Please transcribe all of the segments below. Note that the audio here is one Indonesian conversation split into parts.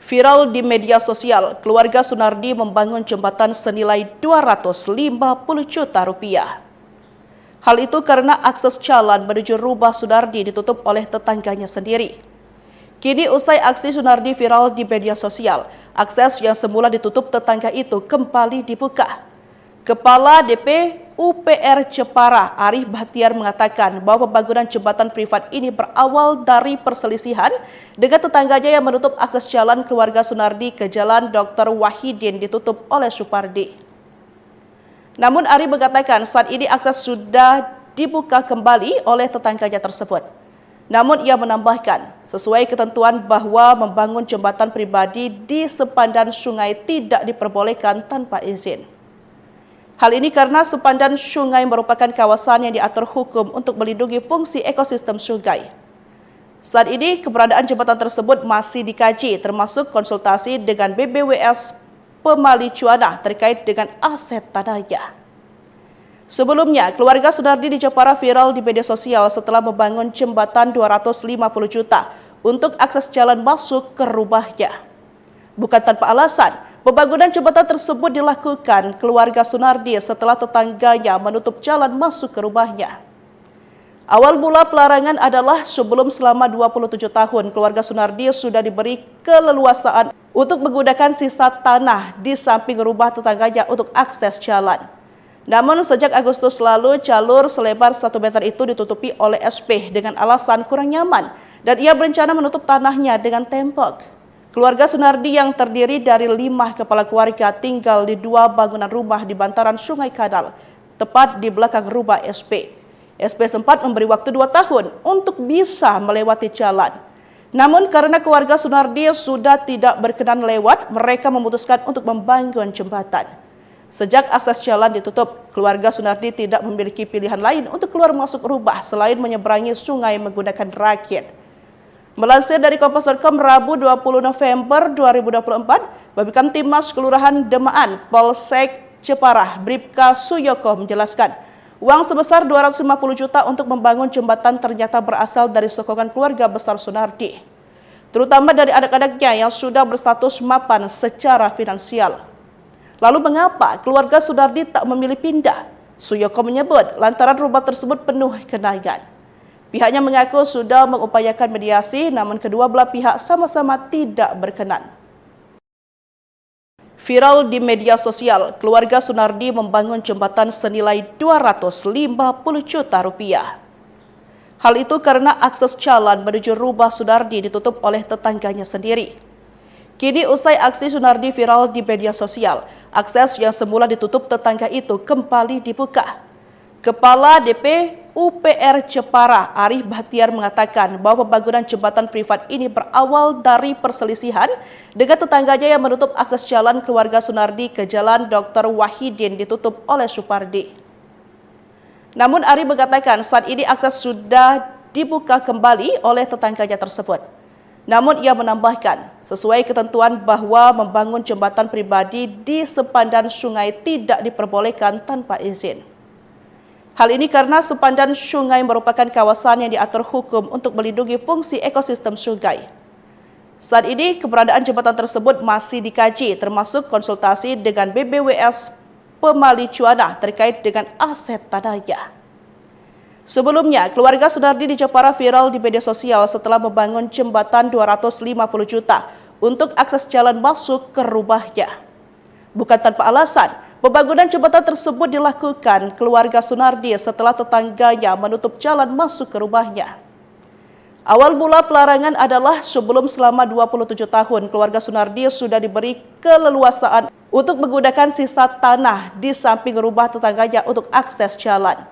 Viral di media sosial, keluarga Sunardi membangun jembatan senilai 250 juta rupiah. Hal itu karena akses jalan menuju rumah Sunardi ditutup oleh tetangganya sendiri. Kini usai aksi Sunardi viral di media sosial, akses yang semula ditutup tetangga itu kembali dibuka. Kepala DP UPR Jepara, Arif Bahtiar mengatakan bahwa pembangunan jembatan privat ini berawal dari perselisihan dengan tetangganya yang menutup akses jalan keluarga Sunardi ke Jalan Dr. Wahidin ditutup oleh Supardi. Namun Arif mengatakan saat ini akses sudah dibuka kembali oleh tetangganya tersebut. Namun ia menambahkan, sesuai ketentuan bahwa membangun jembatan pribadi di sepandan sungai tidak diperbolehkan tanpa izin. Hal ini karena sepandan sungai merupakan kawasan yang diatur hukum untuk melindungi fungsi ekosistem sungai. Saat ini keberadaan jembatan tersebut masih dikaji termasuk konsultasi dengan BBWS Pemali Cuana terkait dengan aset tanahnya. Sebelumnya, keluarga Sunardi di Jepara viral di media sosial setelah membangun jembatan 250 juta untuk akses jalan masuk ke rumahnya. Bukan tanpa alasan, pembangunan jembatan tersebut dilakukan keluarga Sunardi setelah tetangganya menutup jalan masuk ke rumahnya. Awal mula pelarangan adalah sebelum selama 27 tahun keluarga Sunardi sudah diberi keleluasaan untuk menggunakan sisa tanah di samping rumah tetangganya untuk akses jalan. Namun sejak Agustus lalu jalur selebar 1 meter itu ditutupi oleh SP dengan alasan kurang nyaman dan ia berencana menutup tanahnya dengan tembok. Keluarga Sunardi yang terdiri dari 5 kepala keluarga tinggal di 2 bangunan rumah di bantaran Sungai Kadal, tepat di belakang rumah SP. SP sempat memberi waktu 2 tahun untuk bisa melewati jalan. Namun karena keluarga Sunardi sudah tidak berkenan lewat, mereka memutuskan untuk membangun jembatan. Sejak akses jalan ditutup, keluarga Sunardi tidak memiliki pilihan lain untuk keluar masuk rumah selain menyeberangi sungai menggunakan rakit. Melansir dari Kompas.com Rabu 20 November 2024, Babinkan Timas Kelurahan Demaan, Polsek Jepara, Bribka Suyoko menjelaskan, uang sebesar 250 juta untuk membangun jembatan ternyata berasal dari sokongan keluarga besar Sunardi, terutama dari anak-anaknya yang sudah berstatus mapan secara finansial. Lalu mengapa keluarga Sunardi tak memilih pindah? Suyoko menyebut lantaran rumah tersebut penuh kenangan. Pihaknya mengaku sudah mengupayakan mediasi, namun kedua belah pihak sama-sama tidak berkenan. Viral di media sosial, keluarga Sunardi membangun jembatan senilai 250 juta rupiah. Hal itu karena akses jalan menuju rumah Sunardi ditutup oleh tetangganya sendiri. Kini usai aksi Sunardi viral di media sosial, akses yang semula ditutup tetangga itu kembali dibuka. Kepala DP UPR Jepara, Arif Bahtiar mengatakan bahwa pembangunan jembatan privat ini berawal dari perselisihan dengan tetangganya yang menutup akses jalan keluarga Sunardi ke Jalan Dr. Wahidin ditutup oleh Supardi. Namun Arif mengatakan saat ini akses sudah dibuka kembali oleh tetangganya tersebut. Namun ia menambahkan, sesuai ketentuan bahwa membangun jembatan pribadi di sepandan sungai tidak diperbolehkan tanpa izin. Hal ini karena sepandan sungai merupakan kawasan yang diatur hukum untuk melindungi fungsi ekosistem sungai. Saat ini keberadaan jembatan tersebut masih dikaji termasuk konsultasi dengan BBWS Pemali Cuana terkait dengan aset tanahnya. Sebelumnya, keluarga Sunardi di Jepara viral di media sosial setelah membangun jembatan 250 juta untuk akses jalan masuk ke rumahnya. Bukan tanpa alasan, pembangunan jembatan tersebut dilakukan keluarga Sunardi setelah tetangganya menutup jalan masuk ke rumahnya. Awal mula pelarangan adalah sebelum selama 27 tahun keluarga Sunardi sudah diberi keleluasaan untuk menggunakan sisa tanah di samping rumah tetangganya untuk akses jalan.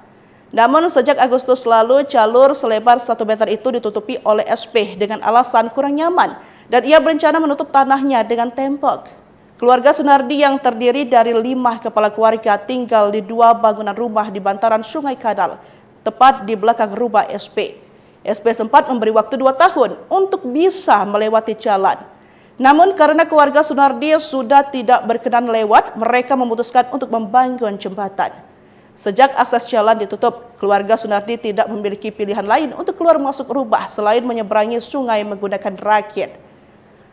Namun sejak Agustus lalu jalur selebar 1 meter itu ditutupi oleh SP dengan alasan kurang nyaman dan ia berencana menutup tanahnya dengan tembok. Keluarga Sunardi yang terdiri dari 5 kepala keluarga tinggal di 2 bangunan rumah di bantaran Sungai Kadal, tepat di belakang rumah SP. SP sempat memberi waktu 2 tahun untuk bisa melewati jalan. Namun karena keluarga Sunardi sudah tidak berkenan lewat, mereka memutuskan untuk membangun jembatan. Sejak akses jalan ditutup, keluarga Sunardi tidak memiliki pilihan lain untuk keluar masuk rumah selain menyeberangi sungai menggunakan rakit.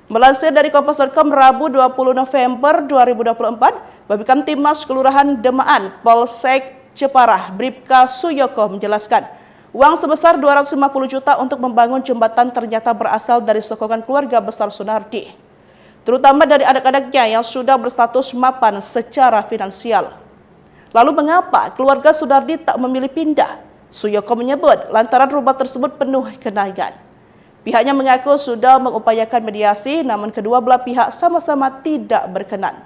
Melansir dari Kompas.com Rabu 20 November 2024, Babinkan Timmas Kelurahan Demaan, Polsek Ceparah, Bribka Suyoko menjelaskan, uang sebesar 250 juta untuk membangun jembatan ternyata berasal dari sokongan keluarga besar Sunardi, terutama dari anak-anaknya yang sudah berstatus mapan secara finansial. Lalu mengapa keluarga Sunardi tak memilih pindah? Suyoko menyebut lantaran rumah tersebut penuh kenangan. Pihaknya mengaku sudah mengupayakan mediasi, namun kedua belah pihak sama-sama tidak berkenan.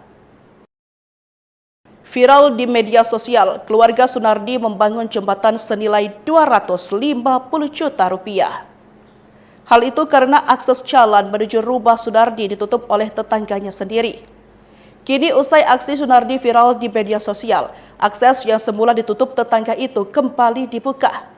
Viral di media sosial, keluarga Sunardi membangun jembatan senilai 250 juta rupiah. Hal itu karena akses jalan menuju rumah Sunardi ditutup oleh tetangganya sendiri. Kini usai aksi Sunardi viral di media sosial, akses yang semula ditutup tetangga itu kembali dibuka.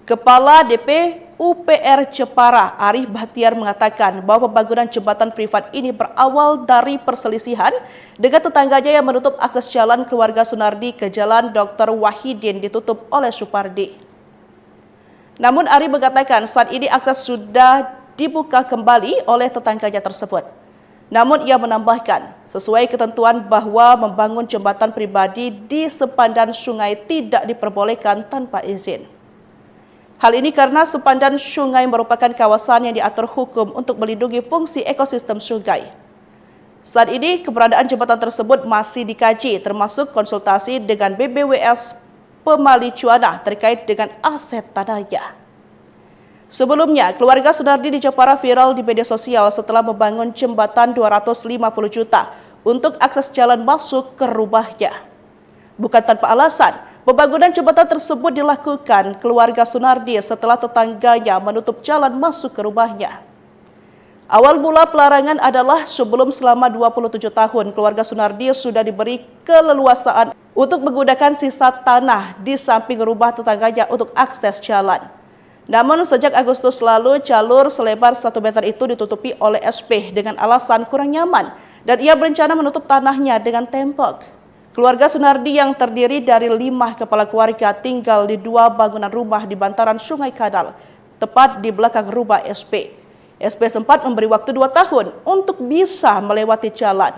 Kepala DP UPR Ceparah, Arif Bahtiar mengatakan bahwa pembangunan jembatan privat ini berawal dari perselisihan dengan tetangganya yang menutup akses jalan keluarga Sunardi ke Jalan Dr. Wahidin ditutup oleh Supardi. Namun Arif mengatakan saat ini akses sudah dibuka kembali oleh tetangganya tersebut. Namun ia menambahkan, sesuai ketentuan bahwa membangun jembatan pribadi di sepandan sungai tidak diperbolehkan tanpa izin. Hal ini karena sepandan sungai merupakan kawasan yang diatur hukum untuk melindungi fungsi ekosistem sungai. Saat ini keberadaan jembatan tersebut masih dikaji, termasuk konsultasi dengan BBWS Pemali Cuanah terkait dengan aset tanahnya. Sebelumnya, keluarga Sunardi di Jepara viral di media sosial setelah membangun jembatan 250 juta untuk akses jalan masuk ke rumahnya. Bukan tanpa alasan, pembangunan jembatan tersebut dilakukan keluarga Sunardi setelah tetangganya menutup jalan masuk ke rumahnya. Awal mula pelarangan adalah sebelum selama 27 tahun keluarga Sunardi sudah diberi keleluasaan untuk menggunakan sisa tanah di samping rumah tetangganya untuk akses jalan. Namun sejak Agustus lalu jalur selebar 1 meter itu ditutupi oleh SP dengan alasan kurang nyaman dan ia berencana menutup tanahnya dengan tembok. Keluarga Sunardi yang terdiri dari 5 kepala keluarga tinggal di 2 bangunan rumah di bantaran Sungai Kadal, tepat di belakang rumah SP. SP sempat memberi waktu 2 tahun untuk bisa melewati jalan.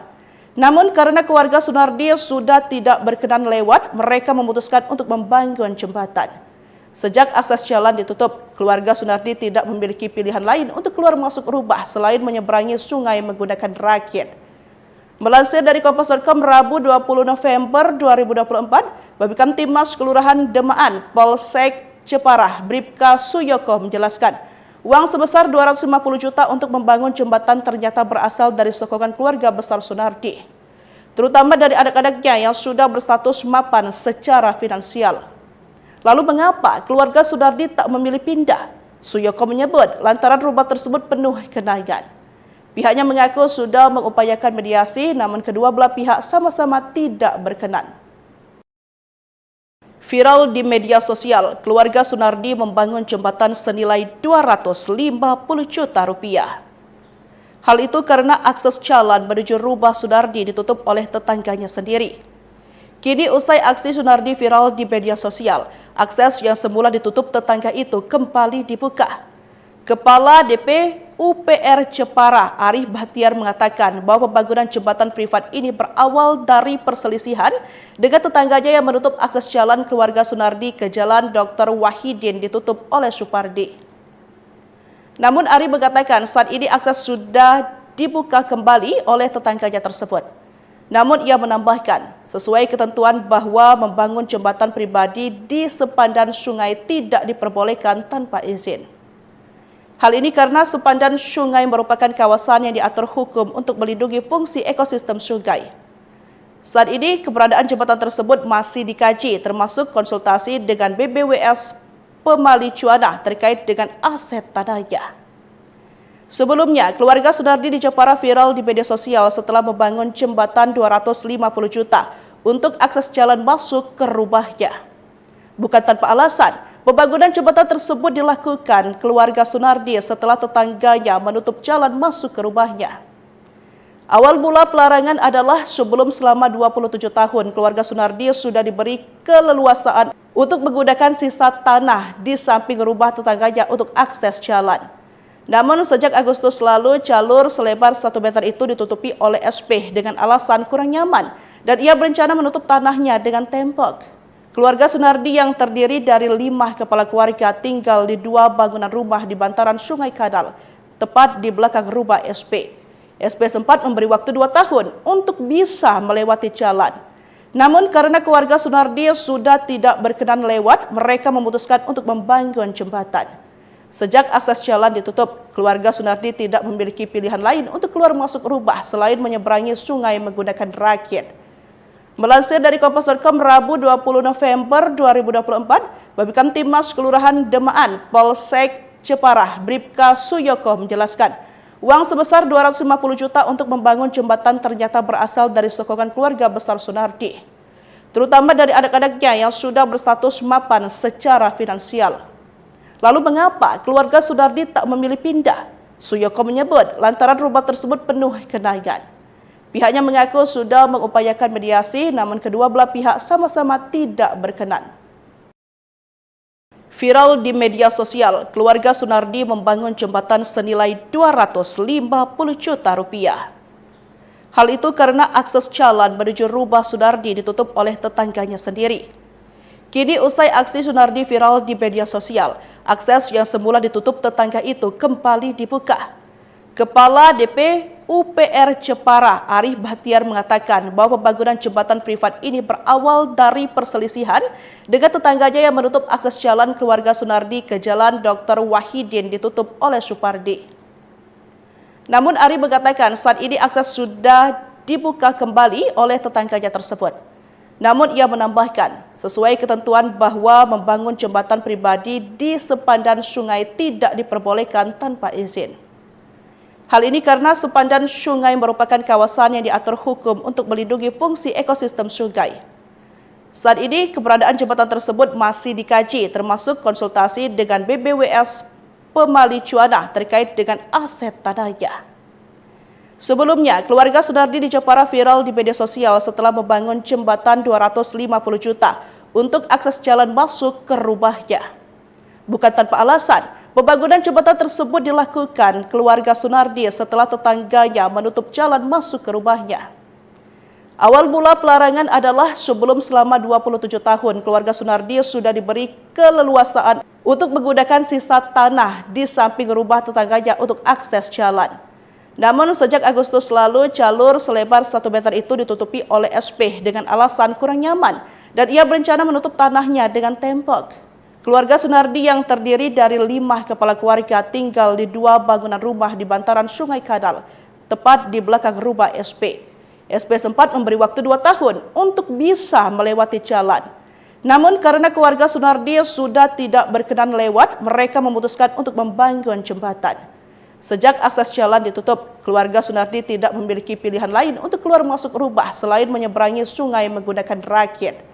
Namun karena keluarga Sunardi sudah tidak berkenan lewat, mereka memutuskan untuk membangun jembatan. Sejak akses jalan ditutup, keluarga Sunardi tidak memiliki pilihan lain untuk keluar masuk rumah selain menyeberangi sungai menggunakan rakit. Melansir dari Kompas.com Rabu 20 November 2024, Babinkan Timmas Kelurahan Demaan, Polsek Ceparah, Bribka Suyoko menjelaskan, uang sebesar 250 juta untuk membangun jembatan ternyata berasal dari sokongan keluarga besar Sunardi, terutama dari anak-anaknya yang sudah berstatus mapan secara finansial. Lalu mengapa keluarga Sunardi tak memilih pindah? Suyoko menyebut lantaran rumah tersebut penuh kenangan. Pihaknya mengaku sudah mengupayakan mediasi, namun kedua belah pihak sama-sama tidak berkenan. Viral di media sosial, keluarga Sunardi membangun jembatan senilai 250 juta rupiah. Hal itu karena akses jalan menuju rumah Sunardi ditutup oleh tetangganya sendiri. Kini usai aksi Sunardi viral di media sosial, akses yang semula ditutup tetangga itu kembali dibuka. Kepala DP UPR Ceparah, Arif Bahtiar mengatakan bahwa pembangunan jembatan privat ini berawal dari perselisihan dengan tetangganya yang menutup akses jalan keluarga Sunardi ke Jalan Dr. Wahidin ditutup oleh Supardi. Namun Arif mengatakan saat ini akses sudah dibuka kembali oleh tetangganya tersebut. Namun ia menambahkan, sesuai ketentuan bahwa membangun jembatan pribadi di sepandan sungai tidak diperbolehkan tanpa izin. Hal ini karena sepandan sungai merupakan kawasan yang diatur hukum untuk melindungi fungsi ekosistem sungai. Saat ini keberadaan jembatan tersebut masih dikaji, termasuk konsultasi dengan BBWS Pemali Cuanah terkait dengan aset tanahnya. Sebelumnya, keluarga Sunardi di Jepara viral di media sosial setelah membangun jembatan 250 juta untuk akses jalan masuk ke rumahnya. Bukan tanpa alasan, pembangunan jembatan tersebut dilakukan keluarga Sunardi setelah tetangganya menutup jalan masuk ke rumahnya. Awal mula pelarangan adalah sebelum selama 27 tahun keluarga Sunardi sudah diberi keleluasaan untuk menggunakan sisa tanah di samping rumah tetangganya untuk akses jalan. Namun sejak Agustus lalu, jalur selebar 1 meter itu ditutupi oleh SP dengan alasan kurang nyaman dan ia berencana menutup tanahnya dengan tembok. Keluarga Sunardi yang terdiri dari 5 kepala keluarga tinggal di 2 bangunan rumah di bantaran Sungai Kadal, tepat di belakang rumah SP. SP sempat memberi waktu 2 tahun untuk bisa melewati jalan. Namun karena keluarga Sunardi sudah tidak berkenan lewat, mereka memutuskan untuk membangun jembatan. Sejak akses jalan ditutup, keluarga Sunardi tidak memiliki pilihan lain untuk keluar masuk rumah selain menyeberangi sungai menggunakan rakit. Melansir dari Kompas.com Rabu 20 November 2024, Babinkamtibmas Kelurahan Demaan, Polsek Jepara, Bribka Suyoko menjelaskan, uang sebesar 250 juta untuk membangun jembatan ternyata berasal dari sokongan keluarga besar Sunardi, terutama dari anak-anaknya yang sudah berstatus mapan secara finansial. Lalu mengapa keluarga Sunardi tak memilih pindah? Suyoko menyebut lantaran rumah tersebut penuh kenangan. Pihaknya mengaku sudah mengupayakan mediasi, namun kedua belah pihak sama-sama tidak berkenan. Viral di media sosial, keluarga Sunardi membangun jembatan senilai 250 juta rupiah. Hal itu karena akses jalan menuju rumah Sunardi ditutup oleh tetangganya sendiri. Kini usai aksi Sunardi viral di media sosial, akses yang semula ditutup tetangga itu kembali dibuka. Kepala DP UPR Jepara, Arif Bahtiar mengatakan bahwa pembangunan jembatan privat ini berawal dari perselisihan dengan tetangganya yang menutup akses jalan keluarga Sunardi ke Jalan Dr. Wahidin ditutup oleh Supardi. Namun Arif mengatakan saat ini akses sudah dibuka kembali oleh tetangganya tersebut. Namun ia menambahkan, sesuai ketentuan bahwa membangun jembatan pribadi di sepandan sungai tidak diperbolehkan tanpa izin. Hal ini karena sepandan sungai merupakan kawasan yang diatur hukum untuk melindungi fungsi ekosistem sungai. Saat ini keberadaan jembatan tersebut masih dikaji, termasuk konsultasi dengan BBWS Pemali Cuana terkait dengan aset tanahnya. Sebelumnya, keluarga Sunardi di Jepara viral di media sosial setelah membangun jembatan 250 juta untuk akses jalan masuk ke rumahnya. Bukan tanpa alasan, pembangunan jembatan tersebut dilakukan keluarga Sunardi setelah tetangganya menutup jalan masuk ke rumahnya. Awal mula pelarangan adalah sebelum selama 27 tahun keluarga Sunardi sudah diberi keleluasaan untuk menggunakan sisa tanah di samping rumah tetangganya untuk akses jalan. Namun sejak Agustus lalu, jalur selebar 1 meter itu ditutupi oleh SP dengan alasan kurang nyaman dan ia berencana menutup tanahnya dengan tembok. Keluarga Sunardi yang terdiri dari 5 kepala keluarga tinggal di 2 bangunan rumah di bantaran Sungai Kadal, tepat di belakang rumah SP. SP sempat memberi waktu 2 tahun untuk bisa melewati jalan. Namun karena keluarga Sunardi sudah tidak berkenan lewat, mereka memutuskan untuk membangun jembatan. Sejak akses jalan ditutup, keluarga Sunardi tidak memiliki pilihan lain untuk keluar masuk rumah selain menyeberangi sungai menggunakan rakit.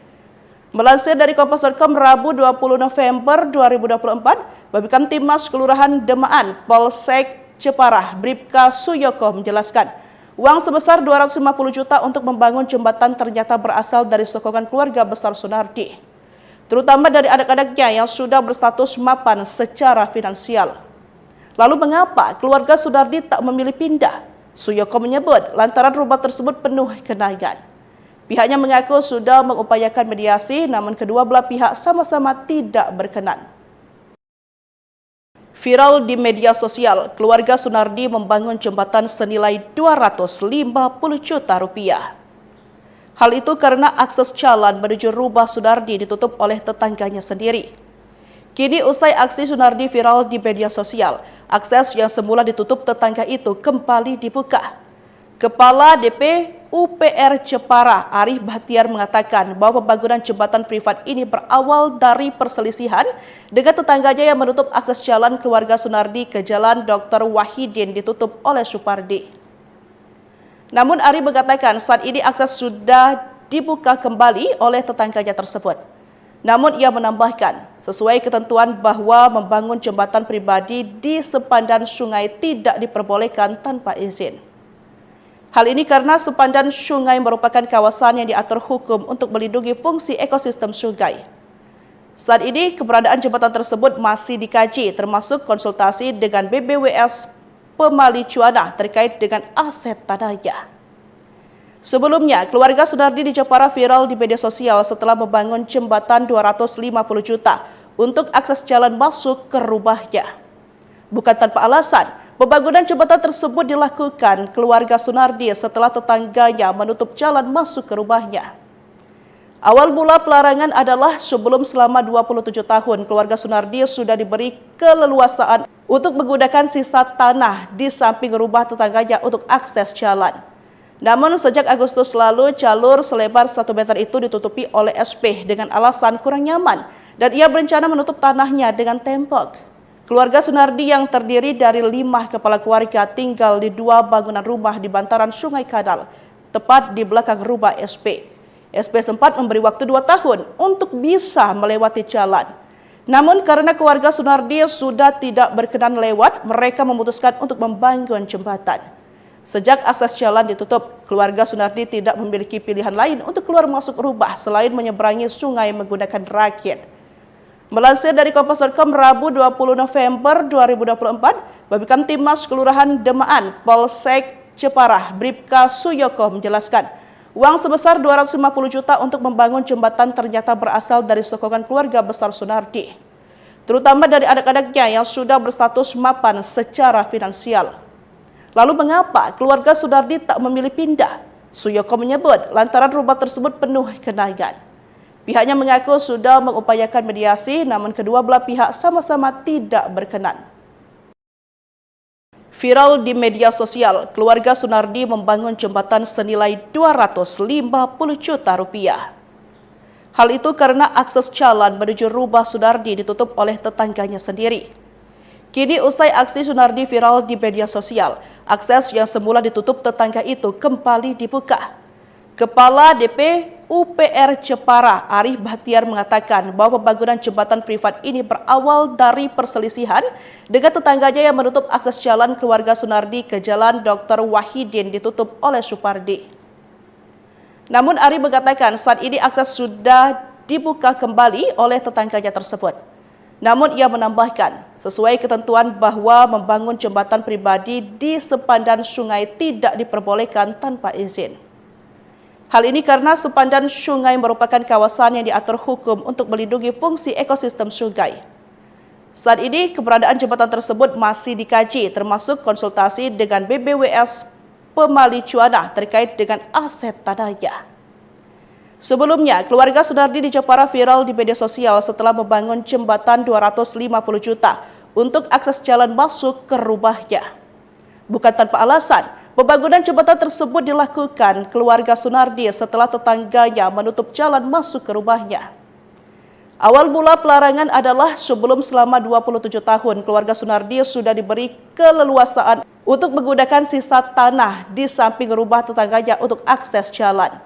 Melansir dari Kompas.com Rabu 20 November 2024, Babinkamtibmas Kelurahan Demaan, Polsek Jepara, Bribka Suyoko menjelaskan, uang sebesar 250 juta untuk membangun jembatan ternyata berasal dari sokongan keluarga besar Sunardi, terutama dari anak-anaknya yang sudah berstatus mapan secara finansial. Lalu mengapa keluarga Sunardi tak memilih pindah? Suyoko menyebut lantaran rumah tersebut penuh kenangan. Pihaknya mengaku sudah mengupayakan mediasi, namun kedua belah pihak sama-sama tidak berkenan. Viral di media sosial, keluarga Sunardi membangun jembatan senilai 250 juta rupiah. Hal itu karena akses jalan menuju rumah Sunardi ditutup oleh tetangganya sendiri. Kini usai aksi Sunardi viral di media sosial, akses yang semula ditutup tetangga itu kembali dibuka. Kepala DP UPR Jepara, Arif Bahtiar mengatakan bahwa pembangunan jembatan privat ini berawal dari perselisihan dengan tetangganya yang menutup akses jalan keluarga Sunardi ke Jalan Dr. Wahidin ditutup oleh Supardi. Namun Arif mengatakan saat ini akses sudah dibuka kembali oleh tetangganya tersebut. Namun ia menambahkan, sesuai ketentuan bahwa membangun jembatan pribadi di sepandan sungai tidak diperbolehkan tanpa izin. Hal ini karena sepandan sungai merupakan kawasan yang diatur hukum untuk melindungi fungsi ekosistem sungai. Saat ini, keberadaan jembatan tersebut masih dikaji, termasuk konsultasi dengan BBWS Pemali Cuana terkait dengan aset tanahnya. Sebelumnya, keluarga Sunardi di Jepara viral di media sosial setelah membangun jembatan 250 juta untuk akses jalan masuk ke rumahnya. Bukan tanpa alasan, pembangunan jembatan tersebut dilakukan keluarga Sunardi setelah tetangganya menutup jalan masuk ke rumahnya. Awal mula pelarangan adalah sebelum selama 27 tahun keluarga Sunardi sudah diberi keleluasaan untuk menggunakan sisa tanah di samping rumah tetangganya untuk akses jalan. Namun sejak Agustus lalu jalur selebar 1 meter itu ditutupi oleh SP dengan alasan kurang nyaman dan ia berencana menutup tanahnya dengan tembok. Keluarga Sunardi yang terdiri dari 5 kepala keluarga tinggal di 2 bangunan rumah di bantaran Sungai Kadal, tepat di belakang rumah SP. SP sempat memberi waktu 2 tahun untuk bisa melewati jalan. Namun karena keluarga Sunardi sudah tidak berkenan lewat, mereka memutuskan untuk membangun jembatan. Sejak akses jalan ditutup, keluarga Sunardi tidak memiliki pilihan lain untuk keluar masuk rumah selain menyeberangi sungai menggunakan rakit. Melansir dari Kompas.com Rabu 20 November 2024, Babinkan Timas Kelurahan Demaan, Polsek Jepara, Bribka Suyoko menjelaskan, uang sebesar 250 juta untuk membangun jembatan ternyata berasal dari sokongan keluarga besar Sunardi, terutama dari anak-anaknya yang sudah berstatus mapan secara finansial. Lalu mengapa keluarga Sunardi tak memilih pindah? Suyoko menyebut lantaran rumah tersebut penuh kenangan. Pihaknya mengaku sudah mengupayakan mediasi, namun kedua belah pihak sama-sama tidak berkenan. Viral di media sosial, keluarga Sunardi membangun jembatan senilai 250 juta rupiah. Hal itu karena akses jalan menuju rumah Sunardi ditutup oleh tetangganya sendiri. Kini usai aksi Sunardi viral di media sosial, akses yang semula ditutup tetangga itu kembali dibuka. Kepala DP UPR Jepara, Arif Bahtiar mengatakan bahwa pembangunan jembatan privat ini berawal dari perselisihan dengan tetangganya yang menutup akses jalan keluarga Sunardi ke Jalan Dr. Wahidin ditutup oleh Supardi. Namun Arif mengatakan saat ini akses sudah dibuka kembali oleh tetangganya tersebut. Namun ia menambahkan, sesuai ketentuan bahwa membangun jembatan pribadi di sepandan sungai tidak diperbolehkan tanpa izin. Hal ini karena sepandan sungai merupakan kawasan yang diatur hukum untuk melindungi fungsi ekosistem sungai. Saat ini, keberadaan jembatan tersebut masih dikaji, termasuk konsultasi dengan BBWS Pemali Cuana terkait dengan aset tanahnya. Sebelumnya, keluarga Sunardi di Jepara viral di media sosial setelah membangun jembatan 250 juta untuk akses jalan masuk ke rumahnya. Bukan tanpa alasan, pembangunan jembatan tersebut dilakukan keluarga Sunardi setelah tetangganya menutup jalan masuk ke rumahnya. Awal mula pelarangan adalah sebelum selama 27 tahun keluarga Sunardi sudah diberi keleluasaan untuk menggunakan sisa tanah di samping rumah tetangganya untuk akses jalan.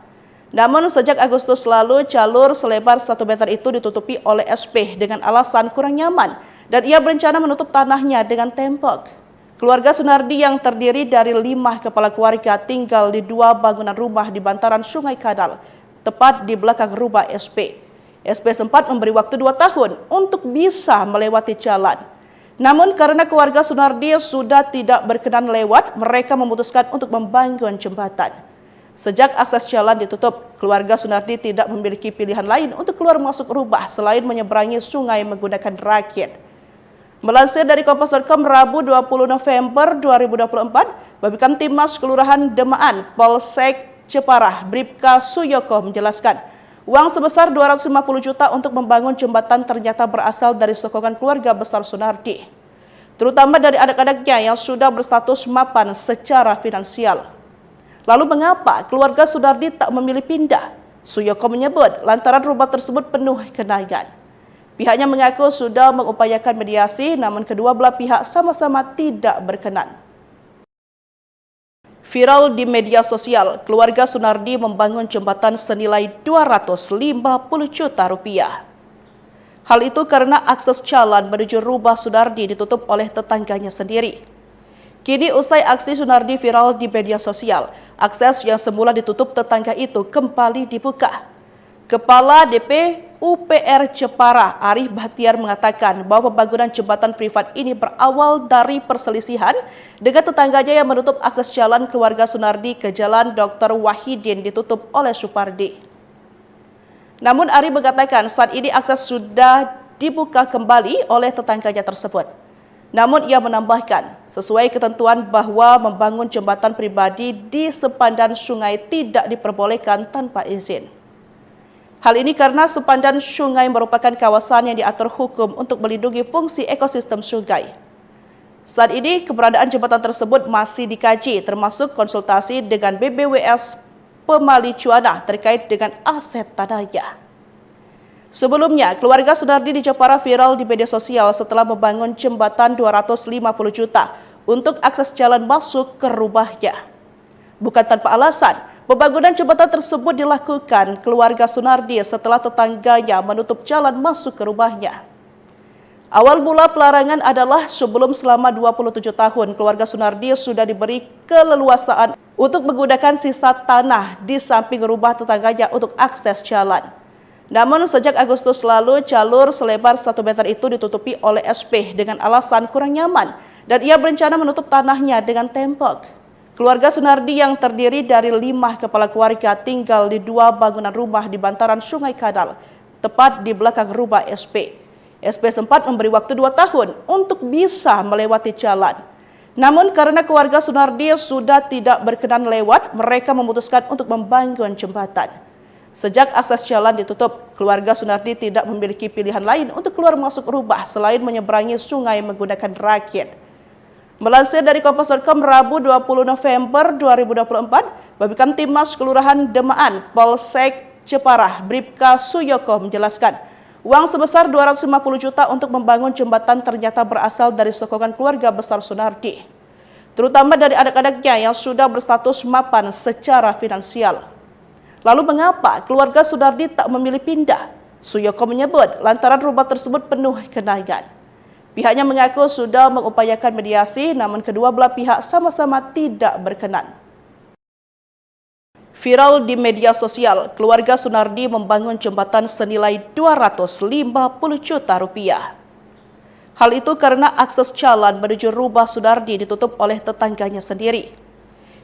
Namun sejak Agustus lalu jalur selebar 1 meter itu ditutupi oleh SP dengan alasan kurang nyaman dan ia berencana menutup tanahnya dengan tembok. Keluarga Sunardi yang terdiri dari 5 kepala keluarga tinggal di 2 bangunan rumah di bantaran Sungai Kadal, tepat di belakang rumah SP. SP sempat memberi waktu 2 tahun untuk bisa melewati jalan. Namun karena keluarga Sunardi sudah tidak berkenan lewat, mereka memutuskan untuk membangun jembatan. Sejak akses jalan ditutup, keluarga Sunardi tidak memiliki pilihan lain untuk keluar masuk rumah selain menyeberangi sungai menggunakan rakit. Melansir dari Kompas.com Rabu 20 November 2024, Babinkan Timas Kelurahan Demaan, Polsek Jepara, Bribka Suyoko menjelaskan, uang sebesar 250 juta untuk membangun jembatan ternyata berasal dari sokongan keluarga besar Sunardi, terutama dari anak-anaknya yang sudah berstatus mapan secara finansial. Lalu mengapa keluarga Sunardi tak memilih pindah? Suyoko menyebut lantaran rumah tersebut penuh kenangan. Pihaknya mengaku sudah mengupayakan mediasi, namun kedua belah pihak sama-sama tidak berkenan. Viral di media sosial, keluarga Sunardi membangun jembatan senilai 250 juta rupiah. Hal itu karena akses jalan menuju rumah Sunardi ditutup oleh tetangganya sendiri. Kini usai aksi Sunardi viral di media sosial, akses yang semula ditutup tetangga itu kembali dibuka. Kepala DP UPR Jepara, Arif Bahtiar mengatakan bahwa pembangunan jembatan privat ini berawal dari perselisihan dengan tetangganya yang menutup akses jalan keluarga Sunardi ke jalan Dr. Wahidin ditutup oleh Supardi. Namun Arif mengatakan saat ini akses sudah dibuka kembali oleh tetangganya tersebut. Namun ia menambahkan, sesuai ketentuan bahwa membangun jembatan pribadi di sepandan sungai tidak diperbolehkan tanpa izin. Hal ini karena sepandan sungai merupakan kawasan yang diatur hukum untuk melindungi fungsi ekosistem sungai. Saat ini keberadaan jembatan tersebut masih dikaji termasuk konsultasi dengan BBWS Pemali Cuana terkait dengan aset tanahnya. Sebelumnya, keluarga Sunardi di Jepara viral di media sosial setelah membangun jembatan 250 juta untuk akses jalan masuk ke rumahnya. Bukan tanpa alasan, pembangunan jembatan tersebut dilakukan keluarga Sunardi setelah tetangganya menutup jalan masuk ke rumahnya. Awal mula pelarangan adalah sebelum selama 27 tahun keluarga Sunardi sudah diberi keleluasaan untuk menggunakan sisa tanah di samping rumah tetangganya untuk akses jalan. Namun sejak Agustus lalu jalur selebar 1 meter itu ditutupi oleh SP dengan alasan kurang nyaman dan ia berencana menutup tanahnya dengan tembok. Keluarga Sunardi yang terdiri dari 5 kepala keluarga tinggal di 2 bangunan rumah di bantaran Sungai Kadal, tepat di belakang rumah SP. SP sempat memberi waktu 2 tahun untuk bisa melewati jalan. Namun karena keluarga Sunardi sudah tidak berkenan lewat, mereka memutuskan untuk membangun jembatan. Sejak akses jalan ditutup, keluarga Sunardi tidak memiliki pilihan lain untuk keluar masuk rumah selain menyeberangi sungai menggunakan rakit. Melansir dari Kompas.com Rabu 20 November 2024, Babinkan Timmas Kelurahan Demaan, Polsek Jepara, Bribka Suyoko menjelaskan, uang sebesar 250 juta untuk membangun jembatan ternyata berasal dari sokongan keluarga besar Sunardi, terutama dari anak-anaknya yang sudah berstatus mapan secara finansial. Lalu mengapa keluarga Sunardi tak memilih pindah? Suyoko menyebut lantaran rumah tersebut penuh kenangan. Pihaknya mengaku sudah mengupayakan mediasi, namun kedua belah pihak sama-sama tidak berkenan. Viral di media sosial, keluarga Sunardi membangun jembatan senilai 250 juta rupiah. Hal itu karena akses jalan menuju rumah Sunardi ditutup oleh tetangganya sendiri.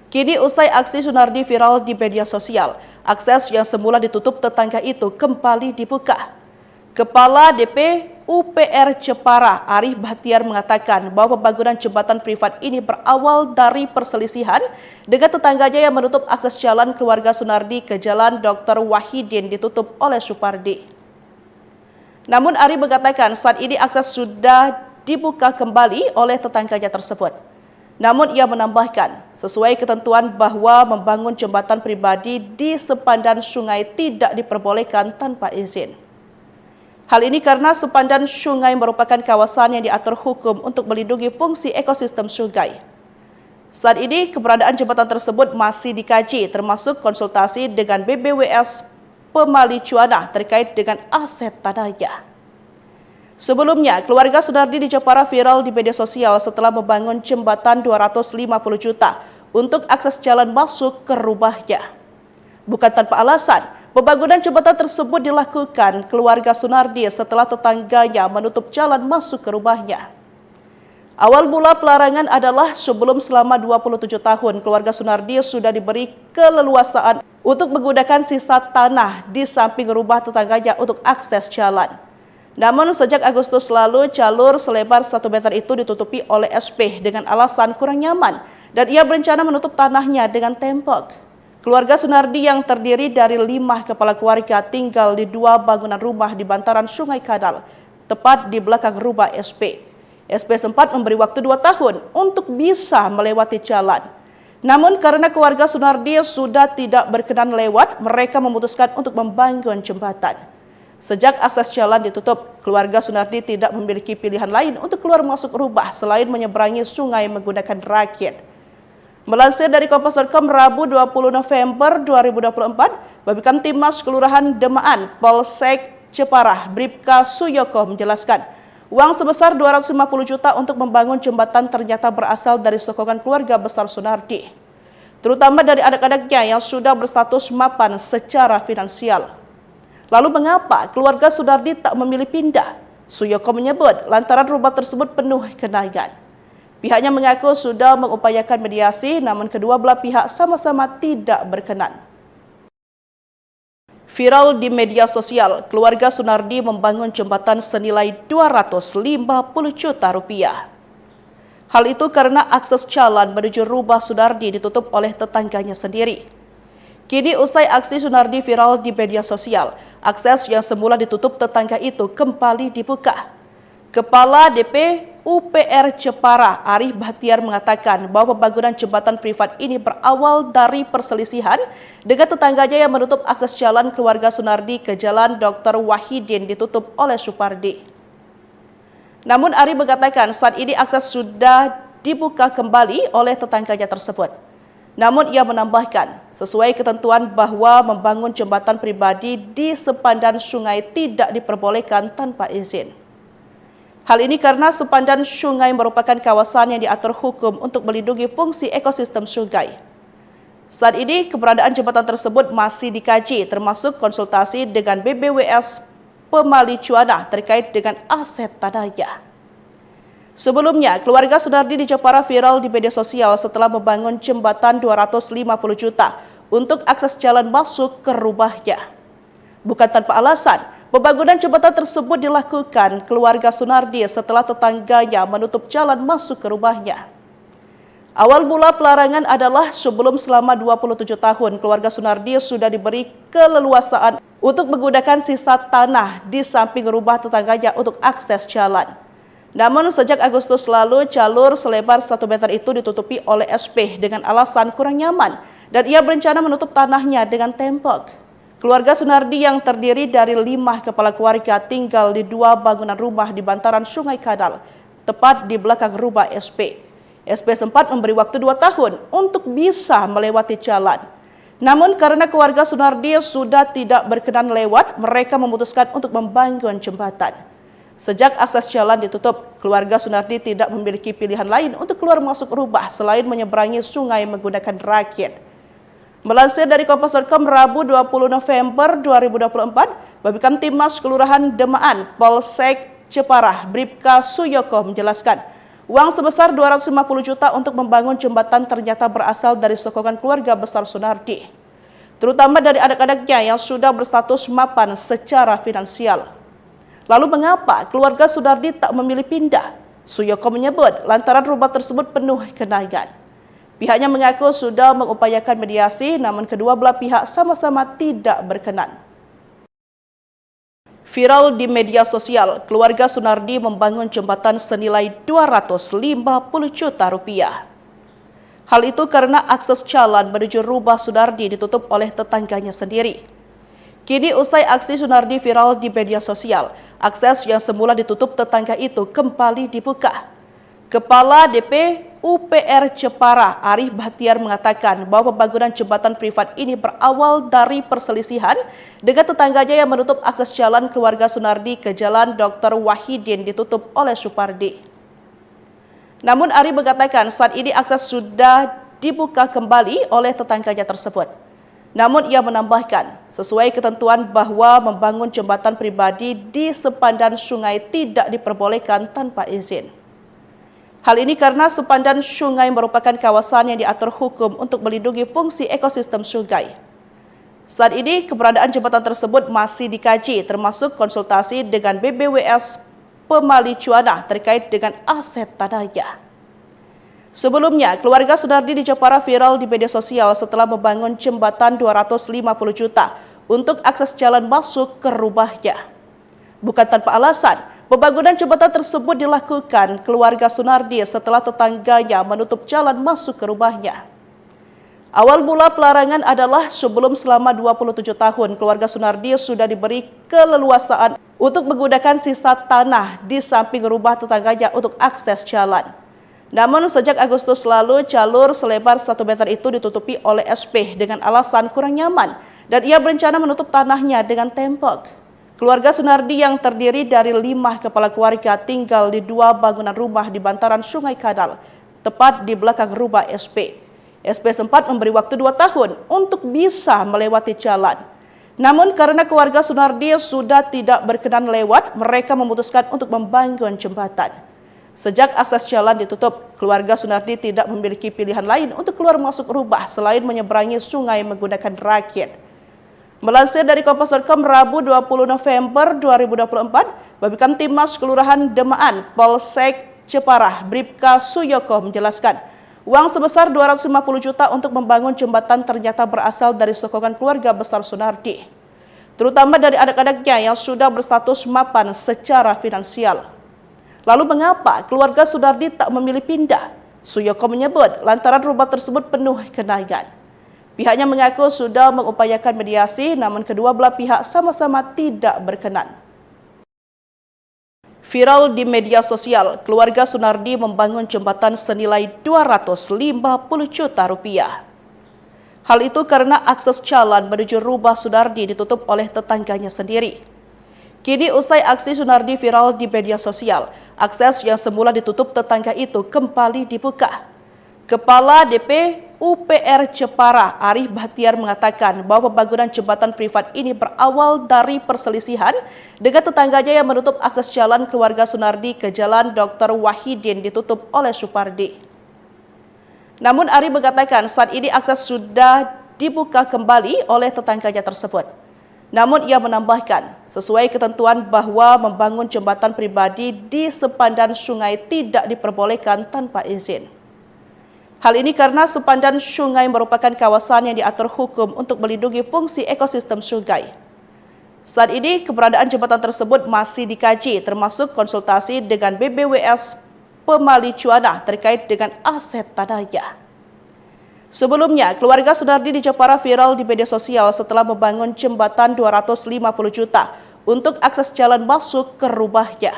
Kini usai aksi Sunardi viral di media sosial, akses yang semula ditutup tetangga itu kembali dibuka. Kepala DP UPR Jepara, Arif Bahtiar mengatakan bahwa pembangunan jembatan privat ini berawal dari perselisihan dengan tetangganya yang menutup akses jalan keluarga Sunardi ke jalan Dr. Wahidin ditutup oleh Supardi. Namun Arif mengatakan saat ini akses sudah dibuka kembali oleh tetangganya tersebut. Namun ia menambahkan, sesuai ketentuan bahwa membangun jembatan pribadi di sepandan sungai tidak diperbolehkan tanpa izin. Hal ini karena sepandan sungai merupakan kawasan yang diatur hukum untuk melindungi fungsi ekosistem sungai. Saat ini keberadaan jembatan tersebut masih dikaji termasuk konsultasi dengan BBWS Pemali Cuana terkait dengan aset tanahnya. Sebelumnya, keluarga Sunardi di Jepara viral di media sosial setelah membangun jembatan 250 juta untuk akses jalan masuk ke rumahnya. Bukan tanpa alasan, pembangunan jembatan tersebut dilakukan keluarga Sunardi setelah tetangganya menutup jalan masuk ke rumahnya. Awal mula pelarangan adalah sebelum selama 27 tahun keluarga Sunardi sudah diberi keleluasaan untuk menggunakan sisa tanah di samping rumah tetangganya untuk akses jalan. Namun sejak Agustus lalu jalur selebar 1 meter itu ditutupi oleh SP dengan alasan kurang nyaman dan ia berencana menutup tanahnya dengan tembok. Keluarga Sunardi yang terdiri dari 5 kepala keluarga tinggal di 2 bangunan rumah di bantaran Sungai Kadal, tepat di belakang rumah SP. SP sempat memberi waktu 2 tahun untuk bisa melewati jalan. Namun karena keluarga Sunardi sudah tidak berkenan lewat, mereka memutuskan untuk membangun jembatan. Sejak akses jalan ditutup, keluarga Sunardi tidak memiliki pilihan lain untuk keluar masuk rumah selain menyeberangi sungai menggunakan rakit. Melansir dari Kompas.com Rabu 20 November 2024, Babinkan Timmas Kelurahan Demaan, Polsek Jepara, Bribka Suyoko menjelaskan, uang sebesar 250 juta untuk membangun jembatan ternyata berasal dari sokongan keluarga besar Sunardi, terutama dari anak-anaknya yang sudah berstatus mapan secara finansial. Lalu mengapa keluarga Sunardi tak memilih pindah? Suyoko menyebut lantaran rumah tersebut penuh genangan. Pihaknya mengaku sudah mengupayakan mediasi, namun kedua belah pihak sama-sama tidak berkenan. Viral di media sosial, keluarga Sunardi membangun jembatan senilai 250 juta rupiah. Hal itu karena akses jalan menuju rumah Sunardi ditutup oleh tetangganya sendiri. Kini usai aksi Sunardi viral di media sosial, akses yang semula ditutup tetangga itu kembali dibuka. Kepala DP UPR Jepara, Arif Bahtiar mengatakan bahwa pembangunan jembatan privat ini berawal dari perselisihan dengan tetangganya yang menutup akses jalan keluarga Sunardi ke Jalan Dr. Wahidin ditutup oleh Supardi. Namun Arif mengatakan saat ini akses sudah dibuka kembali oleh tetangganya tersebut. Namun ia menambahkan, sesuai ketentuan bahwa membangun jembatan pribadi di sepandan sungai tidak diperbolehkan tanpa izin. Hal ini karena sepandan sungai merupakan kawasan yang diatur hukum untuk melindungi fungsi ekosistem sungai. Saat ini keberadaan jembatan tersebut masih dikaji, termasuk konsultasi dengan BBWS Pemali Cuana terkait dengan aset tanahnya. Sebelumnya, keluarga Sunardi di Jepara viral di media sosial setelah membangun jembatan 250 juta untuk akses jalan masuk ke rumahnya. Bukan tanpa alasan, pembangunan jembatan tersebut dilakukan keluarga Sunardi setelah tetangganya menutup jalan masuk ke rumahnya. Awal mula pelarangan adalah sebelum selama 27 tahun keluarga Sunardi sudah diberi keleluasaan untuk menggunakan sisa tanah di samping rumah tetangganya untuk akses jalan. Namun sejak Agustus lalu jalur selebar 1 meter itu ditutupi oleh SP dengan alasan kurang nyaman dan ia berencana menutup tanahnya dengan tembok. Keluarga Sunardi yang terdiri dari 5 kepala keluarga tinggal di 2 bangunan rumah di bantaran Sungai Kadal, tepat di belakang rumah SP. SP sempat memberi waktu 2 tahun untuk bisa melewati jalan. Namun karena keluarga Sunardi sudah tidak berkenan lewat, mereka memutuskan untuk membangun jembatan. Sejak akses jalan ditutup, keluarga Sunardi tidak memiliki pilihan lain untuk keluar masuk rumah selain menyeberangi sungai menggunakan rakit. Melansir dari Kompas.com Rabu 20 November 2024, Babinkamtibmas Kelurahan Demaan, Polsek Jepara, Bribka Suyoko menjelaskan, uang sebesar 250 juta untuk membangun jembatan ternyata berasal dari sokongan keluarga besar Sunardi, terutama dari anak-anaknya yang sudah berstatus mapan secara finansial. Lalu mengapa keluarga Sunardi tak memilih pindah? Suyoko menyebut lantaran rumah tersebut penuh genangan. Pihaknya mengaku sudah mengupayakan mediasi, namun kedua belah pihak sama-sama tidak berkenan. Viral di media sosial, keluarga Sunardi membangun jembatan senilai 250 juta rupiah. Hal itu karena akses jalan menuju rumah Sunardi ditutup oleh tetangganya sendiri. Kini usai aksi Sunardi viral di media sosial, akses yang semula ditutup tetangga itu kembali dibuka. Kepala DP UPR Jepara, Arif Bahtiar mengatakan bahwa pembangunan jembatan privat ini berawal dari perselisihan dengan tetangganya yang menutup akses jalan keluarga Sunardi ke Jalan Dr. Wahidin ditutup oleh Supardi. Namun Arif mengatakan saat ini akses sudah dibuka kembali oleh tetangganya tersebut. Namun ia menambahkan, sesuai ketentuan bahwa membangun jembatan pribadi di sepandan sungai tidak diperbolehkan tanpa izin. Hal ini karena sepandan sungai merupakan kawasan yang diatur hukum untuk melindungi fungsi ekosistem sungai. Saat ini keberadaan jembatan tersebut masih dikaji, termasuk konsultasi dengan BBWS Pemali Cuana terkait dengan aset tanahnya. Sebelumnya, keluarga Sunardi di Jepara viral di media sosial setelah membangun jembatan 250 juta untuk akses jalan masuk ke rumahnya. Bukan tanpa alasan, pembangunan jembatan tersebut dilakukan keluarga Sunardi setelah tetangganya menutup jalan masuk ke rumahnya. Awal mula pelarangan adalah sebelum selama 27 tahun keluarga Sunardi sudah diberi keleluasaan untuk menggunakan sisa tanah di samping rumah tetangganya untuk akses jalan. Namun sejak Agustus lalu jalur selebar 1 meter itu ditutupi oleh SP dengan alasan kurang nyaman dan ia berencana menutup tanahnya dengan tembok. Keluarga Sunardi yang terdiri dari 5 kepala keluarga tinggal di 2 bangunan rumah di bantaran Sungai Kadal, tepat di belakang rumah SP. SP sempat memberi waktu 2 tahun untuk bisa melewati jalan. Namun karena keluarga Sunardi sudah tidak berkenan lewat, mereka memutuskan untuk membangun jembatan. Sejak akses jalan ditutup, keluarga Sunardi tidak memiliki pilihan lain untuk keluar masuk rubah selain menyeberangi sungai menggunakan rakit. Melansir dari Kompas.com Rabu 20 November 2024, Babinkan Timas Kelurahan Demaan, Polsek Jepara, Bribka Suyoko menjelaskan, uang sebesar 250 juta untuk membangun jembatan ternyata berasal dari sokongan keluarga besar Sunardi, terutama dari anak-anaknya yang sudah berstatus mapan secara finansial. Lalu mengapa keluarga Sunardi tak memilih pindah? Suyoko menyebut lantaran rumah tersebut penuh kenangan. Pihaknya mengaku sudah mengupayakan mediasi, namun kedua belah pihak sama-sama tidak berkenan. Viral di media sosial, keluarga Sunardi membangun jembatan senilai 250 juta rupiah. Hal itu karena akses jalan menuju rumah Sunardi ditutup oleh tetangganya sendiri. Kini usai aksi Sunardi viral di media sosial, akses yang semula ditutup tetangga itu kembali dibuka. Kepala DP UPR Jepara, Arif Bahtiar mengatakan bahwa pembangunan jembatan privat ini berawal dari perselisihan dengan tetangganya yang menutup akses jalan keluarga Sunardi ke Jalan Dr. Wahidin ditutup oleh Supardi. Namun Arif mengatakan saat ini akses sudah dibuka kembali oleh tetangganya tersebut. Namun ia menambahkan, sesuai ketentuan bahwa membangun jembatan pribadi di sepandan sungai tidak diperbolehkan tanpa izin. Hal ini karena sepandan sungai merupakan kawasan yang diatur hukum untuk melindungi fungsi ekosistem sungai. Saat ini keberadaan jembatan tersebut masih dikaji, termasuk konsultasi dengan BBWS Pemali Cuana terkait dengan aset tanahnya. Sebelumnya, keluarga Sunardi di Jepara viral di media sosial setelah membangun jembatan 250 juta untuk akses jalan masuk ke rumahnya.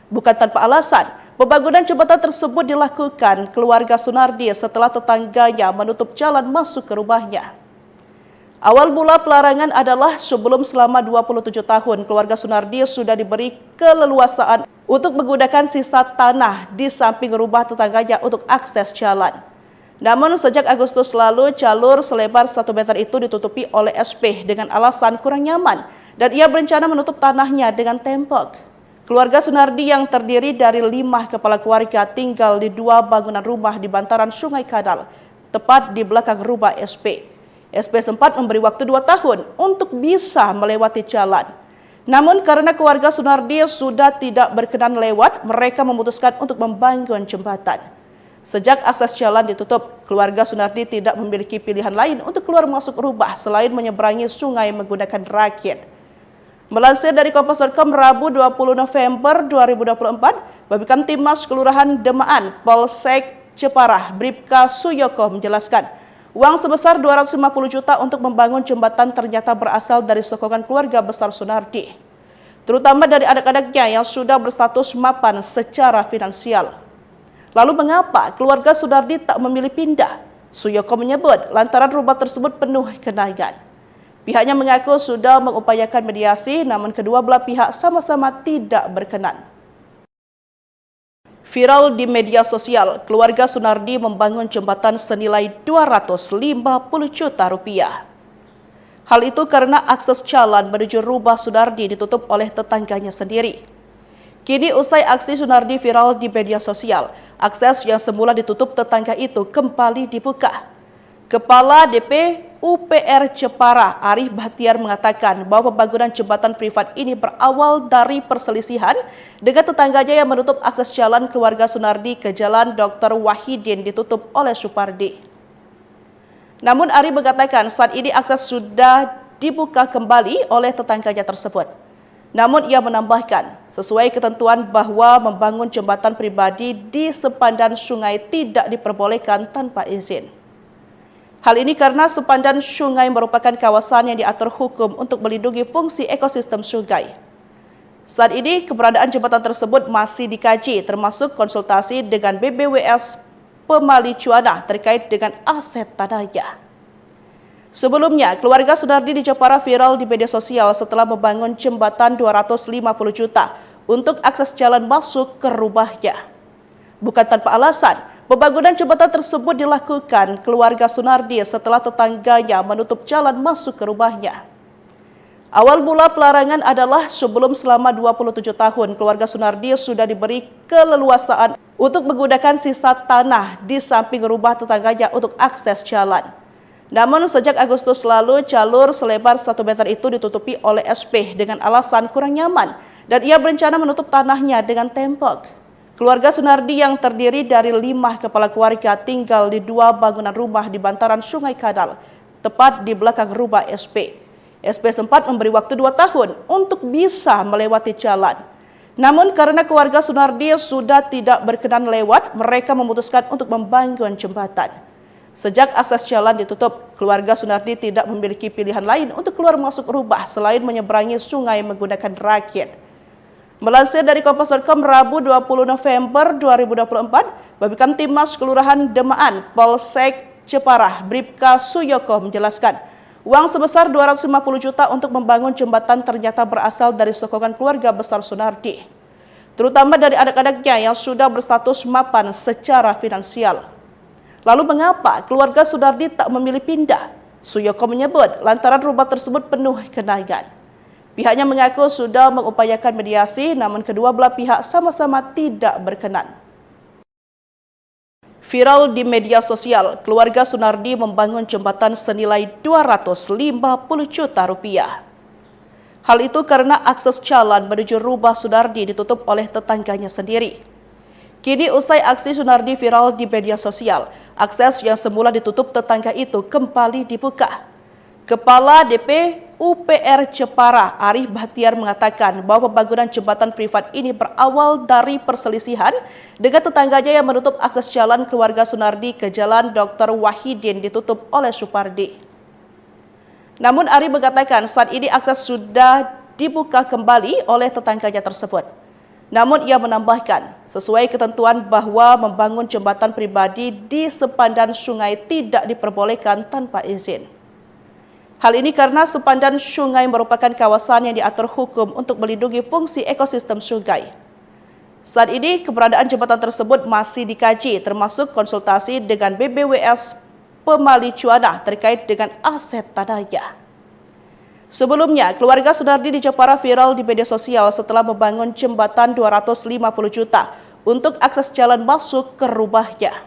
Bukan tanpa alasan, pembangunan jembatan tersebut dilakukan keluarga Sunardi setelah tetangganya menutup jalan masuk ke rumahnya. Awal mula pelarangan adalah sebelum selama 27 tahun keluarga Sunardi sudah diberi keleluasaan untuk menggunakan sisa tanah di samping rumah tetangganya untuk akses jalan. Namun sejak Agustus lalu jalur selebar 1 meter itu ditutupi oleh SP dengan alasan kurang nyaman dan ia berencana menutup tanahnya dengan tembok. Keluarga Sunardi yang terdiri dari 5 kepala keluarga tinggal di 2 bangunan rumah di bantaran Sungai Kadal, tepat di belakang rumah SP. SP sempat memberi waktu 2 tahun untuk bisa melewati jalan. Namun karena keluarga Sunardi sudah tidak berkenan lewat, mereka memutuskan untuk membangun jembatan. Sejak akses jalan ditutup, keluarga Sunardi tidak memiliki pilihan lain untuk keluar masuk rubah selain menyeberangi sungai menggunakan rakit. Melansir dari Kompas.com Rabu 20 November 2024, Babinkan Timas Kelurahan Demaan, Polsek Jepara, Bribka Suyoko menjelaskan, uang sebesar 250 juta untuk membangun jembatan ternyata berasal dari sokongan keluarga besar Sunardi, terutama dari anak-anaknya yang sudah berstatus mapan secara finansial. Lalu mengapa keluarga Sunardi tak memilih pindah? Suyoko menyebut lantaran rumah tersebut penuh kenangan. Pihaknya mengaku sudah mengupayakan mediasi, namun kedua belah pihak sama-sama tidak berkenan. Viral di media sosial, keluarga Sunardi membangun jembatan senilai 250 juta rupiah. Hal itu karena akses jalan menuju rumah Sunardi ditutup oleh tetangganya sendiri. Kini usai aksi Sunardi viral di media sosial, akses yang semula ditutup tetangga itu kembali dibuka. Kepala DP UPR Jepara, Arif Bahtiar mengatakan bahwa pembangunan jembatan privat ini berawal dari perselisihan dengan tetangganya yang menutup akses jalan keluarga Sunardi ke Jalan Dr. Wahidin ditutup oleh Supardi. Namun Arif mengatakan saat ini akses sudah dibuka kembali oleh tetangganya tersebut. Namun ia menambahkan, sesuai ketentuan bahwa membangun jembatan pribadi di sepandan sungai tidak diperbolehkan tanpa izin. Hal ini karena sepandan sungai merupakan kawasan yang diatur hukum untuk melindungi fungsi ekosistem sungai. Saat ini keberadaan jembatan tersebut masih dikaji, termasuk konsultasi dengan BBWS Pemali Cuana terkait dengan aset tanahnya. Sebelumnya, keluarga Sunardi di Jepara viral di media sosial setelah membangun jembatan 250 juta untuk akses jalan masuk ke rumahnya. Bukan tanpa alasan, pembangunan jembatan tersebut dilakukan keluarga Sunardi setelah tetangganya menutup jalan masuk ke rumahnya. Awal mula pelarangan adalah sebelum selama 27 tahun keluarga Sunardi sudah diberi keleluasaan untuk menggunakan sisa tanah di samping rumah tetangganya untuk akses jalan. Namun sejak Agustus lalu jalur selebar 1 meter itu ditutupi oleh SP dengan alasan kurang nyaman dan ia berencana menutup tanahnya dengan tembok. Keluarga Sunardi yang terdiri dari 5 kepala keluarga tinggal di 2 bangunan rumah di bantaran Sungai Kadal, tepat di belakang rumah SP. SP sempat memberi waktu 2 tahun untuk bisa melewati jalan. Namun karena keluarga Sunardi sudah tidak berkenan lewat, mereka memutuskan untuk membangun jembatan. Sejak akses jalan ditutup, keluarga Sunardi tidak memiliki pilihan lain untuk keluar masuk rumah selain menyeberangi sungai menggunakan rakit. Melansir dari Kompas.com Rabu 20 November 2024, Babinkan Timas Kelurahan Demaan, Polsek Ceparah, Bribka Suyoko menjelaskan, uang sebesar 250 juta untuk membangun jembatan ternyata berasal dari sokongan keluarga besar Sunardi, terutama dari anak-anaknya yang sudah berstatus mapan secara finansial. Lalu mengapa keluarga Sunardi tak memilih pindah? Suyoko menyebut lantaran rumah tersebut penuh genangan. Pihaknya mengaku sudah mengupayakan mediasi, namun kedua belah pihak sama-sama tidak berkenan. Viral di media sosial, keluarga Sunardi membangun jembatan senilai 250 juta rupiah. Hal itu karena akses jalan menuju rumah Sunardi ditutup oleh tetangganya sendiri. Kini usai aksi Sunardi viral di media sosial, akses yang semula ditutup tetangga itu kembali dibuka. Kepala DP UPR Jepara, Arif Bahtiar mengatakan bahwa pembangunan jembatan privat ini berawal dari perselisihan dengan tetangganya yang menutup akses jalan keluarga Sunardi ke Jalan Dr. Wahidin ditutup oleh Supardi. Namun Arif mengatakan saat ini akses sudah dibuka kembali oleh tetangganya tersebut. Namun ia menambahkan, sesuai ketentuan bahwa membangun jembatan pribadi di sepandan sungai tidak diperbolehkan tanpa izin. Hal ini karena sepandan sungai merupakan kawasan yang diatur hukum untuk melindungi fungsi ekosistem sungai. Saat ini keberadaan jembatan tersebut masih dikaji, termasuk konsultasi dengan BBWS Pemali Cuanah terkait dengan aset tanahnya. Sebelumnya, keluarga Sunardi di Jepara viral di media sosial setelah membangun jembatan 250 juta untuk akses jalan masuk ke rumahnya.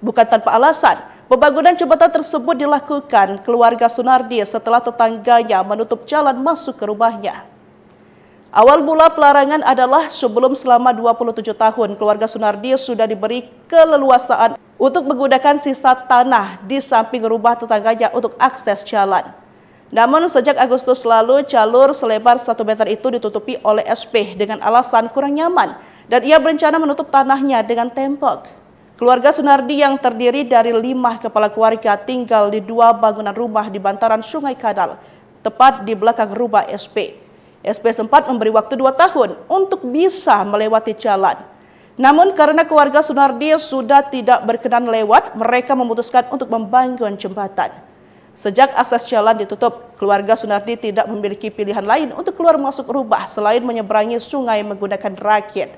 Bukan tanpa alasan, pembangunan jembatan tersebut dilakukan keluarga Sunardi setelah tetangganya menutup jalan masuk ke rumahnya. Awal mula pelarangan adalah sebelum selama 27 tahun keluarga Sunardi sudah diberi keleluasaan untuk menggunakan sisa tanah di samping rumah tetangganya untuk akses jalan. Namun sejak Agustus lalu jalur selebar 1 meter itu ditutupi oleh SP dengan alasan kurang nyaman dan ia berencana menutup tanahnya dengan tembok. Keluarga Sunardi yang terdiri dari 5 kepala keluarga tinggal di 2 bangunan rumah di bantaran Sungai Kadal, tepat di belakang rumah SP. SP sempat memberi waktu 2 tahun untuk bisa melewati jalan. Namun karena keluarga Sunardi sudah tidak berkenan lewat, mereka memutuskan untuk membangun jembatan. Sejak akses jalan ditutup, keluarga Sunardi tidak memiliki pilihan lain untuk keluar masuk rumah selain menyeberangi sungai menggunakan rakit.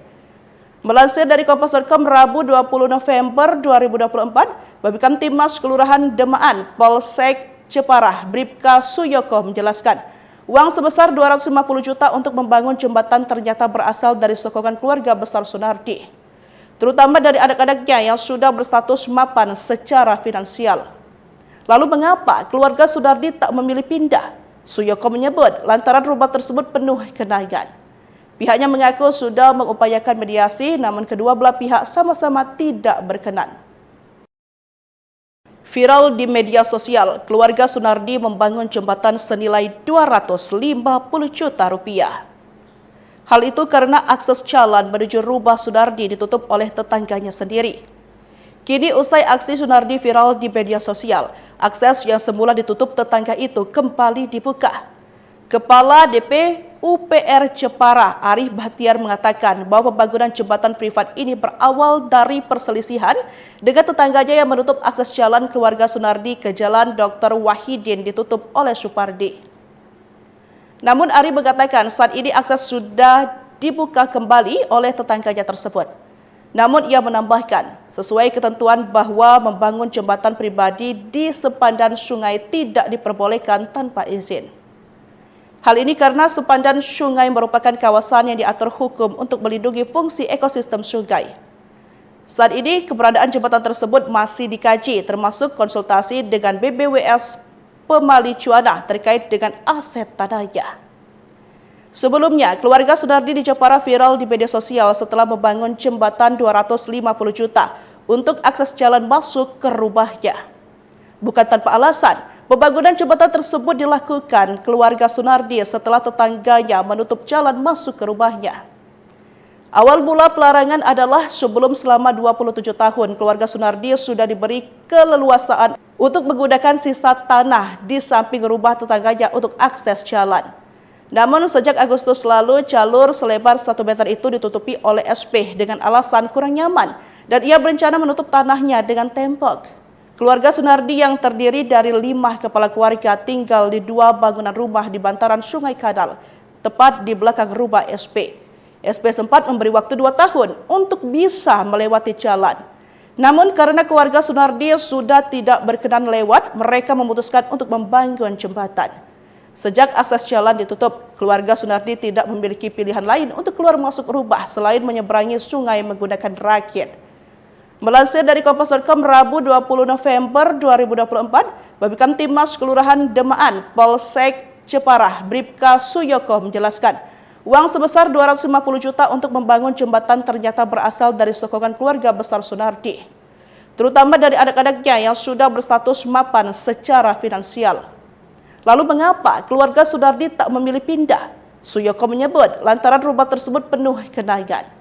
Melansir dari Kompas.com Rabu 20 November 2024, Babinkan Timas Kelurahan Demaan, Polsek Ceparah, Bribka Suyoko menjelaskan, uang sebesar 250 juta untuk membangun jembatan ternyata berasal dari sokongan keluarga besar Sunardi, terutama dari anak-anaknya yang sudah berstatus mapan secara finansial. Lalu mengapa keluarga Sunardi tak memilih pindah? Suyoko menyebut lantaran rumah tersebut penuh genangan. Pihaknya mengaku sudah mengupayakan mediasi, namun kedua belah pihak sama-sama tidak berkenan. Viral di media sosial, keluarga Sunardi membangun jembatan senilai 250 juta rupiah. Hal itu karena akses jalan menuju rumah Sunardi ditutup oleh tetangganya sendiri. Kini usai aksi Sunardi viral di media sosial, akses yang semula ditutup tetangga itu kembali dibuka. Kepala DP UPR Jepara, Arif Bahtiar mengatakan bahwa pembangunan jembatan privat ini berawal dari perselisihan dengan tetangganya yang menutup akses jalan keluarga Sunardi ke Jalan Dr. Wahidin ditutup oleh Supardi. Namun Arif mengatakan saat ini akses sudah dibuka kembali oleh tetangganya tersebut. Namun ia menambahkan, sesuai ketentuan bahwa membangun jembatan pribadi di sepandan sungai tidak diperbolehkan tanpa izin. Hal ini karena sepandan sungai merupakan kawasan yang diatur hukum untuk melindungi fungsi ekosistem sungai. Saat ini, keberadaan jembatan tersebut masih dikaji, termasuk konsultasi dengan BBWS Pemali Cuana terkait dengan aset tanahnya. Sebelumnya, keluarga Sunardi di Jepara viral di media sosial setelah membangun jembatan 250 juta untuk akses jalan masuk ke rumahnya. Bukan tanpa alasan, pembangunan jembatan tersebut dilakukan keluarga Sunardi setelah tetangganya menutup jalan masuk ke rumahnya. Awal mula pelarangan adalah sebelum selama 27 tahun keluarga Sunardi sudah diberi keleluasaan untuk menggunakan sisa tanah di samping rumah tetangganya untuk akses jalan. Namun sejak Agustus lalu jalur selebar 1 meter itu ditutupi oleh SP dengan alasan kurang nyaman dan ia berencana menutup tanahnya dengan tembok. Keluarga Sunardi yang terdiri dari 5 kepala keluarga tinggal di 2 bangunan rumah di bantaran Sungai Kadal, tepat di belakang rumah SP. SP sempat memberi waktu 2 tahun untuk bisa melewati jalan. Namun karena keluarga Sunardi sudah tidak berkenan lewat, mereka memutuskan untuk membangun jembatan. Sejak akses jalan ditutup, keluarga Sunardi tidak memiliki pilihan lain untuk keluar masuk rumah selain menyeberangi sungai menggunakan rakit. Melansir dari Kompas.com Rabu 20 November 2024, Babinkan Timmas Kelurahan Demaan, Polsek Jepara, Bribka Suyoko menjelaskan, uang sebesar 250 juta untuk membangun jembatan ternyata berasal dari sokongan keluarga besar Sunardi, terutama dari anak-anaknya yang sudah berstatus mapan secara finansial. Lalu mengapa keluarga Sunardi tak memilih pindah? Suyoko menyebut lantaran rumah tersebut penuh kenangan.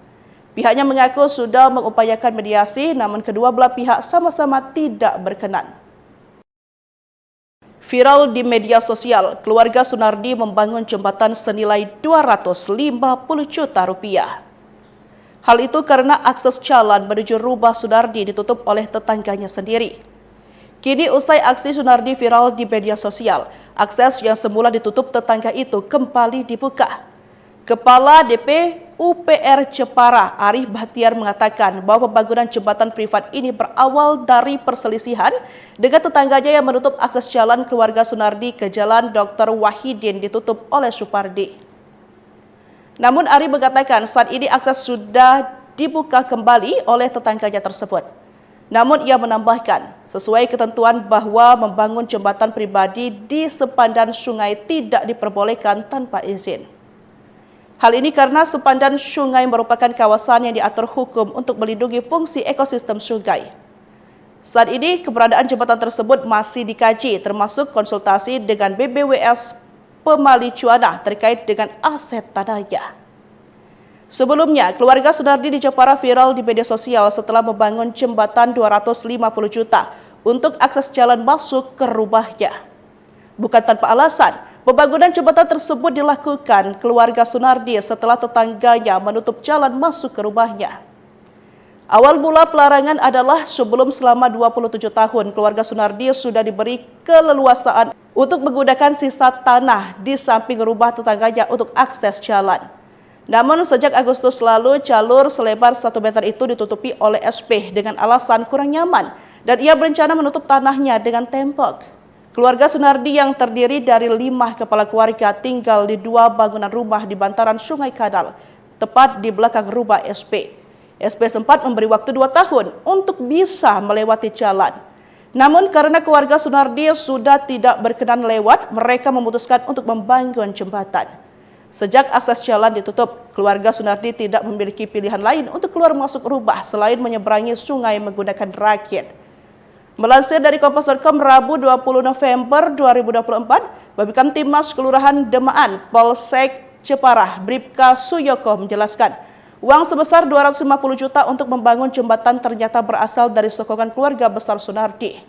Pihaknya mengaku sudah mengupayakan mediasi, namun kedua belah pihak sama-sama tidak berkenan. Viral di media sosial, keluarga Sunardi membangun jembatan senilai 250 juta rupiah. Hal itu karena akses jalan menuju rumah Sunardi ditutup oleh tetangganya sendiri. Kini usai aksi Sunardi viral di media sosial, akses yang semula ditutup tetangga itu kembali dibuka. Kepala DP UPR Jepara, Arif Bahtiar mengatakan bahwa pembangunan jembatan privat ini berawal dari perselisihan dengan tetangganya yang menutup akses jalan keluarga Sunardi ke Jalan Dr. Wahidin ditutup oleh Supardi. Namun Arif mengatakan saat ini akses sudah dibuka kembali oleh tetangganya tersebut. Namun ia menambahkan, sesuai ketentuan bahwa membangun jembatan pribadi di sepandan sungai tidak diperbolehkan tanpa izin. Hal ini karena sepandan sungai merupakan kawasan yang diatur hukum untuk melindungi fungsi ekosistem sungai. Saat ini, keberadaan jembatan tersebut masih dikaji, termasuk konsultasi dengan BBWS Pemali Cuana terkait dengan aset tanahnya. Sebelumnya, keluarga Sunardi di Jepara viral di media sosial setelah membangun jembatan 250 juta untuk akses jalan masuk ke rumahnya. Bukan tanpa alasan, pembangunan jembatan tersebut dilakukan keluarga Sunardi setelah tetangganya menutup jalan masuk ke rumahnya. Awal mula pelarangan adalah sebelum selama 27 tahun keluarga Sunardi sudah diberi keleluasaan untuk menggunakan sisa tanah di samping rumah tetangganya untuk akses jalan. Namun sejak Agustus lalu jalur selebar 1 meter itu ditutupi oleh SP dengan alasan kurang nyaman dan ia berencana menutup tanahnya dengan tembok. Keluarga Sunardi yang terdiri dari 5 kepala keluarga tinggal di 2 bangunan rumah di bantaran Sungai Kadal, tepat di belakang rumah SP. SP sempat memberi waktu 2 tahun untuk bisa melewati jalan. Namun karena keluarga Sunardi sudah tidak berkenan lewat, mereka memutuskan untuk membangun jembatan. Sejak akses jalan ditutup, keluarga Sunardi tidak memiliki pilihan lain untuk keluar masuk rumah selain menyeberangi sungai menggunakan rakit. Melansir dari Kompas.com Rabu 20 November 2024, Babinkan Timmas Kelurahan Demaan, Polsek Jepara, Bribka Suyoko menjelaskan, uang sebesar 250 juta untuk membangun jembatan ternyata berasal dari sokongan keluarga besar Sunardi,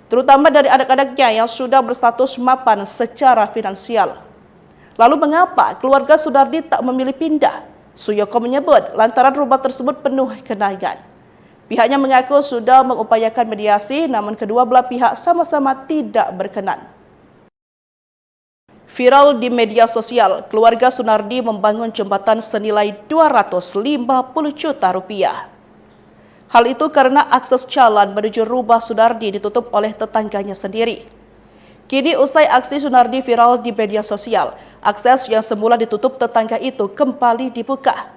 terutama dari anak-anaknya yang sudah berstatus mapan secara finansial. Lalu mengapa keluarga Sunardi tak memilih pindah? Suyoko menyebut lantaran rumah tersebut penuh kenangan. Pihaknya mengaku sudah mengupayakan mediasi, namun kedua belah pihak sama-sama tidak berkenan. Viral di media sosial, keluarga Sunardi membangun jembatan senilai 250 juta rupiah. Hal itu karena akses jalan menuju rumah Sunardi ditutup oleh tetangganya sendiri. Kini usai aksi Sunardi viral di media sosial, akses yang semula ditutup tetangga itu kembali dibuka.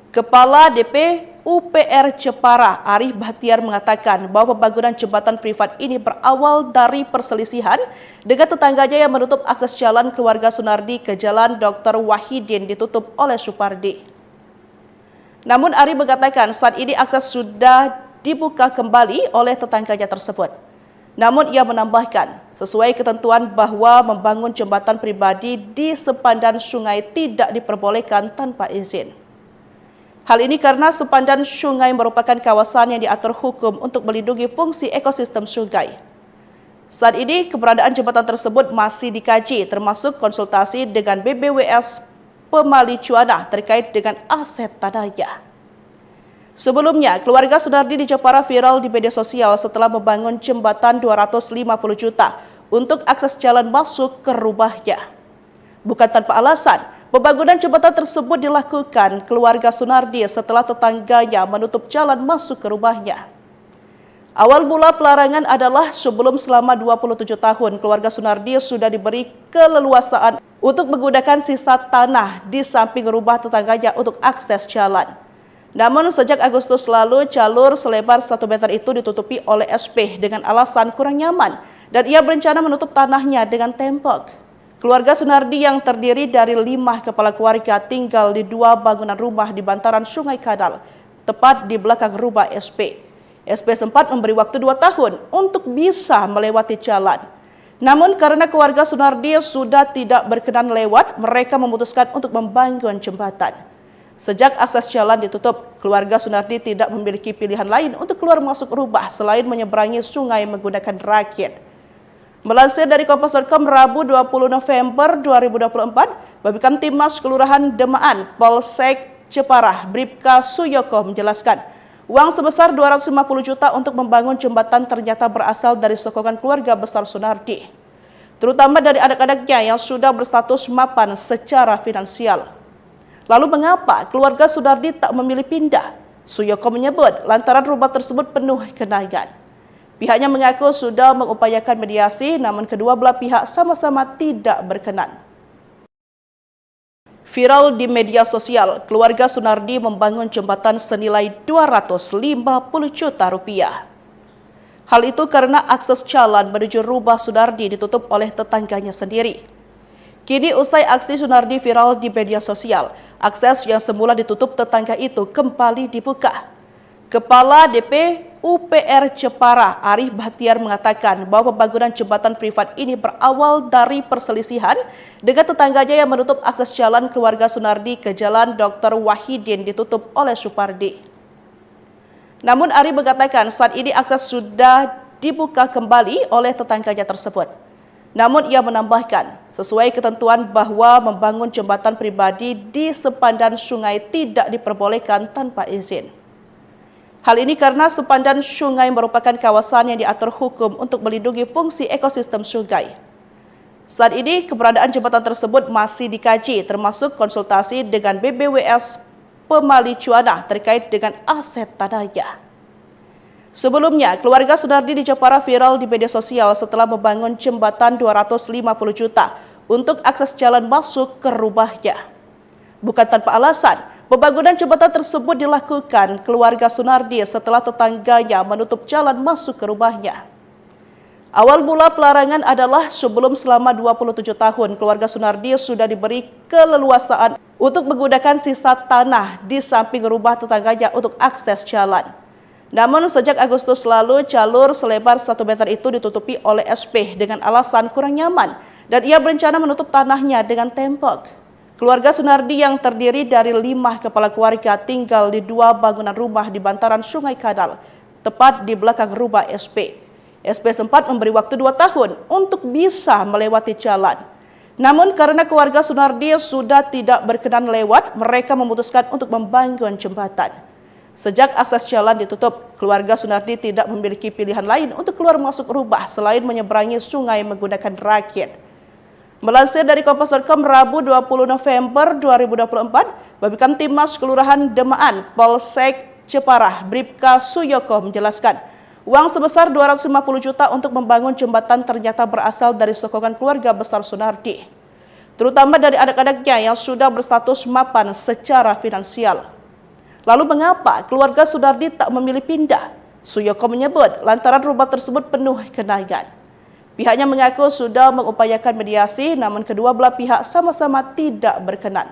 Kepala DP UPR Jepara, Arif Bahtiar mengatakan bahwa pembangunan jembatan privat ini berawal dari perselisihan dengan tetangganya yang menutup akses jalan keluarga Sunardi ke Jalan Dr. Wahidin ditutup oleh Supardi. Namun Arif mengatakan saat ini akses sudah dibuka kembali oleh tetangganya tersebut. Namun ia menambahkan, sesuai ketentuan bahwa membangun jembatan pribadi di sepandan sungai tidak diperbolehkan tanpa izin. Hal ini karena sepandan sungai merupakan kawasan yang diatur hukum untuk melindungi fungsi ekosistem sungai. Saat ini keberadaan jembatan tersebut masih dikaji, termasuk konsultasi dengan BBWS Pemali Cuana terkait dengan aset tanahnya. Sebelumnya, keluarga Sunardi di Jepara viral di media sosial setelah membangun jembatan 250 juta untuk akses jalan masuk ke rumahnya. Bukan tanpa alasan, pembangunan jembatan tersebut dilakukan keluarga Sunardi setelah tetangganya menutup jalan masuk ke rumahnya. Awal mula pelarangan adalah sebelum selama 27 tahun keluarga Sunardi sudah diberi keleluasaan untuk menggunakan sisa tanah di samping rumah tetangganya untuk akses jalan. Namun sejak Agustus lalu, jalur selebar 1 meter itu ditutupi oleh SP dengan alasan kurang nyaman dan ia berencana menutup tanahnya dengan tembok. Keluarga Sunardi yang terdiri dari 5 kepala keluarga tinggal di 2 bangunan rumah di bantaran Sungai Kadal, tepat di belakang rumah SP. SP sempat memberi waktu 2 tahun untuk bisa melewati jalan. Namun karena keluarga Sunardi sudah tidak berkenan lewat, mereka memutuskan untuk membangun jembatan. Sejak akses jalan ditutup, keluarga Sunardi tidak memiliki pilihan lain untuk keluar masuk rumah selain menyeberangi sungai menggunakan rakit. Melansir dari Kompas.com Rabu 20 November 2024, Babinkan Timas Kelurahan Demaan, Polsek Jepara, Bribka Suyoko menjelaskan, uang sebesar 250 juta untuk membangun jembatan ternyata berasal dari sokongan keluarga besar Sunardi, terutama dari anak-anaknya yang sudah berstatus mapan secara finansial. Lalu mengapa keluarga Sunardi tak memilih pindah? Suyoko menyebut lantaran rumah tersebut penuh kenangan. Pihaknya mengaku sudah mengupayakan mediasi, namun kedua belah pihak sama-sama tidak berkenan. Viral di media sosial, keluarga Sunardi membangun jembatan senilai 250 juta rupiah. Hal itu karena akses jalan menuju rumah Sunardi ditutup oleh tetangganya sendiri. Kini usai aksi Sunardi viral di media sosial, akses yang semula ditutup tetangga itu kembali dibuka. Kepala DP UPR Jepara, Arif Bahtiar mengatakan bahwa pembangunan jembatan privat ini berawal dari perselisihan dengan tetangganya yang menutup akses jalan keluarga Sunardi ke Jalan Dr. Wahidin ditutup oleh Supardi. Namun Arif mengatakan saat ini akses sudah dibuka kembali oleh tetangganya tersebut. Namun ia menambahkan, sesuai ketentuan bahwa membangun jembatan pribadi di sepandan sungai tidak diperbolehkan tanpa izin. Hal ini karena sepandan sungai merupakan kawasan yang diatur hukum untuk melindungi fungsi ekosistem sungai. Saat ini keberadaan jembatan tersebut masih dikaji, termasuk konsultasi dengan BBWS Pemali Cuana terkait dengan aset tanahnya. Sebelumnya, keluarga Sunardi di Jepara viral di media sosial setelah membangun jembatan 250 juta untuk akses jalan masuk ke rumahnya. Bukan tanpa alasan, pembangunan jembatan tersebut dilakukan keluarga Sunardi setelah tetangganya menutup jalan masuk ke rumahnya. Awal mula pelarangan adalah sebelum selama 27 tahun keluarga Sunardi sudah diberi keleluasaan untuk menggunakan sisa tanah di samping rumah tetangganya untuk akses jalan. Namun sejak Agustus lalu, jalur selebar 1 meter itu ditutupi oleh SP dengan alasan kurang nyaman dan ia berencana menutup tanahnya dengan tembok. Keluarga Sunardi yang terdiri dari 5 kepala keluarga tinggal di 2 bangunan rumah di bantaran Sungai Kadal, tepat di belakang rumah SP. SP sempat memberi waktu 2 tahun untuk bisa melewati jalan. Namun karena keluarga Sunardi sudah tidak berkenan lewat, mereka memutuskan untuk membangun jembatan. Sejak akses jalan ditutup, keluarga Sunardi tidak memiliki pilihan lain untuk keluar masuk rumah selain menyeberangi sungai menggunakan rakit. Melansir dari Kompas.com Rabu 20 November 2024, Babinkan Timas Kelurahan Demaan, Polsek Jepara, Bribka Suyoko menjelaskan, uang sebesar 250 juta untuk membangun jembatan ternyata berasal dari sokongan keluarga besar Sunardi, terutama dari anak-anaknya yang sudah berstatus mapan secara finansial. Lalu mengapa keluarga Sunardi tak memilih pindah? Suyoko menyebut lantaran rumah tersebut penuh kenangan. Pihaknya mengaku sudah mengupayakan mediasi, namun kedua belah pihak sama-sama tidak berkenan.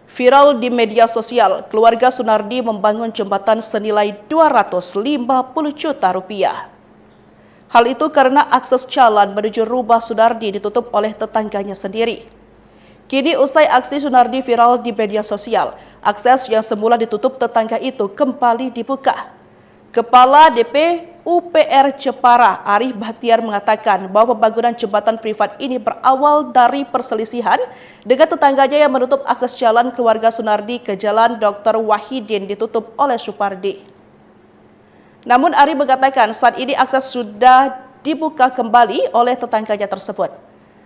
Viral di media sosial, keluarga Sunardi membangun jembatan senilai 250 juta rupiah. Hal itu karena akses jalan menuju rumah Sunardi ditutup oleh tetangganya sendiri. Kini usai aksi Sunardi viral di media sosial, akses yang semula ditutup tetangga itu kembali dibuka. Kepala DP UPR Jepara, Arif Bahtiar mengatakan bahwa pembangunan jembatan privat ini berawal dari perselisihan dengan tetangganya yang menutup akses jalan keluarga Sunardi ke Jalan Dr. Wahidin ditutup oleh Supardi. Namun Arif mengatakan saat ini akses sudah dibuka kembali oleh tetangganya tersebut.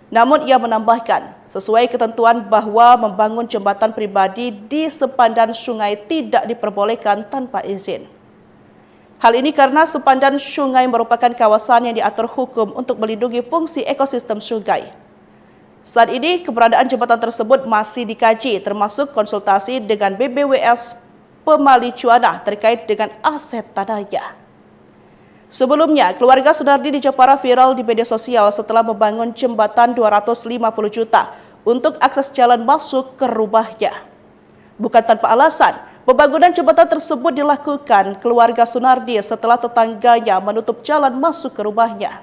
Namun ia menambahkan, sesuai ketentuan bahwa membangun jembatan pribadi di sepandan sungai tidak diperbolehkan tanpa izin. Hal ini karena sepandan sungai merupakan kawasan yang diatur hukum untuk melindungi fungsi ekosistem sungai. Saat ini keberadaan jembatan tersebut masih dikaji, termasuk konsultasi dengan BBWS Pemali Cuana terkait dengan aset tanahnya. Sebelumnya, keluarga Sunardi di Jepara viral di media sosial setelah membangun jembatan 250 juta untuk akses jalan masuk ke rumahnya. Bukan tanpa alasan, pembangunan jembatan tersebut dilakukan keluarga Sunardi setelah tetangganya menutup jalan masuk ke rumahnya.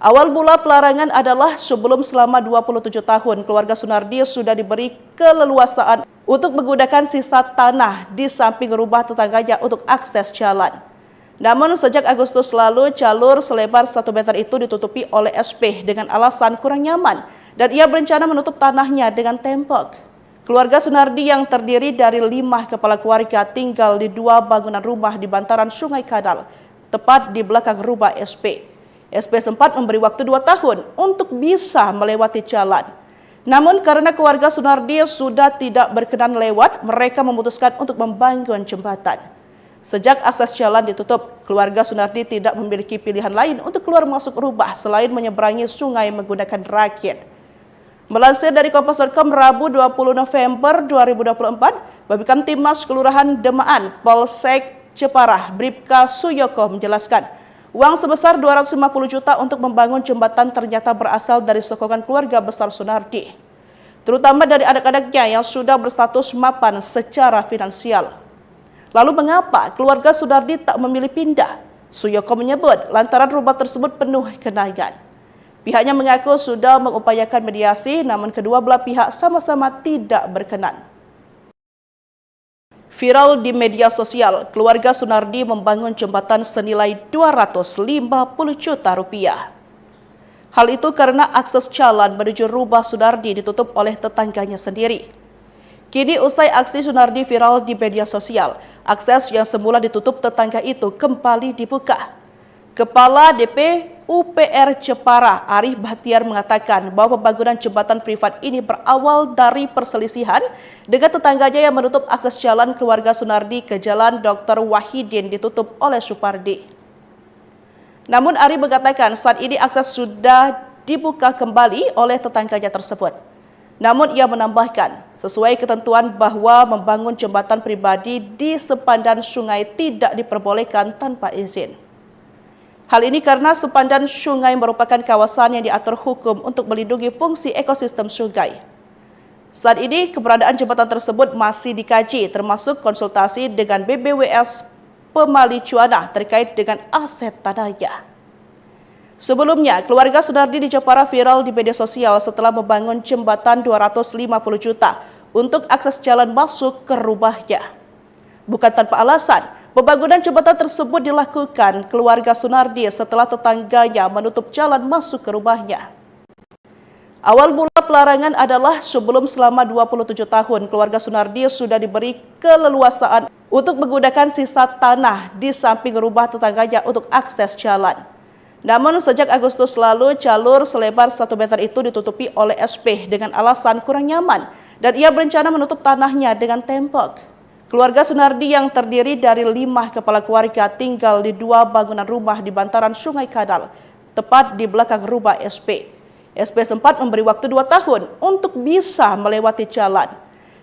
Awal mula pelarangan adalah sebelum selama 27 tahun keluarga Sunardi sudah diberi keleluasaan untuk menggunakan sisa tanah di samping rumah tetangganya untuk akses jalan. Namun sejak Agustus lalu jalur selebar 1 meter itu ditutupi oleh SP dengan alasan kurang nyaman dan ia berencana menutup tanahnya dengan tembok. Keluarga Sunardi yang terdiri dari 5 kepala keluarga tinggal di 2 bangunan rumah di bantaran Sungai Kadal, tepat di belakang rumah SP. SP sempat memberi waktu 2 tahun untuk bisa melewati jalan. Namun karena keluarga Sunardi sudah tidak berkenan lewat, mereka memutuskan untuk membangun jembatan. Sejak akses jalan ditutup, keluarga Sunardi tidak memiliki pilihan lain untuk keluar masuk rumah selain menyeberangi sungai menggunakan rakit. Melansir dari Kompas.com Rabu 20 November 2024, Babinkan Timmas Kelurahan Demaan, Polsek Jepara, Bribka Suyoko menjelaskan, uang sebesar 250 juta untuk membangun jembatan ternyata berasal dari sokongan keluarga besar Sunardi, terutama dari anak-anaknya yang sudah berstatus mapan secara finansial. Lalu mengapa keluarga Sunardi tak memilih pindah? Suyoko menyebut lantaran rumah tersebut penuh kenangan. Pihaknya mengaku sudah mengupayakan mediasi, namun kedua belah pihak sama-sama tidak berkenan. Viral di media sosial, keluarga Sunardi membangun jembatan senilai 250 juta rupiah. Hal itu karena akses jalan menuju rumah Sunardi ditutup oleh tetangganya sendiri. Kini usai aksi Sunardi viral di media sosial, akses yang semula ditutup tetangga itu kembali dibuka. Kepala DP UPR Jepara, Arif Bahtiar mengatakan bahwa pembangunan jembatan privat ini berawal dari perselisihan dengan tetangganya yang menutup akses jalan keluarga Sunardi ke Jalan Dr. Wahidin ditutup oleh Supardi. Namun Arif mengatakan saat ini akses sudah dibuka kembali oleh tetangganya tersebut. Namun ia menambahkan, sesuai ketentuan bahwa membangun jembatan pribadi di sepandan sungai tidak diperbolehkan tanpa izin. Hal ini karena sepandan sungai merupakan kawasan yang diatur hukum untuk melindungi fungsi ekosistem sungai. Saat ini keberadaan jembatan tersebut masih dikaji, termasuk konsultasi dengan BBWS Pemali Cuana terkait dengan aset tanahnya. Sebelumnya, keluarga Sunardi di Jepara viral di media sosial setelah membangun jembatan 250 juta untuk akses jalan masuk ke rumahnya. Bukan tanpa alasan, pembangunan jembatan tersebut dilakukan keluarga Sunardi setelah tetangganya menutup jalan masuk ke rumahnya. Awal mula pelarangan adalah sebelum selama 27 tahun keluarga Sunardi sudah diberi keleluasaan untuk menggunakan sisa tanah di samping rumah tetangganya untuk akses jalan. Namun sejak Agustus lalu jalur selebar 1 meter itu ditutupi oleh SP dengan alasan kurang nyaman dan ia berencana menutup tanahnya dengan tembok. Keluarga Sunardi yang terdiri dari 5 kepala keluarga tinggal di 2 bangunan rumah di bantaran Sungai Kadal, tepat di belakang rumah SP. SP sempat memberi waktu 2 tahun untuk bisa melewati jalan.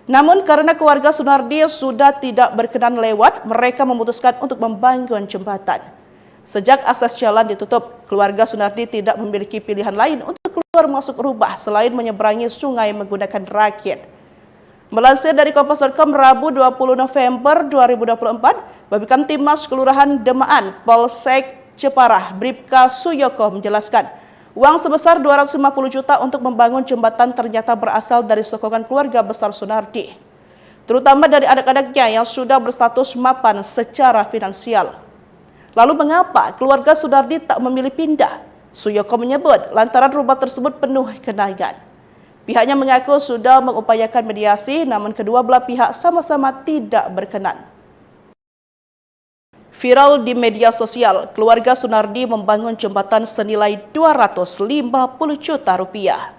Namun karena keluarga Sunardi sudah tidak berkenan lewat, mereka memutuskan untuk membangun jembatan. Sejak akses jalan ditutup, keluarga Sunardi tidak memiliki pilihan lain untuk keluar masuk rubah selain menyeberangi sungai menggunakan rakit. Melansir dari Kompas.com Rabu 20 November 2024, Babinkan Timas Kelurahan Demaan, Polsek Jepara, Bribka Suyoko menjelaskan, uang sebesar 250 juta untuk membangun jembatan ternyata berasal dari sokongan keluarga besar Sunardi, terutama dari anak-anaknya yang sudah berstatus mapan secara finansial. Lalu mengapa keluarga Sunardi tak memilih pindah? Suyoko menyebut lantaran rumah tersebut penuh kenangan. Pihaknya mengaku sudah mengupayakan mediasi, namun kedua belah pihak sama-sama tidak berkenan. Viral di media sosial, keluarga Sunardi membangun jembatan senilai 250 juta rupiah.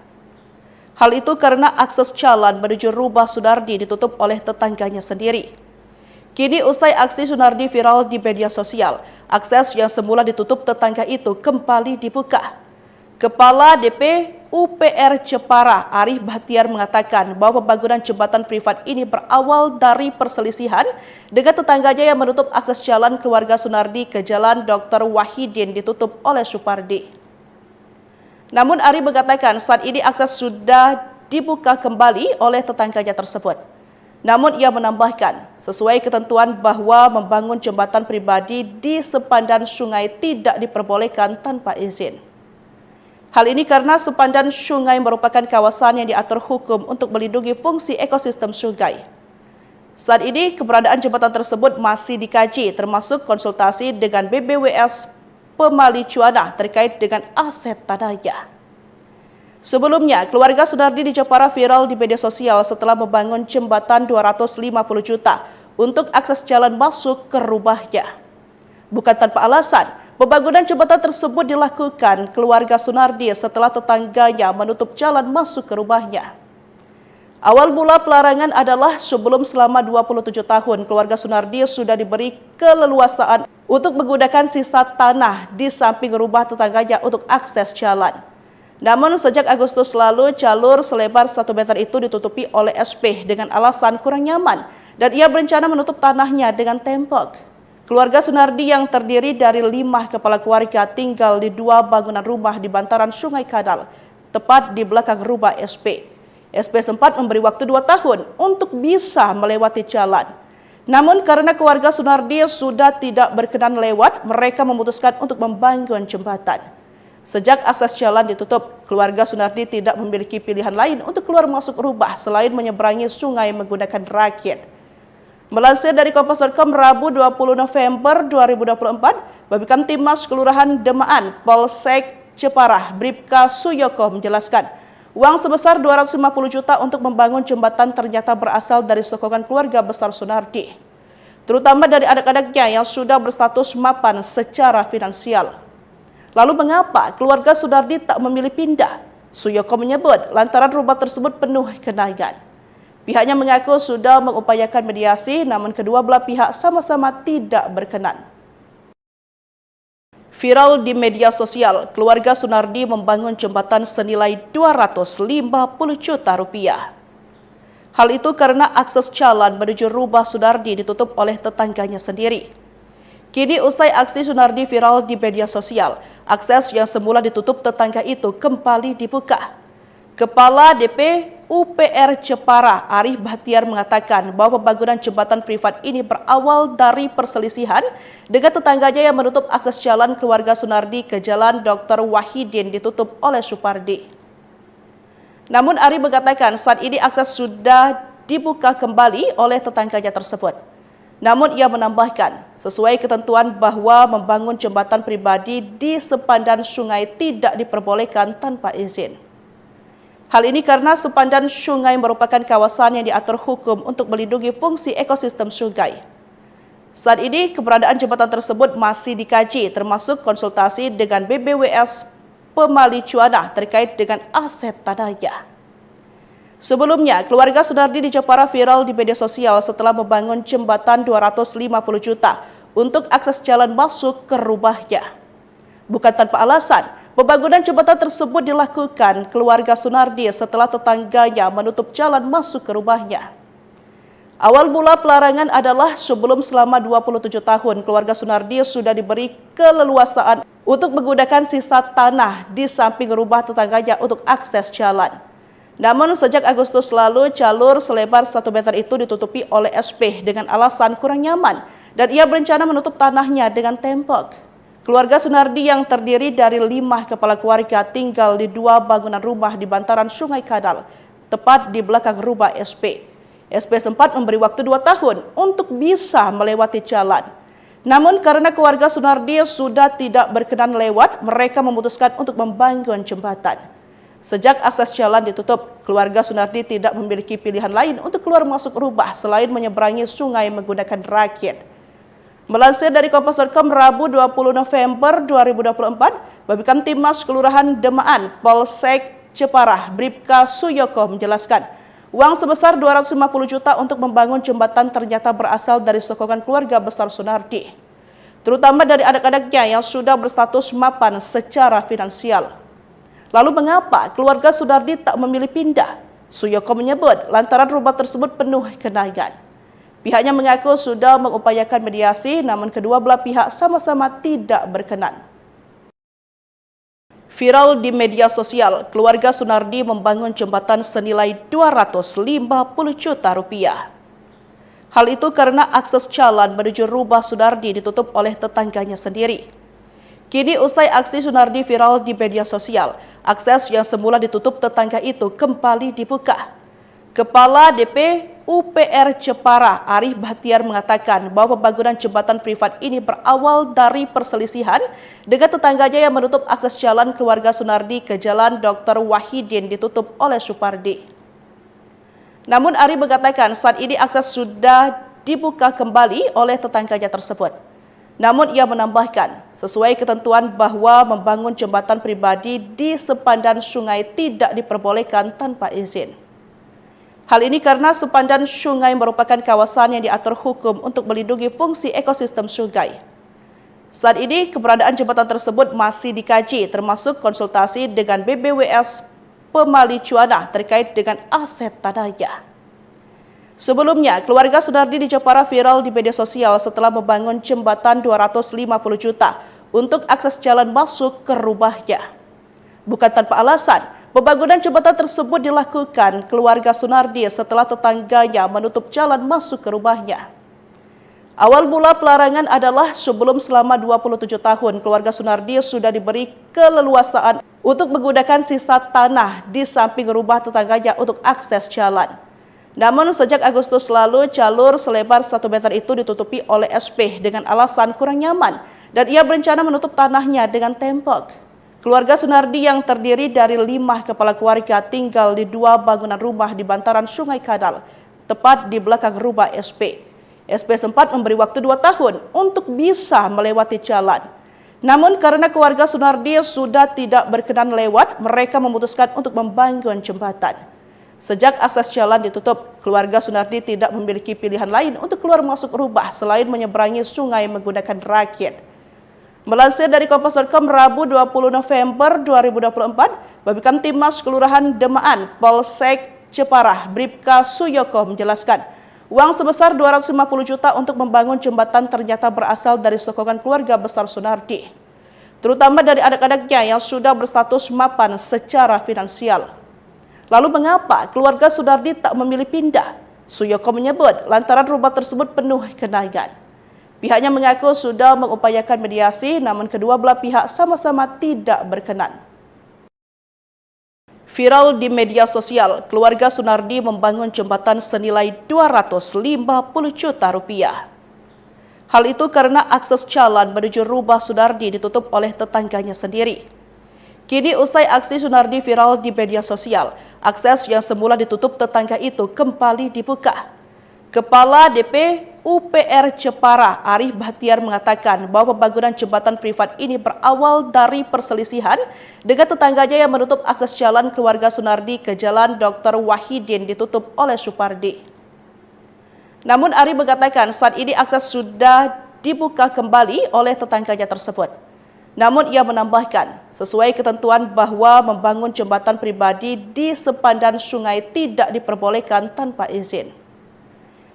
Hal itu karena akses jalan menuju rumah Sunardi ditutup oleh tetangganya sendiri. Kini usai aksi Sunardi viral di media sosial, akses yang semula ditutup tetangga itu kembali dibuka. Kepala DP UPR Jepara, Arif Bahtiar mengatakan bahwa pembangunan jembatan privat ini berawal dari perselisihan dengan tetangganya yang menutup akses jalan keluarga Sunardi ke Jalan Dr. Wahidin ditutup oleh Supardi. Namun Arif mengatakan saat ini akses sudah dibuka kembali oleh tetangganya tersebut. Namun ia menambahkan, sesuai ketentuan bahwa membangun jembatan pribadi di sepandan sungai tidak diperbolehkan tanpa izin. Hal ini karena sepandan sungai merupakan kawasan yang diatur hukum untuk melindungi fungsi ekosistem sungai. Saat ini keberadaan jembatan tersebut masih dikaji, termasuk konsultasi dengan BBWS Pemali Cuana terkait dengan aset tanahnya. Sebelumnya, keluarga Sunardi di Jepara viral di media sosial setelah membangun jembatan 250 juta untuk akses jalan masuk ke rumahnya. Bukan tanpa alasan, pembangunan jembatan tersebut dilakukan keluarga Sunardi setelah tetangganya menutup jalan masuk ke rumahnya. Awal mula pelarangan adalah sebelum selama 27 tahun keluarga Sunardi sudah diberi keleluasaan untuk menggunakan sisa tanah di samping rumah tetangganya untuk akses jalan. Namun sejak Agustus lalu jalur selebar 1 meter itu ditutupi oleh SP dengan alasan kurang nyaman dan ia berencana menutup tanahnya dengan tembok. Keluarga Sunardi yang terdiri dari 5 kepala keluarga tinggal di 2 bangunan rumah di bantaran Sungai Kadal, tepat di belakang rumah SP. SP sempat memberi waktu 2 tahun untuk bisa melewati jalan. Namun karena keluarga Sunardi sudah tidak berkenan lewat, mereka memutuskan untuk membangun jembatan. Sejak akses jalan ditutup, keluarga Sunardi tidak memiliki pilihan lain untuk keluar masuk rubah selain menyeberangi sungai menggunakan rakit. Melansir dari Kompas.com Rabu 20 November 2024, Babinkan Timas Kelurahan Demaan, Polsek Jepara, Bribka Suyoko menjelaskan, uang sebesar 250 juta untuk membangun jembatan ternyata berasal dari sokongan keluarga besar Sunardi, terutama dari anak-anaknya yang sudah berstatus mapan secara finansial. Lalu mengapa keluarga Sunardi tak memilih pindah? Suyoko menyebut lantaran rumah tersebut penuh kenangan. Pihaknya mengaku sudah mengupayakan mediasi, namun kedua belah pihak sama-sama tidak berkenan. Viral di media sosial, keluarga Sunardi membangun jembatan senilai 250 juta rupiah. Hal itu karena akses jalan menuju rumah Sunardi ditutup oleh tetangganya sendiri. Kini usai aksi Sunardi viral di media sosial, akses yang semula ditutup tetangga itu kembali dibuka. Kepala DP UPR Jepara, Arif Bahtiar mengatakan bahwa pembangunan jembatan privat ini berawal dari perselisihan dengan tetangganya yang menutup akses jalan keluarga Sunardi ke Jalan Dr. Wahidin ditutup oleh Supardi. Namun Arif mengatakan saat ini akses sudah dibuka kembali oleh tetangganya tersebut. Namun ia menambahkan, sesuai ketentuan bahwa membangun jembatan pribadi di sepandan sungai tidak diperbolehkan tanpa izin. Hal ini karena sepandan sungai merupakan kawasan yang diatur hukum untuk melindungi fungsi ekosistem sungai. Saat ini keberadaan jembatan tersebut masih dikaji, termasuk konsultasi dengan BBWS Pemali Cuana terkait dengan aset tanahnya. Sebelumnya, keluarga Sunardi di Jepara viral di media sosial setelah membangun jembatan 250 juta untuk akses jalan masuk ke rumahnya. Bukan tanpa alasan, Pembangunan jembatan tersebut dilakukan keluarga Sunardi setelah tetangganya menutup jalan masuk ke rumahnya. Awal mula pelarangan adalah sebelum selama 27 tahun keluarga Sunardi sudah diberi keleluasaan untuk menggunakan sisa tanah di samping rumah tetangganya untuk akses jalan. Namun sejak Agustus lalu jalur selebar 1 meter itu ditutupi oleh SP dengan alasan kurang nyaman dan ia berencana menutup tanahnya dengan tembok. Keluarga Sunardi yang terdiri dari 5 kepala keluarga tinggal di 2 bangunan rumah di bantaran Sungai Kadal, tepat di belakang rumah SP. SP sempat memberi waktu 2 tahun untuk bisa melewati jalan. Namun karena keluarga Sunardi sudah tidak berkenan lewat, mereka memutuskan untuk membangun jembatan. Sejak akses jalan ditutup, keluarga Sunardi tidak memiliki pilihan lain untuk keluar masuk rumah selain menyeberangi sungai menggunakan rakit. Melansir dari Kompas.com Rabu 20 November 2024, Babinkan Timmas Kelurahan Demaan, Polsek Jepara, Bribka Suyoko menjelaskan, uang sebesar 250 juta untuk membangun jembatan ternyata berasal dari sokongan keluarga besar Sunardi, terutama dari anak-anaknya yang sudah berstatus mapan secara finansial. Lalu mengapa keluarga Sunardi tak memilih pindah? Suyoko menyebut lantaran rumah tersebut penuh kenangan. Pihaknya mengaku sudah mengupayakan mediasi, namun kedua belah pihak sama-sama tidak berkenan. Viral di media sosial, keluarga Sunardi membangun jembatan senilai 250 juta rupiah. Hal itu karena akses jalan menuju rumah Sunardi ditutup oleh tetangganya sendiri. Kini usai aksi Sunardi viral di media sosial, akses yang semula ditutup tetangga itu kembali dibuka. Kepala DP UPR Jepara, Arif Bahtiar mengatakan bahwa pembangunan jembatan privat ini berawal dari perselisihan dengan tetangganya yang menutup akses jalan keluarga Sunardi ke jalan Dr. Wahidin ditutup oleh Supardi. Namun Arif mengatakan saat ini akses sudah dibuka kembali oleh tetangganya tersebut. Namun ia menambahkan, sesuai ketentuan bahwa membangun jembatan pribadi di sepandan sungai tidak diperbolehkan tanpa izin. Hal ini karena sepandan sungai merupakan kawasan yang diatur hukum untuk melindungi fungsi ekosistem sungai. Saat ini keberadaan jembatan tersebut masih dikaji, termasuk konsultasi dengan BBWS Pemali Cuana terkait dengan aset tanahnya. Sebelumnya, keluarga Sunardi di Jepara viral di media sosial setelah membangun jembatan 250 juta untuk akses jalan masuk ke rumahnya. Bukan tanpa alasan, pembangunan jembatan tersebut dilakukan keluarga Sunardi setelah tetangganya menutup jalan masuk ke rumahnya. Awal mula pelarangan adalah sebelum selama 27 tahun keluarga Sunardi sudah diberi keleluasaan untuk menggunakan sisa tanah di samping rumah tetangganya untuk akses jalan. Namun sejak Agustus lalu jalur selebar 1 meter itu ditutupi oleh SP dengan alasan kurang nyaman dan ia berencana menutup tanahnya dengan tembok. Keluarga Sunardi yang terdiri dari 5 kepala keluarga tinggal di 2 bangunan rumah di bantaran Sungai Kadal, tepat di belakang rumah SP. SP sempat memberi waktu 2 tahun untuk bisa melewati jalan. Namun karena keluarga Sunardi sudah tidak berkenan lewat, mereka memutuskan untuk membangun jembatan. Sejak akses jalan ditutup, keluarga Sunardi tidak memiliki pilihan lain untuk keluar masuk rumah selain menyeberangi sungai menggunakan rakit. Melansir dari Kompas.com Rabu 20 November 2024, Babinkan Timmas Kelurahan Demaan, Polsek Jepara, Bribka Suyoko menjelaskan, uang sebesar 250 juta untuk membangun jembatan ternyata berasal dari sokongan keluarga besar Sunardi, terutama dari anak-anaknya yang sudah berstatus mapan secara finansial. Lalu mengapa keluarga Sunardi tak memilih pindah? Suyoko menyebut lantaran rumah tersebut penuh kenangan. Pihaknya mengaku sudah mengupayakan mediasi, namun kedua belah pihak sama-sama tidak berkenan. Viral di media sosial, keluarga Sunardi membangun jembatan senilai 250 juta rupiah. Hal itu karena akses jalan menuju rumah Sunardi ditutup oleh tetangganya sendiri. Kini usai aksi Sunardi viral di media sosial, akses yang semula ditutup tetangga itu kembali dibuka. Kepala DP UPR Jepara, Arif Bahtiar mengatakan bahwa pembangunan jembatan privat ini berawal dari perselisihan dengan tetangganya yang menutup akses jalan keluarga Sunardi ke jalan Dr. Wahidin ditutup oleh Supardi. Namun Arif mengatakan saat ini akses sudah dibuka kembali oleh tetangganya tersebut. Namun ia menambahkan, sesuai ketentuan bahwa membangun jembatan pribadi di sepandan sungai tidak diperbolehkan tanpa izin.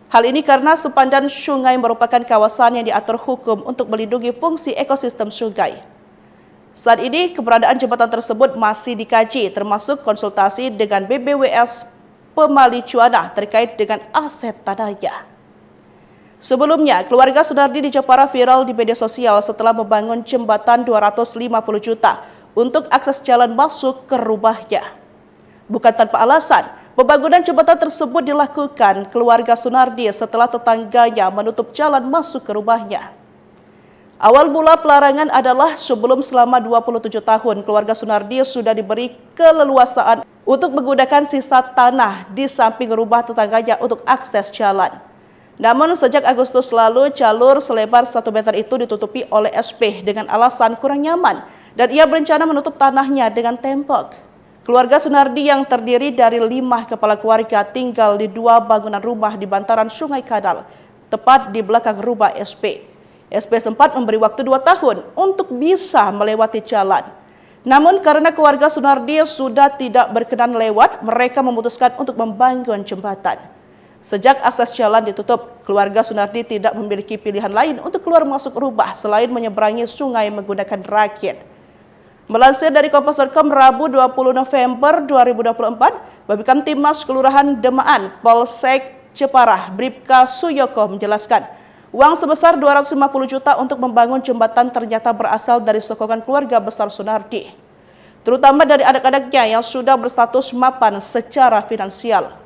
Hal ini karena sepandan sungai merupakan kawasan yang diatur hukum untuk melindungi fungsi ekosistem sungai. Saat ini, keberadaan jembatan tersebut masih dikaji, termasuk konsultasi dengan BBWS Pemali Cuanah terkait dengan aset tanahnya. Sebelumnya, keluarga Sunardi di Jepara viral di media sosial setelah membangun jembatan 250 juta untuk akses jalan masuk ke rumahnya. Bukan tanpa alasan, pembangunan jembatan tersebut dilakukan keluarga Sunardi setelah tetangganya menutup jalan masuk ke rumahnya. Awal mula pelarangan adalah sebelum selama 27 tahun keluarga Sunardi sudah diberi keleluasaan untuk menggunakan sisa tanah di samping rumah tetangganya untuk akses jalan. Namun sejak Agustus lalu jalur selebar 1 meter itu ditutupi oleh SP dengan alasan kurang nyaman dan ia berencana menutup tanahnya dengan tembok. Keluarga Sunardi yang terdiri dari 5 kepala keluarga tinggal di 2 bangunan rumah di bantaran Sungai Kadal, tepat di belakang rumah SP. SP sempat memberi waktu 2 tahun untuk bisa melewati jalan. Namun karena keluarga Sunardi sudah tidak berkenan lewat, mereka memutuskan untuk membangun jembatan. Sejak akses jalan ditutup, keluarga Sunardi tidak memiliki pilihan lain untuk keluar masuk rumah selain menyeberangi sungai menggunakan rakit. Melansir dari Kompas.com Rabu 20 November 2024, Babinkan Timmas Kelurahan Demaan, Polsek Jepara, Bribka Suyoko menjelaskan, uang sebesar 250 juta untuk membangun jembatan ternyata berasal dari sokongan keluarga besar Sunardi, terutama dari anak-anaknya yang sudah berstatus mapan secara finansial.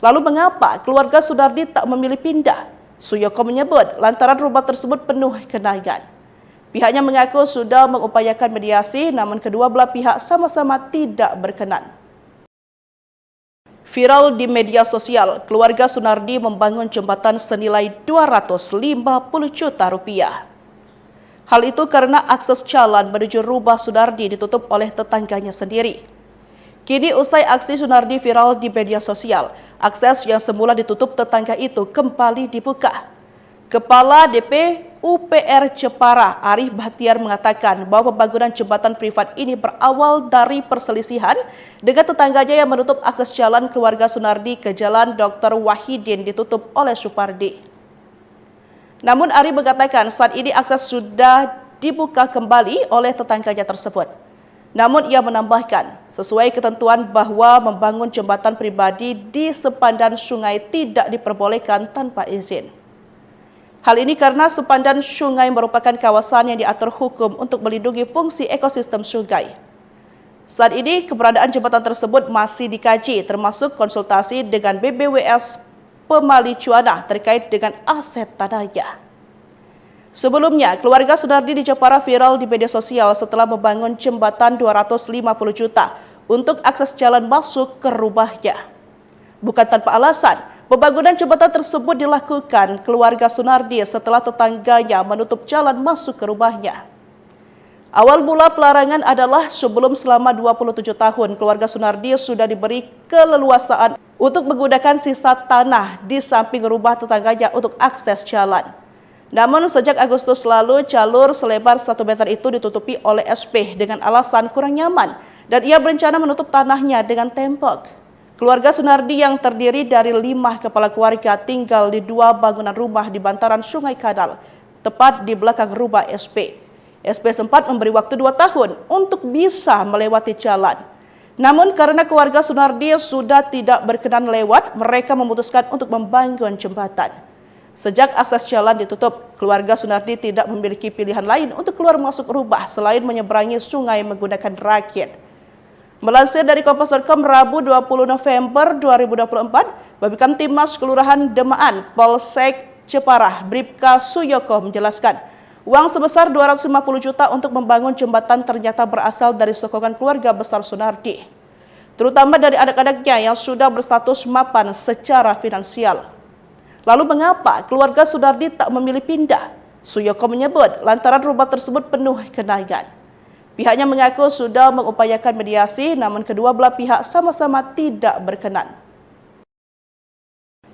Lalu mengapa keluarga Sunardi tak memilih pindah? Suyoko menyebut lantaran rumah tersebut penuh kenangan. Pihaknya mengaku sudah mengupayakan mediasi, namun kedua belah pihak sama-sama tidak berkenan. Viral di media sosial, keluarga Sunardi membangun jembatan senilai 250 juta rupiah. Hal itu karena akses jalan menuju rumah Sunardi ditutup oleh tetangganya sendiri. Kini usai aksi Sunardi viral di media sosial, akses yang semula ditutup tetangga itu kembali dibuka. Kepala DP UPR Jepara, Arif Bahtiar mengatakan bahwa pembangunan jembatan privat ini berawal dari perselisihan dengan tetangganya yang menutup akses jalan keluarga Sunardi ke Jalan Dr. Wahidin ditutup oleh Supardi. Namun Arif mengatakan saat ini akses sudah dibuka kembali oleh tetangganya tersebut. Namun ia menambahkan, sesuai ketentuan bahwa membangun jembatan pribadi di sepandan sungai tidak diperbolehkan tanpa izin. Hal ini karena sepandan sungai merupakan kawasan yang diatur hukum untuk melindungi fungsi ekosistem sungai. Saat ini keberadaan jembatan tersebut masih dikaji, termasuk konsultasi dengan BBWS Pemali Cuanah terkait dengan aset tanahnya. Sebelumnya, keluarga Sunardi di Jepara viral di media sosial setelah membangun jembatan 250 juta untuk akses jalan masuk ke rumahnya. Bukan tanpa alasan, pembangunan jembatan tersebut dilakukan keluarga Sunardi setelah tetangganya menutup jalan masuk ke rumahnya. Awal mula pelarangan adalah sebelum selama 27 tahun keluarga Sunardi sudah diberi keleluasaan untuk menggunakan sisa tanah di samping rumah tetangganya untuk akses jalan. Namun sejak Agustus lalu jalur selebar 1 meter itu ditutupi oleh SP dengan alasan kurang nyaman dan ia berencana menutup tanahnya dengan tembok. Keluarga Sunardi yang terdiri dari 5 kepala keluarga tinggal di 2 bangunan rumah di bantaran Sungai Kadal, tepat di belakang rumah SP. SP sempat memberi waktu 2 tahun untuk bisa melewati jalan. Namun karena keluarga Sunardi sudah tidak berkenan lewat, mereka memutuskan untuk membangun jembatan. Sejak akses jalan ditutup, keluarga Sunardi tidak memiliki pilihan lain untuk keluar masuk rumah selain menyeberangi sungai menggunakan rakit. Melansir dari Kompas.com Rabu 20 November 2024, Babinkan Timmas Kelurahan Demaan, Polsek Jepara, Bribka Suyoko menjelaskan, uang sebesar 250 juta untuk membangun jembatan ternyata berasal dari sokongan keluarga besar Sunardi, terutama dari anak-anaknya yang sudah berstatus mapan secara finansial. Lalu mengapa keluarga Sunardi tak memilih pindah? Suyoko menyebut lantaran rumah tersebut penuh kenangan. Pihaknya mengaku sudah mengupayakan mediasi, namun kedua belah pihak sama-sama tidak berkenan.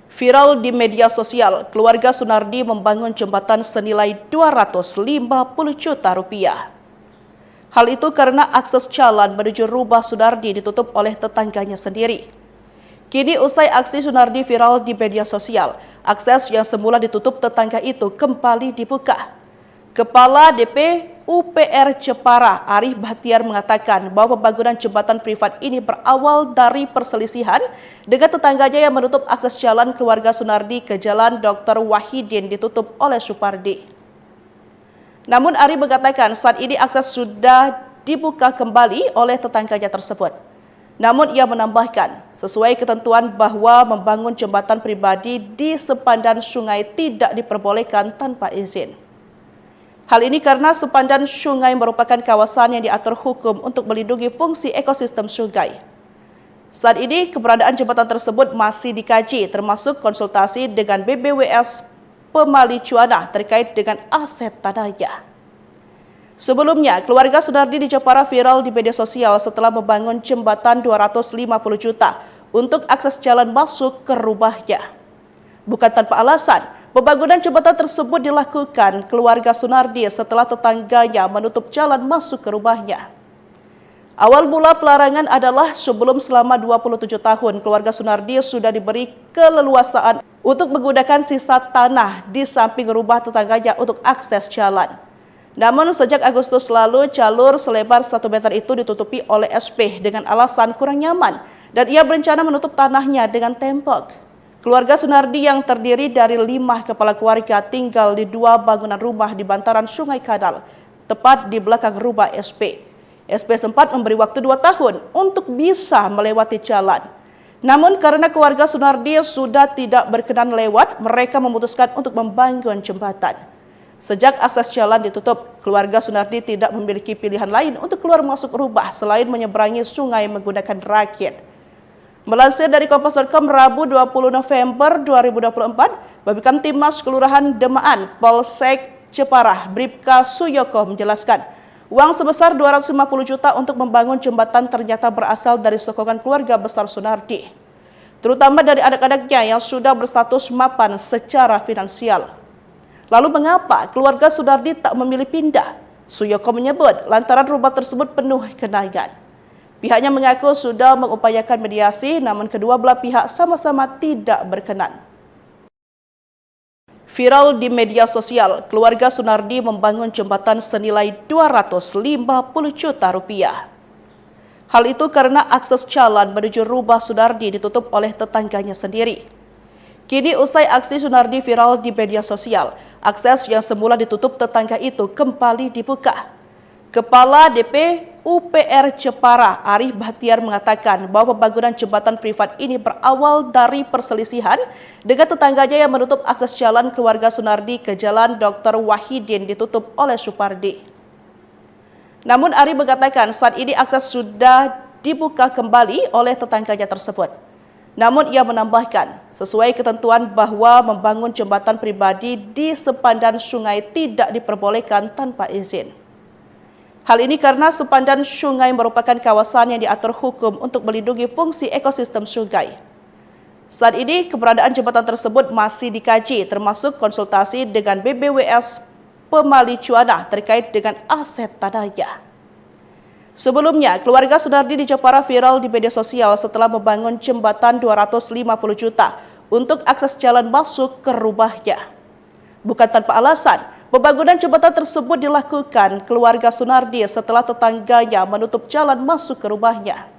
Viral di media sosial, keluarga Sunardi membangun jembatan senilai 250 juta rupiah. Hal itu karena akses jalan menuju rumah Sunardi ditutup oleh tetangganya sendiri. Kini usai aksi Sunardi viral di media sosial, akses yang semula ditutup tetangga itu kembali dibuka. Kepala DP UPR Jepara, Arif Bahtiar mengatakan bahwa pembangunan jembatan privat ini berawal dari perselisihan dengan tetangganya yang menutup akses jalan keluarga Sunardi ke Jalan Dr. Wahidin ditutup oleh Supardi. Namun Arif mengatakan saat ini akses sudah dibuka kembali oleh tetangganya tersebut. Namun ia menambahkan, sesuai ketentuan bahwa membangun jembatan pribadi di sepandan sungai tidak diperbolehkan tanpa izin. Hal ini karena sepandan sungai merupakan kawasan yang diatur hukum untuk melindungi fungsi ekosistem sungai. Saat ini keberadaan jembatan tersebut masih dikaji, termasuk konsultasi dengan BBWS Pemali Cuana terkait dengan aset tanahnya. Sebelumnya, keluarga Sunardi di Jepara viral di media sosial setelah membangun jembatan 250 juta untuk akses jalan masuk ke rumahnya. Bukan tanpa alasan, pembangunan jembatan tersebut dilakukan keluarga Sunardi setelah tetangganya menutup jalan masuk ke rumahnya. Awal mula pelarangan adalah sebelum selama 27 tahun keluarga Sunardi sudah diberi keleluasaan untuk menggunakan sisa tanah di samping rumah tetangganya untuk akses jalan. Namun sejak Agustus lalu jalur selebar 1 meter itu ditutupi oleh SP dengan alasan kurang nyaman dan ia berencana menutup tanahnya dengan tembok. Keluarga Sunardi yang terdiri dari 5 kepala keluarga tinggal di 2 bangunan rumah di bantaran Sungai Kadal, tepat di belakang rumah SP. SP sempat memberi waktu 2 tahun untuk bisa melewati jalan. Namun karena keluarga Sunardi sudah tidak berkenan lewat, mereka memutuskan untuk membangun jembatan. Sejak akses jalan ditutup, keluarga Sunardi tidak memiliki pilihan lain untuk keluar masuk rumah selain menyeberangi sungai menggunakan rakit. Melansir dari Kompas.com Rabu 20 November 2024, Babinkamtibmas Kelurahan Demaan, Polsek Jepara, Bribka Suyoko menjelaskan, uang sebesar 250 juta untuk membangun jembatan ternyata berasal dari sokongan keluarga besar Sunardi, terutama dari anak-anaknya yang sudah berstatus mapan secara finansial. Lalu mengapa keluarga Sunardi tak memilih pindah? Suyoko menyebut lantaran rumah tersebut penuh kenangan. Pihaknya mengaku sudah mengupayakan mediasi, namun kedua belah pihak sama-sama tidak berkenan. Viral di media sosial, keluarga Sunardi membangun jembatan senilai 250 juta rupiah. Hal itu karena akses jalan menuju rumah Sunardi ditutup oleh tetangganya sendiri. Kini usai aksi Sunardi viral di media sosial, akses yang semula ditutup tetangga itu kembali dibuka. Kepala DP UPR Jepara, Arif Bahtiar mengatakan bahwa pembangunan jembatan privat ini berawal dari perselisihan dengan tetangganya yang menutup akses jalan keluarga Sunardi ke Jalan Dr. Wahidin ditutup oleh Supardi. Namun Arif mengatakan saat ini akses sudah dibuka kembali oleh tetangganya tersebut. Namun ia menambahkan, sesuai ketentuan bahwa membangun jembatan pribadi di sepandan sungai tidak diperbolehkan tanpa izin. Hal ini karena sepandan sungai merupakan kawasan yang diatur hukum untuk melindungi fungsi ekosistem sungai. Saat ini keberadaan jembatan tersebut masih dikaji, termasuk konsultasi dengan BBWS Pemali Cuana terkait dengan aset tanahnya. Sebelumnya, keluarga Sunardi di Jepara viral di media sosial setelah membangun jembatan 250 juta untuk akses jalan masuk ke rumahnya. Bukan tanpa alasan, pembangunan jembatan tersebut dilakukan keluarga Sunardi setelah tetangganya menutup jalan masuk ke rumahnya.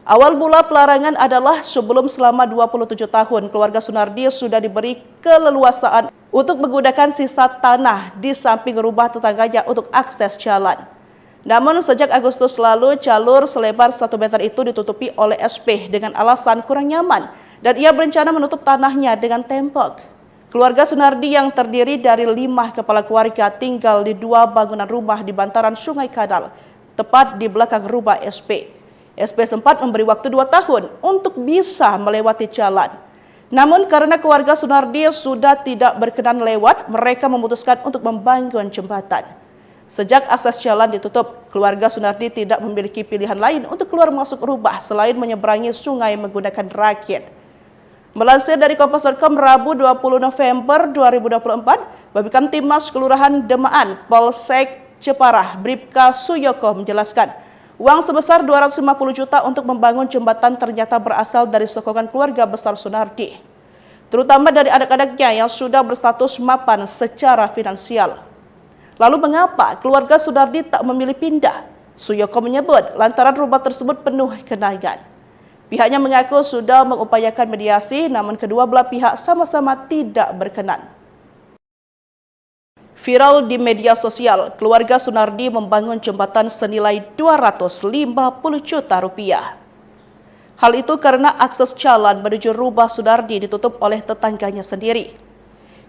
Awal mula pelarangan adalah sebelum selama 27 tahun keluarga Sunardi sudah diberi keleluasaan untuk menggunakan sisa tanah di samping rumah tetangganya untuk akses jalan. Namun sejak Agustus lalu jalur selebar 1 meter itu ditutupi oleh SP dengan alasan kurang nyaman dan ia berencana menutup tanahnya dengan tembok. Keluarga Sunardi yang terdiri dari 5 kepala keluarga tinggal di 2 bangunan rumah di bantaran Sungai Kadal, tepat di belakang rumah SP. SP sempat memberi waktu 2 tahun untuk bisa melewati jalan. Namun karena keluarga Sunardi sudah tidak berkenan lewat, mereka memutuskan untuk membangun jembatan. Sejak akses jalan ditutup, keluarga Sunardi tidak memiliki pilihan lain untuk keluar masuk rumah selain menyeberangi sungai menggunakan rakit. Melansir dari Kompas.com Rabu 20 November 2024, Babinkamtibmas Kelurahan Demaan, Polsek Jepara, Bribka Suyoko menjelaskan, uang sebesar 250 juta untuk membangun jembatan ternyata berasal dari sokongan keluarga besar Sunardi, terutama dari anak-anaknya yang sudah berstatus mapan secara finansial. Lalu mengapa keluarga Sunardi tak memilih pindah? Suyoko menyebut lantaran rumah tersebut penuh genangan. Pihaknya mengaku sudah mengupayakan mediasi, namun kedua belah pihak sama-sama tidak berkenan. Viral di media sosial, keluarga Sunardi membangun jembatan senilai 250 juta rupiah. Hal itu karena akses jalan menuju rumah Sunardi ditutup oleh tetangganya sendiri.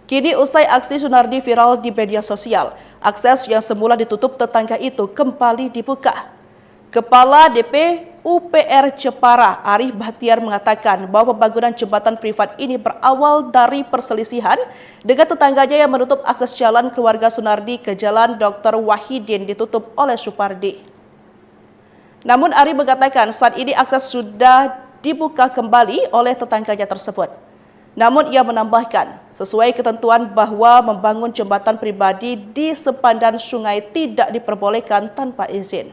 Kini usai aksi Sunardi viral di media sosial, akses yang semula ditutup tetangga itu kembali dibuka. Kepala DP UPR Jepara, Arif Bahtiar mengatakan bahwa pembangunan jembatan privat ini berawal dari perselisihan dengan tetangganya yang menutup akses jalan keluarga Sunardi ke Jalan Dr. Wahidin ditutup oleh Supardi. Namun Arif mengatakan saat ini akses sudah dibuka kembali oleh tetangganya tersebut. Namun ia menambahkan, sesuai ketentuan bahwa membangun jembatan pribadi di sepandan sungai tidak diperbolehkan tanpa izin.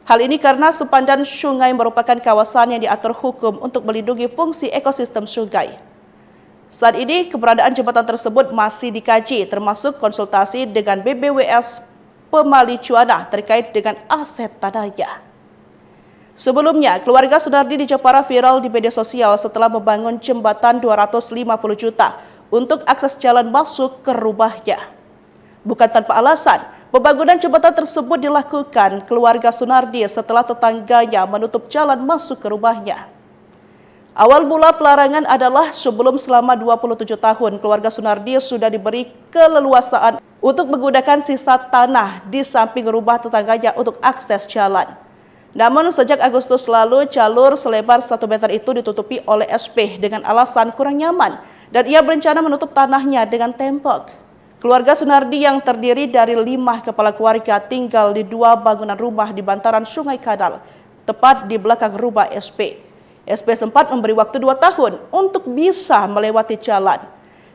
Hal ini karena sepandan sungai merupakan kawasan yang diatur hukum untuk melindungi fungsi ekosistem sungai. Saat ini keberadaan jembatan tersebut masih dikaji, termasuk konsultasi dengan BBWS Pemali Cuana terkait dengan aset tanahnya. Sebelumnya, keluarga Sunardi di Jepara viral di media sosial setelah membangun jembatan 250 juta untuk akses jalan masuk ke rumahnya. Bukan tanpa alasan, pembangunan jembatan tersebut dilakukan keluarga Sunardi setelah tetangganya menutup jalan masuk ke rumahnya. Awal mula pelarangan adalah sebelum selama 27 tahun keluarga Sunardi sudah diberi keleluasaan untuk menggunakan sisa tanah di samping rumah tetangganya untuk akses jalan. Namun sejak Agustus lalu jalur selebar 1 meter itu ditutupi oleh SP dengan alasan kurang nyaman dan ia berencana menutup tanahnya dengan tembok. Keluarga Sunardi yang terdiri dari 5 kepala keluarga tinggal di 2 bangunan rumah di bantaran Sungai Kanal, tepat di belakang rumah SP. SP sempat memberi waktu 2 tahun untuk bisa melewati jalan.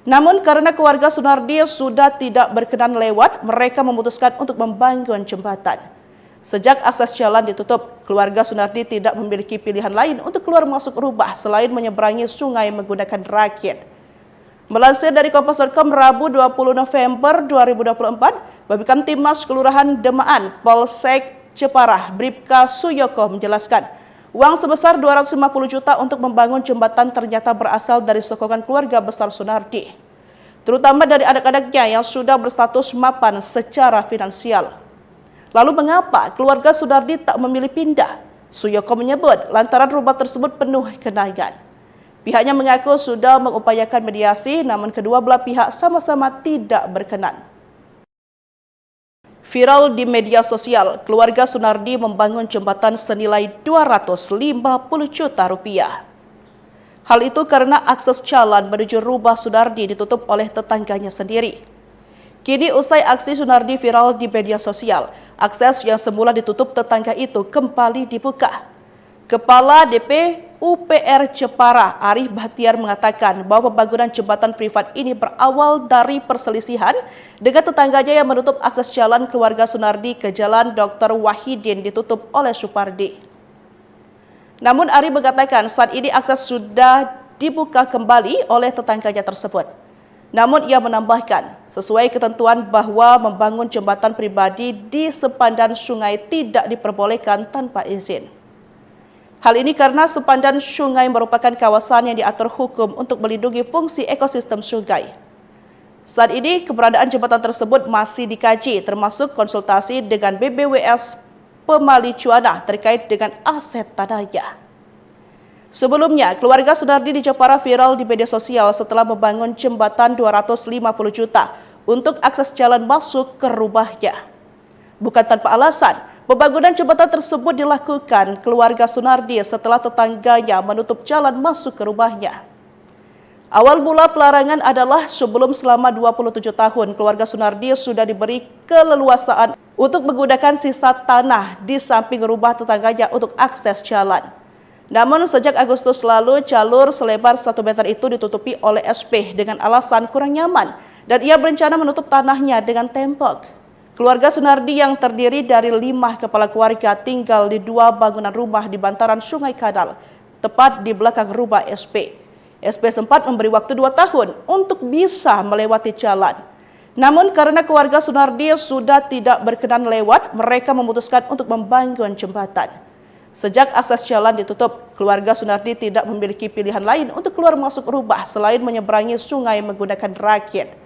Namun karena keluarga Sunardi sudah tidak berkenan lewat, mereka memutuskan untuk membangun jembatan. Sejak akses jalan ditutup, keluarga Sunardi tidak memiliki pilihan lain untuk keluar masuk rumah selain menyeberangi sungai menggunakan rakit. Melansir dari Kompas.com Rabu 20 November 2024, Babinkan Timas Kelurahan Demaan, Polsek Jepara, Bribka Suyoko menjelaskan, uang sebesar 250 juta untuk membangun jembatan ternyata berasal dari sokongan keluarga besar Sunardi, terutama dari anak-anaknya yang sudah berstatus mapan secara finansial. Lalu mengapa keluarga Sunardi tak memilih pindah? Suyoko menyebut lantaran rumah tersebut penuh genangan. Pihaknya mengaku sudah mengupayakan mediasi, namun kedua belah pihak sama-sama tidak berkenan. Viral di media sosial, keluarga Sunardi membangun jembatan senilai 250 juta rupiah. Hal itu karena akses jalan menuju rumah Sunardi ditutup oleh tetangganya sendiri. Kini usai aksi Sunardi viral di media sosial, akses yang semula ditutup tetangga itu kembali dibuka. Kepala DP UPR Jepara, Arif Bahtiar mengatakan bahwa pembangunan jembatan privat ini berawal dari perselisihan dengan tetangganya yang menutup akses jalan keluarga Sunardi ke Jalan Dr. Wahidin ditutup oleh Supardi. Namun Arif mengatakan saat ini akses sudah dibuka kembali oleh tetangganya tersebut. Namun ia menambahkan, sesuai ketentuan bahwa membangun jembatan pribadi di sepandan sungai tidak diperbolehkan tanpa izin. Hal ini karena sepandan sungai merupakan kawasan yang diatur hukum untuk melindungi fungsi ekosistem sungai. Saat ini keberadaan jembatan tersebut masih dikaji, termasuk konsultasi dengan BBWS Pemali Cuana terkait dengan aset tanahnya. Sebelumnya, keluarga Sunardi di Jepara viral di media sosial setelah membangun jembatan 250 juta untuk akses jalan masuk ke rumahnya. Bukan tanpa alasan, pembangunan jembatan tersebut dilakukan keluarga Sunardi setelah tetangganya menutup jalan masuk ke rumahnya. Awal mula pelarangan adalah sebelum selama 27 tahun keluarga Sunardi sudah diberi keleluasaan untuk menggunakan sisa tanah di samping rumah tetangganya untuk akses jalan. Namun sejak Agustus lalu jalur selebar 1 meter itu ditutupi oleh SP dengan alasan kurang nyaman dan ia berencana menutup tanahnya dengan tembok. Keluarga Sunardi yang terdiri dari 5 kepala keluarga tinggal di 2 bangunan rumah di bantaran Sungai Kadal, tepat di belakang rumah SP. SP sempat memberi waktu 2 tahun untuk bisa melewati jalan. Namun karena keluarga Sunardi sudah tidak berkenan lewat, mereka memutuskan untuk membangun jembatan. Sejak akses jalan ditutup, keluarga Sunardi tidak memiliki pilihan lain untuk keluar masuk rumah selain menyeberangi sungai menggunakan rakit.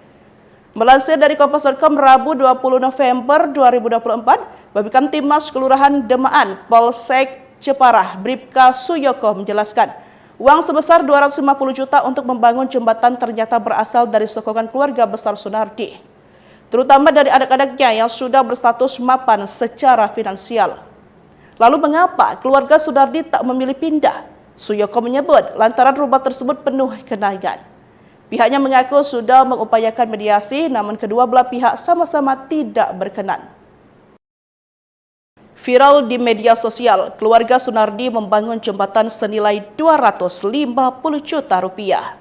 Melansir dari Kompas.com Rabu 20 November 2024, Babinkan Timas Kelurahan Demaan, Polsek Ceparah, Bribka Suyoko menjelaskan, uang sebesar 250 juta untuk membangun jembatan ternyata berasal dari sokongan keluarga besar Sunardi, terutama dari anak-anaknya yang sudah berstatus mapan secara finansial. Lalu mengapa keluarga Sunardi tak memilih pindah? Suyoko menyebut lantaran rumah tersebut penuh genangan. Pihaknya mengaku sudah mengupayakan mediasi, namun kedua belah pihak sama-sama tidak berkenan. Viral di media sosial, keluarga Sunardi membangun jembatan senilai 250 juta rupiah.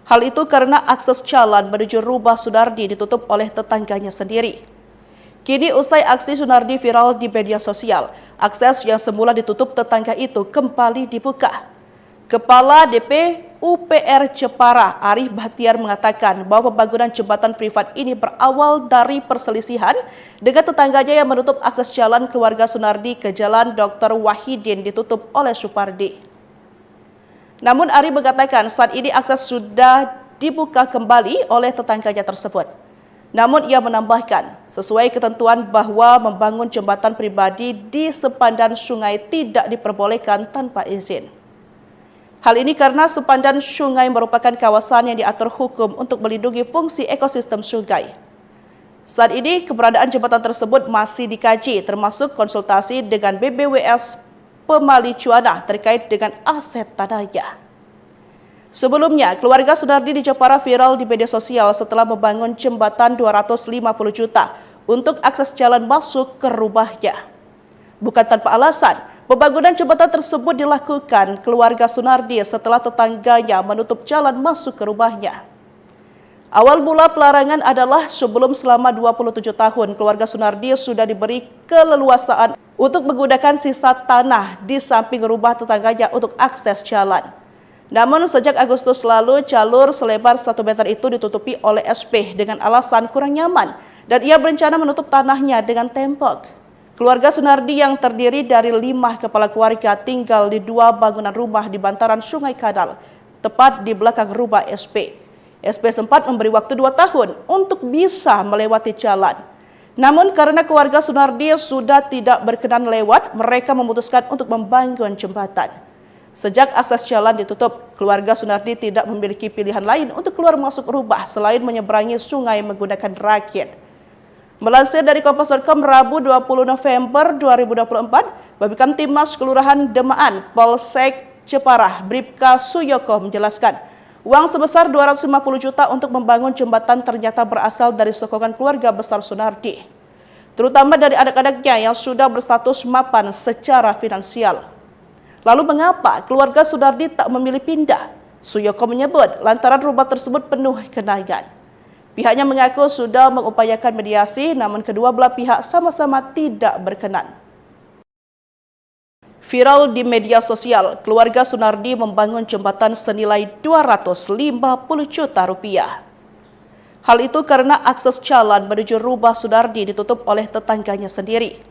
Hal itu karena akses jalan menuju rumah Sunardi ditutup oleh tetangganya sendiri. Kini usai aksi Sunardi viral di media sosial, akses yang semula ditutup tetangga itu kembali dibuka. Kepala DP UPR Jepara, Arif Bahtiar mengatakan bahwa pembangunan jembatan privat ini berawal dari perselisihan dengan tetangganya yang menutup akses jalan keluarga Sunardi ke Jalan Dr. Wahidin ditutup oleh Supardi. Namun Arif mengatakan saat ini akses sudah dibuka kembali oleh tetangganya tersebut. Namun ia menambahkan, sesuai ketentuan bahwa membangun jembatan pribadi di sepandan sungai tidak diperbolehkan tanpa izin. Hal ini karena sepandan sungai merupakan kawasan yang diatur hukum untuk melindungi fungsi ekosistem sungai. Saat ini keberadaan jembatan tersebut masih dikaji, termasuk konsultasi dengan BBWS Pemali Cuanah terkait dengan aset tanahnya. Sebelumnya, keluarga Sunardi di Jepara viral di media sosial setelah membangun jembatan 250 juta untuk akses jalan masuk ke rumahnya. Bukan tanpa alasan, pembangunan jembatan tersebut dilakukan keluarga Sunardi setelah tetangganya menutup jalan masuk ke rumahnya. Awal mula pelarangan adalah sebelum selama 27 tahun keluarga Sunardi sudah diberi keleluasaan untuk menggunakan sisa tanah di samping rumah tetangganya untuk akses jalan. Namun sejak Agustus lalu jalur selebar 1 meter itu ditutupi oleh SP dengan alasan kurang nyaman dan ia berencana menutup tanahnya dengan tembok. Keluarga Sunardi yang terdiri dari 5 kepala keluarga tinggal di 2 bangunan rumah di bantaran Sungai Kadal, tepat di belakang rumah SP. SP sempat memberi waktu 2 tahun untuk bisa melewati jalan. Namun karena keluarga Sunardi sudah tidak berkenan lewat, mereka memutuskan untuk membangun jembatan. Sejak akses jalan ditutup, keluarga Sunardi tidak memiliki pilihan lain untuk keluar masuk rumah selain menyeberangi sungai menggunakan rakit. Melansir dari Kompas.com Rabu 20 November 2024, Babinkan Timas Kelurahan Demaan, Polsek Ceparah, Bribka Suyoko menjelaskan, uang sebesar 250 juta untuk membangun jembatan ternyata berasal dari sokongan keluarga besar Sunardi, terutama dari anak-anaknya yang sudah berstatus mapan secara finansial. Lalu mengapa keluarga Sunardi tak memilih pindah? Suyoko menyebut lantaran rumah tersebut penuh genangan. Pihaknya mengaku sudah mengupayakan mediasi, namun kedua belah pihak sama-sama tidak berkenan. Viral di media sosial, keluarga Sunardi membangun jembatan senilai 250 juta rupiah. Hal itu karena akses jalan menuju rumah Sunardi ditutup oleh tetangganya sendiri.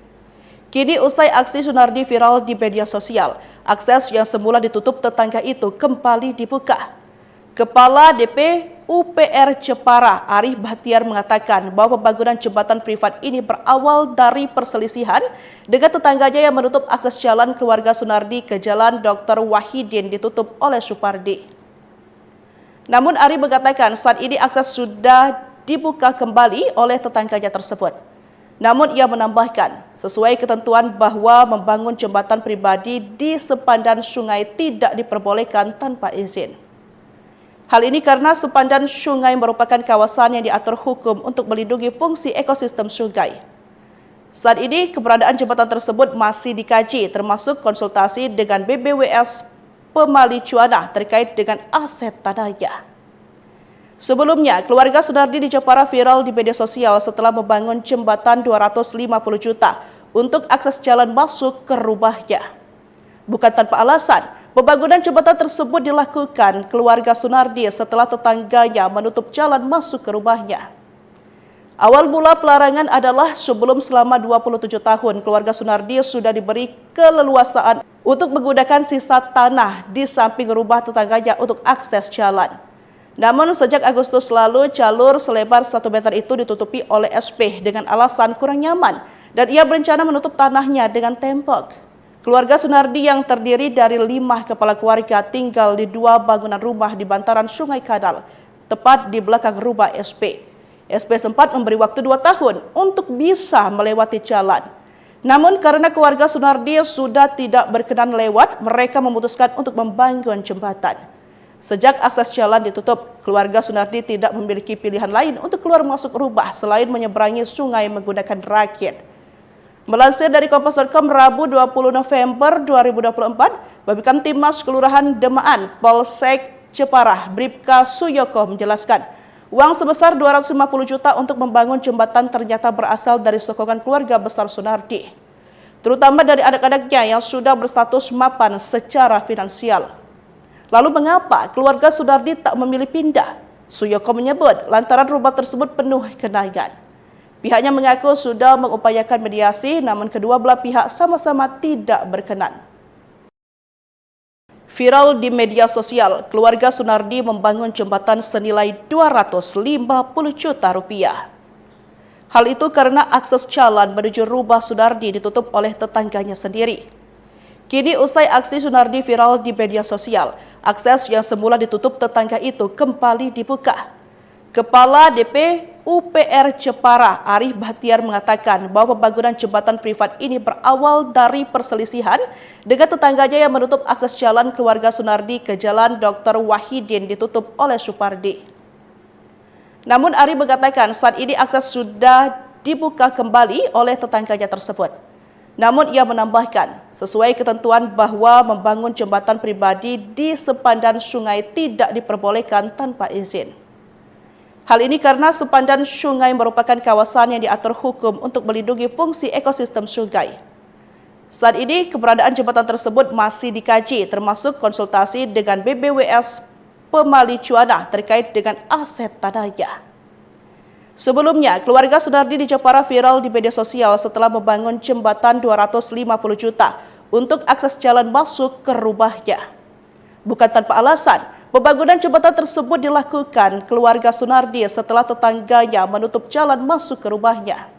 Kini usai aksi Sunardi viral di media sosial, akses yang semula ditutup tetangga itu kembali dibuka. Kepala DP UPR Jepara, Arif Bahtiar mengatakan bahwa pembangunan jembatan privat ini berawal dari perselisihan dengan tetangganya yang menutup akses jalan keluarga Sunardi ke Jalan Dr. Wahidin ditutup oleh Supardi. Namun Arif mengatakan saat ini akses sudah dibuka kembali oleh tetangganya tersebut. Namun ia menambahkan, sesuai ketentuan bahwa membangun jembatan pribadi di sepandan sungai tidak diperbolehkan tanpa izin. Hal ini karena sepandan sungai merupakan kawasan yang diatur hukum untuk melindungi fungsi ekosistem sungai. Saat ini keberadaan jembatan tersebut masih dikaji, termasuk konsultasi dengan BBWS Pemali Cuanah terkait dengan aset tanahnya. Sebelumnya, keluarga Sunardi di Jepara viral di media sosial setelah membangun jembatan 250 juta untuk akses jalan masuk ke rumahnya. Bukan tanpa alasan, pembangunan jembatan tersebut dilakukan keluarga Sunardi setelah tetangganya menutup jalan masuk ke rumahnya. Awal mula pelarangan adalah sebelum selama 27 tahun keluarga Sunardi sudah diberi keleluasaan untuk menggunakan sisa tanah di samping rumah tetangganya untuk akses jalan. Namun sejak Agustus lalu jalur selebar 1 meter itu ditutupi oleh SP dengan alasan kurang nyaman dan ia berencana menutup tanahnya dengan tembok. Keluarga Sunardi yang terdiri dari 5 kepala keluarga tinggal di 2 bangunan rumah di bantaran Sungai Kadal, tepat di belakang rumah SP. SP sempat memberi waktu 2 tahun untuk bisa melewati jalan. Namun karena keluarga Sunardi sudah tidak berkenan lewat, mereka memutuskan untuk membangun jembatan. Sejak akses jalan ditutup, keluarga Sunardi tidak memiliki pilihan lain untuk keluar masuk rumah selain menyeberangi sungai menggunakan rakit. Melansir dari Kompas.com Rabu 20 November 2024, Babinkamtibmas Kelurahan Demaan, Polsek Jepara, Bribka Suyoko menjelaskan, uang sebesar 250 juta untuk membangun jembatan ternyata berasal dari sokongan keluarga besar Sunardi, terutama dari anak-anaknya yang sudah berstatus mapan secara finansial. Lalu mengapa keluarga Sunardi tak memilih pindah? Suyoko menyebut lantaran rumah tersebut penuh kenangan. Pihaknya mengaku sudah mengupayakan mediasi, namun kedua belah pihak sama-sama tidak berkenan. Viral di media sosial, keluarga Sunardi membangun jembatan senilai 250 juta rupiah. Hal itu karena akses jalan menuju rumah Sunardi ditutup oleh tetangganya sendiri. Kini usai aksi Sunardi viral di media sosial, akses yang semula ditutup tetangga itu kembali dibuka. Kepala DP UPR Jepara, Arif Bahtiar mengatakan bahwa pembangunan jembatan privat ini berawal dari perselisihan dengan tetangganya yang menutup akses jalan keluarga Sunardi ke Jalan Dr. Wahidin ditutup oleh Supardi. Namun Arif mengatakan saat ini akses sudah dibuka kembali oleh tetangganya tersebut. Namun ia menambahkan, sesuai ketentuan bahwa membangun jembatan pribadi di sepandan sungai tidak diperbolehkan tanpa izin. Hal ini karena sepandan sungai merupakan kawasan yang diatur hukum untuk melindungi fungsi ekosistem sungai. Saat ini keberadaan jembatan tersebut masih dikaji, termasuk konsultasi dengan BBWS Pemali Cuana terkait dengan aset tanahnya. Sebelumnya, keluarga Sunardi di Jepara viral di media sosial setelah membangun jembatan 250 juta untuk akses jalan masuk ke rumahnya. Bukan tanpa alasan, pembangunan jembatan tersebut dilakukan keluarga Sunardi setelah tetangganya menutup jalan masuk ke rumahnya.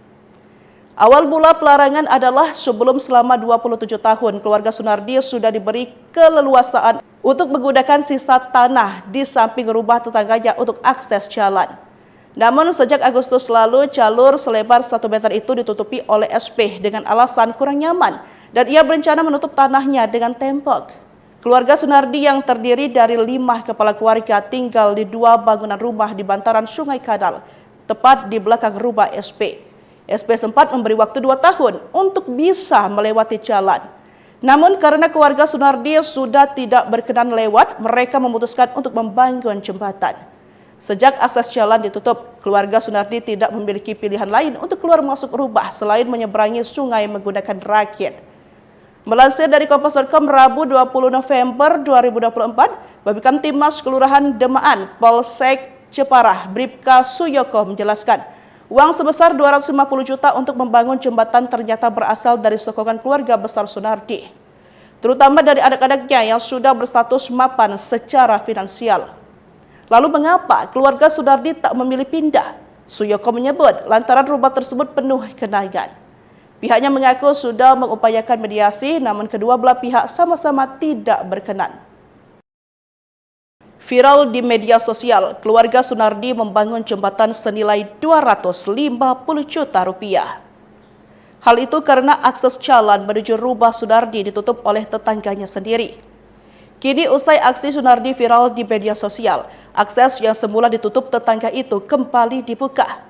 Awal mula pelarangan adalah sebelum selama 27 tahun keluarga Sunardi sudah diberi keleluasaan untuk menggunakan sisa tanah di samping rumah tetangganya untuk akses jalan. Namun sejak Agustus lalu jalur selebar 1 meter itu ditutupi oleh SP dengan alasan kurang nyaman dan ia berencana menutup tanahnya dengan tembok. Keluarga Sunardi yang terdiri dari 5 kepala keluarga tinggal di 2 bangunan rumah di bantaran Sungai Kadal, tepat di belakang rumah SP. SP sempat memberi waktu 2 tahun untuk bisa melewati jalan. Namun karena keluarga Sunardi sudah tidak berkenan lewat, mereka memutuskan untuk membangun jembatan. Sejak akses jalan ditutup, keluarga Sunardi tidak memiliki pilihan lain untuk keluar masuk rumah selain menyeberangi sungai menggunakan rakit. Melansir dari Kompas.com Rabu 20 November 2024, Babinkamtibmas Kelurahan Demaan, Polsek Jepara, Bribka Suyoko menjelaskan, uang sebesar 250 juta untuk membangun jembatan ternyata berasal dari sokongan keluarga besar Sunardi, terutama dari anak-anaknya yang sudah berstatus mapan secara finansial. Lalu mengapa keluarga Sunardi tak memilih pindah? Suyoko menyebut lantaran rumah tersebut penuh kenangan. Pihaknya mengaku sudah mengupayakan mediasi, namun kedua belah pihak sama-sama tidak berkenan. Viral di media sosial, keluarga Sunardi membangun jembatan senilai 250 juta rupiah. Hal itu karena akses jalan menuju rumah Sunardi ditutup oleh tetangganya sendiri. Kini usai aksi Sunardi viral di media sosial, akses yang semula ditutup tetangga itu kembali dibuka.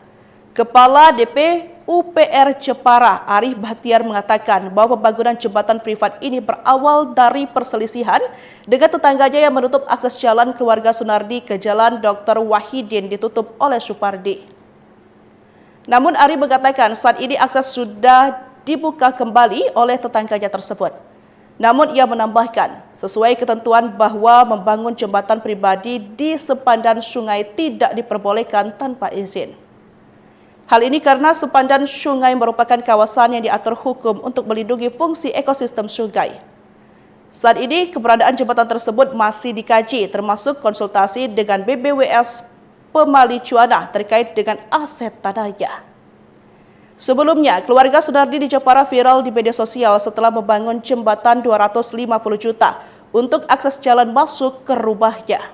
Kepala DP UPR Jepara, Arif Bahtiar mengatakan bahwa pembangunan jembatan privat ini berawal dari perselisihan dengan tetangganya yang menutup akses jalan keluarga Sunardi ke Jalan Dr. Wahidin ditutup oleh Supardi. Namun Arif mengatakan saat ini akses sudah dibuka kembali oleh tetangganya tersebut. Namun ia menambahkan, sesuai ketentuan bahwa membangun jembatan pribadi di sepandan sungai tidak diperbolehkan tanpa izin. Hal ini karena sepandan sungai merupakan kawasan yang diatur hukum untuk melindungi fungsi ekosistem sungai. Saat ini keberadaan jembatan tersebut masih dikaji termasuk konsultasi dengan BBWS Pemali Cuana terkait dengan aset tanahnya. Sebelumnya, keluarga Sunardi di Jepara viral di media sosial setelah membangun jembatan 250 juta untuk akses jalan masuk ke rumahnya.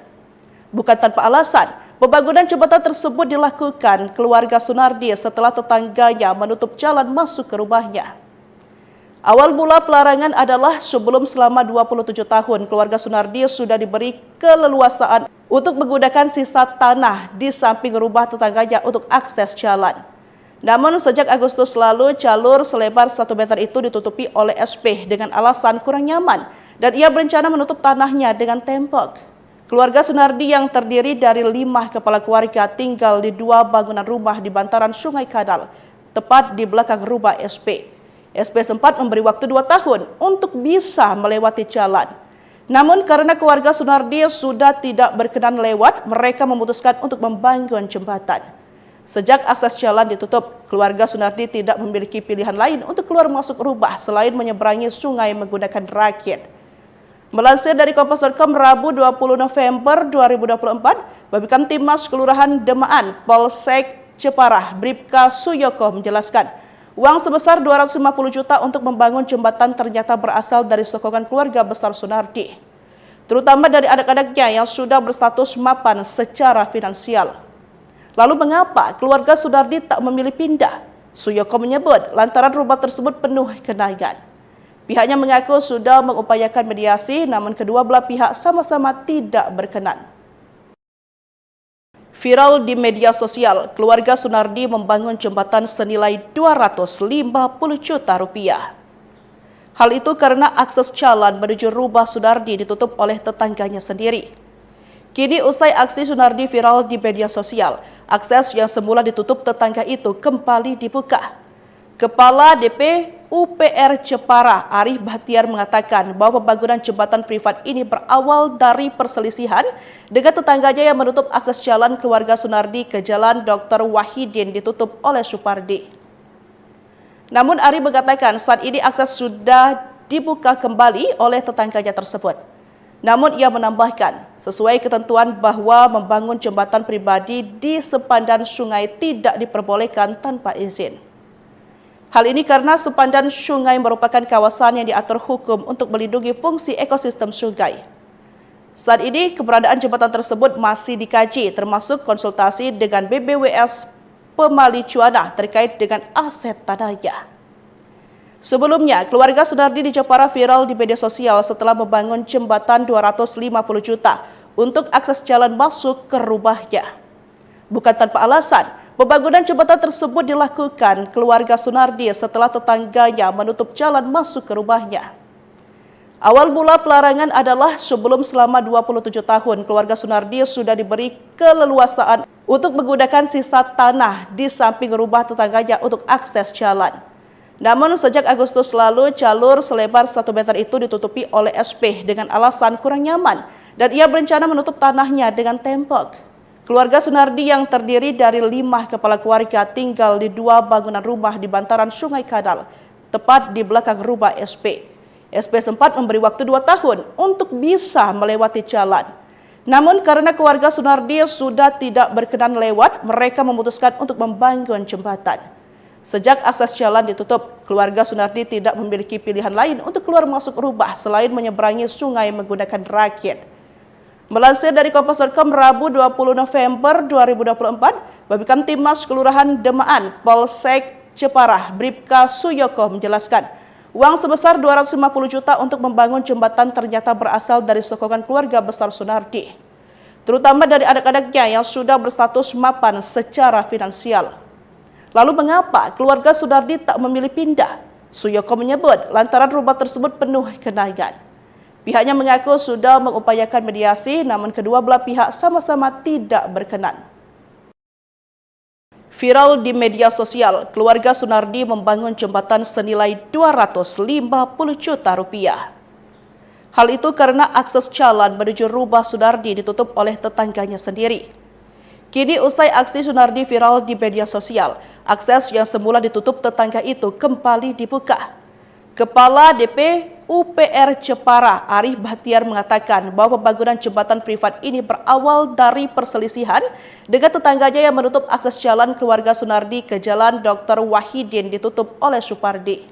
Bukan tanpa alasan, pembangunan jembatan tersebut dilakukan keluarga Sunardi setelah tetangganya menutup jalan masuk ke rumahnya. Awal mula pelarangan adalah sebelum selama 27 tahun keluarga Sunardi sudah diberi keleluasaan untuk menggunakan sisa tanah di samping rumah tetangganya untuk akses jalan. Namun sejak Agustus lalu jalur selebar 1 meter itu ditutupi oleh SP dengan alasan kurang nyaman dan ia berencana menutup tanahnya dengan tembok. Keluarga Sunardi yang terdiri dari 5 kepala keluarga tinggal di 2 bangunan rumah di bantaran Sungai Kadal, tepat di belakang rumah SP. SP sempat memberi waktu 2 tahun untuk bisa melewati jalan. Namun karena keluarga Sunardi sudah tidak berkenan lewat, mereka memutuskan untuk membangun jembatan. Sejak akses jalan ditutup, keluarga Sunardi tidak memiliki pilihan lain untuk keluar masuk rumah selain menyeberangi sungai menggunakan rakit. Melansir dari Kompas.com Rabu 20 November 2024, Babinkan Timmas Kelurahan Demaan, Polsek Jepara, Bribka Suyoko menjelaskan, uang sebesar 250 juta untuk membangun jembatan ternyata berasal dari sokongan keluarga besar Sunardi, terutama dari anak-anaknya yang sudah berstatus mapan secara finansial. Lalu mengapa keluarga Sunardi tak memilih pindah? Suyoko menyebut lantaran rumah tersebut penuh kenangan. Pihaknya mengaku sudah mengupayakan mediasi, namun kedua belah pihak sama-sama tidak berkenan. Viral di media sosial, keluarga Sunardi membangun jembatan senilai 250 juta rupiah. Hal itu karena akses jalan menuju rumah Sunardi ditutup oleh tetangganya sendiri. Kini usai aksi Sunardi viral di media sosial, akses yang semula ditutup tetangga itu kembali dibuka. Kepala DP UPR Jepara, Arif Bahtiar mengatakan bahwa pembangunan jembatan privat ini berawal dari perselisihan dengan tetangganya yang menutup akses jalan keluarga Sunardi ke Jalan Dr. Wahidin ditutup oleh Supardi. Namun Arif mengatakan saat ini akses sudah dibuka kembali oleh tetangganya tersebut. Namun ia menambahkan, sesuai ketentuan bahwa membangun jembatan pribadi di sepandan sungai tidak diperbolehkan tanpa izin. Hal ini karena sepandan sungai merupakan kawasan yang diatur hukum untuk melindungi fungsi ekosistem sungai. Saat ini keberadaan jembatan tersebut masih dikaji termasuk konsultasi dengan BBWS Pemali Cuana terkait dengan aset tanahnya. Sebelumnya, keluarga Sunardi di Jepara viral di media sosial setelah membangun jembatan 250 juta untuk akses jalan masuk ke rumahnya. Bukan tanpa alasan, pembangunan jembatan tersebut dilakukan keluarga Sunardi setelah tetangganya menutup jalan masuk ke rumahnya. Awal mula pelarangan adalah sebelum selama 27 tahun keluarga Sunardi sudah diberi keleluasaan untuk menggunakan sisa tanah di samping rumah tetangganya untuk akses jalan. Namun sejak Agustus lalu jalur selebar 1 meter itu ditutupi oleh SP dengan alasan kurang nyaman dan ia berencana menutup tanahnya dengan tembok. Keluarga Sunardi yang terdiri dari 5 kepala keluarga tinggal di 2 bangunan rumah di bantaran Sungai Kadal, tepat di belakang rumah SP. SP sempat memberi waktu 2 tahun untuk bisa melewati jalan. Namun karena keluarga Sunardi sudah tidak berkenan lewat, mereka memutuskan untuk membangun jembatan. Sejak akses jalan ditutup, keluarga Sunardi tidak memiliki pilihan lain untuk keluar masuk rumah selain menyeberangi sungai menggunakan rakit. Melansir dari Kompas.com Rabu 20 November 2024, Babinkan Timmas Kelurahan Demaan, Polsek Jepara, Bribka Suyoko menjelaskan, uang sebesar 250 juta untuk membangun jembatan ternyata berasal dari sokongan keluarga besar Sunardi, terutama dari anak-anaknya yang sudah berstatus mapan secara finansial. Lalu mengapa keluarga Sunardi tak memilih pindah? Suyoko menyebut lantaran rumah tersebut penuh genangan. Pihaknya mengaku sudah mengupayakan mediasi, namun kedua belah pihak sama-sama tidak berkenan. Viral di media sosial, keluarga Sunardi membangun jembatan senilai 250 juta rupiah. Hal itu karena akses jalan menuju rumah Sunardi ditutup oleh tetangganya sendiri. Kini usai aksi Sunardi viral di media sosial, akses yang semula ditutup tetangga itu kembali dibuka. Kepala DP UPR Jepara, Arif Bahtiar mengatakan bahwa pembangunan jembatan privat ini berawal dari perselisihan dengan tetangganya yang menutup akses jalan keluarga Sunardi ke Jalan Dr. Wahidin ditutup oleh Supardi.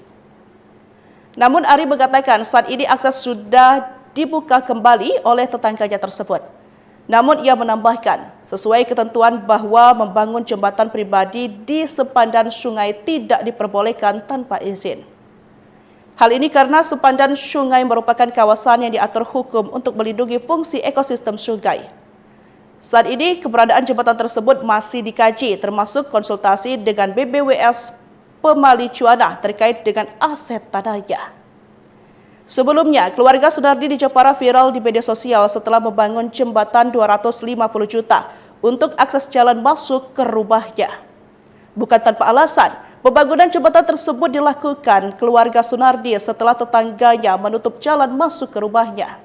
Namun Arif mengatakan saat ini akses sudah dibuka kembali oleh tetangganya tersebut. Namun ia menambahkan, sesuai ketentuan bahwa membangun jembatan pribadi di sepandan sungai tidak diperbolehkan tanpa izin. Hal ini karena sepandan sungai merupakan kawasan yang diatur hukum untuk melindungi fungsi ekosistem sungai. Saat ini keberadaan jembatan tersebut masih dikaji, termasuk konsultasi dengan BBWS Pemali Cuanah terkait dengan aset tanahnya. Sebelumnya, keluarga Sunardi di Jepara viral di media sosial setelah membangun jembatan 250 juta untuk akses jalan masuk ke rumahnya. Bukan tanpa alasan, pembangunan jembatan tersebut dilakukan keluarga Sunardi setelah tetangganya menutup jalan masuk ke rumahnya.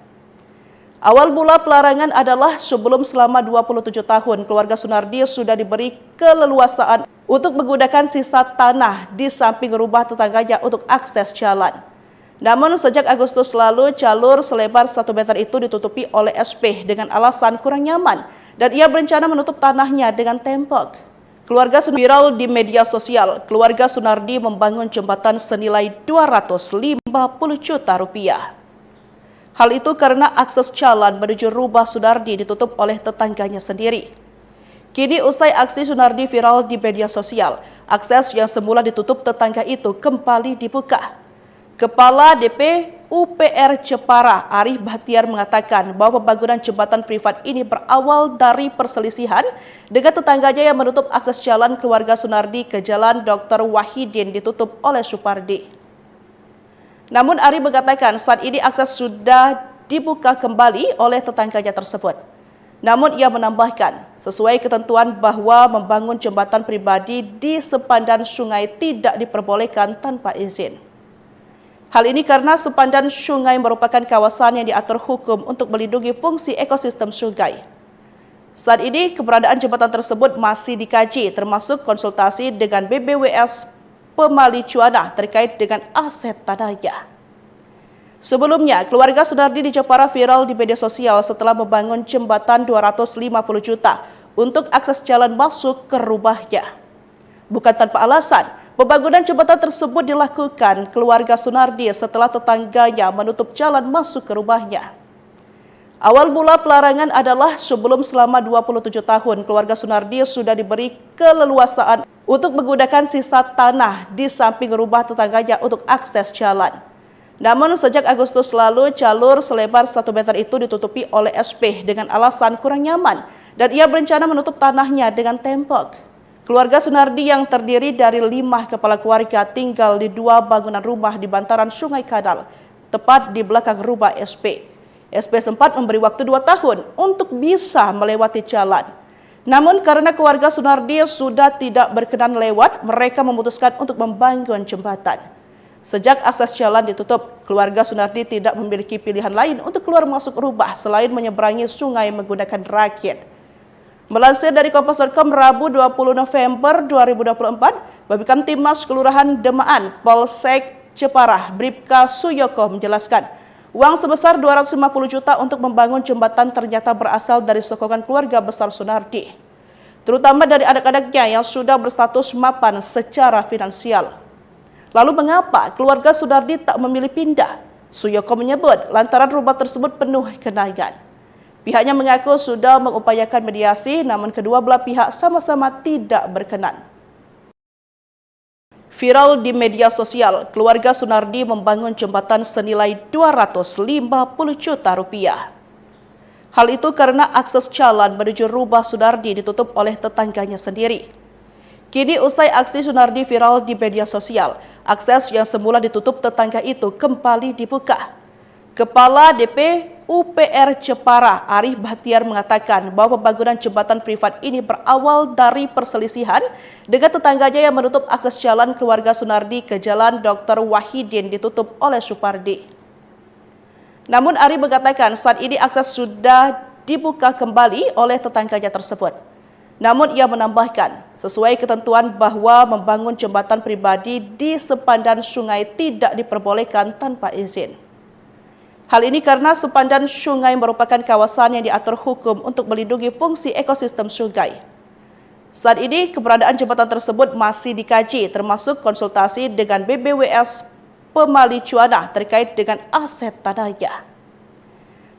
Awal mula pelarangan adalah sebelum selama 27 tahun keluarga Sunardi sudah diberi keleluasaan untuk menggunakan sisa tanah di samping rumah tetangganya untuk akses jalan. Namun sejak Agustus lalu jalur selebar 1 meter itu ditutupi oleh SP dengan alasan kurang nyaman dan ia berencana menutup tanahnya dengan tembok. Keluarga Sunardi viral di media sosial, keluarga Sunardi membangun jembatan senilai 250 juta rupiah. Hal itu karena akses jalan menuju rumah Sunardi ditutup oleh tetangganya sendiri. Kini usai aksi Sunardi viral di media sosial, akses yang semula ditutup tetangga itu kembali dibuka. Kepala DP UPR Jepara, Arif Bahtiar mengatakan bahwa pembangunan jembatan privat ini berawal dari perselisihan dengan tetangganya yang menutup akses jalan keluarga Sunardi ke Jalan Dr. Wahidin ditutup oleh Supardi. Namun Arif mengatakan saat ini akses sudah dibuka kembali oleh tetangganya tersebut. Namun ia menambahkan, sesuai ketentuan bahwa membangun jembatan pribadi di sepandan sungai tidak diperbolehkan tanpa izin. Hal ini karena sepandan sungai merupakan kawasan yang diatur hukum untuk melindungi fungsi ekosistem sungai. Saat ini keberadaan jembatan tersebut masih dikaji, termasuk konsultasi dengan BBWS Pemali Cuanah terkait dengan aset tanahnya. Sebelumnya, keluarga Sunardi di Jepara viral di media sosial setelah membangun jembatan 250 juta untuk akses jalan masuk ke rumahnya. Bukan tanpa alasan, pembangunan jembatan tersebut dilakukan keluarga Sunardi setelah tetangganya menutup jalan masuk ke rumahnya. Awal mula pelarangan adalah sebelum selama 27 tahun keluarga Sunardi sudah diberi keleluasaan untuk menggunakan sisa tanah di samping rumah tetangganya untuk akses jalan. Namun sejak Agustus lalu jalur selebar 1 meter itu ditutupi oleh SP dengan alasan kurang nyaman dan ia berencana menutup tanahnya dengan tembok. Keluarga Sunardi yang terdiri dari 5 kepala keluarga tinggal di 2 bangunan rumah di bantaran Sungai Kadal, tepat di belakang rumah SP. SP sempat memberi waktu 2 tahun untuk bisa melewati jalan. Namun karena keluarga Sunardi sudah tidak berkenan lewat, mereka memutuskan untuk membangun jembatan. Sejak akses jalan ditutup, keluarga Sunardi tidak memiliki pilihan lain untuk keluar masuk rumah selain menyeberangi sungai menggunakan rakit. Melansir dari Kompas.com Rabu 20 November 2024, Babinkan Timnas Kelurahan Demaan, Polsek Jepara, Bribka Suyoko menjelaskan, uang sebesar 250 juta untuk membangun jembatan ternyata berasal dari sokongan keluarga besar Sunardi, terutama dari anak-anaknya yang sudah berstatus mapan secara finansial. Lalu mengapa keluarga Sunardi tak memilih pindah? Suyoko menyebut lantaran rumah tersebut penuh genangan. Pihaknya mengaku sudah mengupayakan mediasi, namun kedua belah pihak sama-sama tidak berkenan. Viral di media sosial, keluarga Sunardi membangun jembatan senilai 250 juta rupiah. Hal itu karena akses jalan menuju rumah Sunardi ditutup oleh tetangganya sendiri. Kini usai aksi Sunardi viral di media sosial, akses yang semula ditutup tetangga itu kembali dibuka. Kepala DP UPR Jepara, Arif Bahtiar mengatakan bahwa pembangunan jembatan privat ini berawal dari perselisihan dengan tetangganya yang menutup akses jalan keluarga Sunardi ke Jalan Dr. Wahidin ditutup oleh Supardi. Namun Arif mengatakan saat ini akses sudah dibuka kembali oleh tetangganya tersebut. Namun ia menambahkan, sesuai ketentuan bahwa membangun jembatan pribadi di sepandan sungai tidak diperbolehkan tanpa izin. Hal ini karena sepandan sungai merupakan kawasan yang diatur hukum untuk melindungi fungsi ekosistem sungai. Saat ini keberadaan jembatan tersebut masih dikaji, termasuk konsultasi dengan BBWS Pemali Cuana terkait dengan aset tanahnya.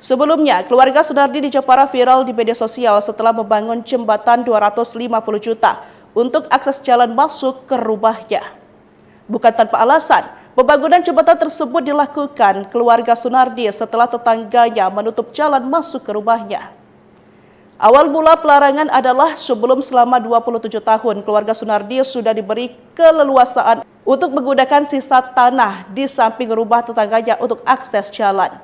Sebelumnya, keluarga Sunardi di Jepara viral di media sosial setelah membangun jembatan 250 juta untuk akses jalan masuk ke rumahnya. Bukan tanpa alasan, pembangunan jembatan tersebut dilakukan keluarga Sunardi setelah tetangganya menutup jalan masuk ke rumahnya. Awal mula pelarangan adalah sebelum selama 27 tahun keluarga Sunardi sudah diberi keleluasaan untuk menggunakan sisa tanah di samping rumah tetangganya untuk akses jalan.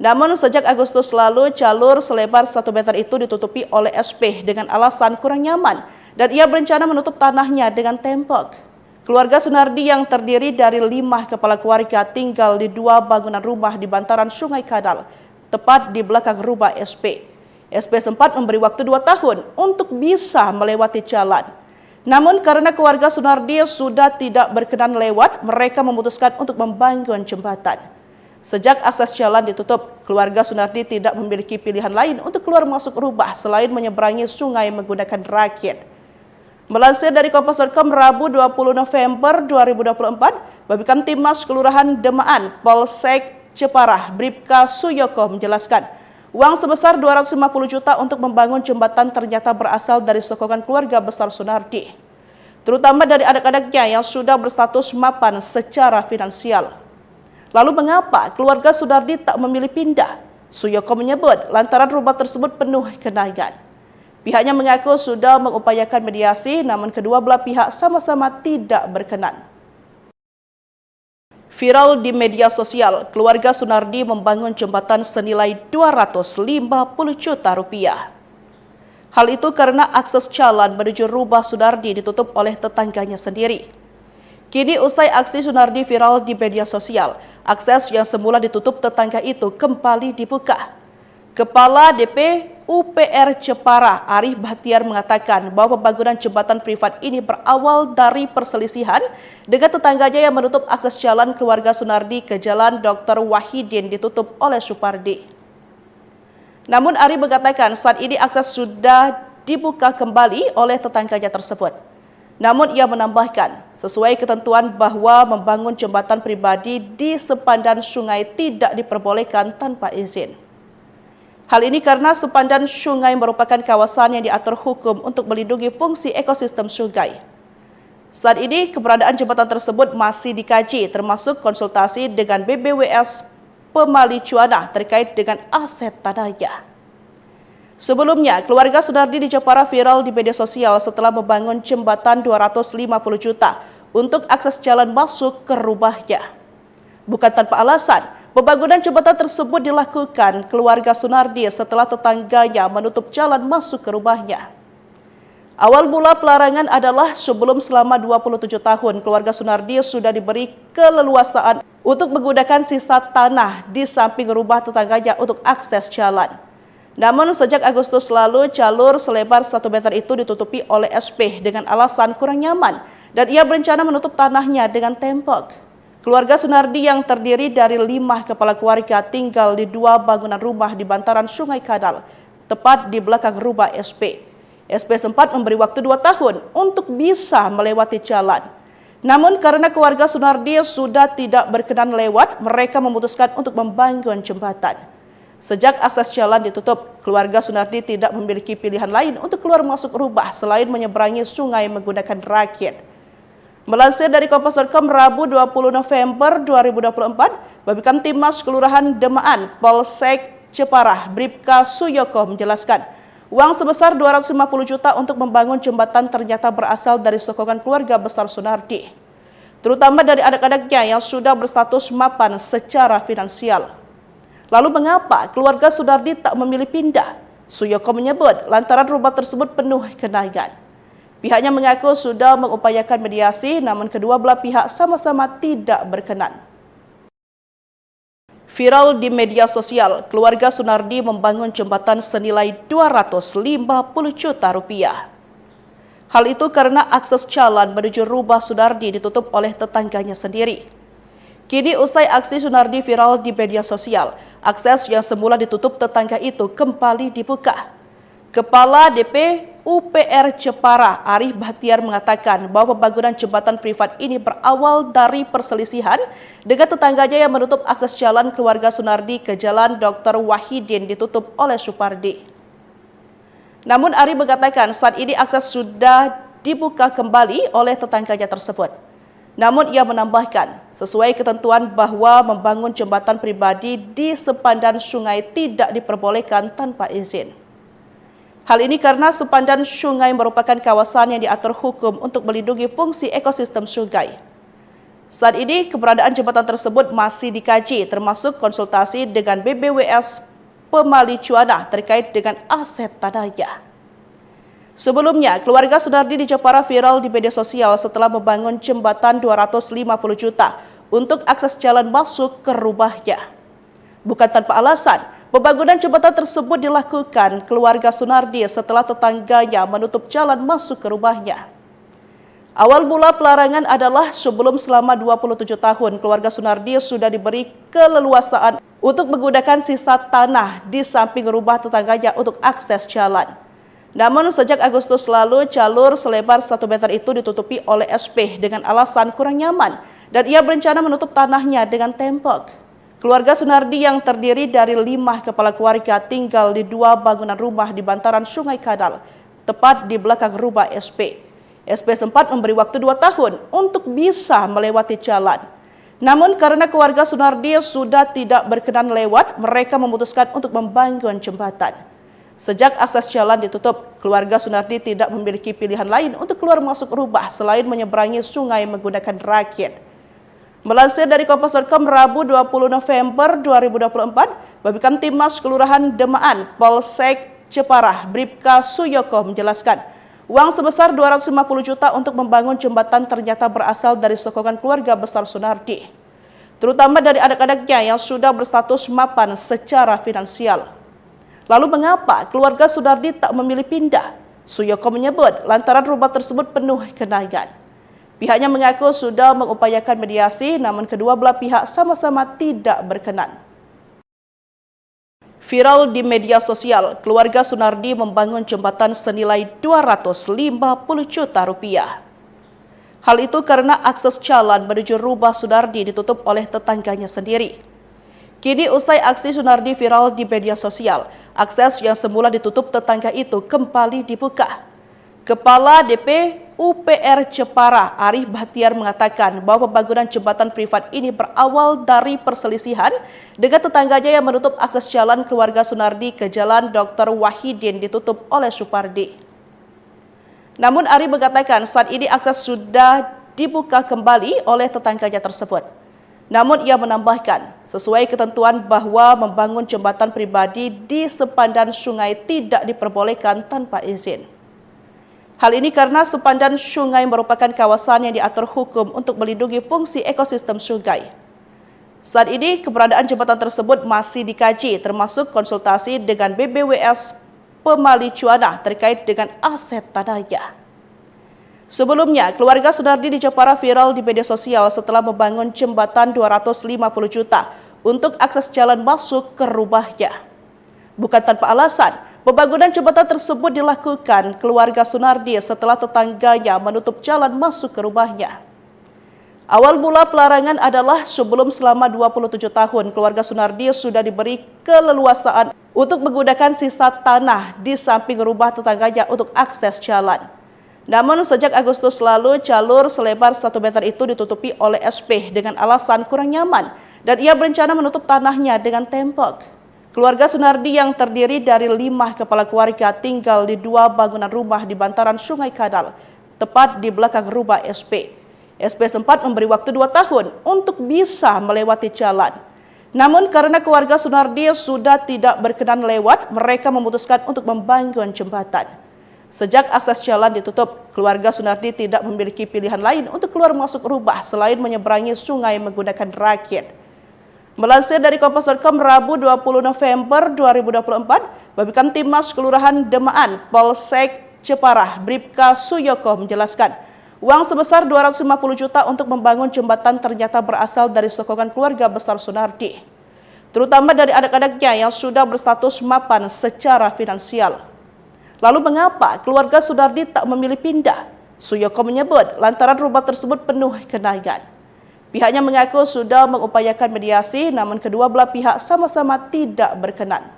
Namun sejak Agustus lalu jalur selebar 1 meter itu ditutupi oleh SP dengan alasan kurang nyaman dan ia berencana menutup tanahnya dengan tembok. Keluarga Sunardi yang terdiri dari 5 kepala keluarga tinggal di 2 bangunan rumah di bantaran Sungai Kadal, tepat di belakang rumah SP. SP sempat memberi waktu 2 tahun untuk bisa melewati jalan. Namun karena keluarga Sunardi sudah tidak berkenan lewat, mereka memutuskan untuk membangun jembatan. Sejak akses jalan ditutup, keluarga Sunardi tidak memiliki pilihan lain untuk keluar masuk rumah selain menyeberangi sungai menggunakan rakit. Melansir dari Kompas.com Rabu 20 November 2024, Babinkan Timmas Kelurahan Demaan, Polsek Jepara, Bribka Suyoko menjelaskan, uang sebesar 250 juta untuk membangun jembatan ternyata berasal dari sokongan keluarga besar Sunardi, terutama dari anak-anaknya yang sudah berstatus mapan secara finansial. Lalu mengapa keluarga Sunardi tak memilih pindah? Suyoko menyebut lantaran rumah tersebut penuh kenangan. Pihaknya mengaku sudah mengupayakan mediasi, namun kedua belah pihak sama-sama tidak berkenan. Viral di media sosial, keluarga Sunardi membangun jembatan senilai 250 juta rupiah. Hal itu karena akses jalan menuju rumah Sunardi ditutup oleh tetangganya sendiri. Kini usai aksi Sunardi viral di media sosial, akses yang semula ditutup tetangga itu kembali dibuka. Kepala DP UPR Jepara, Arif Bahtiar mengatakan bahwa pembangunan jembatan privat ini berawal dari perselisihan dengan tetangganya yang menutup akses jalan keluarga Sunardi ke Jalan Dr. Wahidin ditutup oleh Supardi. Namun Arif mengatakan saat ini akses sudah dibuka kembali oleh tetangganya tersebut. Namun ia menambahkan, sesuai ketentuan bahwa membangun jembatan pribadi di sepandan sungai tidak diperbolehkan tanpa izin. Hal ini karena sepandan sungai merupakan kawasan yang diatur hukum untuk melindungi fungsi ekosistem sungai. Saat ini keberadaan jembatan tersebut masih dikaji, termasuk konsultasi dengan BBWS Pemali Cuana terkait dengan aset tanahnya. Sebelumnya, keluarga Sunardi di Jepara viral di media sosial setelah membangun jembatan 250 juta untuk akses jalan masuk ke rumahnya. Bukan tanpa alasan, pembangunan jembatan tersebut dilakukan keluarga Sunardi setelah tetangganya menutup jalan masuk ke rumahnya. Awal mula pelarangan adalah sebelum selama 27 tahun keluarga Sunardi sudah diberi keleluasaan untuk menggunakan sisa tanah di samping rumah tetangganya untuk akses jalan. Namun sejak Agustus lalu jalur selebar 1 meter itu ditutupi oleh SP dengan alasan kurang nyaman dan ia berencana menutup tanahnya dengan tembok. Keluarga Sunardi yang terdiri dari 5 kepala keluarga tinggal di 2 bangunan rumah di bantaran Sungai Kadal, tepat di belakang rumah SP. SP sempat memberi waktu 2 tahun untuk bisa melewati jalan. Namun karena keluarga Sunardi sudah tidak berkenan lewat, mereka memutuskan untuk membangun jembatan. Sejak akses jalan ditutup, keluarga Sunardi tidak memiliki pilihan lain untuk keluar masuk rumah selain menyeberangi sungai menggunakan rakit. Melansir dari Kompas.com Rabu 20 November 2024, Babinkan Timmas Kelurahan Demaan, Polsek Jepara, Bribka Suyoko menjelaskan, Uang sebesar 250 juta untuk membangun jembatan ternyata berasal dari sokongan keluarga besar Sunardi, terutama dari anak-anaknya yang sudah berstatus mapan secara finansial. Lalu mengapa keluarga Sunardi tak memilih pindah? Suyoko menyebut lantaran rumah tersebut penuh kenangan. Pihaknya mengaku sudah mengupayakan mediasi, namun kedua belah pihak sama-sama tidak berkenan. Viral di media sosial, keluarga Sunardi membangun jembatan senilai 250 juta rupiah. Hal itu karena akses jalan menuju rumah Sunardi ditutup oleh tetangganya sendiri. Kini usai aksi Sunardi viral di media sosial, akses yang semula ditutup tetangga itu kembali dibuka. Kepala DP UPR Jepara, Arif Bahtiar mengatakan bahwa pembangunan jembatan privat ini berawal dari perselisihan dengan tetangganya yang menutup akses jalan keluarga Sunardi ke Jalan Dr. Wahidin ditutup oleh Supardi. Namun Arif mengatakan saat ini akses sudah dibuka kembali oleh tetangganya tersebut. Namun ia menambahkan, sesuai ketentuan bahwa membangun jembatan pribadi di sepandan sungai tidak diperbolehkan tanpa izin. Hal ini karena sepandan sungai merupakan kawasan yang diatur hukum untuk melindungi fungsi ekosistem sungai. Saat ini keberadaan jembatan tersebut masih dikaji, termasuk konsultasi dengan BBWS Pemali Cuana terkait dengan aset tanahnya. Sebelumnya, keluarga Sunardi di Jepara viral di media sosial setelah membangun jembatan 250 juta untuk akses jalan masuk ke rumahnya. Bukan tanpa alasan, pembangunan jembatan tersebut dilakukan keluarga Sunardi setelah tetangganya menutup jalan masuk ke rumahnya. Awal mula pelarangan adalah sebelum selama 27 tahun keluarga Sunardi sudah diberi keleluasaan untuk menggunakan sisa tanah di samping rumah tetangganya untuk akses jalan. Namun sejak Agustus lalu jalur selebar 1 meter itu ditutupi oleh SP dengan alasan kurang nyaman dan ia berencana menutup tanahnya dengan tembok. Keluarga Sunardi yang terdiri dari 5 kepala keluarga tinggal di 2 bangunan rumah di bantaran Sungai Kadal, tepat di belakang rumah SP. SP sempat memberi waktu 2 tahun untuk bisa melewati jalan. Namun karena keluarga Sunardi sudah tidak berkenan lewat, mereka memutuskan untuk membangun jembatan. Sejak akses jalan ditutup, keluarga Sunardi tidak memiliki pilihan lain untuk keluar masuk rumah selain menyeberangi sungai menggunakan rakit. Melansir dari Kompas.com Rabu 20 November 2024, Babinkan Timmas Kelurahan Demaan, Polsek Jepara, Bribka Suyoko menjelaskan, uang sebesar 250 juta untuk membangun jembatan ternyata berasal dari sokongan keluarga besar Sunardi, terutama dari anak-anaknya yang sudah berstatus mapan secara finansial. Lalu mengapa keluarga Sunardi tak memilih pindah? Suyoko menyebut lantaran rumah tersebut penuh kenangan. Pihaknya mengaku sudah mengupayakan mediasi, namun kedua belah pihak sama-sama tidak berkenan. Viral di media sosial, keluarga Sunardi membangun jembatan senilai 250 juta rupiah. Hal itu karena akses jalan menuju rumah Sunardi ditutup oleh tetangganya sendiri. Kini usai aksi Sunardi viral di media sosial, akses yang semula ditutup tetangga itu kembali dibuka. Kepala DP UPR Jepara, Arif Bahtiar mengatakan bahwa pembangunan jembatan privat ini berawal dari perselisihan dengan tetangganya yang menutup akses jalan keluarga Sunardi ke Jalan Dr. Wahidin ditutup oleh Supardi. Namun Arif mengatakan saat ini akses sudah dibuka kembali oleh tetangganya tersebut. Namun ia menambahkan, sesuai ketentuan bahwa membangun jembatan pribadi di sepandan sungai tidak diperbolehkan tanpa izin. Hal ini karena sepandan sungai merupakan kawasan yang diatur hukum untuk melindungi fungsi ekosistem sungai. Saat ini keberadaan jembatan tersebut masih dikaji, termasuk konsultasi dengan BBWS Pemali Cuana terkait dengan aset tanahnya. Sebelumnya, keluarga Sunardi di Jepara viral di media sosial setelah membangun jembatan 250 juta untuk akses jalan masuk ke rumahnya. Bukan tanpa alasan, pembangunan jembatan tersebut dilakukan keluarga Sunardi setelah tetangganya menutup jalan masuk ke rumahnya. Awal mula pelarangan adalah sebelum selama 27 tahun keluarga Sunardi sudah diberi keleluasaan untuk menggunakan sisa tanah di samping rumah tetangganya untuk akses jalan. Namun sejak Agustus lalu jalur selebar 1 meter itu ditutupi oleh SP dengan alasan kurang nyaman dan ia berencana menutup tanahnya dengan tembok. Keluarga Sunardi yang terdiri dari 5 kepala keluarga tinggal di 2 bangunan rumah di bantaran Sungai Kadal, tepat di belakang rumah SP. SP sempat memberi waktu 2 tahun untuk bisa melewati jalan. Namun karena keluarga Sunardi sudah tidak berkenan lewat, mereka memutuskan untuk membangun jembatan. Sejak akses jalan ditutup, keluarga Sunardi tidak memiliki pilihan lain untuk keluar masuk rumah selain menyeberangi sungai menggunakan rakit. Melansir dari Kompas.com Rabu 20 November 2024, Babinkan Timmas Kelurahan Demaan, Polsek Jepara, Bribka Suyoko menjelaskan, uang sebesar 250 juta untuk membangun jembatan ternyata berasal dari sokongan keluarga besar Sunardi, terutama dari anak-anaknya yang sudah berstatus mapan secara finansial. Lalu mengapa keluarga Sunardi tak memilih pindah? Suyoko menyebut lantaran rumah tersebut penuh kenangan. Pihaknya mengaku sudah mengupayakan mediasi, namun kedua belah pihak sama-sama tidak berkenan.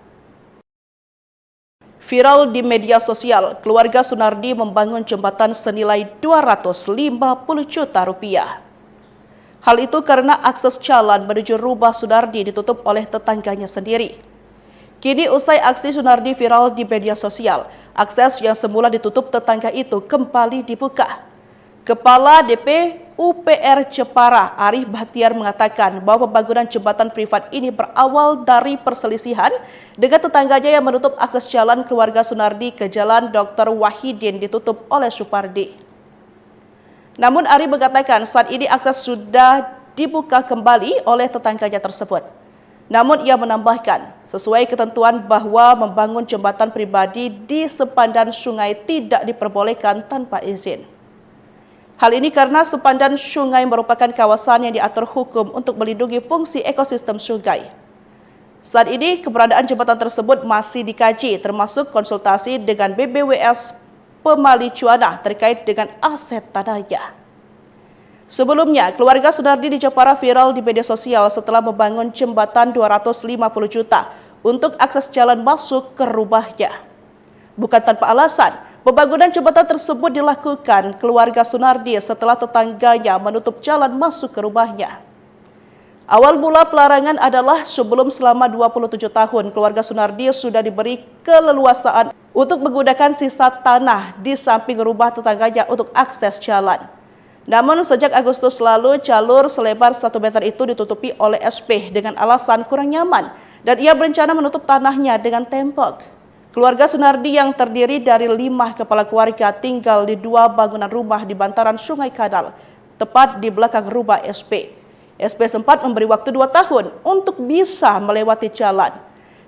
Viral di media sosial, keluarga Sunardi membangun jembatan senilai 250 juta rupiah. Hal itu karena akses jalan menuju rumah Sunardi ditutup oleh tetangganya sendiri. Kini usai aksi Sunardi viral di media sosial, akses yang semula ditutup tetangga itu kembali dibuka. Kepala DP UPR Jepara, Arif Bahtiar mengatakan bahwa pembangunan jembatan privat ini berawal dari perselisihan dengan tetangganya yang menutup akses jalan keluarga Sunardi ke Jalan Dr. Wahidin ditutup oleh Supardi. Namun Arif mengatakan saat ini akses sudah dibuka kembali oleh tetangganya tersebut. Namun ia menambahkan, sesuai ketentuan bahwa membangun jembatan pribadi di sepandan sungai tidak diperbolehkan tanpa izin. Hal ini karena sepandan sungai merupakan kawasan yang diatur hukum untuk melindungi fungsi ekosistem sungai. Saat ini keberadaan jembatan tersebut masih dikaji, termasuk konsultasi dengan BBWS Pemali Cuana terkait dengan aset tanahnya. Sebelumnya, keluarga Sunardi di Jepara viral di media sosial setelah membangun jembatan 250 juta untuk akses jalan masuk ke rumahnya. Bukan tanpa alasan, pembangunan jembatan tersebut dilakukan keluarga Sunardi setelah tetangganya menutup jalan masuk ke rumahnya. Awal mula pelarangan adalah sebelum selama 27 tahun keluarga Sunardi sudah diberi keleluasaan untuk menggunakan sisa tanah di samping rumah tetangganya untuk akses jalan. Namun sejak Agustus lalu jalur selebar 1 meter itu ditutupi oleh SP dengan alasan kurang nyaman dan ia berencana menutup tanahnya dengan tembok. Keluarga Sunardi yang terdiri dari 5 kepala keluarga tinggal di 2 bangunan rumah di bantaran Sungai Kadal, tepat di belakang rumah SP. SP sempat memberi waktu 2 tahun untuk bisa melewati jalan.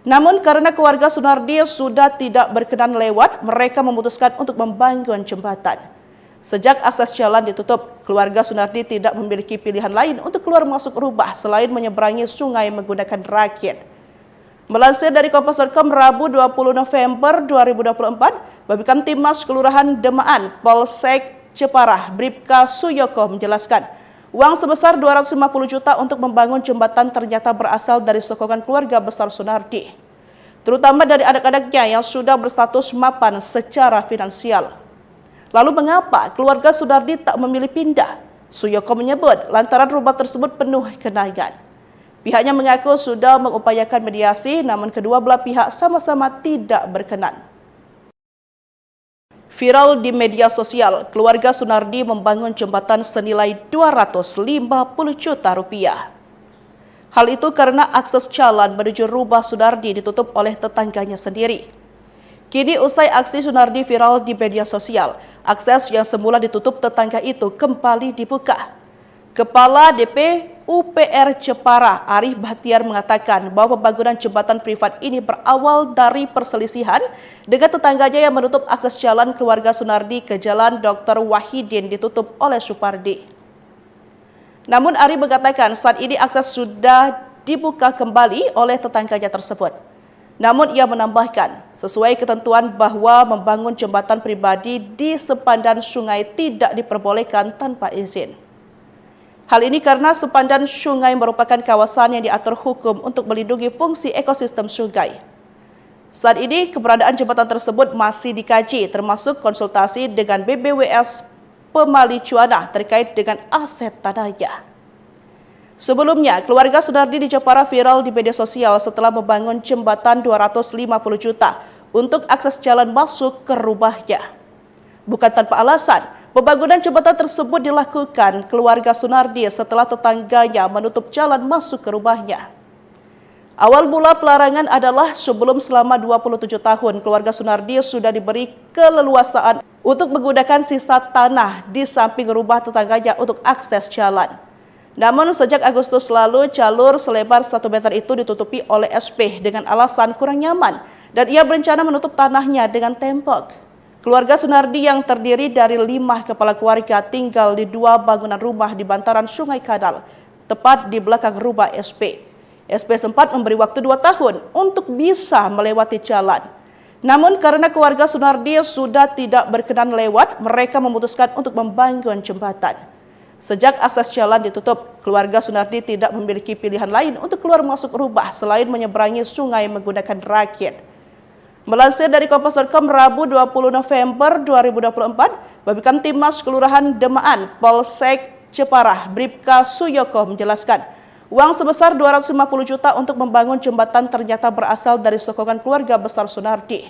Namun karena keluarga Sunardi sudah tidak berkenan lewat, mereka memutuskan untuk membangun jembatan. Sejak akses jalan ditutup, keluarga Sunardi tidak memiliki pilihan lain untuk keluar masuk rumah selain menyeberangi sungai menggunakan rakit. Melansir dari Kompas.com Rabu 20 November 2024, Babinkan Timmas Kelurahan Demaan, Polsek Jepara, Bribka Suyoko menjelaskan, uang sebesar 250 juta untuk membangun jembatan ternyata berasal dari sokongan keluarga besar Sunardi, terutama dari anak-anaknya yang sudah berstatus mapan secara finansial. Lalu mengapa keluarga Sunardi tak memilih pindah? Suyoko menyebut lantaran rumah tersebut penuh kenangan. Pihaknya mengaku sudah mengupayakan mediasi, namun kedua belah pihak sama-sama tidak berkenan. Viral di media sosial, keluarga Sunardi membangun jembatan senilai 250 juta rupiah. Hal itu karena akses jalan menuju rumah Sunardi ditutup oleh tetangganya sendiri. Kini usai aksi Sunardi viral di media sosial, akses yang semula ditutup tetangga itu kembali dibuka. Kepala DP UPR Jepara, Arif Bahtiar mengatakan bahwa pembangunan jembatan privat ini berawal dari perselisihan dengan tetangganya yang menutup akses jalan keluarga Sunardi ke Jalan Dr. Wahidin ditutup oleh Supardi. Namun Arif mengatakan saat ini akses sudah dibuka kembali oleh tetangganya tersebut. Namun ia menambahkan, sesuai ketentuan bahwa membangun jembatan pribadi di sepandan sungai tidak diperbolehkan tanpa izin. Hal ini karena sepandan sungai merupakan kawasan yang diatur hukum untuk melindungi fungsi ekosistem sungai. Saat ini keberadaan jembatan tersebut masih dikaji, termasuk konsultasi dengan BBWS Pemali Cuana terkait dengan aset tanahnya. Sebelumnya, keluarga Sunardi di Jepara viral di media sosial setelah membangun jembatan 250 juta untuk akses jalan masuk ke rumahnya. Bukan tanpa alasan, pembangunan jembatan tersebut dilakukan keluarga Sunardi setelah tetangganya menutup jalan masuk ke rumahnya. Awal mula pelarangan adalah sebelum selama 27 tahun keluarga Sunardi sudah diberi keleluasaan untuk menggunakan sisa tanah di samping rumah tetangganya untuk akses jalan. Namun sejak Agustus lalu jalur selebar 1 meter itu ditutupi oleh SP dengan alasan kurang nyaman dan ia berencana menutup tanahnya dengan tembok. Keluarga Sunardi yang terdiri dari 5 kepala keluarga tinggal di 2 bangunan rumah di bantaran Sungai Kadal, tepat di belakang rumah SP. SP sempat memberi waktu 2 tahun untuk bisa melewati jalan. Namun karena keluarga Sunardi sudah tidak berkenan lewat, mereka memutuskan untuk membangun jembatan. Sejak akses jalan ditutup, keluarga Sunardi tidak memiliki pilihan lain untuk keluar masuk rumah selain menyeberangi sungai menggunakan rakit. Melansir dari Kompas.com Rabu 20 November 2024, Babinkan Timas Kelurahan Demaan, Polsek Jepara, Bribka Suyoko menjelaskan, uang sebesar 250 juta untuk membangun jembatan ternyata berasal dari sokongan keluarga besar Sunardi,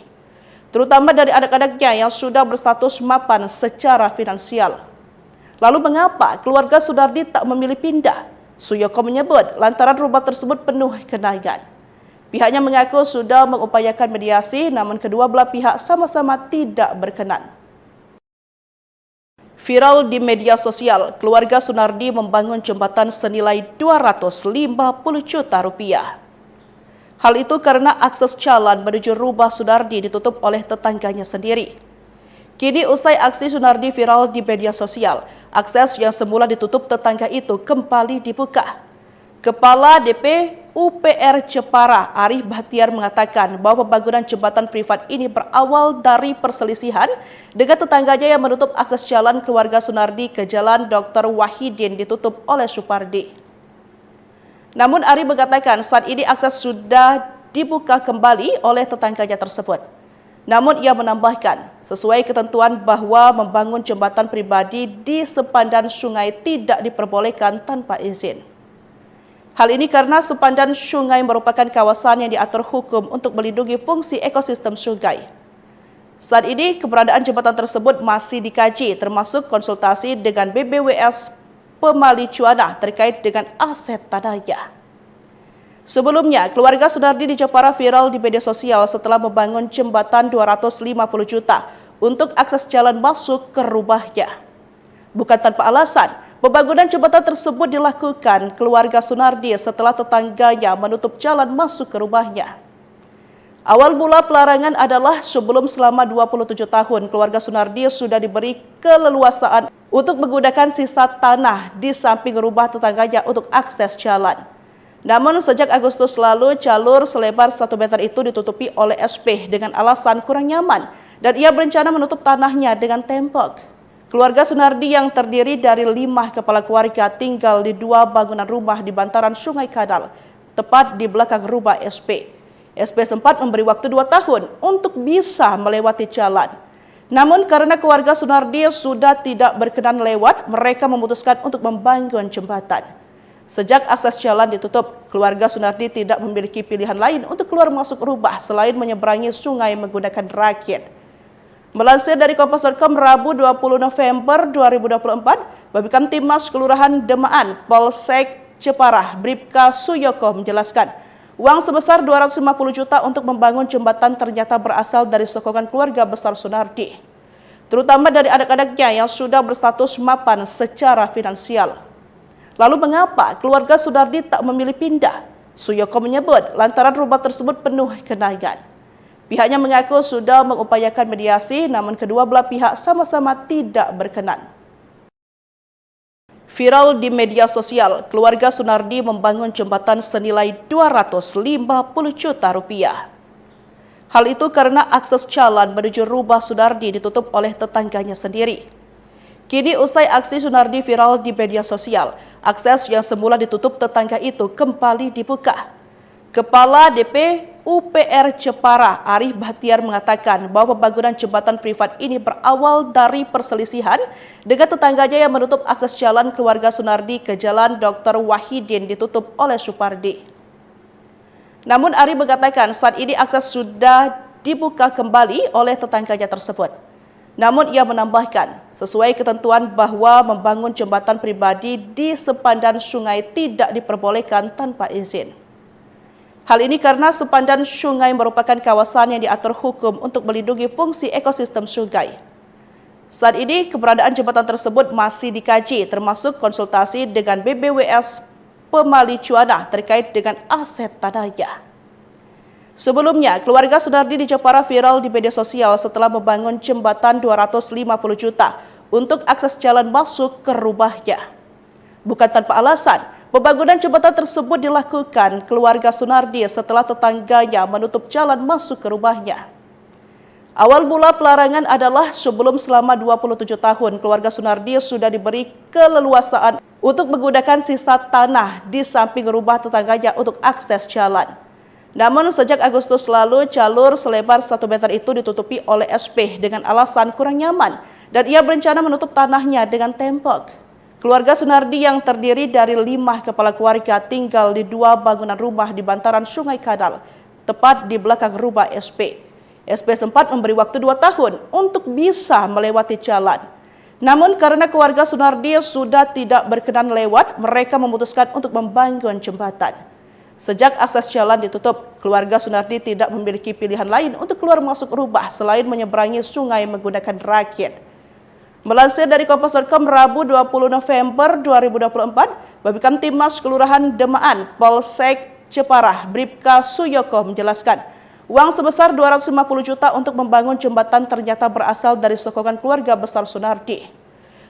terutama dari anak-anaknya yang sudah berstatus mapan secara finansial. Lalu mengapa keluarga Sunardi tak memilih pindah? Suyoko menyebut lantaran rumah tersebut penuh kenangan. Pihaknya mengaku sudah mengupayakan mediasi, namun kedua belah pihak sama-sama tidak berkenan. Viral di media sosial, keluarga Sunardi membangun jembatan senilai 250 juta rupiah. Hal itu karena akses jalan menuju rumah Sunardi ditutup oleh tetangganya sendiri. Kini usai aksi Sunardi viral di media sosial, akses yang semula ditutup tetangga itu kembali dibuka. Kepala DP UPR Jepara, Arif Bahtiar mengatakan bahwa pembangunan jembatan privat ini berawal dari perselisihan dengan tetangganya yang menutup akses jalan keluarga Sunardi ke jalan Dr. Wahidin ditutup oleh Supardi. Namun Arif mengatakan saat ini akses sudah dibuka kembali oleh tetangganya tersebut. Namun ia menambahkan, sesuai ketentuan bahwa membangun jembatan pribadi di sepandan sungai tidak diperbolehkan tanpa izin. Hal ini karena sepandan sungai merupakan kawasan yang diatur hukum untuk melindungi fungsi ekosistem sungai. Saat ini keberadaan jembatan tersebut masih dikaji, termasuk konsultasi dengan BBWS Pemali Cuana terkait dengan aset tanahnya. Sebelumnya, keluarga Sunardi di Jepara viral di media sosial setelah membangun jembatan 250 juta untuk akses jalan masuk ke rumahnya. Bukan tanpa alasan, pembangunan jembatan tersebut dilakukan keluarga Sunardi setelah tetangganya menutup jalan masuk ke rumahnya. Awal mula pelarangan adalah sebelum selama 27 tahun keluarga Sunardi sudah diberi keleluasaan untuk menggunakan sisa tanah di samping rumah tetangganya untuk akses jalan. Namun sejak Agustus lalu jalur selebar 1 meter itu ditutupi oleh SP dengan alasan kurang nyaman dan ia berencana menutup tanahnya dengan tembok. Keluarga Sunardi yang terdiri dari 5 kepala keluarga tinggal di 2 bangunan rumah di bantaran Sungai Kadal, tepat di belakang rumah SP. SP sempat memberi waktu 2 tahun untuk bisa melewati jalan. Namun karena keluarga Sunardi sudah tidak berkenan lewat, mereka memutuskan untuk membangun jembatan. Sejak akses jalan ditutup, keluarga Sunardi tidak memiliki pilihan lain untuk keluar masuk rumah selain menyeberangi sungai menggunakan rakit. Melansir dari Kompas.com Rabu 20 November 2024, Babinkan Timas Kelurahan Demaan, Polsek Jepara, Bribka Suyoko menjelaskan, uang sebesar 250 juta untuk membangun jembatan ternyata berasal dari sokongan keluarga besar Sunardi, terutama dari anak-anaknya yang sudah berstatus mapan secara finansial. Lalu mengapa keluarga Sunardi tak memilih pindah? Suyoko menyebut lantaran rumah tersebut penuh kenangan. Pihaknya mengaku sudah mengupayakan mediasi, namun kedua belah pihak sama-sama tidak berkenan. Viral di media sosial, keluarga Sunardi membangun jembatan senilai 250 juta rupiah. Hal itu karena akses jalan menuju rumah Sunardi ditutup oleh tetangganya sendiri. Kini usai aksi Sunardi viral di media sosial, akses yang semula ditutup tetangga itu kembali dibuka. Kepala DP UPR Jepara, Arif Bahtiar mengatakan bahwa pembangunan jembatan privat ini berawal dari perselisihan dengan tetangganya yang menutup akses jalan keluarga Sunardi ke jalan Dr. Wahidin ditutup oleh Supardi. Namun Arif mengatakan saat ini akses sudah dibuka kembali oleh tetangganya tersebut. Namun ia menambahkan, sesuai ketentuan bahwa membangun jembatan pribadi di sepandan sungai tidak diperbolehkan tanpa izin. Hal ini karena sepandan sungai merupakan kawasan yang diatur hukum untuk melindungi fungsi ekosistem sungai. Saat ini keberadaan jembatan tersebut masih dikaji, termasuk konsultasi dengan BBWS Pemali Cuana terkait dengan aset tanahnya. Sebelumnya, keluarga Sunardi di Jepara viral di media sosial setelah membangun jembatan 250 juta untuk akses jalan masuk ke rumahnya. Bukan tanpa alasan, pembangunan jembatan tersebut dilakukan keluarga Sunardi setelah tetangganya menutup jalan masuk ke rumahnya. Awal mula pelarangan adalah sebelum selama 27 tahun keluarga Sunardi sudah diberi keleluasaan untuk menggunakan sisa tanah di samping rumah tetangganya untuk akses jalan. Namun sejak Agustus lalu jalur selebar 1 meter itu ditutupi oleh SP dengan alasan kurang nyaman dan ia berencana menutup tanahnya dengan tembok. Keluarga Sunardi yang terdiri dari 5 kepala keluarga tinggal di 2 bangunan rumah di bantaran Sungai Kadal, tepat di belakang rumah SP. SP sempat memberi waktu 2 tahun untuk bisa melewati jalan. Namun karena keluarga Sunardi sudah tidak berkenan lewat, mereka memutuskan untuk membangun jembatan. Sejak akses jalan ditutup, keluarga Sunardi tidak memiliki pilihan lain untuk keluar masuk rumah selain menyeberangi sungai menggunakan rakit. Melansir dari Kompas.com Rabu 20 November 2024, Babinkan Timmas Kelurahan Demaan, Polsek Jepara, Bribka Suyoko menjelaskan, uang sebesar 250 juta untuk membangun jembatan ternyata berasal dari sokongan keluarga besar Sunardi,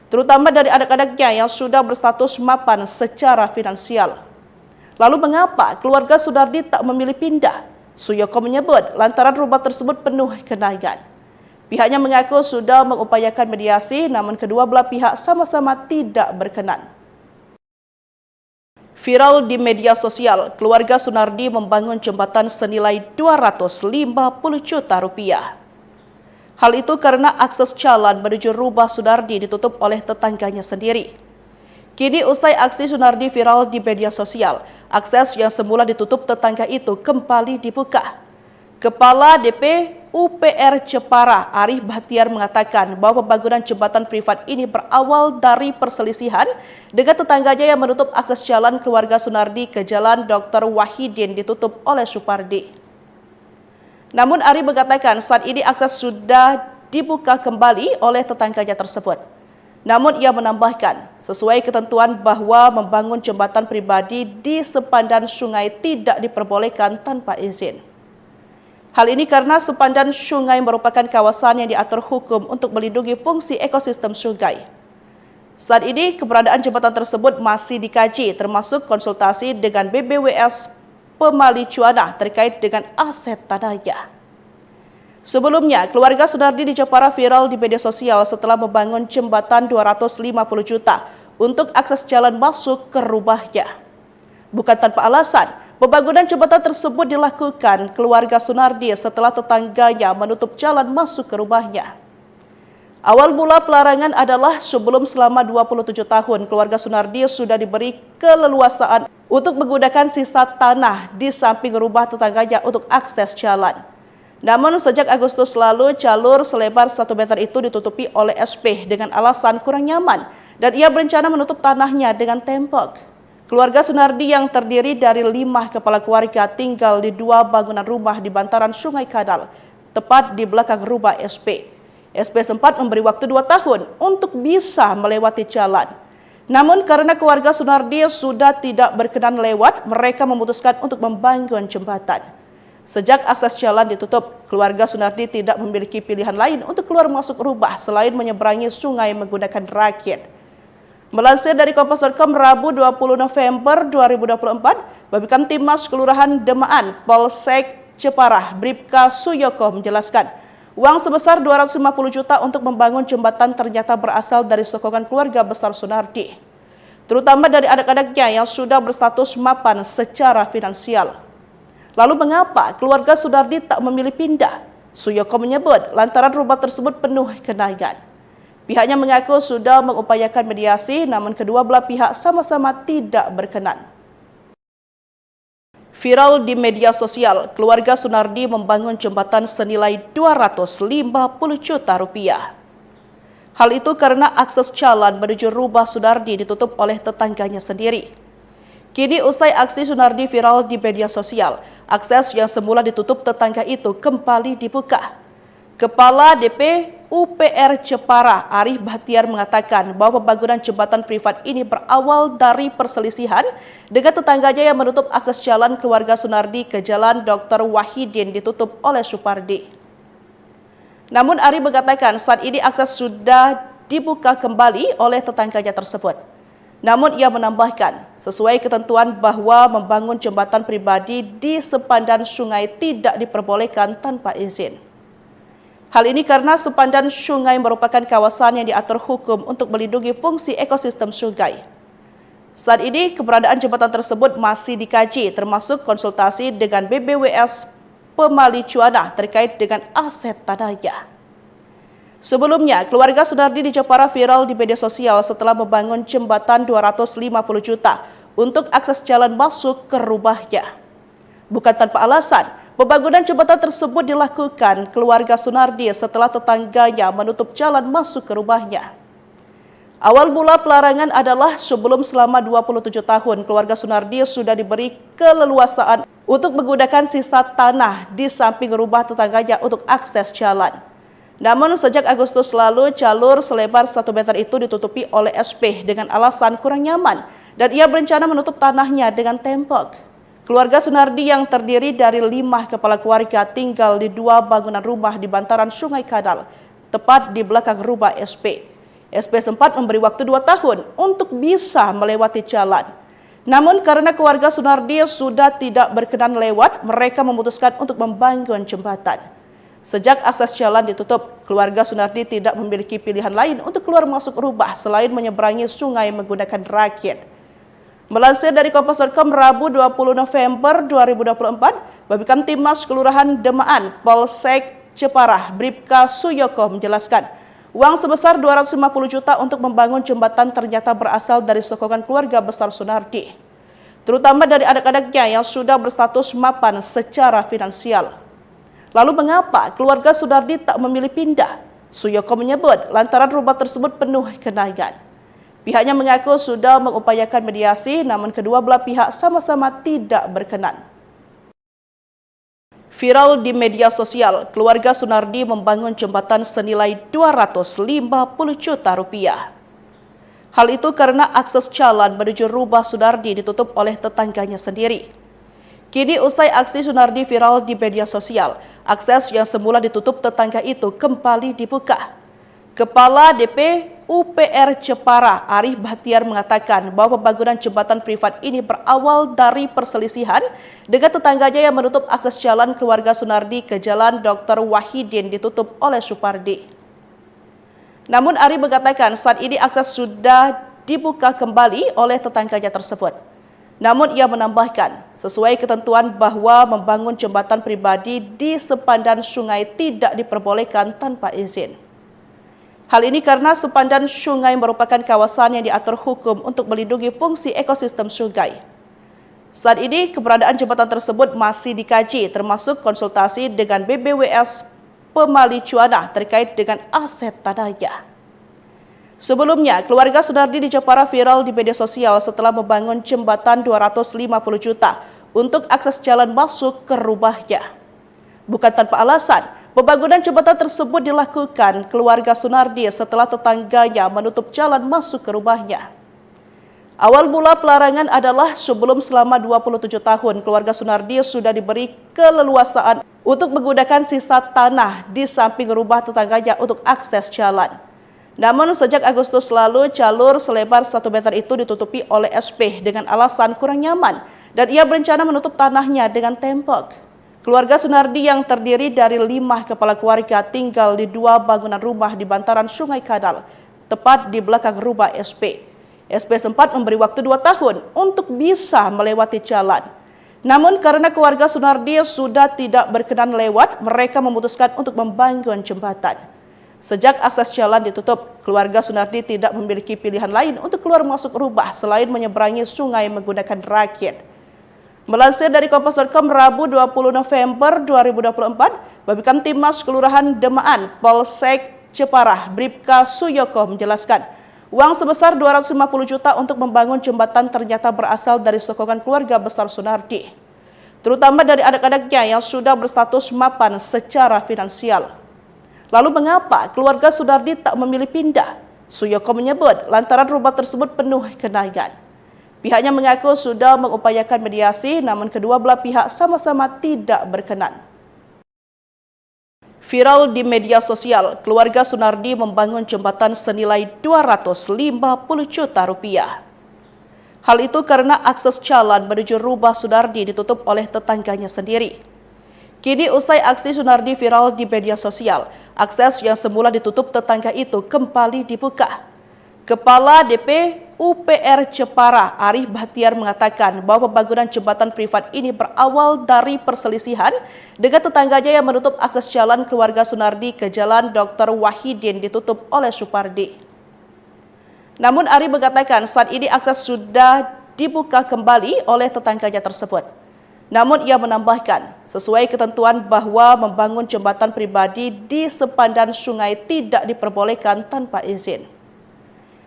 terutama dari anak-anaknya yang sudah berstatus mapan secara finansial. Lalu mengapa keluarga Sunardi tak memilih pindah? Suyoko menyebut lantaran rumah tersebut penuh kenangan. Pihaknya mengaku sudah mengupayakan mediasi, namun kedua belah pihak sama-sama tidak berkenan. Viral di media sosial, keluarga Sunardi membangun jembatan senilai 250 juta rupiah. Hal itu karena akses jalan menuju rumah Sunardi ditutup oleh tetangganya sendiri. Kini usai aksi Sunardi viral di media sosial, akses yang semula ditutup tetangga itu kembali dibuka. Kepala DP UPR Jepara, Arif Bahtiar mengatakan bahwa pembangunan jembatan privat ini berawal dari perselisihan dengan tetangganya yang menutup akses jalan keluarga Sunardi ke jalan Dr. Wahidin ditutup oleh Supardi. Namun Arif mengatakan saat ini akses sudah dibuka kembali oleh tetangganya tersebut. Namun ia menambahkan, sesuai ketentuan bahwa membangun jembatan pribadi di sepandan sungai tidak diperbolehkan tanpa izin. Hal ini karena sepandan sungai merupakan kawasan yang diatur hukum untuk melindungi fungsi ekosistem sungai. Saat ini keberadaan jembatan tersebut masih dikaji, termasuk konsultasi dengan BBWS Pemali Cuana terkait dengan aset tanahnya. Sebelumnya, keluarga Sunardi di Jepara viral di media sosial setelah membangun jembatan 250 juta untuk akses jalan masuk ke rumahnya. Bukan tanpa alasan, pembangunan jembatan tersebut dilakukan keluarga Sunardi setelah tetangganya menutup jalan masuk ke rumahnya. Awal mula pelarangan adalah sebelum selama 27 tahun keluarga Sunardi sudah diberi keleluasaan untuk menggunakan sisa tanah di samping rumah tetangganya untuk akses jalan. Namun sejak Agustus lalu jalur selebar 1 meter itu ditutupi oleh SP dengan alasan kurang nyaman dan ia berencana menutup tanahnya dengan tembok. Keluarga Sunardi yang terdiri dari 5 kepala keluarga tinggal di 2 bangunan rumah di bantaran Sungai Kadal, tepat di belakang rumah SP. SP sempat memberi waktu 2 tahun untuk bisa melewati jalan. Namun karena keluarga Sunardi sudah tidak berkenan lewat, mereka memutuskan untuk membangun jembatan. Sejak akses jalan ditutup, keluarga Sunardi tidak memiliki pilihan lain untuk keluar masuk rumah selain menyeberangi sungai menggunakan rakit. Melansir dari Kompas.com Rabu 20 November 2024, Babinkan Timmas Kelurahan Demaan, Polsek Jepara, Bribka Suyoko menjelaskan, uang sebesar 250 juta untuk membangun jembatan ternyata berasal dari sokongan keluarga besar Sunardi, terutama dari anak-anaknya yang sudah berstatus mapan secara finansial. Lalu mengapa keluarga Sunardi tak memilih pindah? Suyoko menyebut lantaran rumah tersebut penuh kenangan. Pihaknya mengaku sudah mengupayakan mediasi, namun kedua belah pihak sama-sama tidak berkenan. Viral di media sosial, keluarga Sunardi membangun jembatan senilai 250 juta rupiah. Hal itu karena akses jalan menuju rumah Sunardi ditutup oleh tetangganya sendiri. Kini usai aksi Sunardi viral di media sosial, akses yang semula ditutup tetangga itu kembali dibuka. Kepala DP UPR Jepara, Arif Bahtiar mengatakan bahwa pembangunan jembatan privat ini berawal dari perselisihan dengan tetangganya yang menutup akses jalan keluarga Sunardi ke Jalan Dr. Wahidin ditutup oleh Supardi. Namun Arif mengatakan saat ini akses sudah dibuka kembali oleh tetangganya tersebut. Namun ia menambahkan, sesuai ketentuan bahwa membangun jembatan pribadi di sepandan sungai tidak diperbolehkan tanpa izin. Hal ini karena sepandan sungai merupakan kawasan yang diatur hukum untuk melindungi fungsi ekosistem sungai. Saat ini keberadaan jembatan tersebut masih dikaji, termasuk konsultasi dengan BBWS Pemali Cuana terkait dengan aset tanahnya. Sebelumnya, keluarga Sunardi di Jepara viral di media sosial setelah membangun jembatan 250 juta untuk akses jalan masuk ke rumahnya. Bukan tanpa alasan, pembangunan jembatan tersebut dilakukan keluarga Sunardi setelah tetangganya menutup jalan masuk ke rumahnya. Awal mula pelarangan adalah sebelum selama 27 tahun keluarga Sunardi sudah diberi keleluasaan untuk menggunakan sisa tanah di samping rumah tetangganya untuk akses jalan. Namun sejak Agustus lalu jalur selebar 1 meter itu ditutupi oleh SP dengan alasan kurang nyaman dan ia berencana menutup tanahnya dengan tembok. Keluarga Sunardi yang terdiri dari 5 kepala keluarga tinggal di 2 bangunan rumah di bantaran Sungai Kadal, tepat di belakang rumah SP. SP sempat memberi waktu 2 tahun untuk bisa melewati jalan. Namun karena keluarga Sunardi sudah tidak berkenan lewat, mereka memutuskan untuk membangun jembatan. Sejak akses jalan ditutup, keluarga Sunardi tidak memiliki pilihan lain untuk keluar masuk rumah selain menyeberangi sungai menggunakan rakit. Melansir dari Kompas.com Rabu 20 November 2024, Babinkan Timmas Kelurahan Demaan, Polsek Jepara, Bribka Suyoko menjelaskan, uang sebesar 250 juta untuk membangun jembatan ternyata berasal dari sokongan keluarga besar Sunardi, terutama dari anak-anaknya yang sudah berstatus mapan secara finansial. Lalu mengapa keluarga Sunardi tak memilih pindah? Suyoko menyebut lantaran rumah tersebut penuh kenangan. Pihaknya mengaku sudah mengupayakan mediasi, namun kedua belah pihak sama-sama tidak berkenan. Viral di media sosial, keluarga Sunardi membangun jembatan senilai 250 juta rupiah. Hal itu karena akses jalan menuju rumah Sunardi ditutup oleh tetangganya sendiri. Kini usai aksi Sunardi viral di media sosial, akses yang semula ditutup tetangga itu kembali dibuka. Kepala DP UPR Jepara, Arif Bahtiar mengatakan bahwa pembangunan jembatan privat ini berawal dari perselisihan dengan tetangganya yang menutup akses jalan keluarga Sunardi ke Jalan Dr. Wahidin ditutup oleh Supardi. Namun Arif mengatakan saat ini akses sudah dibuka kembali oleh tetangganya tersebut. Namun ia menambahkan, sesuai ketentuan bahwa membangun jembatan pribadi di sepandan sungai tidak diperbolehkan tanpa izin. Hal ini karena sepandan sungai merupakan kawasan yang diatur hukum untuk melindungi fungsi ekosistem sungai. Saat ini keberadaan jembatan tersebut masih dikaji, termasuk konsultasi dengan BBWS Pemali Cuana terkait dengan aset tanahnya. Sebelumnya, keluarga Sunardi di Jepara viral di media sosial setelah membangun jembatan 250 juta untuk akses jalan masuk ke rumahnya. Bukan tanpa alasan, pembangunan jembatan tersebut dilakukan keluarga Sunardi setelah tetangganya menutup jalan masuk ke rumahnya. Awal mula pelarangan adalah sebelum selama 27 tahun keluarga Sunardi sudah diberi keleluasaan untuk menggunakan sisa tanah di samping rumah tetangganya untuk akses jalan. Namun sejak Agustus lalu jalur selebar 1 meter itu ditutupi oleh SP dengan alasan kurang nyaman dan ia berencana menutup tanahnya dengan tembok. Keluarga Sunardi yang terdiri dari 5 kepala keluarga tinggal di 2 bangunan rumah di bantaran Sungai Kadal, tepat di belakang rumah SP. SP sempat memberi waktu 2 tahun untuk bisa melewati jalan. Namun karena keluarga Sunardi sudah tidak berkenan lewat, mereka memutuskan untuk membangun jembatan. Sejak akses jalan ditutup, keluarga Sunardi tidak memiliki pilihan lain untuk keluar masuk rubah selain menyeberangi sungai menggunakan rakit. Melansir dari Kompas.com Rabu 20 November 2024, Babinkan Timas Kelurahan Demaan, Polsek Ceparah, Bribka Suyoko menjelaskan, uang sebesar 250 juta untuk membangun jembatan ternyata berasal dari sokongan keluarga besar Sunardi, terutama dari anak-anaknya yang sudah berstatus mapan secara finansial. Lalu mengapa keluarga Sunardi tak memilih pindah? Suyoko menyebut lantaran rumah tersebut penuh kenangan. Pihaknya mengaku sudah mengupayakan mediasi, namun kedua belah pihak sama-sama tidak berkenan. Viral di media sosial, keluarga Sunardi membangun jembatan senilai 250 juta rupiah. Hal itu karena akses jalan menuju rumah Sunardi ditutup oleh tetangganya sendiri. Kini usai aksi Sunardi viral di media sosial, akses yang semula ditutup tetangga itu kembali dibuka. Kepala DP UPR Jepara, Arif Bahtiar mengatakan bahwa pembangunan jembatan privat ini berawal dari perselisihan dengan tetangganya yang menutup akses jalan keluarga Sunardi ke Jalan Dr. Wahidin ditutup oleh Supardi. Namun Arif mengatakan saat ini akses sudah dibuka kembali oleh tetangganya tersebut. Namun ia menambahkan, sesuai ketentuan bahwa membangun jembatan pribadi di sepandan sungai tidak diperbolehkan tanpa izin.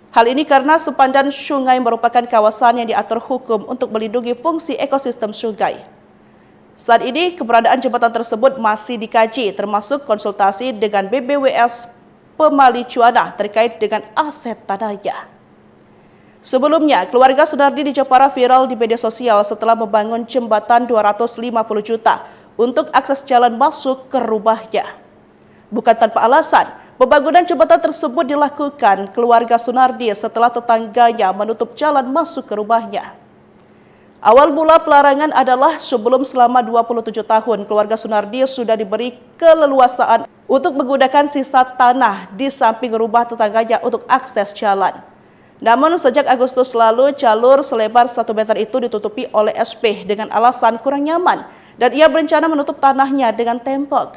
Hal ini karena sepandan sungai merupakan kawasan yang diatur hukum untuk melindungi fungsi ekosistem sungai. Saat ini keberadaan jembatan tersebut masih dikaji, termasuk konsultasi dengan BBWS Pemali Cuanah terkait dengan aset tanahnya. Sebelumnya, keluarga Sunardi di Jepara viral di media sosial setelah membangun jembatan 250 juta untuk akses jalan masuk ke rumahnya. Bukan tanpa alasan, pembangunan jembatan tersebut dilakukan keluarga Sunardi setelah tetangganya menutup jalan masuk ke rumahnya. Awal mula pelarangan adalah sebelum selama 27 tahun keluarga Sunardi sudah diberi keleluasaan untuk menggunakan sisa tanah di samping rumah tetangganya untuk akses jalan. Namun sejak Agustus lalu, jalur selebar 1 meter itu ditutupi oleh SP dengan alasan kurang nyaman dan ia berencana menutup tanahnya dengan tembok.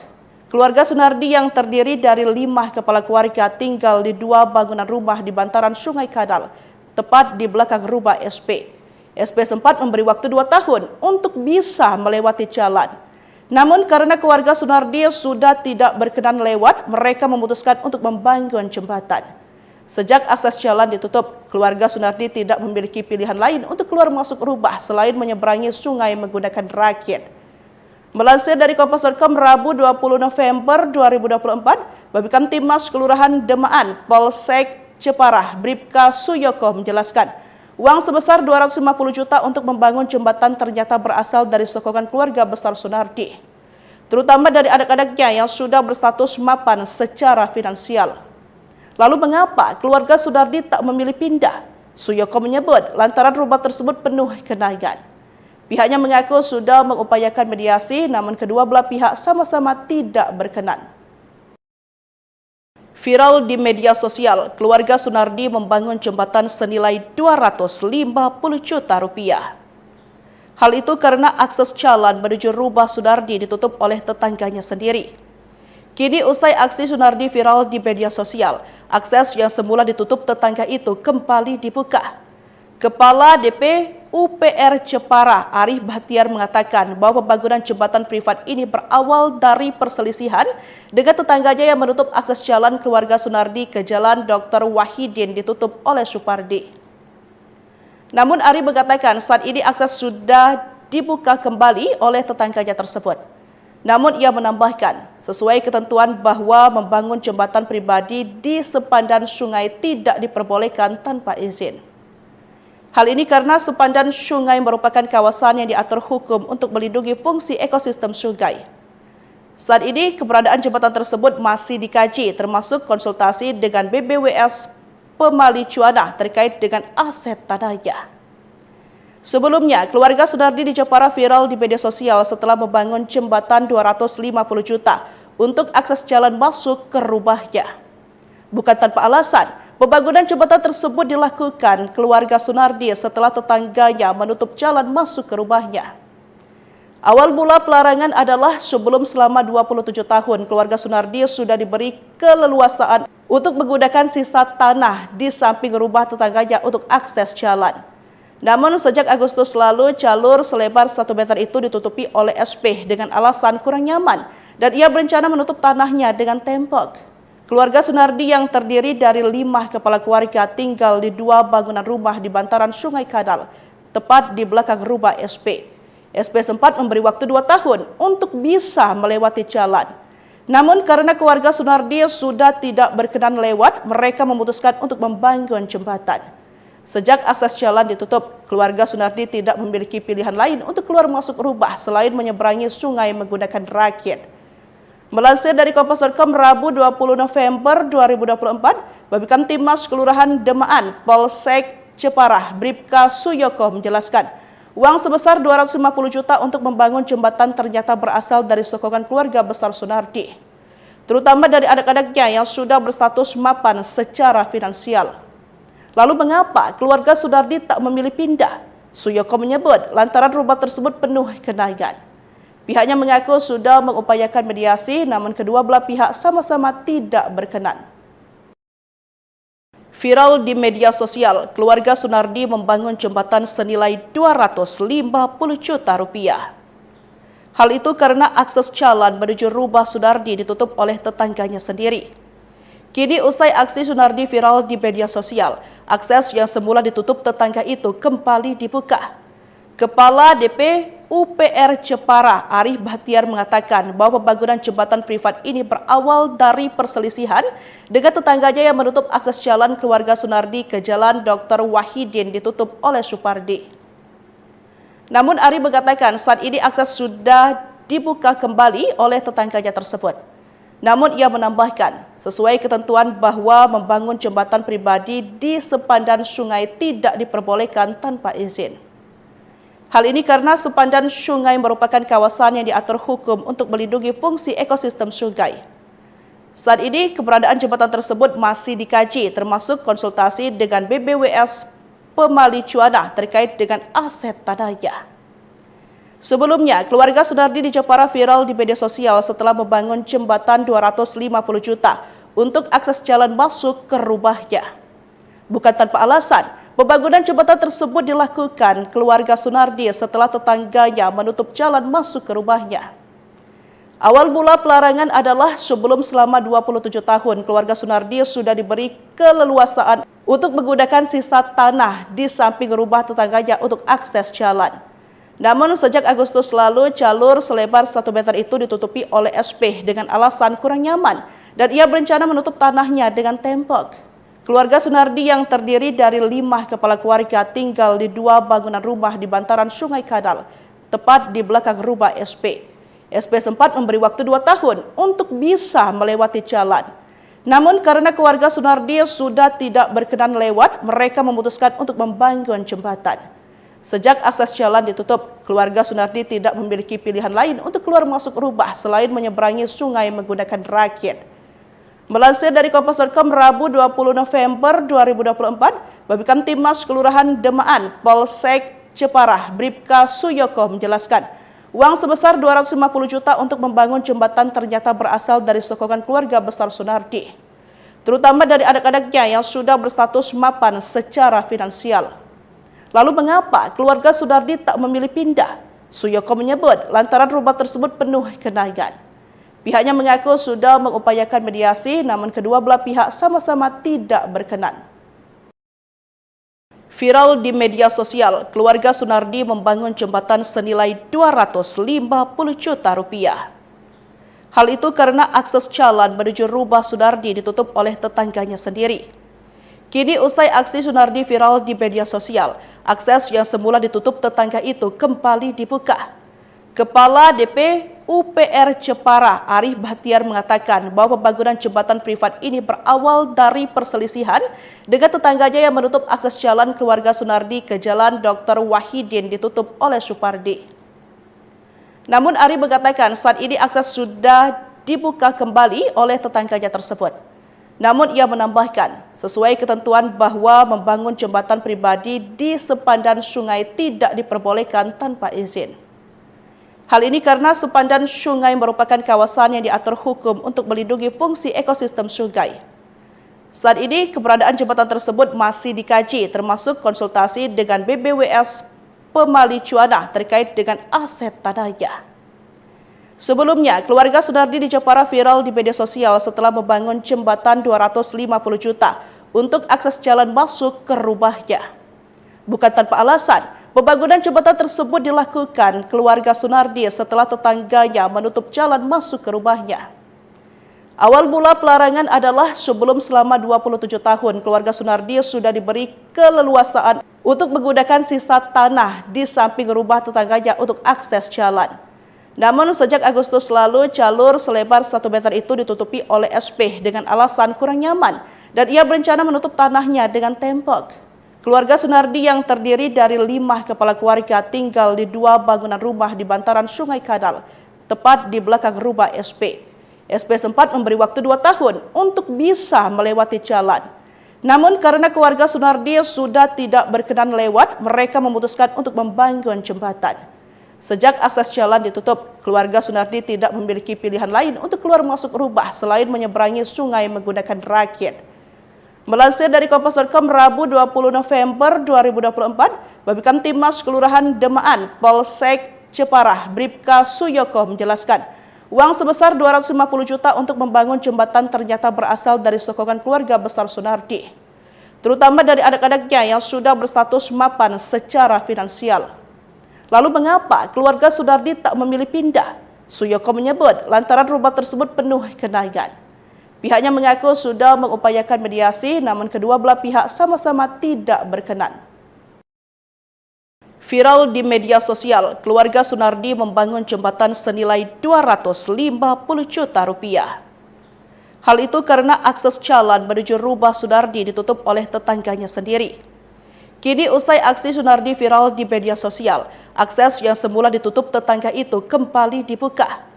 Keluarga Sunardi yang terdiri dari 5 kepala keluarga tinggal di 2 bangunan rumah di bantaran Sungai Kadal, tepat di belakang rumah SP. SP sempat memberi waktu 2 tahun untuk bisa melewati jalan. Namun karena keluarga Sunardi sudah tidak berkenan lewat, mereka memutuskan untuk membangun jembatan. Sejak akses jalan ditutup, keluarga Sunardi tidak memiliki pilihan lain untuk keluar masuk rubah selain menyeberangi sungai menggunakan rakit. Melansir dari Kompas.com Rabu 20 November 2024, Babinkan Timas Kelurahan Demaan, Polsek Ceparah, Bribka Suyoko menjelaskan, uang sebesar 250 juta untuk membangun jembatan ternyata berasal dari sokongan keluarga besar Sunardi, terutama dari anak-anaknya yang sudah berstatus mapan secara finansial. Lalu mengapa keluarga Sunardi tak memilih pindah? Suyoko menyebut lantaran rumah tersebut penuh kenangan. Pihaknya mengaku sudah mengupayakan mediasi, namun kedua belah pihak sama-sama tidak berkenan. Viral di media sosial, keluarga Sunardi membangun jembatan senilai 250 juta rupiah. Hal itu karena akses jalan menuju rumah Sunardi ditutup oleh tetangganya sendiri. Kini usai aksi Sunardi viral di media sosial, akses yang semula ditutup tetangga itu kembali dibuka. Kepala DP UPR Jepara, Arif Bahtiar mengatakan bahwa pembangunan jembatan privat ini berawal dari perselisihan dengan tetangganya yang menutup akses jalan keluarga Sunardi ke Jalan Dr. Wahidin ditutup oleh Supardi. Namun Arif mengatakan saat ini akses sudah dibuka kembali oleh tetangganya tersebut. Namun ia menambahkan, sesuai ketentuan bahwa membangun jembatan pribadi di sepandan sungai tidak diperbolehkan tanpa izin. Hal ini karena sepandan sungai merupakan kawasan yang diatur hukum untuk melindungi fungsi ekosistem sungai. Saat ini keberadaan jembatan tersebut masih dikaji, termasuk konsultasi dengan BBWS Pemali Cuanah terkait dengan aset tanahnya. Sebelumnya, keluarga Sunardi di Jepara viral di media sosial setelah membangun jembatan 250 juta untuk akses jalan masuk ke rumahnya. Bukan tanpa alasan, pembangunan jembatan tersebut dilakukan keluarga Sunardi setelah tetangganya menutup jalan masuk ke rumahnya. Awal mula pelarangan adalah sebelum selama 27 tahun keluarga Sunardi sudah diberi keleluasaan untuk menggunakan sisa tanah di samping rumah tetangganya untuk akses jalan. Namun sejak Agustus lalu jalur selebar 1 meter itu ditutupi oleh SP dengan alasan kurang nyaman dan ia berencana menutup tanahnya dengan tembok. Keluarga Sunardi yang terdiri dari 5 kepala keluarga tinggal di 2 bangunan rumah di bantaran Sungai Kadal, tepat di belakang rumah SP. SP sempat memberi waktu 2 tahun untuk bisa melewati jalan. Namun karena keluarga Sunardi sudah tidak berkenan lewat, mereka memutuskan untuk membangun jembatan. Sejak akses jalan ditutup, keluarga Sunardi tidak memiliki pilihan lain untuk keluar masuk rumah selain menyeberangi sungai menggunakan rakit. Melansir dari Kompas.com Rabu 20 November 2024, Babinkan Timmas Kelurahan Demaan, Polsek Jepara, Bribka Suyoko menjelaskan, uang sebesar 250 juta untuk membangun jembatan ternyata berasal dari sokongan keluarga besar Sunardi, terutama dari anak-anaknya yang sudah berstatus mapan secara finansial. Lalu mengapa keluarga Sunardi tak memilih pindah? Suyoko menyebut lantaran rumah tersebut penuh genangan. Pihaknya mengaku sudah mengupayakan mediasi, namun kedua belah pihak sama-sama tidak berkenan. Viral di media sosial, keluarga Sunardi membangun jembatan senilai 250 juta rupiah. Hal itu karena akses jalan menuju rumah Sunardi ditutup oleh tetangganya sendiri. Kini usai aksi Sunardi viral di media sosial, akses yang semula ditutup tetangga itu kembali dibuka. Kepala DP UPR Jepara, Arif Bahtiar mengatakan bahwa pembangunan jembatan privat ini berawal dari perselisihan dengan tetangganya yang menutup akses jalan keluarga Sunardi ke Jalan Dr. Wahidin ditutup oleh Supardi. Namun Arif mengatakan saat ini akses sudah dibuka kembali oleh tetangganya tersebut. Namun ia menambahkan, sesuai ketentuan bahwa membangun jembatan pribadi di sepandan sungai tidak diperbolehkan tanpa izin. Hal ini karena sepandan sungai merupakan kawasan yang diatur hukum untuk melindungi fungsi ekosistem sungai. Saat ini keberadaan jembatan tersebut masih dikaji, termasuk konsultasi dengan BBWS Pemali Cuana terkait dengan aset tanahnya. Sebelumnya, keluarga Sunardi di Jepara viral di media sosial setelah membangun jembatan 250 juta untuk akses jalan masuk ke rumahnya. Bukan tanpa alasan, pembangunan jembatan tersebut dilakukan keluarga Sunardi setelah tetangganya menutup jalan masuk ke rumahnya. Awal mula pelarangan adalah sebelum selama 27 tahun keluarga Sunardi sudah diberi keleluasaan untuk menggunakan sisa tanah di samping rumah tetangganya untuk akses jalan. Namun sejak Agustus lalu jalur selebar 1 meter itu ditutupi oleh SP dengan alasan kurang nyaman dan ia berencana menutup tanahnya dengan tembok. Keluarga Sunardi yang terdiri dari 5 kepala keluarga tinggal di 2 bangunan rumah di bantaran Sungai Kadal, tepat di belakang rumah SP. SP sempat memberi waktu 2 tahun untuk bisa melewati jalan. Namun karena keluarga Sunardi sudah tidak berkenan lewat, mereka memutuskan untuk membangun jembatan. Sejak akses jalan ditutup, keluarga Sunardi tidak memiliki pilihan lain untuk keluar masuk rumah selain menyeberangi sungai menggunakan rakit. Melansir dari Kompas.com Rabu 20 November 2024, Babinkan Timmas Kelurahan Demaan, Polsek Jepara, Bribka Suyoko menjelaskan, uang sebesar 250 juta untuk membangun jembatan ternyata berasal dari sokongan keluarga besar Sunardi, terutama dari anak-anaknya yang sudah berstatus mapan secara finansial. Lalu mengapa keluarga Sunardi tak memilih pindah? Suyoko menyebut lantaran rumah tersebut penuh genangan. Pihaknya mengaku sudah mengupayakan mediasi, namun kedua belah pihak sama-sama tidak berkenan. Viral di media sosial, keluarga Sunardi membangun jembatan senilai 250 juta rupiah. Hal itu karena akses jalan menuju rumah Sunardi ditutup oleh tetangganya sendiri. Kini usai aksi Sunardi viral di media sosial, akses yang semula ditutup tetangga itu kembali dibuka. Kepala DP UPR Jepara, Arif Bahtiar mengatakan bahwa pembangunan jembatan privat ini berawal dari perselisihan dengan tetangganya yang menutup akses jalan keluarga Sunardi ke Jalan Dr. Wahidin ditutup oleh Supardi. Namun Arif mengatakan saat ini akses sudah dibuka kembali oleh tetangganya tersebut. Namun ia menambahkan, sesuai ketentuan bahwa membangun jembatan pribadi di sepandan sungai tidak diperbolehkan tanpa izin. Hal ini karena sepandan sungai merupakan kawasan yang diatur hukum untuk melindungi fungsi ekosistem sungai. Saat ini, keberadaan jembatan tersebut masih dikaji, termasuk konsultasi dengan BBWS Pemali Cuanah terkait dengan aset tanahnya. Sebelumnya, keluarga Sunardi di Jepara viral di media sosial setelah membangun jembatan 250 juta untuk akses jalan masuk ke rumahnya. Bukan tanpa alasan, pembangunan jembatan tersebut dilakukan keluarga Sunardi setelah tetangganya menutup jalan masuk ke rumahnya. Awal mula pelarangan adalah sebelum selama 27 tahun keluarga Sunardi sudah diberi keleluasaan untuk menggunakan sisa tanah di samping rumah tetangganya untuk akses jalan. Namun sejak Agustus lalu jalur selebar 1 meter itu ditutupi oleh SP dengan alasan kurang nyaman dan ia berencana menutup tanahnya dengan tembok. Keluarga Sunardi yang terdiri dari 5 kepala keluarga tinggal di 2 bangunan rumah di bantaran Sungai Kadal, tepat di belakang rumah SP. SP sempat memberi waktu 2 tahun untuk bisa melewati jalan. Namun karena keluarga Sunardi sudah tidak berkenan lewat, mereka memutuskan untuk membangun jembatan. Sejak akses jalan ditutup, keluarga Sunardi tidak memiliki pilihan lain untuk keluar masuk rumah selain menyeberangi sungai menggunakan rakit. Melansir dari Kompas.com Rabu 20 November 2024, Babinkan Timmas Kelurahan Demaan, Polsek Jepara, Bribka Suyoko menjelaskan, uang sebesar 250 juta untuk membangun jembatan ternyata berasal dari sokongan keluarga besar Sunardi, terutama dari anak-anaknya yang sudah berstatus mapan secara finansial. Lalu mengapa keluarga Sunardi tak memilih pindah? Suyoko menyebut lantaran rumah tersebut penuh genangan. Pihaknya mengaku sudah mengupayakan mediasi, namun kedua belah pihak sama-sama tidak berkenan. Viral di media sosial, keluarga Sunardi membangun jembatan senilai 250 juta rupiah. Hal itu karena akses jalan menuju rumah Sunardi ditutup oleh tetangganya sendiri. Kini usai aksi Sunardi viral di media sosial, akses yang semula ditutup tetangga itu kembali dibuka.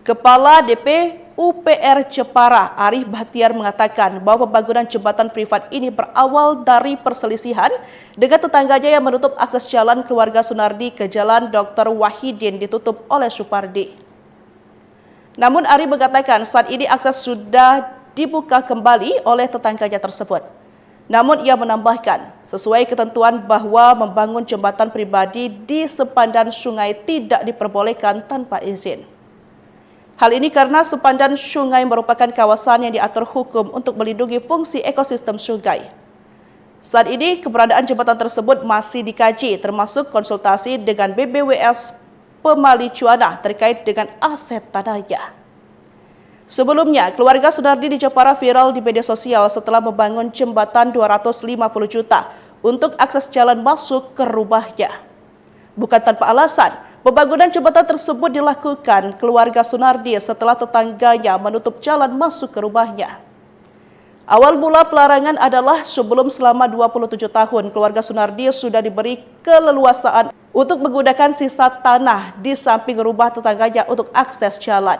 Kepala DP UPR Jepara, Arif Bahtiar mengatakan bahwa pembangunan jembatan privat ini berawal dari perselisihan dengan tetangganya yang menutup akses jalan keluarga Sunardi ke Jalan Dr. Wahidin ditutup oleh Supardi. Namun Arif mengatakan saat ini akses sudah dibuka kembali oleh tetangganya tersebut. Namun ia menambahkan, sesuai ketentuan bahwa membangun jembatan pribadi di sepandan sungai tidak diperbolehkan tanpa izin. Hal ini karena sepandan sungai merupakan kawasan yang diatur hukum untuk melindungi fungsi ekosistem sungai. Saat ini keberadaan jembatan tersebut masih dikaji, termasuk konsultasi dengan BBWS Pemali Cuanah terkait dengan aset tanahnya. Sebelumnya, keluarga Sunardi di Jepara viral di media sosial setelah membangun jembatan 250 juta untuk akses jalan masuk ke rumahnya. Bukan tanpa alasan, pembangunan jembatan tersebut dilakukan keluarga Sunardi setelah tetangganya menutup jalan masuk ke rumahnya. Awal mula pelarangan adalah sebelum selama 27 tahun keluarga Sunardi sudah diberi keleluasaan untuk menggunakan sisa tanah di samping rumah tetangganya untuk akses jalan.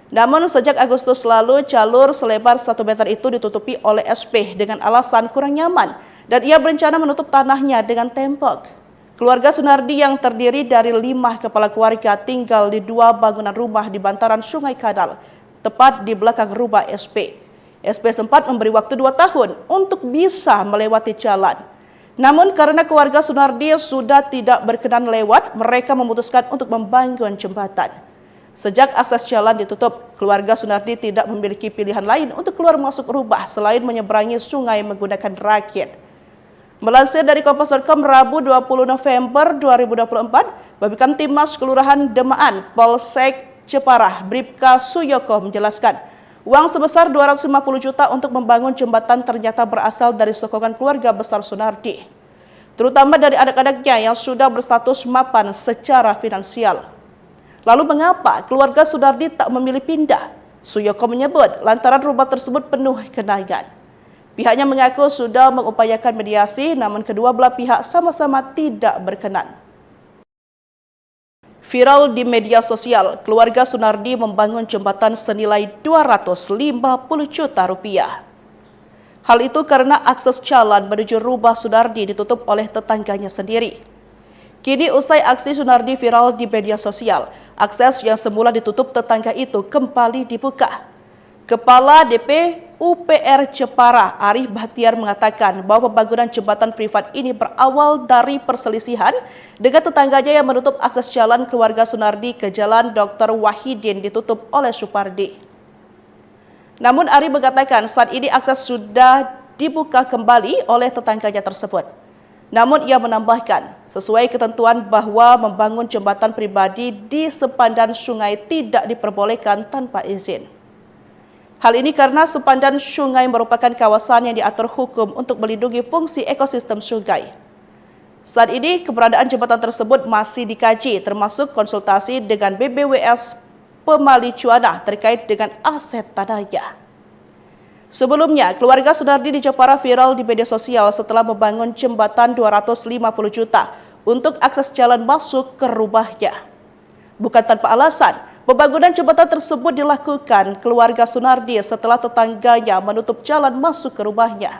Namun sejak Agustus lalu jalur selebar 1 meter itu ditutupi oleh SP dengan alasan kurang nyaman dan ia berencana menutup tanahnya dengan tembok. Keluarga Sunardi yang terdiri dari 5 kepala keluarga tinggal di 2 bangunan rumah di bantaran Sungai Kadal, tepat di belakang rumah SP. SP sempat memberi waktu 2 tahun untuk bisa melewati jalan. Namun karena keluarga Sunardi sudah tidak berkenan lewat, mereka memutuskan untuk membangun jembatan. Sejak akses jalan ditutup, keluarga Sunardi tidak memiliki pilihan lain untuk keluar masuk rumah selain menyeberangi sungai menggunakan rakit. Melansir dari Kompas.com Rabu 20 November 2024, Babinkan Timmas Kelurahan Demaan, Polsek Jepara, Bribka Suyoko menjelaskan, uang sebesar 250 juta untuk membangun jembatan ternyata berasal dari sokongan keluarga besar Sunardi, terutama dari anak-anaknya yang sudah berstatus mapan secara finansial. Lalu mengapa keluarga Sunardi tak memilih pindah? Suyoko menyebut lantaran rumah tersebut penuh genangan. Pihaknya mengaku sudah mengupayakan mediasi, namun kedua belah pihak sama-sama tidak berkenan. Viral di media sosial, keluarga Sunardi membangun jembatan senilai 250 juta rupiah. Hal itu karena akses jalan menuju rumah Sunardi ditutup oleh tetangganya sendiri. Kini usai aksi Sunardi viral di media sosial, akses yang semula ditutup tetangga itu kembali dibuka. Kepala DP UPR Jepara, Arif Bahtiar mengatakan bahwa pembangunan jembatan privat ini berawal dari perselisihan dengan tetangganya yang menutup akses jalan keluarga Sunardi ke Jalan Dr. Wahidin ditutup oleh Supardi. Namun Arif mengatakan saat ini akses sudah dibuka kembali oleh tetangganya tersebut. Namun ia menambahkan, sesuai ketentuan bahwa membangun jembatan pribadi di sepandan sungai tidak diperbolehkan tanpa izin. Hal ini karena sepandan sungai merupakan kawasan yang diatur hukum untuk melindungi fungsi ekosistem sungai. Saat ini keberadaan jembatan tersebut masih dikaji, termasuk konsultasi dengan BBWS Pemali Cuana terkait dengan aset tanahnya. Sebelumnya, keluarga Sunardi di Jepara viral di media sosial setelah membangun jembatan 250 juta untuk akses jalan masuk ke rumahnya. Bukan tanpa alasan, pembangunan jembatan tersebut dilakukan keluarga Sunardi setelah tetangganya menutup jalan masuk ke rumahnya.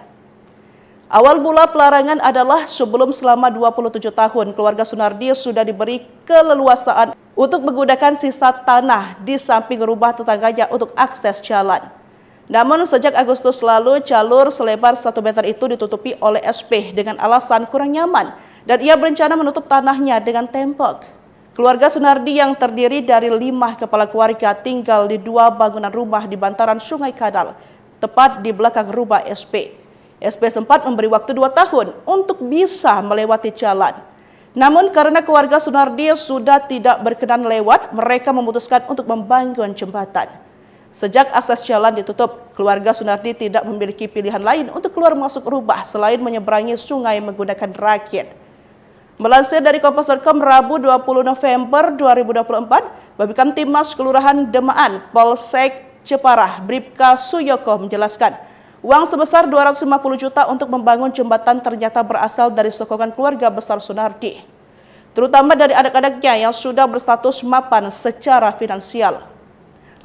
Awal mula pelarangan adalah sebelum selama 27 tahun keluarga Sunardi sudah diberi keleluasaan untuk menggunakan sisa tanah di samping rumah tetangganya untuk akses jalan. Namun sejak Agustus lalu jalur selebar 1 meter itu ditutupi oleh SP dengan alasan kurang nyaman dan ia berencana menutup tanahnya dengan tembok. Keluarga Sunardi yang terdiri dari 5 kepala keluarga tinggal di 2 bangunan rumah di bantaran Sungai Kadal, tepat di belakang rumah SP. SP sempat memberi waktu 2 tahun untuk bisa melewati jalan. Namun karena keluarga Sunardi sudah tidak berkenan lewat, mereka memutuskan untuk membangun jembatan. Sejak akses jalan ditutup, keluarga Sunardi tidak memiliki pilihan lain untuk keluar masuk rumah selain menyeberangi sungai menggunakan rakit. Melansir dari Kompas.com Rabu 20 November 2024, Babinkan Timas Kelurahan Demaan, Polsek Jepara, Bribka Suyoko menjelaskan, uang sebesar 250 juta untuk membangun jembatan ternyata berasal dari sokongan keluarga besar Sunardi, terutama dari anak-anaknya yang sudah berstatus mapan secara finansial.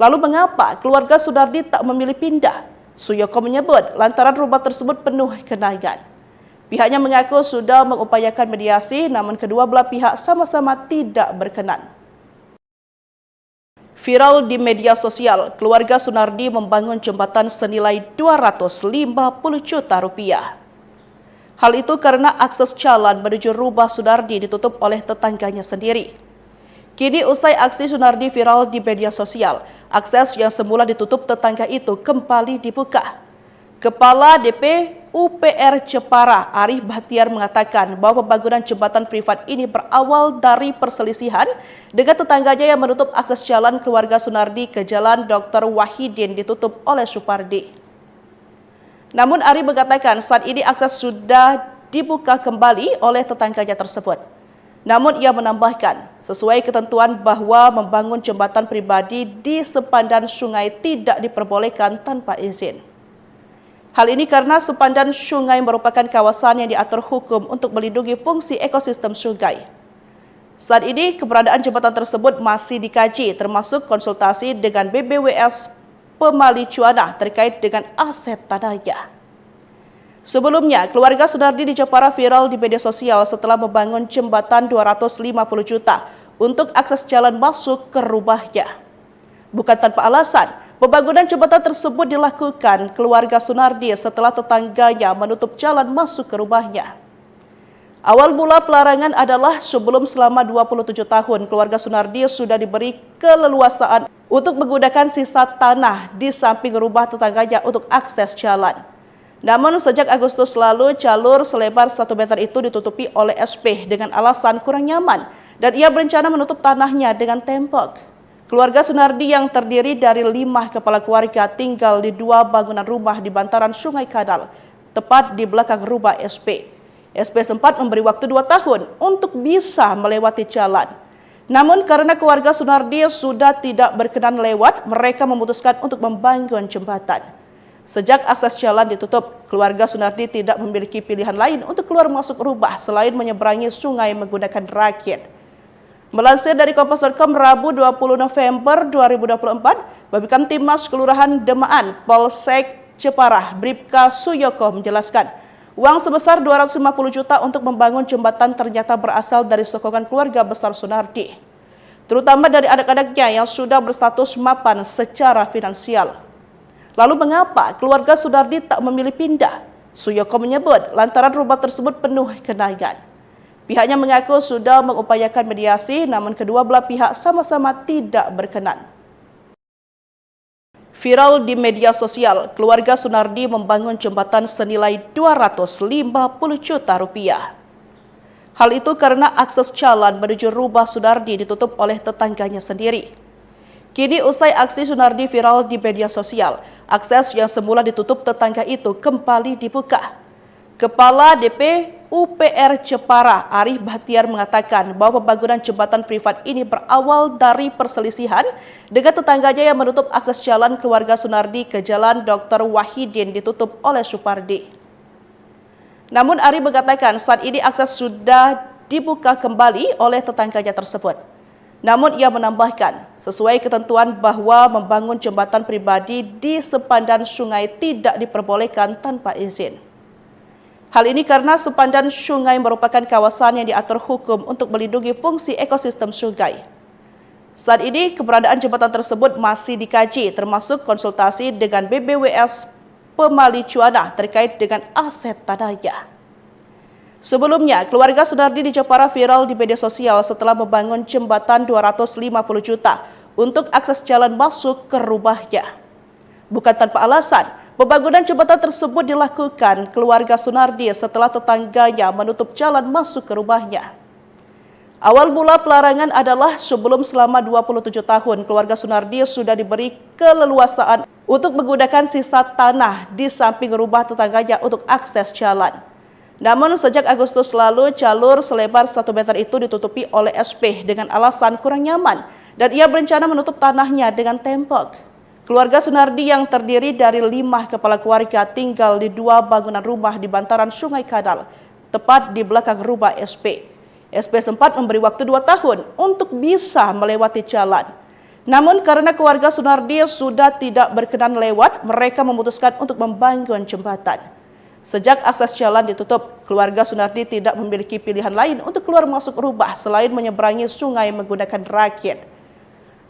Lalu mengapa keluarga Sunardi tak memilih pindah? Suyoko menyebut lantaran rumah tersebut penuh genangan. Pihaknya mengaku sudah mengupayakan mediasi, namun kedua belah pihak sama-sama tidak berkenan. Viral di media sosial, keluarga Sunardi membangun jembatan senilai 250 juta rupiah. Hal itu karena akses jalan menuju rumah Sunardi ditutup oleh tetangganya sendiri. Kini usai aksi Sunardi viral di media sosial, akses yang semula ditutup tetangga itu kembali dibuka. Kepala DP UPR Jepara, Arif Bahtiar mengatakan bahwa pembangunan jembatan privat ini berawal dari perselisihan dengan tetangganya yang menutup akses jalan keluarga Sunardi ke Jalan Dr. Wahidin ditutup oleh Supardi. Namun Arif mengatakan saat ini akses sudah dibuka kembali oleh tetangganya tersebut. Namun ia menambahkan, sesuai ketentuan bahwa membangun jembatan pribadi di sepandan sungai tidak diperbolehkan tanpa izin. Hal ini karena sepandan sungai merupakan kawasan yang diatur hukum untuk melindungi fungsi ekosistem sungai. Saat ini keberadaan jembatan tersebut masih dikaji, termasuk konsultasi dengan BBWS Pemali Cuana terkait dengan aset tanahnya. Sebelumnya, keluarga Sunardi di Jepara viral di media sosial setelah membangun jembatan 250 juta untuk akses jalan masuk ke rumahnya. Bukan tanpa alasan, pembangunan jembatan tersebut dilakukan keluarga Sunardi setelah tetangganya menutup jalan masuk ke rumahnya. Awal mula pelarangan adalah sebelum selama 27 tahun keluarga Sunardi sudah diberi keleluasaan untuk menggunakan sisa tanah di samping rumah tetangganya untuk akses jalan. Namun sejak Agustus lalu jalur selebar 1 meter itu ditutupi oleh SP dengan alasan kurang nyaman dan ia berencana menutup tanahnya dengan tembok. Keluarga Sunardi yang terdiri dari 5 kepala keluarga tinggal di 2 bangunan rumah di bantaran Sungai Kadal, tepat di belakang rumah SP. SP sempat memberi waktu 2 tahun untuk bisa melewati jalan. Namun karena keluarga Sunardi sudah tidak berkenan lewat, mereka memutuskan untuk membangun jembatan. Sejak akses jalan ditutup, keluarga Sunardi tidak memiliki pilihan lain untuk keluar masuk rumah selain menyeberangi sungai menggunakan rakit. Melansir dari Kompas.com Rabu 20 November 2024, Babinkan Timas Kelurahan Demaan, Polsek Jepara, Bribka Suyoko menjelaskan, Uang sebesar 250 juta untuk membangun jembatan ternyata berasal dari sokongan keluarga besar Sunardi, terutama dari anak-anaknya yang sudah berstatus mapan secara finansial. Lalu mengapa keluarga Sunardi tak memilih pindah? Suyoko menyebut lantaran rumah tersebut penuh kenangan. Pihaknya mengaku sudah mengupayakan mediasi, namun kedua belah pihak sama-sama tidak berkenan. Viral di media sosial, keluarga Sunardi membangun jembatan senilai 250 juta rupiah. Hal itu karena akses jalan menuju rumah Sunardi ditutup oleh tetangganya sendiri. Kini usai aksi Sunardi viral di media sosial, akses yang semula ditutup tetangga itu kembali dibuka. Kepala DP UPR Jepara, Arif Bahtiar mengatakan bahwa pembangunan jembatan privat ini berawal dari perselisihan dengan tetangganya yang menutup akses jalan keluarga Sunardi ke Jalan Dr. Wahidin ditutup oleh Supardi. Namun Arif mengatakan saat ini akses sudah dibuka kembali oleh tetangganya tersebut. Namun ia menambahkan, sesuai ketentuan bahwa membangun jembatan pribadi di sepandan sungai tidak diperbolehkan tanpa izin. Hal ini karena sepandan sungai merupakan kawasan yang diatur hukum untuk melindungi fungsi ekosistem sungai. Saat ini keberadaan jembatan tersebut masih dikaji, termasuk konsultasi dengan BBWS Pemali Cuanah terkait dengan aset tanahnya. Sebelumnya, keluarga Sunardi di Jepara viral di media sosial setelah membangun jembatan 250 juta untuk akses jalan masuk ke rumahnya. Bukan tanpa alasan, pembangunan jembatan tersebut dilakukan keluarga Sunardi setelah tetangganya menutup jalan masuk ke rumahnya. Awal mula pelarangan adalah sebelum selama 27 tahun keluarga Sunardi sudah diberi keleluasaan untuk menggunakan sisa tanah di samping rumah tetangganya untuk akses jalan. Namun sejak Agustus lalu jalur selebar 1 meter itu ditutupi oleh SP dengan alasan kurang nyaman dan ia berencana menutup tanahnya dengan tembok. Keluarga Sunardi yang terdiri dari 5 kepala keluarga tinggal di 2 bangunan rumah di bantaran Sungai Kadal, tepat di belakang rumah SP. SP sempat memberi waktu 2 tahun untuk bisa melewati jalan. Namun karena keluarga Sunardi sudah tidak berkenan lewat, mereka memutuskan untuk membangun jembatan. Sejak akses jalan ditutup, keluarga Sunardi tidak memiliki pilihan lain untuk keluar masuk rumah selain menyeberangi sungai menggunakan rakit.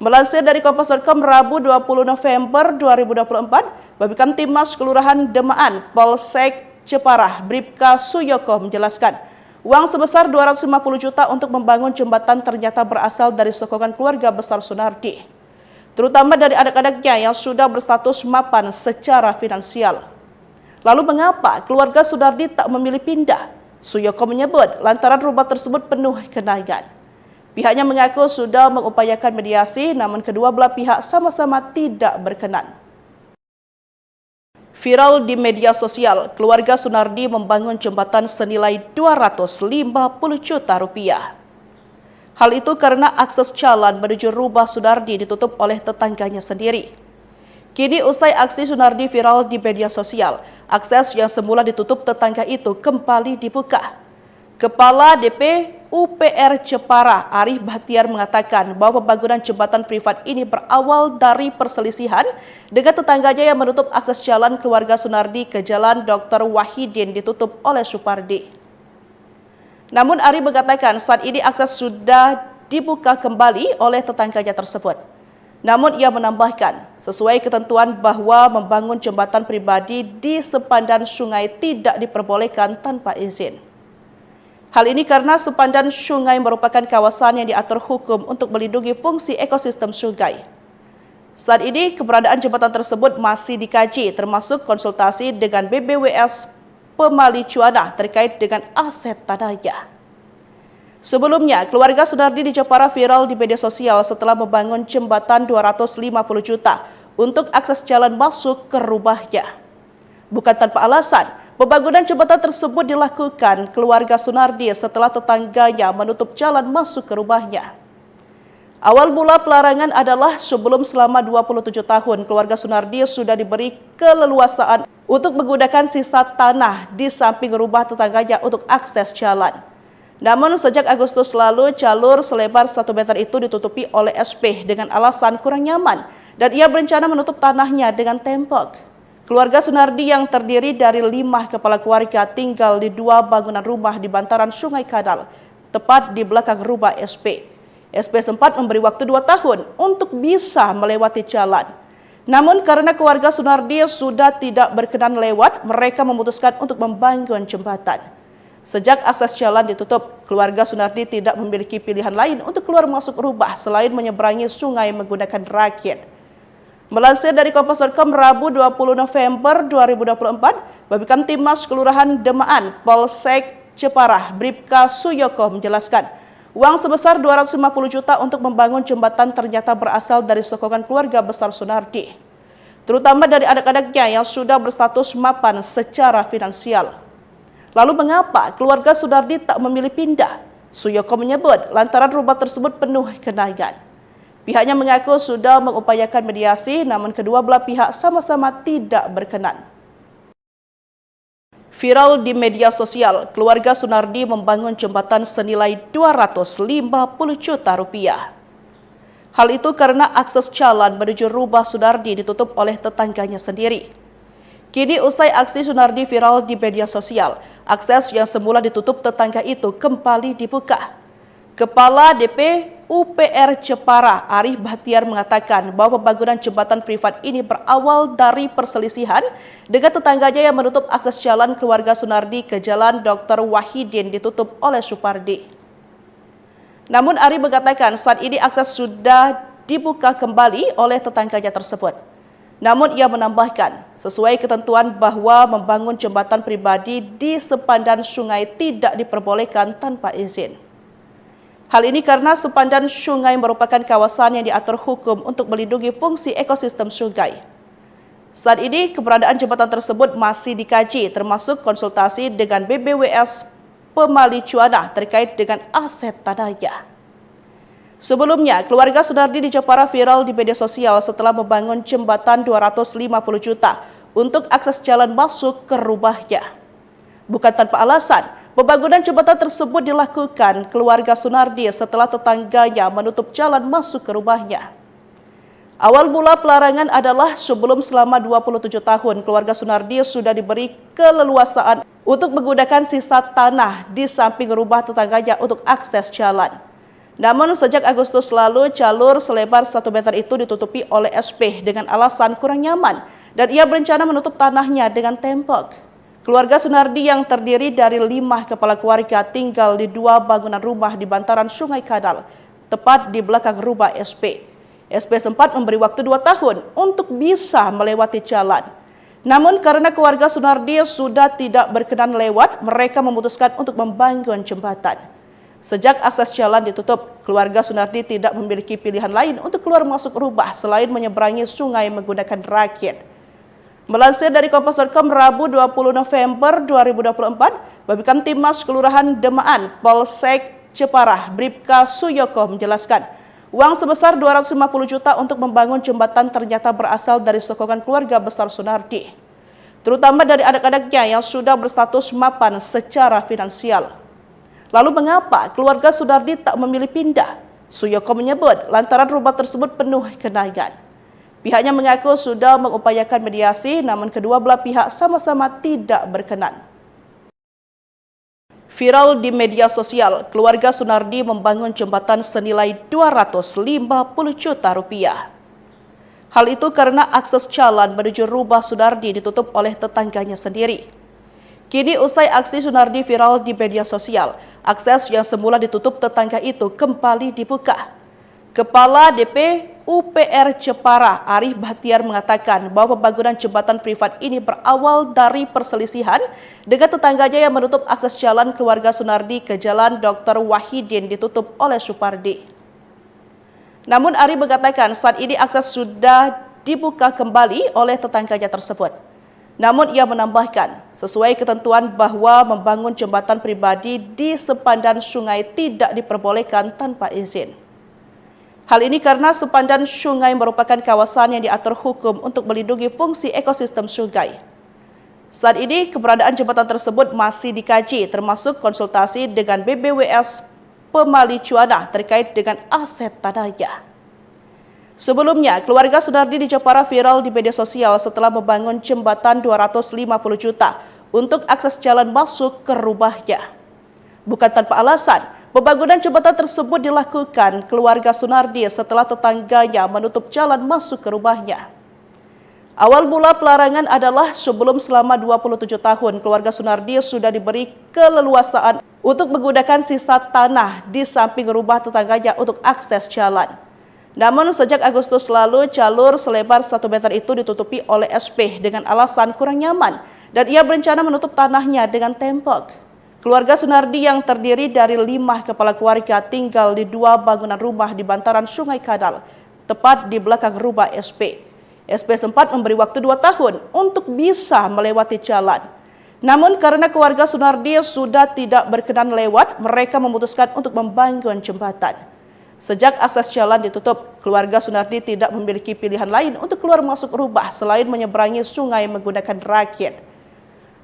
Melansir dari Kompas.com Rabu 20 November 2024, Babinkan Timmas Kelurahan Demaan, Polsek Jepara, Bribka Suyoko menjelaskan, uang sebesar 250 juta untuk membangun jembatan ternyata berasal dari sokongan keluarga besar Sunardi, terutama dari anak-anaknya yang sudah berstatus mapan secara finansial. Lalu mengapa keluarga Sunardi tak memilih pindah? Suyoko menyebut lantaran rumah tersebut penuh kenangan. Pihaknya mengaku sudah mengupayakan mediasi, namun kedua belah pihak sama-sama tidak berkenan. Viral di media sosial, keluarga Sunardi membangun jembatan senilai 250 juta rupiah. Hal itu karena akses jalan menuju rumah Sunardi ditutup oleh tetangganya sendiri. Kini usai aksi Sunardi viral di media sosial, akses yang semula ditutup tetangga itu kembali dibuka. Kepala DP UPR Jepara, Arif Bahtiar mengatakan bahwa pembangunan jembatan privat ini berawal dari perselisihan dengan tetangganya yang menutup akses jalan keluarga Sunardi ke Jalan Dr. Wahidin ditutup oleh Supardi. Namun Arif mengatakan saat ini akses sudah dibuka kembali oleh tetangganya tersebut. Namun ia menambahkan, sesuai ketentuan bahwa membangun jembatan pribadi di sepandan sungai tidak diperbolehkan tanpa izin. Hal ini karena sepandan sungai merupakan kawasan yang diatur hukum untuk melindungi fungsi ekosistem sungai. Saat ini keberadaan jembatan tersebut masih dikaji, termasuk konsultasi dengan BBWS Pemali Cuanah terkait dengan aset tanahnya. Sebelumnya, keluarga Sunardi di Jepara viral di media sosial setelah membangun jembatan 250 juta untuk akses jalan masuk ke rumahnya. Bukan tanpa alasan, pembangunan jembatan tersebut dilakukan keluarga Sunardi setelah tetangganya menutup jalan masuk ke rumahnya. Awal mula pelarangan adalah sebelum selama 27 tahun keluarga Sunardi sudah diberi keleluasaan untuk menggunakan sisa tanah di samping rumah tetangganya untuk akses jalan. Namun sejak Agustus lalu jalur selebar 1 meter itu ditutupi oleh SP dengan alasan kurang nyaman dan ia berencana menutup tanahnya dengan tembok. Keluarga Sunardi yang terdiri dari 5 kepala keluarga tinggal di 2 bangunan rumah di bantaran Sungai Kadal, tepat di belakang rumah SP. SP sempat memberi waktu 2 tahun untuk bisa melewati jalan. Namun karena keluarga Sunardi sudah tidak berkenan lewat, mereka memutuskan untuk membangun jembatan. Sejak akses jalan ditutup, keluarga Sunardi tidak memiliki pilihan lain untuk keluar masuk rumah selain menyeberangi sungai menggunakan rakit. Melansir dari Kompas.com Rabu 20 November 2024, Babinkan Timmas Kelurahan Demaan, Polsek Jepara, Bribka Suyoko menjelaskan, uang sebesar 250 juta untuk membangun jembatan ternyata berasal dari sokongan keluarga besar Sunardi, terutama dari anak-anaknya yang sudah berstatus mapan secara finansial. Lalu mengapa keluarga Sunardi tak memilih pindah? Suyoko menyebut lantaran rumah tersebut penuh kenangan. Pihaknya mengaku sudah mengupayakan mediasi, namun kedua belah pihak sama-sama tidak berkenan. Viral di media sosial, keluarga Sunardi membangun jembatan senilai 250 juta rupiah. Hal itu karena akses jalan menuju rumah Sunardi ditutup oleh tetangganya sendiri. Kini usai aksi Sunardi viral di media sosial, akses yang semula ditutup tetangga itu kembali dibuka. Kepala DP UPR Jepara, Arif Bahtiar mengatakan bahwa pembangunan jembatan privat ini berawal dari perselisihan dengan tetangganya yang menutup akses jalan keluarga Sunardi ke jalan Dr. Wahidin ditutup oleh Supardi. Namun Arif mengatakan saat ini akses sudah dibuka kembali oleh tetangganya tersebut. Namun ia menambahkan, sesuai ketentuan bahwa membangun jembatan pribadi di sepandan sungai tidak diperbolehkan tanpa izin. Hal ini karena sepandan sungai merupakan kawasan yang diatur hukum untuk melindungi fungsi ekosistem sungai. Saat ini keberadaan jembatan tersebut masih dikaji, termasuk konsultasi dengan BBWS Pemali Cuana terkait dengan aset tanahnya. Sebelumnya, keluarga Sunardi di Jepara viral di media sosial setelah membangun jembatan 250 juta untuk akses jalan masuk ke rumahnya. Bukan tanpa alasan, pembangunan jembatan tersebut dilakukan keluarga Sunardi setelah tetangganya menutup jalan masuk ke rumahnya. Awal mula pelarangan adalah sebelum selama 27 tahun keluarga Sunardi sudah diberi keleluasaan untuk menggunakan sisa tanah di samping rumah tetangganya untuk akses jalan. Namun sejak Agustus lalu jalur selebar 1 meter itu ditutupi oleh SP dengan alasan kurang nyaman dan ia berencana menutup tanahnya dengan tembok. Keluarga Sunardi yang terdiri dari 5 kepala keluarga tinggal di 2 bangunan rumah di bantaran Sungai Kadal, tepat di belakang rumah SP. SP sempat memberi waktu 2 tahun untuk bisa melewati jalan. Namun karena keluarga Sunardi sudah tidak berkenan lewat, mereka memutuskan untuk membangun jembatan. Sejak akses jalan ditutup, keluarga Sunardi tidak memiliki pilihan lain untuk keluar masuk rumah selain menyeberangi sungai menggunakan rakit. Melansir dari Kompas.com Rabu 20 November 2024, Babinkan Timmas Kelurahan Demaan, Polsek Jepara, Bribka Suyoko menjelaskan, uang sebesar 250 juta untuk membangun jembatan ternyata berasal dari sokongan keluarga besar Sunardi, terutama dari anak-anaknya yang sudah berstatus mapan secara finansial. Lalu mengapa keluarga Sunardi tak memilih pindah? Suyoko menyebut lantaran rumah tersebut penuh kenangan. Pihaknya mengaku sudah mengupayakan mediasi, namun kedua belah pihak sama-sama tidak berkenan. Viral di media sosial, keluarga Sunardi membangun jembatan senilai 250 juta rupiah. Hal itu karena akses jalan menuju rumah Sunardi ditutup oleh tetangganya sendiri. Kini usai aksi Sunardi viral di media sosial, akses yang semula ditutup tetangga itu kembali dibuka. Kepala DP UPR Jepara, Arif Bahtiar mengatakan bahwa pembangunan jembatan privat ini berawal dari perselisihan dengan tetangganya yang menutup akses jalan keluarga Sunardi ke jalan Dr. Wahidin ditutup oleh Supardi. Namun Arif mengatakan saat ini akses sudah dibuka kembali oleh tetangganya tersebut. Namun ia menambahkan, sesuai ketentuan bahwa membangun jembatan pribadi di sepandan sungai tidak diperbolehkan tanpa izin. Hal ini karena sepandan sungai merupakan kawasan yang diatur hukum untuk melindungi fungsi ekosistem sungai. Saat ini keberadaan jembatan tersebut masih dikaji, termasuk konsultasi dengan BBWS Pemali Cuana terkait dengan aset tanahnya. Sebelumnya, keluarga Sunardi di Jepara viral di media sosial setelah membangun jembatan 250 juta untuk akses jalan masuk ke rumahnya. Bukan tanpa alasan, pembangunan jembatan tersebut dilakukan keluarga Sunardi setelah tetangganya menutup jalan masuk ke rumahnya. Awal mula pelarangan adalah sebelum selama 27 tahun keluarga Sunardi sudah diberi keleluasaan untuk menggunakan sisa tanah di samping rumah tetangganya untuk akses jalan. Namun sejak Agustus lalu jalur selebar 1 meter itu ditutupi oleh SP dengan alasan kurang nyaman dan ia berencana menutup tanahnya dengan tembok. Keluarga Sunardi yang terdiri dari 5 kepala keluarga tinggal di 2 bangunan rumah di bantaran Sungai Kadal, tepat di belakang rumah SP. SP sempat memberi waktu 2 tahun untuk bisa melewati jalan. Namun karena keluarga Sunardi sudah tidak berkenan lewat, mereka memutuskan untuk membangun jembatan. Sejak akses jalan ditutup, keluarga Sunardi tidak memiliki pilihan lain untuk keluar masuk rumah selain menyeberangi sungai menggunakan rakit.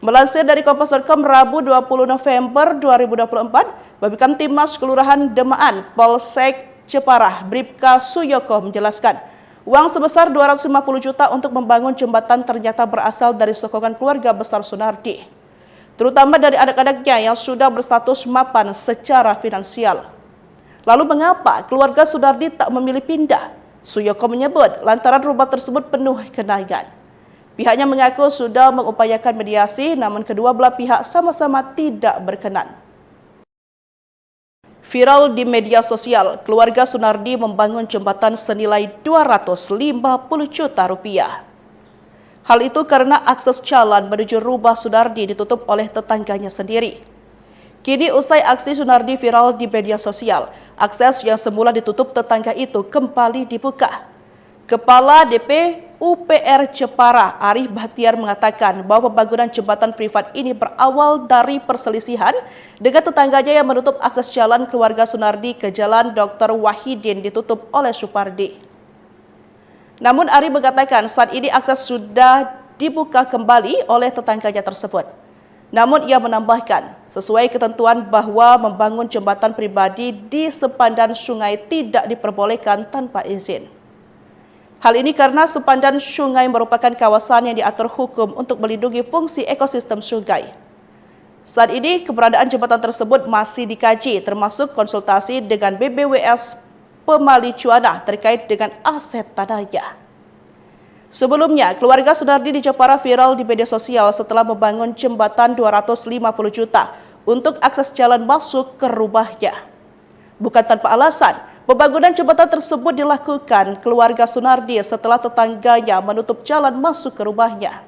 Melansir dari Kompas.com Rabu 20 November 2024, Babinkan Timas Kelurahan Demaan, Polsek Jepara, Bribka Suyoko menjelaskan, uang sebesar 250 juta untuk membangun jembatan ternyata berasal dari sokongan keluarga besar Sunardi, terutama dari anak-anaknya yang sudah berstatus mapan secara finansial. Lalu mengapa keluarga Sunardi tak memilih pindah? Suyoko menyebut lantaran rumah tersebut penuh genangan. Pihaknya mengaku sudah mengupayakan mediasi, namun kedua belah pihak sama-sama tidak berkenan. Viral di media sosial, keluarga Sunardi membangun jembatan senilai 250 juta rupiah. Hal itu karena akses jalan menuju rumah Sunardi ditutup oleh tetangganya sendiri. Kini usai aksi Sunardi viral di media sosial, akses yang semula ditutup tetangga itu kembali dibuka. Kepala DP UPR Jepara, Arif Bahtiar mengatakan bahwa pembangunan jembatan privat ini berawal dari perselisihan dengan tetangganya yang menutup akses jalan keluarga Sunardi ke Jalan Dr. Wahidin ditutup oleh Supardi. Namun Arif mengatakan saat ini akses sudah dibuka kembali oleh tetangganya tersebut. Namun ia menambahkan, sesuai ketentuan bahwa membangun jembatan pribadi di sepandan sungai tidak diperbolehkan tanpa izin. Hal ini karena sepandan sungai merupakan kawasan yang diatur hukum untuk melindungi fungsi ekosistem sungai. Saat ini keberadaan jembatan tersebut masih dikaji, termasuk konsultasi dengan BBWS Pemali Cuana terkait dengan aset tanahnya. Sebelumnya, keluarga Sunardi di Jepara viral di media sosial setelah membangun jembatan 250 juta untuk akses jalan masuk ke rumahnya. Bukan tanpa alasan, pembangunan jembatan tersebut dilakukan keluarga Sunardi setelah tetangganya menutup jalan masuk ke rumahnya.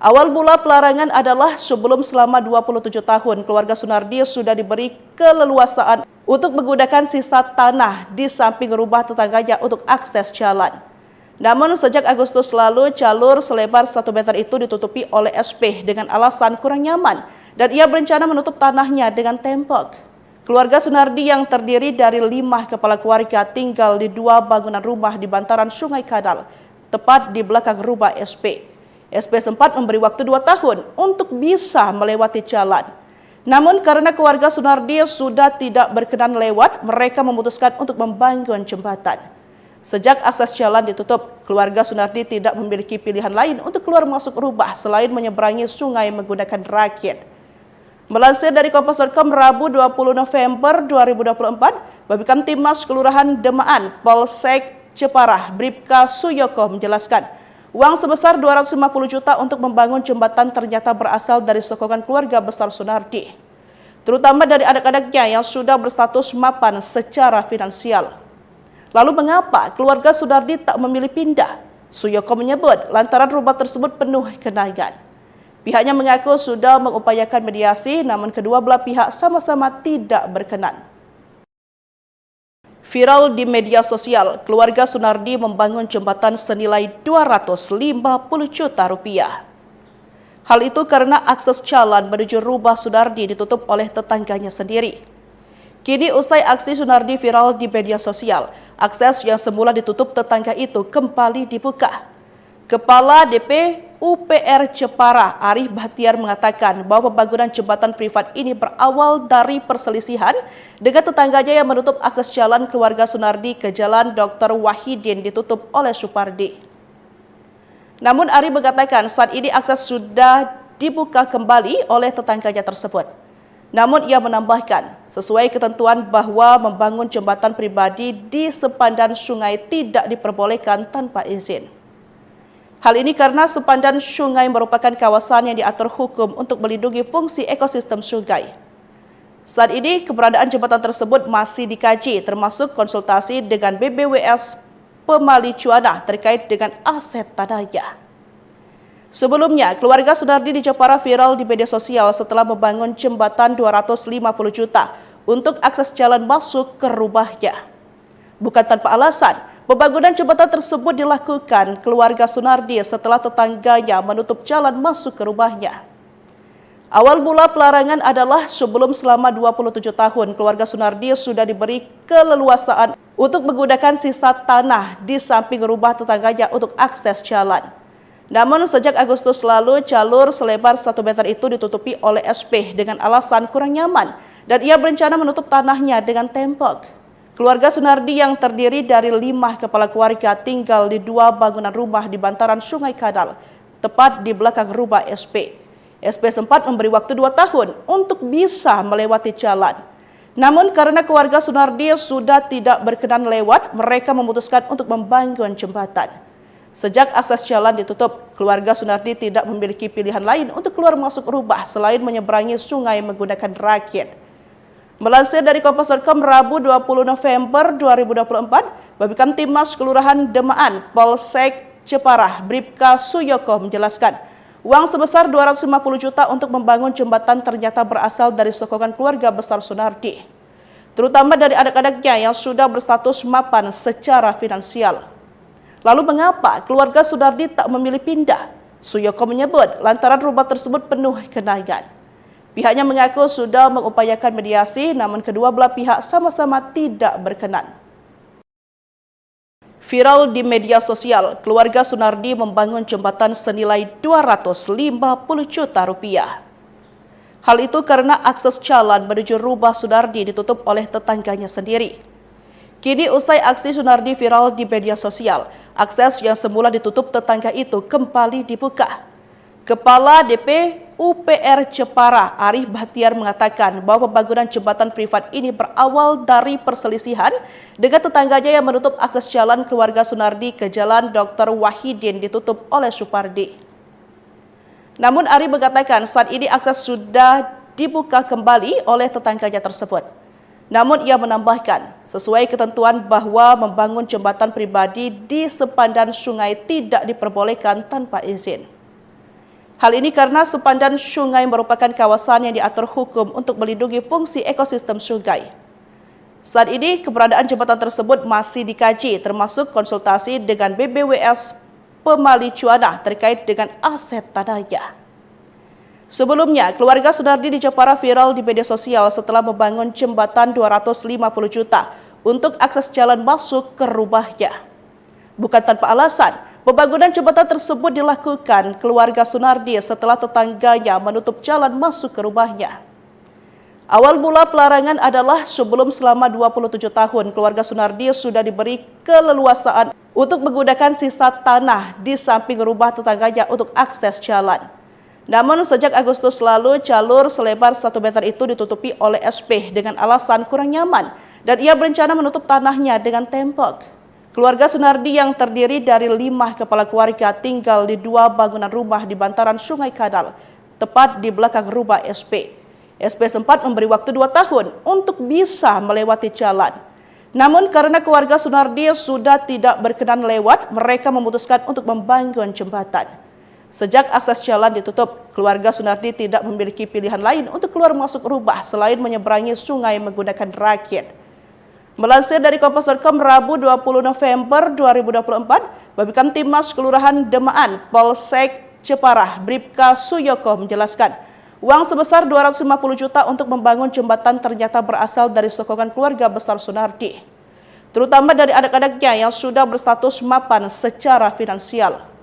Awal mula pelarangan adalah sebelum selama 27 tahun keluarga Sunardi sudah diberi keleluasaan untuk menggunakan sisa tanah di samping rumah tetangganya untuk akses jalan. Namun sejak Agustus lalu jalur selebar 1 meter itu ditutupi oleh SP dengan alasan kurang nyaman dan ia berencana menutup tanahnya dengan tembok. Keluarga Sunardi yang terdiri dari 5 kepala keluarga tinggal di 2 bangunan rumah di bantaran Sungai Kadal, tepat di belakang rumah SP. SP sempat memberi waktu 2 tahun untuk bisa melewati jalan. Namun karena keluarga Sunardi sudah tidak berkenan lewat, mereka memutuskan untuk membangun jembatan. Sejak akses jalan ditutup, keluarga Sunardi tidak memiliki pilihan lain untuk keluar masuk rumah selain menyeberangi sungai menggunakan rakit. Melansir dari Kompas.com Rabu 20 November 2024, Babinkan Timas Kelurahan Demaan, Polsek Jepara, Bribka Suyoko menjelaskan, uang sebesar 250 juta untuk membangun jembatan ternyata berasal dari sokongan keluarga besar Sunardi, terutama dari anak-anaknya yang sudah berstatus mapan secara finansial. Lalu mengapa keluarga Sunardi tak memilih pindah? Suyoko menyebut lantaran rumah tersebut penuh genangan. Pihaknya mengaku sudah mengupayakan mediasi, namun kedua belah pihak sama-sama tidak berkenan. Viral di media sosial, keluarga Sunardi membangun jembatan senilai 250 juta rupiah. Hal itu karena akses jalan menuju rumah Sunardi ditutup oleh tetangganya sendiri. Kini usai aksi Sunardi viral di media sosial, akses yang semula ditutup tetangga itu kembali dibuka. Kepala DP UPR Jepara, Arif Bahtiar mengatakan bahwa pembangunan jembatan privat ini berawal dari perselisihan dengan tetangganya yang menutup akses jalan keluarga Sunardi ke Jalan Dr. Wahidin ditutup oleh Supardi. Namun Arif mengatakan saat ini akses sudah dibuka kembali oleh tetangganya tersebut. Namun ia menambahkan, sesuai ketentuan bahwa membangun jembatan pribadi di sepandan sungai tidak diperbolehkan tanpa izin. Hal ini karena sepandan sungai merupakan kawasan yang diatur hukum untuk melindungi fungsi ekosistem sungai. Saat ini keberadaan jembatan tersebut masih dikaji, termasuk konsultasi dengan BBWS Pemali Cuana terkait dengan aset tanahnya. Sebelumnya, keluarga Sunardi di Jepara viral di media sosial setelah membangun jembatan 250 juta untuk akses jalan masuk ke rumahnya. Bukan tanpa alasan, pembangunan jembatan tersebut dilakukan keluarga Sunardi setelah tetangganya menutup jalan masuk ke rumahnya. Awal mula pelarangan adalah sebelum selama 27 tahun keluarga Sunardi sudah diberi keleluasaan untuk menggunakan sisa tanah di samping rumah tetangganya untuk akses jalan. Namun sejak Agustus lalu jalur selebar 1 meter itu ditutupi oleh SP dengan alasan kurang nyaman dan ia berencana menutup tanahnya dengan tembok. Keluarga Sunardi yang terdiri dari 5 kepala keluarga tinggal di 2 bangunan rumah di bantaran Sungai Kadal, tepat di belakang rumah SP. SP sempat memberi waktu 2 tahun untuk bisa melewati jalan. Namun karena keluarga Sunardi sudah tidak berkenan lewat, mereka memutuskan untuk membangun jembatan. Sejak akses jalan ditutup, keluarga Sunardi tidak memiliki pilihan lain untuk keluar masuk rumah selain menyeberangi sungai menggunakan rakit. Melansir dari Kompas.com Rabu 20 November 2024, Babinkan Timas Kelurahan Demaan, Polsek Jepara, Bribka Suyoko menjelaskan, uang sebesar 250 juta untuk membangun jembatan ternyata berasal dari sokongan keluarga besar Sunardi, terutama dari anak-anaknya yang sudah berstatus mapan secara finansial. Lalu mengapa keluarga Sunardi tak memilih pindah? Suyoko menyebut lantaran rumah tersebut penuh kenangan. Pihaknya mengaku sudah mengupayakan mediasi, namun kedua belah pihak sama-sama tidak berkenan. Viral di media sosial, keluarga Sunardi membangun jembatan senilai 250 juta rupiah. Hal itu karena akses jalan menuju rumah Sunardi ditutup oleh tetangganya sendiri. Kini usai aksi Sunardi viral di media sosial, akses yang semula ditutup tetangga itu kembali dibuka. Kepala DP UPR Jepara, Arif Bahtiar mengatakan bahwa pembangunan jembatan privat ini berawal dari perselisihan dengan tetangganya yang menutup akses jalan keluarga Sunardi ke Jalan Dr. Wahidin ditutup oleh Supardi. Namun Arif mengatakan saat ini akses sudah dibuka kembali oleh tetangganya tersebut. Namun ia menambahkan, sesuai ketentuan bahwa membangun jembatan pribadi di sepandan sungai tidak diperbolehkan tanpa izin. Hal ini karena sepandan sungai merupakan kawasan yang diatur hukum untuk melindungi fungsi ekosistem sungai. Saat ini keberadaan jembatan tersebut masih dikaji, termasuk konsultasi dengan BBWS Pemali Cuana terkait dengan aset tanahnya. Sebelumnya, keluarga Sunardi di Jepara viral di media sosial setelah membangun jembatan 250 juta untuk akses jalan masuk ke rumahnya. Bukan tanpa alasan, pembangunan jembatan tersebut dilakukan keluarga Sunardi setelah tetangganya menutup jalan masuk ke rumahnya. Awal mula pelarangan adalah sebelum selama 27 tahun keluarga Sunardi sudah diberi keleluasaan untuk menggunakan sisa tanah di samping rumah tetangganya untuk akses jalan. Namun sejak Agustus lalu jalur selebar 1 meter itu ditutupi oleh SP dengan alasan kurang nyaman dan ia berencana menutup tanahnya dengan tembok. Keluarga Sunardi yang terdiri dari 5 kepala keluarga tinggal di 2 bangunan rumah di bantaran Sungai Kadal, tepat di belakang rumah SP. SP sempat memberi waktu 2 tahun untuk bisa melewati jalan. Namun karena keluarga Sunardi sudah tidak berkenan lewat, mereka memutuskan untuk membangun jembatan. Sejak akses jalan ditutup, keluarga Sunardi tidak memiliki pilihan lain untuk keluar masuk rumah selain menyeberangi sungai menggunakan rakit. Melansir dari Kompas.com Rabu 20 November 2024, Babinkan Timas Kelurahan Demaan, Polsek Jepara, Bribka Suyoko menjelaskan, uang sebesar 250 juta untuk membangun jembatan ternyata berasal dari sokongan keluarga besar Sunardi, terutama dari anak-anaknya yang sudah berstatus mapan secara finansial.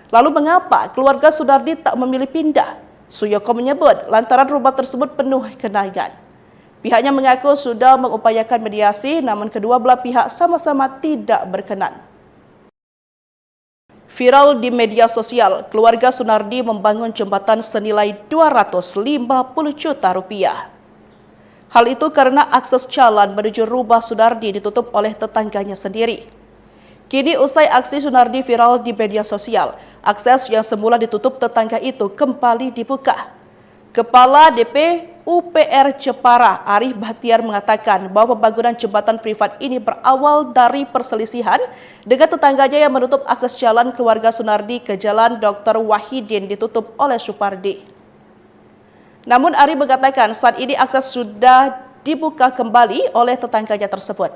Lalu mengapa keluarga Sunardi tak memilih pindah? Suyoko menyebut lantaran rumah tersebut penuh genangan. Pihaknya mengaku sudah mengupayakan mediasi, namun kedua belah pihak sama-sama tidak berkenan. Viral di media sosial, keluarga Sunardi membangun jembatan senilai 250 juta rupiah. Hal itu karena akses jalan menuju rumah Sunardi ditutup oleh tetangganya sendiri. Kini usai aksi Sunardi viral di media sosial, akses yang semula ditutup tetangga itu kembali dibuka. Kepala DP UPR Jepara, Arif Bahtiar mengatakan bahwa pembangunan jembatan privat ini berawal dari perselisihan dengan tetangganya yang menutup akses jalan keluarga Sunardi ke Jalan Dr. Wahidin ditutup oleh Supardi. Namun Arif mengatakan saat ini akses sudah dibuka kembali oleh tetangganya tersebut.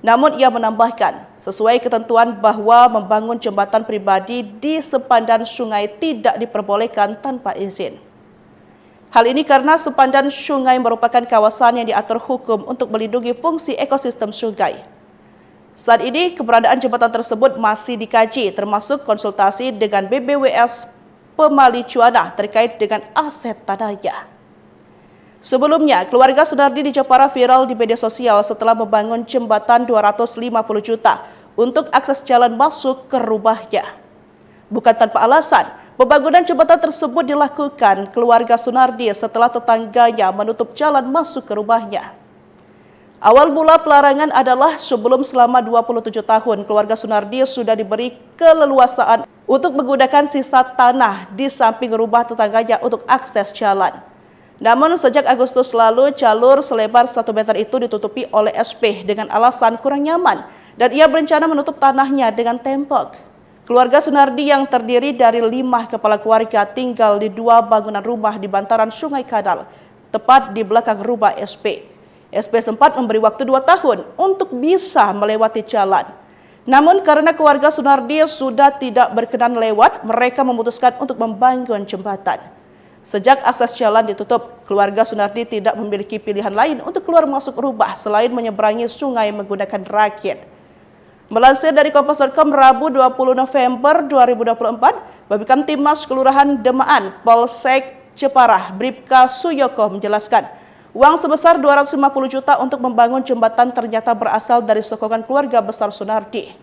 Namun ia menambahkan, sesuai ketentuan bahwa membangun jembatan pribadi di sepandan sungai tidak diperbolehkan tanpa izin. Hal ini karena sepandan sungai merupakan kawasan yang diatur hukum untuk melindungi fungsi ekosistem sungai. Saat ini keberadaan jembatan tersebut masih dikaji, termasuk konsultasi dengan BBWS Pemali Cuanah terkait dengan aset tanahnya. Sebelumnya, keluarga Sunardi di Jepara viral di media sosial setelah membangun jembatan 250 juta untuk akses jalan masuk ke rumahnya. Bukan tanpa alasan, pembangunan jembatan tersebut dilakukan keluarga Sunardi setelah tetangganya menutup jalan masuk ke rumahnya. Awal mula pelarangan adalah sebelum selama 27 tahun keluarga Sunardi sudah diberi keleluasaan untuk menggunakan sisa tanah di samping rumah tetangganya untuk akses jalan. Namun sejak Agustus lalu jalur selebar 1 meter itu ditutupi oleh SP dengan alasan kurang nyaman dan ia berencana menutup tanahnya dengan tembok. Keluarga Sunardi yang terdiri dari 5 kepala keluarga tinggal di 2 bangunan rumah di bantaran Sungai Kadal, tepat di belakang rumah SP. SP sempat memberi waktu 2 tahun untuk bisa melewati jalan. Namun karena keluarga Sunardi sudah tidak berkenan lewat, mereka memutuskan untuk membangun jembatan. Sejak akses jalan ditutup, keluarga Sunardi tidak memiliki pilihan lain untuk keluar masuk rumah selain menyeberangi sungai menggunakan rakit. Melansir dari Kompas.com Rabu 20 November 2024, Babinkan Timmas Kelurahan Demaan, Polsek Jepara, Bribka Suyoko menjelaskan, uang sebesar 250 juta untuk membangun jembatan ternyata berasal dari sokongan keluarga besar Sunardi,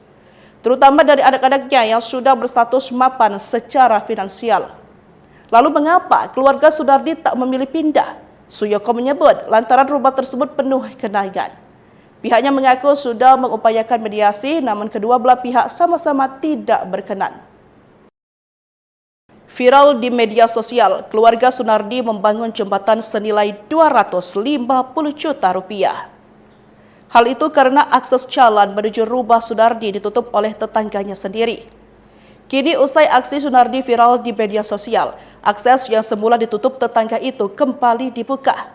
terutama dari anak-anaknya yang sudah berstatus mapan secara finansial. Lalu mengapa keluarga Sunardi tak memilih pindah? Suyoko menyebut lantaran rumah tersebut penuh genangan. Pihaknya mengaku sudah mengupayakan mediasi, namun kedua belah pihak sama-sama tidak berkenan. Viral di media sosial, keluarga Sunardi membangun jembatan senilai 250 juta rupiah. Hal itu karena akses jalan menuju rumah Sunardi ditutup oleh tetangganya sendiri. Kini usai aksi Sunardi viral di media sosial, akses yang semula ditutup tetangga itu kembali dibuka.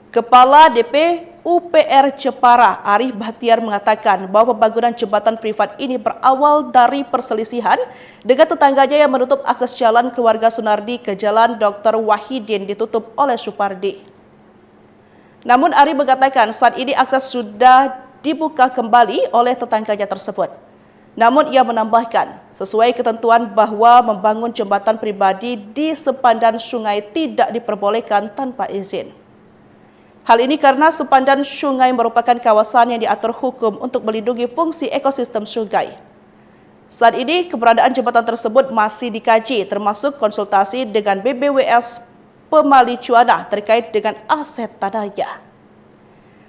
Kepala DP UPR Jepara, Arif Bahtiar mengatakan bahwa pembangunan jembatan privat ini berawal dari perselisihan dengan tetangganya yang menutup akses jalan keluarga Sunardi ke Jalan Dr. Wahidin ditutup oleh Supardi. Namun Arif mengatakan saat ini akses sudah dibuka kembali oleh tetangganya tersebut. Namun ia menambahkan, sesuai ketentuan bahwa membangun jembatan pribadi di sepandan sungai tidak diperbolehkan tanpa izin. Hal ini karena sepandan sungai merupakan kawasan yang diatur hukum untuk melindungi fungsi ekosistem sungai. Saat ini keberadaan jembatan tersebut masih dikaji, termasuk konsultasi dengan BBWS Pemali Cuanah terkait dengan aset tanahnya.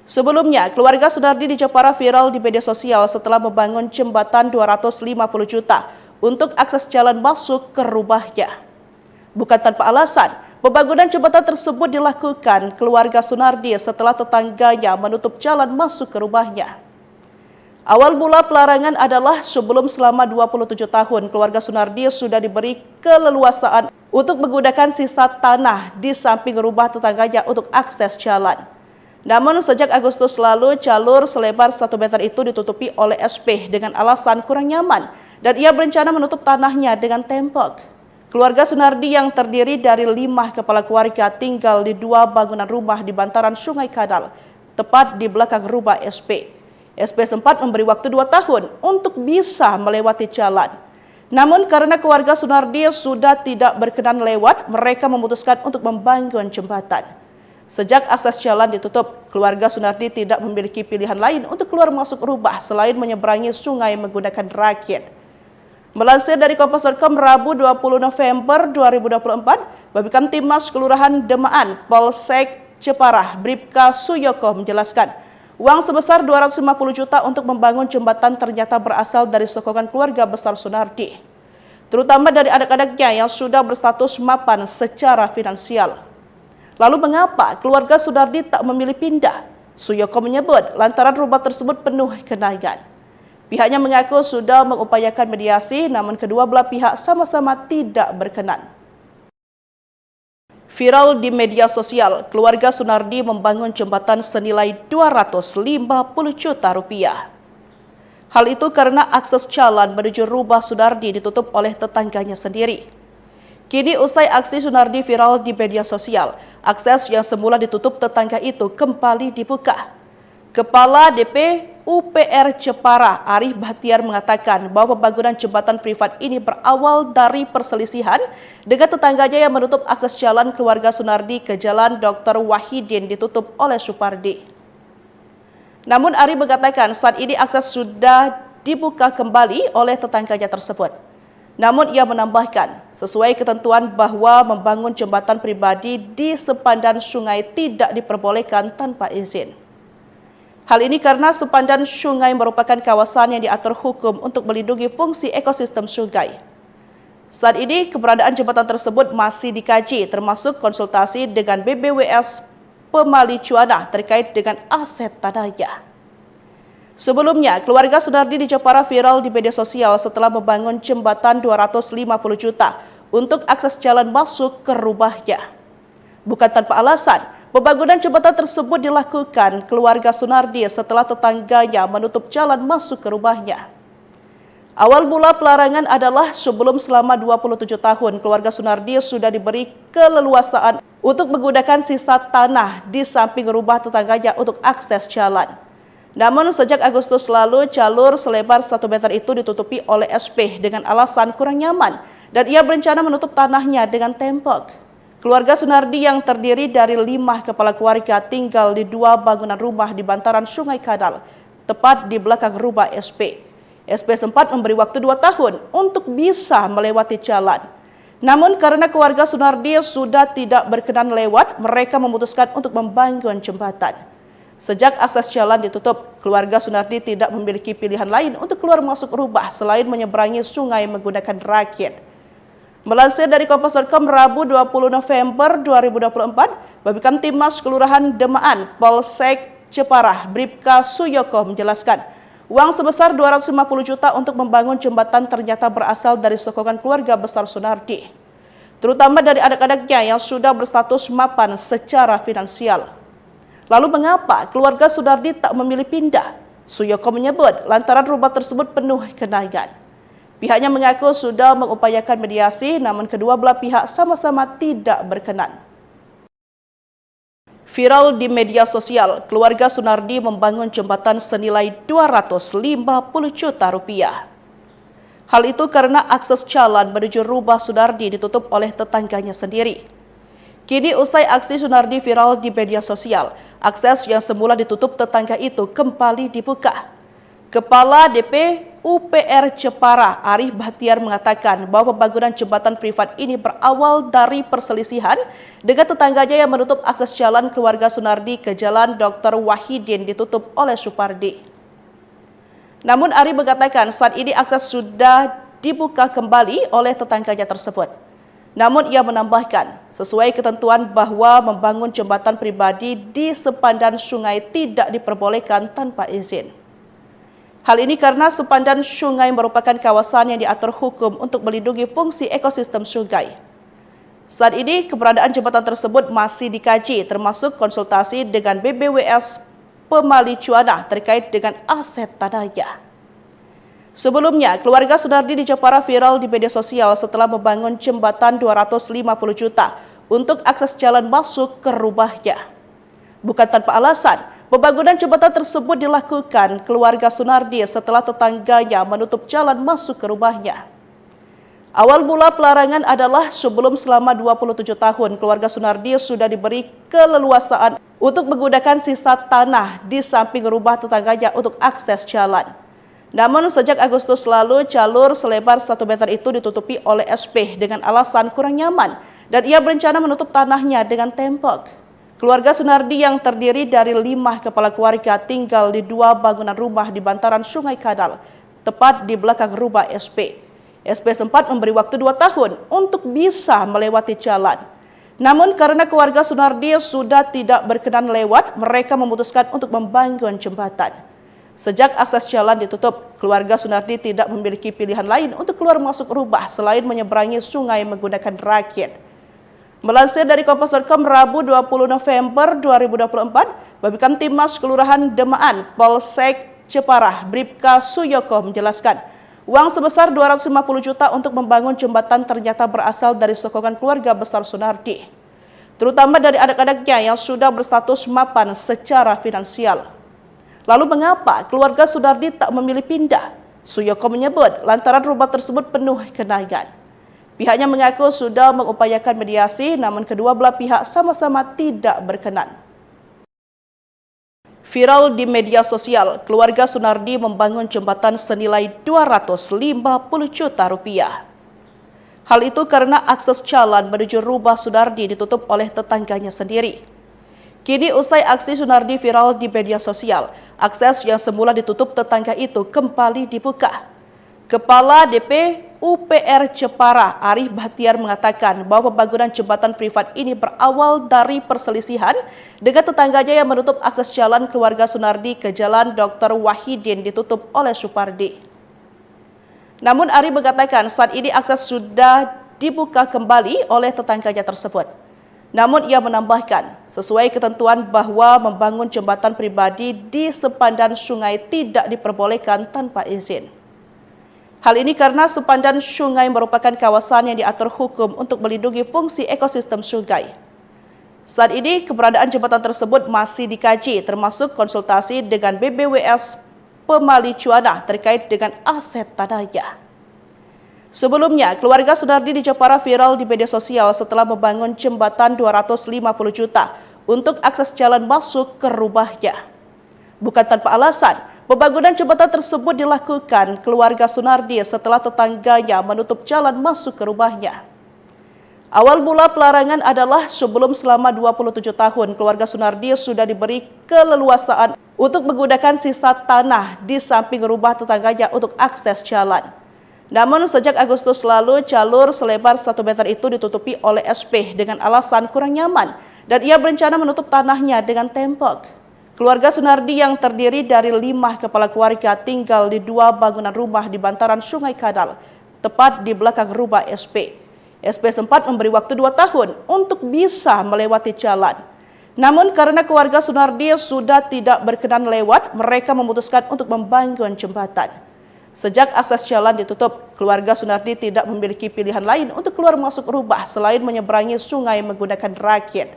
Sebelumnya, keluarga Sunardi di Jepara viral di media sosial setelah membangun jembatan 250 juta untuk akses jalan masuk ke rumahnya. Bukan tanpa alasan, pembangunan jembatan tersebut dilakukan keluarga Sunardi setelah tetangganya menutup jalan masuk ke rumahnya. Awal mula pelarangan adalah sebelum selama 27 tahun keluarga Sunardi sudah diberi keleluasaan untuk menggunakan sisa tanah di samping rumah tetangganya untuk akses jalan. Namun sejak Agustus lalu jalur selebar 1 meter itu ditutupi oleh SP dengan alasan kurang nyaman dan ia berencana menutup tanahnya dengan tembok. Keluarga Sunardi yang terdiri dari 5 kepala keluarga tinggal di 2 bangunan rumah di bantaran Sungai Kadal, tepat di belakang rumah SP. SP sempat memberi waktu 2 tahun untuk bisa melewati jalan. Namun karena keluarga Sunardi sudah tidak berkenan lewat, mereka memutuskan untuk membangun jembatan. Sejak akses jalan ditutup, keluarga Sunardi tidak memiliki pilihan lain untuk keluar masuk rubah selain menyeberangi sungai menggunakan rakit. Melansir dari Kompas.com Rabu 20 November 2024, Babinkan Timmas Kelurahan Demaan, Polsek Ceparah, Bribka Suyoko menjelaskan, uang sebesar 250 juta untuk membangun jembatan ternyata berasal dari sokongan keluarga besar Sunardi, terutama dari anak-anaknya yang sudah berstatus mapan secara finansial. Lalu mengapa keluarga Sunardi tak memilih pindah? Suyoko menyebut lantaran rumah tersebut penuh kenangan. Pihaknya mengaku sudah mengupayakan mediasi, namun kedua belah pihak sama-sama tidak berkenan. Viral di media sosial, keluarga Sunardi membangun jembatan senilai 250 juta rupiah. Hal itu karena akses jalan menuju rumah Sunardi ditutup oleh tetangganya sendiri. Kini usai aksi Sunardi viral di media sosial, akses yang semula ditutup tetangga itu kembali dibuka. Kepala DP UPR Jepara, Arif Bahtiar mengatakan bahwa pembangunan jembatan privat ini berawal dari perselisihan dengan tetangganya yang menutup akses jalan keluarga Sunardi ke Jalan Dr. Wahidin ditutup oleh Supardi. Namun Arif mengatakan saat ini akses sudah dibuka kembali oleh tetangganya tersebut. Namun ia menambahkan, sesuai ketentuan bahwa membangun jembatan pribadi di sepandan sungai tidak diperbolehkan tanpa izin. Hal ini karena sepandan sungai merupakan kawasan yang diatur hukum untuk melindungi fungsi ekosistem sungai. Saat ini keberadaan jembatan tersebut masih dikaji, termasuk konsultasi dengan BBWS Pemali Cuana terkait dengan aset tanahnya. Sebelumnya, keluarga Sunardi di Jepara viral di media sosial setelah membangun jembatan 250 juta untuk akses jalan masuk ke rumahnya. Bukan tanpa alasan, pembangunan jembatan tersebut dilakukan keluarga Sunardi setelah tetangganya menutup jalan masuk ke rumahnya. Awal mula pelarangan adalah sebelum selama 27 tahun keluarga Sunardi sudah diberi keleluasaan untuk menggunakan sisa tanah di samping rumah tetangganya untuk akses jalan. Namun sejak Agustus lalu, jalur selebar 1 meter itu ditutupi oleh SP dengan alasan kurang nyaman dan ia berencana menutup tanahnya dengan tembok. Keluarga Sunardi yang terdiri dari 5 kepala keluarga tinggal di 2 bangunan rumah di bantaran Sungai Kadal, tepat di belakang rumah SP. SP sempat memberi waktu 2 tahun untuk bisa melewati jalan. Namun karena keluarga Sunardi sudah tidak berkenan lewat, mereka memutuskan untuk membangun jembatan. Sejak akses jalan ditutup, keluarga Sunardi tidak memiliki pilihan lain untuk keluar masuk rubah selain menyeberangi sungai menggunakan rakit. Melansir dari Kompas.com Rabu 20 November 2024, Babinkan Timmas Kelurahan Demaan, Polsek Ceparah, Bribka Suyoko menjelaskan, uang sebesar 250 juta untuk membangun jembatan ternyata berasal dari sokongan keluarga besar Sunardi, terutama dari anak-anaknya yang sudah berstatus mapan secara finansial. Lalu mengapa keluarga Sunardi tak memilih pindah? Suyoko menyebut lantaran rumah tersebut penuh kenangan. Pihaknya mengaku sudah mengupayakan mediasi, namun kedua belah pihak sama-sama tidak berkenan. Viral di media sosial, keluarga Sunardi membangun jembatan senilai 250 juta rupiah. Hal itu karena akses jalan menuju rumah Sunardi ditutup oleh tetangganya sendiri. Kini usai aksi Sunardi viral di media sosial, akses yang semula ditutup tetangga itu kembali dibuka. Kepala DP UPR Jepara, Arif Bahtiar mengatakan bahwa pembangunan jembatan privat ini berawal dari perselisihan dengan tetangganya yang menutup akses jalan keluarga Sunardi ke Jalan Dr. Wahidin ditutup oleh Supardi. Namun Arif mengatakan saat ini akses sudah dibuka kembali oleh tetangganya tersebut. Namun ia menambahkan, sesuai ketentuan bahwa membangun jembatan pribadi di sepandan sungai tidak diperbolehkan tanpa izin. Hal ini karena sepandan sungai merupakan kawasan yang diatur hukum untuk melindungi fungsi ekosistem sungai. Saat ini keberadaan jembatan tersebut masih dikaji, termasuk konsultasi dengan BBWS Pemali Cuana terkait dengan aset tanahnya. Sebelumnya, keluarga Sunardi di Jepara viral di media sosial setelah membangun jembatan 250 juta untuk akses jalan masuk ke rumahnya. Bukan tanpa alasan, pembangunan jembatan tersebut dilakukan keluarga Sunardi setelah tetangganya menutup jalan masuk ke rumahnya. Awal mula pelarangan adalah sebelum selama 27 tahun keluarga Sunardi sudah diberi keleluasaan untuk menggunakan sisa tanah di samping rumah tetangganya untuk akses jalan. Namun sejak Agustus lalu jalur selebar 1 meter itu ditutupi oleh SP dengan alasan kurang nyaman dan ia berencana menutup tanahnya dengan tembok. Keluarga Sunardi yang terdiri dari 5 kepala keluarga tinggal di 2 bangunan rumah di bantaran Sungai Kadal, tepat di belakang rumah SP. SP sempat memberi waktu 2 tahun untuk bisa melewati jalan. Namun karena keluarga Sunardi sudah tidak berkenan lewat, mereka memutuskan untuk membangun jembatan. Sejak akses jalan ditutup, keluarga Sunardi tidak memiliki pilihan lain untuk keluar masuk rumah selain menyeberangi sungai menggunakan rakit. Melansir dari Kompas.com Rabu 20 November 2024, Babinkan Timas Kelurahan Demaan, Polsek Jepara, Bribka Suyoko menjelaskan, uang sebesar 250 juta untuk membangun jembatan ternyata berasal dari sokongan keluarga besar Sunardi, terutama dari anak-anaknya yang sudah berstatus mapan secara finansial. Lalu mengapa keluarga Sunardi tak memilih pindah? Suyoko menyebut lantaran rumah tersebut penuh genangan. Pihaknya mengaku sudah mengupayakan mediasi, namun kedua belah pihak sama-sama tidak berkenan. Viral di media sosial, keluarga Sunardi membangun jembatan senilai 250 juta rupiah. Hal itu karena akses jalan menuju rumah Sunardi ditutup oleh tetangganya sendiri. Kini usai aksi Sunardi viral di media sosial, akses yang semula ditutup tetangga itu kembali dibuka. Kepala DP UPR Jepara, Arif Bahtiar mengatakan bahwa pembangunan jembatan privat ini berawal dari perselisihan dengan tetangganya yang menutup akses jalan keluarga Sunardi ke Jalan Dr. Wahidin ditutup oleh Supardi. Namun Arif mengatakan saat ini akses sudah dibuka kembali oleh tetangganya tersebut. Namun ia menambahkan, sesuai ketentuan bahwa membangun jembatan pribadi di sepandan sungai tidak diperbolehkan tanpa izin. Hal ini karena sepandan sungai merupakan kawasan yang diatur hukum untuk melindungi fungsi ekosistem sungai. Saat ini keberadaan jembatan tersebut masih dikaji, termasuk konsultasi dengan BBWS Pemali Cuana terkait dengan aset tanahnya. Sebelumnya, keluarga Sunardi di Jepara viral di media sosial setelah membangun jembatan 250 juta untuk akses jalan masuk ke rumahnya. Bukan tanpa alasan, pembangunan jembatan tersebut dilakukan keluarga Sunardi setelah tetangganya menutup jalan masuk ke rumahnya. Awal mula pelarangan adalah sebelum selama 27 tahun keluarga Sunardi sudah diberi keleluasaan untuk menggunakan sisa tanah di samping rumah tetangganya untuk akses jalan. Namun sejak Agustus lalu jalur selebar 1 meter itu ditutupi oleh SP dengan alasan kurang nyaman dan ia berencana menutup tanahnya dengan tembok. Keluarga Sunardi yang terdiri dari 5 kepala keluarga tinggal di 2 bangunan rumah di bantaran Sungai Kadal, tepat di belakang rumah SP. SP sempat memberi waktu 2 tahun untuk bisa melewati jalan. Namun karena keluarga Sunardi sudah tidak berkenan lewat, mereka memutuskan untuk membangun jembatan. Sejak akses jalan ditutup, keluarga Sunardi tidak memiliki pilihan lain untuk keluar masuk rumah selain menyeberangi sungai menggunakan rakit.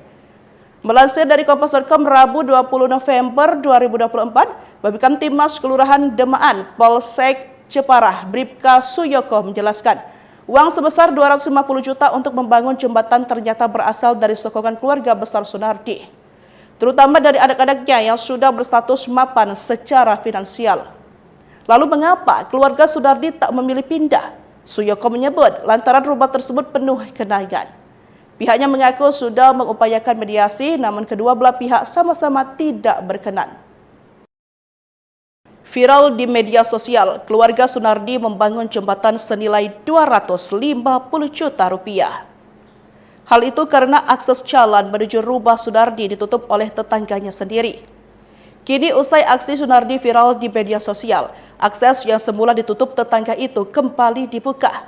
Melansir dari Kompas.com Rabu 20 November 2024, Babinkan Timas Kelurahan Demaan, Polsek Jepara, Bribka Suyoko menjelaskan, uang sebesar 250 juta untuk membangun jembatan ternyata berasal dari sokongan keluarga besar Sunardi, terutama dari anak-anaknya yang sudah berstatus mapan secara finansial. Lalu mengapa keluarga Sunardi tak memilih pindah? Suyoko menyebut lantaran rumah tersebut penuh genangan. Pihaknya mengaku sudah mengupayakan mediasi, namun kedua belah pihak sama-sama tidak berkenan. Viral di media sosial, keluarga Sunardi membangun jembatan senilai 250 juta rupiah. Hal itu karena akses jalan menuju rumah Sunardi ditutup oleh tetangganya sendiri. Kini usai aksi Sunardi viral di media sosial, akses yang semula ditutup tetangga itu kembali dibuka.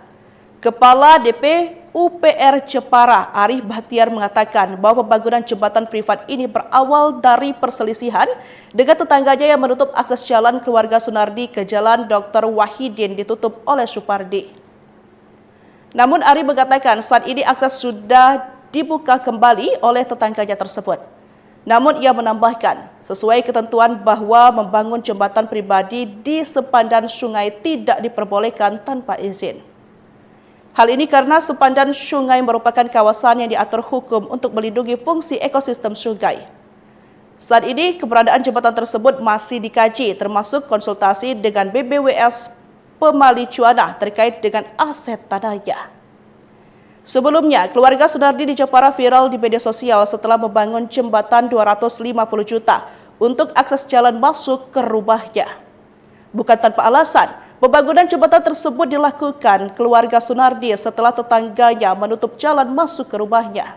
Kepala DP UPR Jepara, Arif Bahtiar mengatakan bahwa pembangunan jembatan privat ini berawal dari perselisihan dengan tetangganya yang menutup akses jalan keluarga Sunardi ke Jalan Dr. Wahidin ditutup oleh Supardi. Namun Arif mengatakan saat ini akses sudah dibuka kembali oleh tetangganya tersebut. Namun ia menambahkan, sesuai ketentuan bahwa membangun jembatan pribadi di sepandan sungai tidak diperbolehkan tanpa izin. Hal ini karena sepandan sungai merupakan kawasan yang diatur hukum untuk melindungi fungsi ekosistem sungai. Saat ini, keberadaan jembatan tersebut masih dikaji, termasuk konsultasi dengan BBWS Pemali Cuana terkait dengan aset tanahnya. Sebelumnya, keluarga Sunardi di Jepara viral di media sosial setelah membangun jembatan 250 juta untuk akses jalan masuk ke rumahnya. Bukan tanpa alasan, pembangunan jembatan tersebut dilakukan keluarga Sunardi setelah tetangganya menutup jalan masuk ke rumahnya.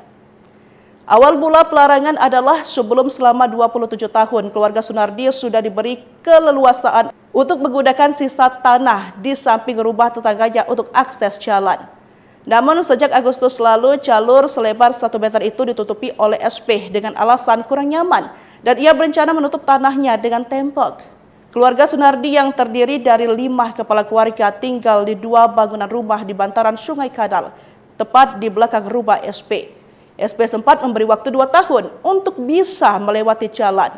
Awal mula pelarangan adalah sebelum selama 27 tahun keluarga Sunardi sudah diberi keleluasaan untuk menggunakan sisa tanah di samping rumah tetangganya untuk akses jalan. Namun sejak Agustus lalu jalur selebar 1 meter itu ditutupi oleh SP dengan alasan kurang nyaman dan ia berencana menutup tanahnya dengan tembok. Keluarga Sunardi yang terdiri dari 5 kepala keluarga tinggal di 2 bangunan rumah di bantaran Sungai Kadal, tepat di belakang rumah SP. SP sempat memberi waktu 2 tahun untuk bisa melewati jalan.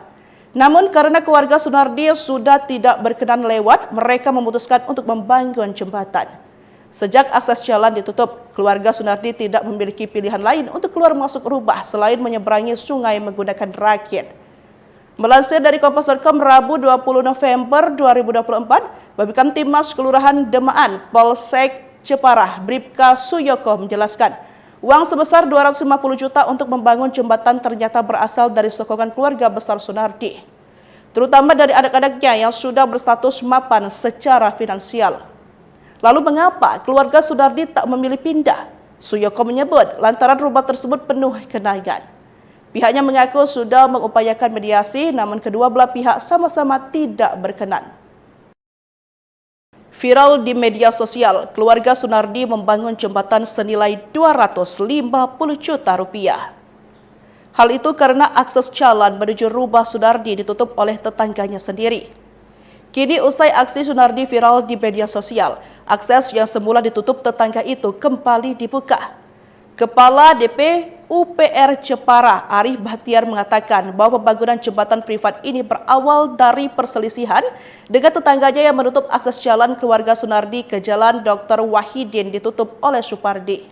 Namun karena keluarga Sunardi sudah tidak berkenan lewat, mereka memutuskan untuk membangun jembatan. Sejak akses jalan ditutup, keluarga Sunardi tidak memiliki pilihan lain untuk keluar masuk rumah selain menyeberangi sungai menggunakan rakit. Melansir dari Kompas.com Rabu 20 November 2024, Babinkan Timmas Kelurahan Demaan, Polsek Jepara, Bribka Suyoko menjelaskan, uang sebesar 250 juta untuk membangun jembatan ternyata berasal dari sokongan keluarga besar Sunardi, terutama dari anak-anaknya yang sudah berstatus mapan secara finansial. Lalu mengapa keluarga Sunardi tak memilih pindah? Suyoko menyebut lantaran rumah tersebut penuh kenangan. Pihaknya mengaku sudah mengupayakan mediasi, namun kedua belah pihak sama-sama tidak berkenan. Viral di media sosial, keluarga Sunardi membangun jembatan senilai 250 juta rupiah. Hal itu karena akses jalan menuju rumah Sunardi ditutup oleh tetangganya sendiri. Kini usai aksi Sunardi viral di media sosial, akses yang semula ditutup tetangga itu kembali dibuka. Kepala DP UPR Jepara, Arif Bahtiar mengatakan bahwa pembangunan jembatan privat ini berawal dari perselisihan dengan tetangganya yang menutup akses jalan keluarga Sunardi ke Jalan Dr. Wahidin ditutup oleh Supardi.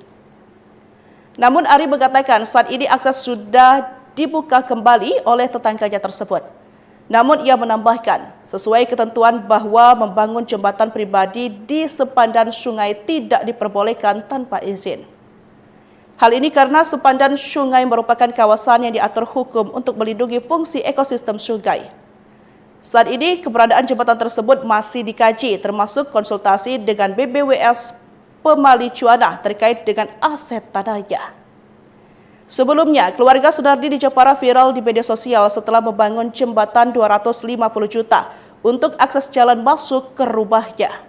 Namun Arif mengatakan saat ini akses sudah dibuka kembali oleh tetangganya tersebut. Namun ia menambahkan, sesuai ketentuan bahwa membangun jembatan pribadi di sepandan sungai tidak diperbolehkan tanpa izin. Hal ini karena sepandan sungai merupakan kawasan yang diatur hukum untuk melindungi fungsi ekosistem sungai. Saat ini keberadaan jembatan tersebut masih dikaji, termasuk konsultasi dengan BBWS Pemali Cuana terkait dengan aset tanahnya. Sebelumnya, keluarga Sunardi di Jepara viral di media sosial setelah membangun jembatan 250 juta untuk akses jalan masuk ke rumahnya.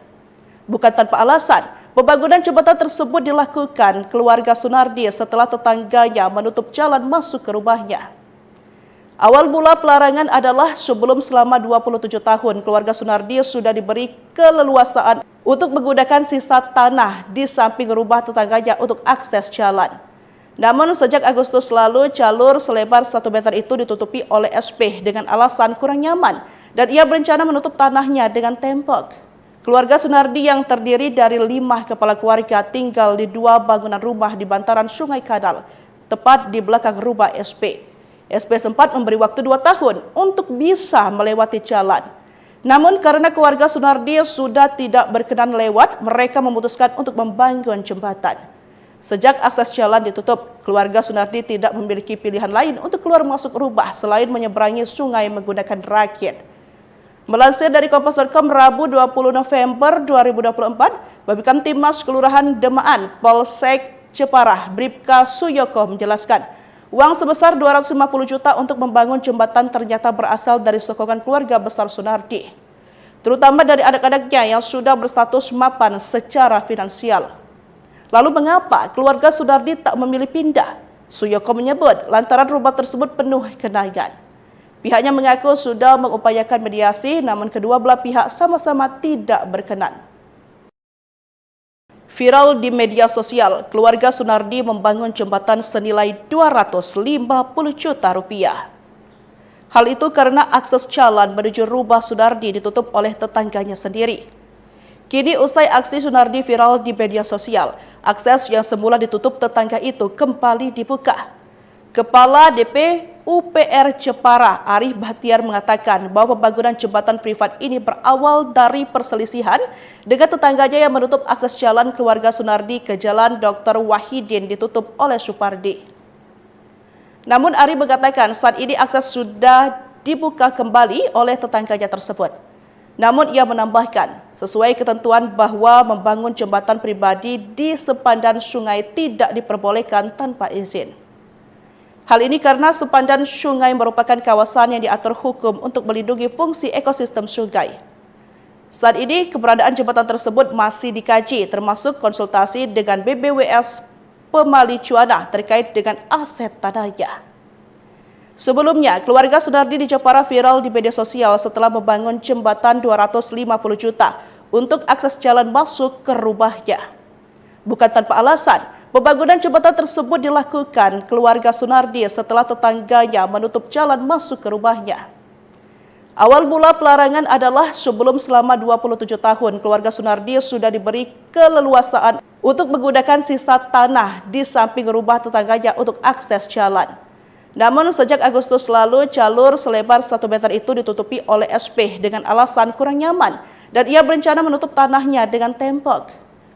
Bukan tanpa alasan, pembangunan jembatan tersebut dilakukan keluarga Sunardi setelah tetangganya menutup jalan masuk ke rumahnya. Awal mula pelarangan adalah sebelum selama 27 tahun keluarga Sunardi sudah diberi keleluasaan untuk menggunakan sisa tanah di samping rumah tetangganya untuk akses jalan. Namun sejak Agustus lalu jalur selebar 1 meter itu ditutupi oleh SP dengan alasan kurang nyaman dan ia berencana menutup tanahnya dengan tembok. Keluarga Sunardi yang terdiri dari 5 kepala keluarga tinggal di 2 bangunan rumah di bantaran Sungai Kadal, tepat di belakang rumah SP. SP sempat memberi waktu 2 tahun untuk bisa melewati jalan. Namun karena keluarga Sunardi sudah tidak berkenan lewat, mereka memutuskan untuk membangun jembatan. Sejak akses jalan ditutup, keluarga Sunardi tidak memiliki pilihan lain untuk keluar masuk rumah selain menyeberangi sungai menggunakan rakit. Melansir dari Kompas.com Rabu 20 November 2024, Babinkan Timmas Kelurahan Demaan, Polsek Jepara, Bribka Suyoko menjelaskan, uang sebesar 250 juta untuk membangun jembatan ternyata berasal dari sokongan keluarga besar Sunardi, terutama dari anak-anaknya yang sudah berstatus mapan secara finansial. Lalu mengapa keluarga Sunardi tak memilih pindah? Suyoko menyebut lantaran rumah tersebut penuh kenangan. Pihaknya mengaku sudah mengupayakan mediasi, namun kedua belah pihak sama-sama tidak berkenan. Viral di media sosial, keluarga Sunardi membangun jembatan senilai 250 juta rupiah. Hal itu karena akses jalan menuju rumah Sunardi ditutup oleh tetangganya sendiri. Kini usai aksi Sunardi viral di media sosial, akses yang semula ditutup tetangga itu kembali dibuka. Kepala DP UPR Jepara, Arif Bahtiar mengatakan bahwa pembangunan jembatan privat ini berawal dari perselisihan dengan tetangganya yang menutup akses jalan keluarga Sunardi ke Jalan Dr. Wahidin ditutup oleh Supardi. Namun Arif mengatakan saat ini akses sudah dibuka kembali oleh tetangganya tersebut. Namun ia menambahkan, sesuai ketentuan bahwa membangun jembatan pribadi di sepandan sungai tidak diperbolehkan tanpa izin. Hal ini karena sepandan sungai merupakan kawasan yang diatur hukum untuk melindungi fungsi ekosistem sungai. Saat ini keberadaan jembatan tersebut masih dikaji, termasuk konsultasi dengan BBWS Pemali Cuana terkait dengan aset tanahnya. Sebelumnya, keluarga Sunardi di Jepara viral di media sosial setelah membangun jembatan 250 juta untuk akses jalan masuk ke rumahnya. Bukan tanpa alasan, pembangunan jembatan tersebut dilakukan keluarga Sunardi setelah tetangganya menutup jalan masuk ke rumahnya. Awal mula pelarangan adalah sebelum selama 27 tahun keluarga Sunardi sudah diberi keleluasaan untuk menggunakan sisa tanah di samping rumah tetangganya untuk akses jalan. Namun sejak Agustus lalu jalur selebar 1 meter itu ditutupi oleh SP dengan alasan kurang nyaman dan ia berencana menutup tanahnya dengan tembok.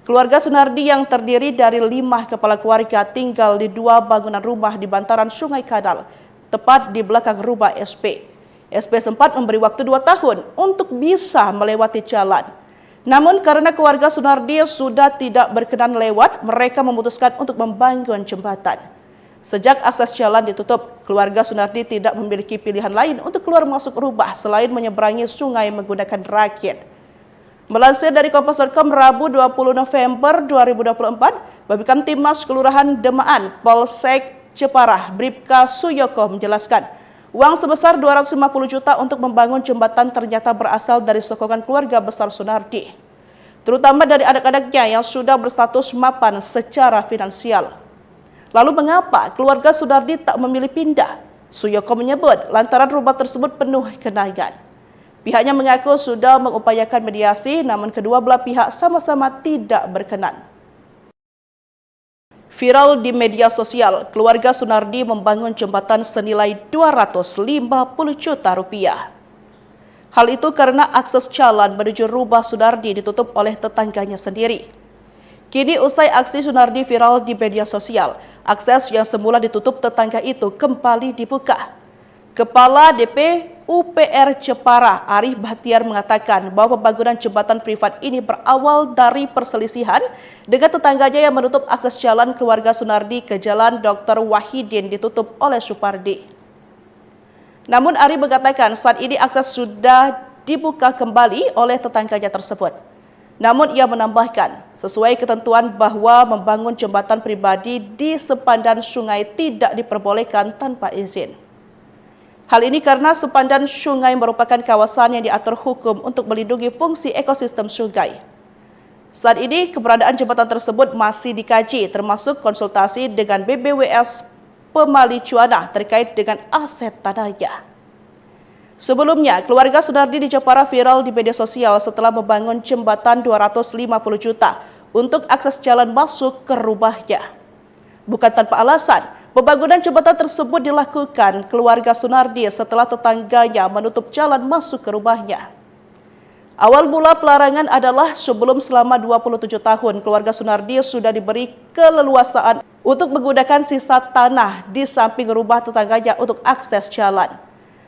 Keluarga Sunardi yang terdiri dari 5 kepala keluarga tinggal di 2 bangunan rumah di bantaran Sungai Kadal, tepat di belakang rumah SP. SP sempat memberi waktu 2 tahun untuk bisa melewati jalan. Namun karena keluarga Sunardi sudah tidak berkenan lewat, mereka memutuskan untuk membangun jembatan. Sejak akses jalan ditutup, keluarga Sunardi tidak memiliki pilihan lain untuk keluar masuk rumah selain menyeberangi sungai menggunakan rakit. Melansir dari Kompas.com Rabu 20 November 2024, Babinkamtibmas Kelurahan Demaan, Polsek Jepara, Bribka Suyoko menjelaskan, uang sebesar 250 juta untuk membangun jembatan ternyata berasal dari sokongan keluarga besar Sunardi, terutama dari anak-anaknya yang sudah berstatus mapan secara finansial. Lalu mengapa keluarga Sunardi tak memilih pindah? Suyoko menyebut lantaran rumah tersebut penuh kenangan. Pihaknya mengaku sudah mengupayakan mediasi, namun kedua belah pihak sama-sama tidak berkenan. Viral di media sosial, keluarga Sunardi membangun jembatan senilai 250 juta rupiah. Hal itu karena akses jalan menuju rumah Sunardi ditutup oleh tetangganya sendiri. Kini usai aksi Sunardi viral di media sosial, akses yang semula ditutup tetangga itu kembali dibuka. Kepala DP UPR Jepara, Arif Bahtiar mengatakan bahwa pembangunan jembatan privat ini berawal dari perselisihan dengan tetangganya yang menutup akses jalan keluarga Sunardi ke Jalan Dr. Wahidin ditutup oleh Supardi. Namun Arif mengatakan saat ini akses sudah dibuka kembali oleh tetangganya tersebut. Namun ia menambahkan, sesuai ketentuan bahwa membangun jembatan pribadi di sepandan sungai tidak diperbolehkan tanpa izin. Hal ini karena sepandan sungai merupakan kawasan yang diatur hukum untuk melindungi fungsi ekosistem sungai. Saat ini keberadaan jembatan tersebut masih dikaji, termasuk konsultasi dengan BBWS Pemali Cuana terkait dengan aset tanahnya. Sebelumnya, keluarga Sunardi di Jepara viral di media sosial setelah membangun jembatan 250 juta untuk akses jalan masuk ke rumahnya. Bukan tanpa alasan, pembangunan jembatan tersebut dilakukan keluarga Sunardi setelah tetangganya menutup jalan masuk ke rumahnya. Awal mula pelarangan adalah sebelum selama 27 tahun keluarga Sunardi sudah diberi keleluasaan untuk menggunakan sisa tanah di samping rumah tetangganya untuk akses jalan.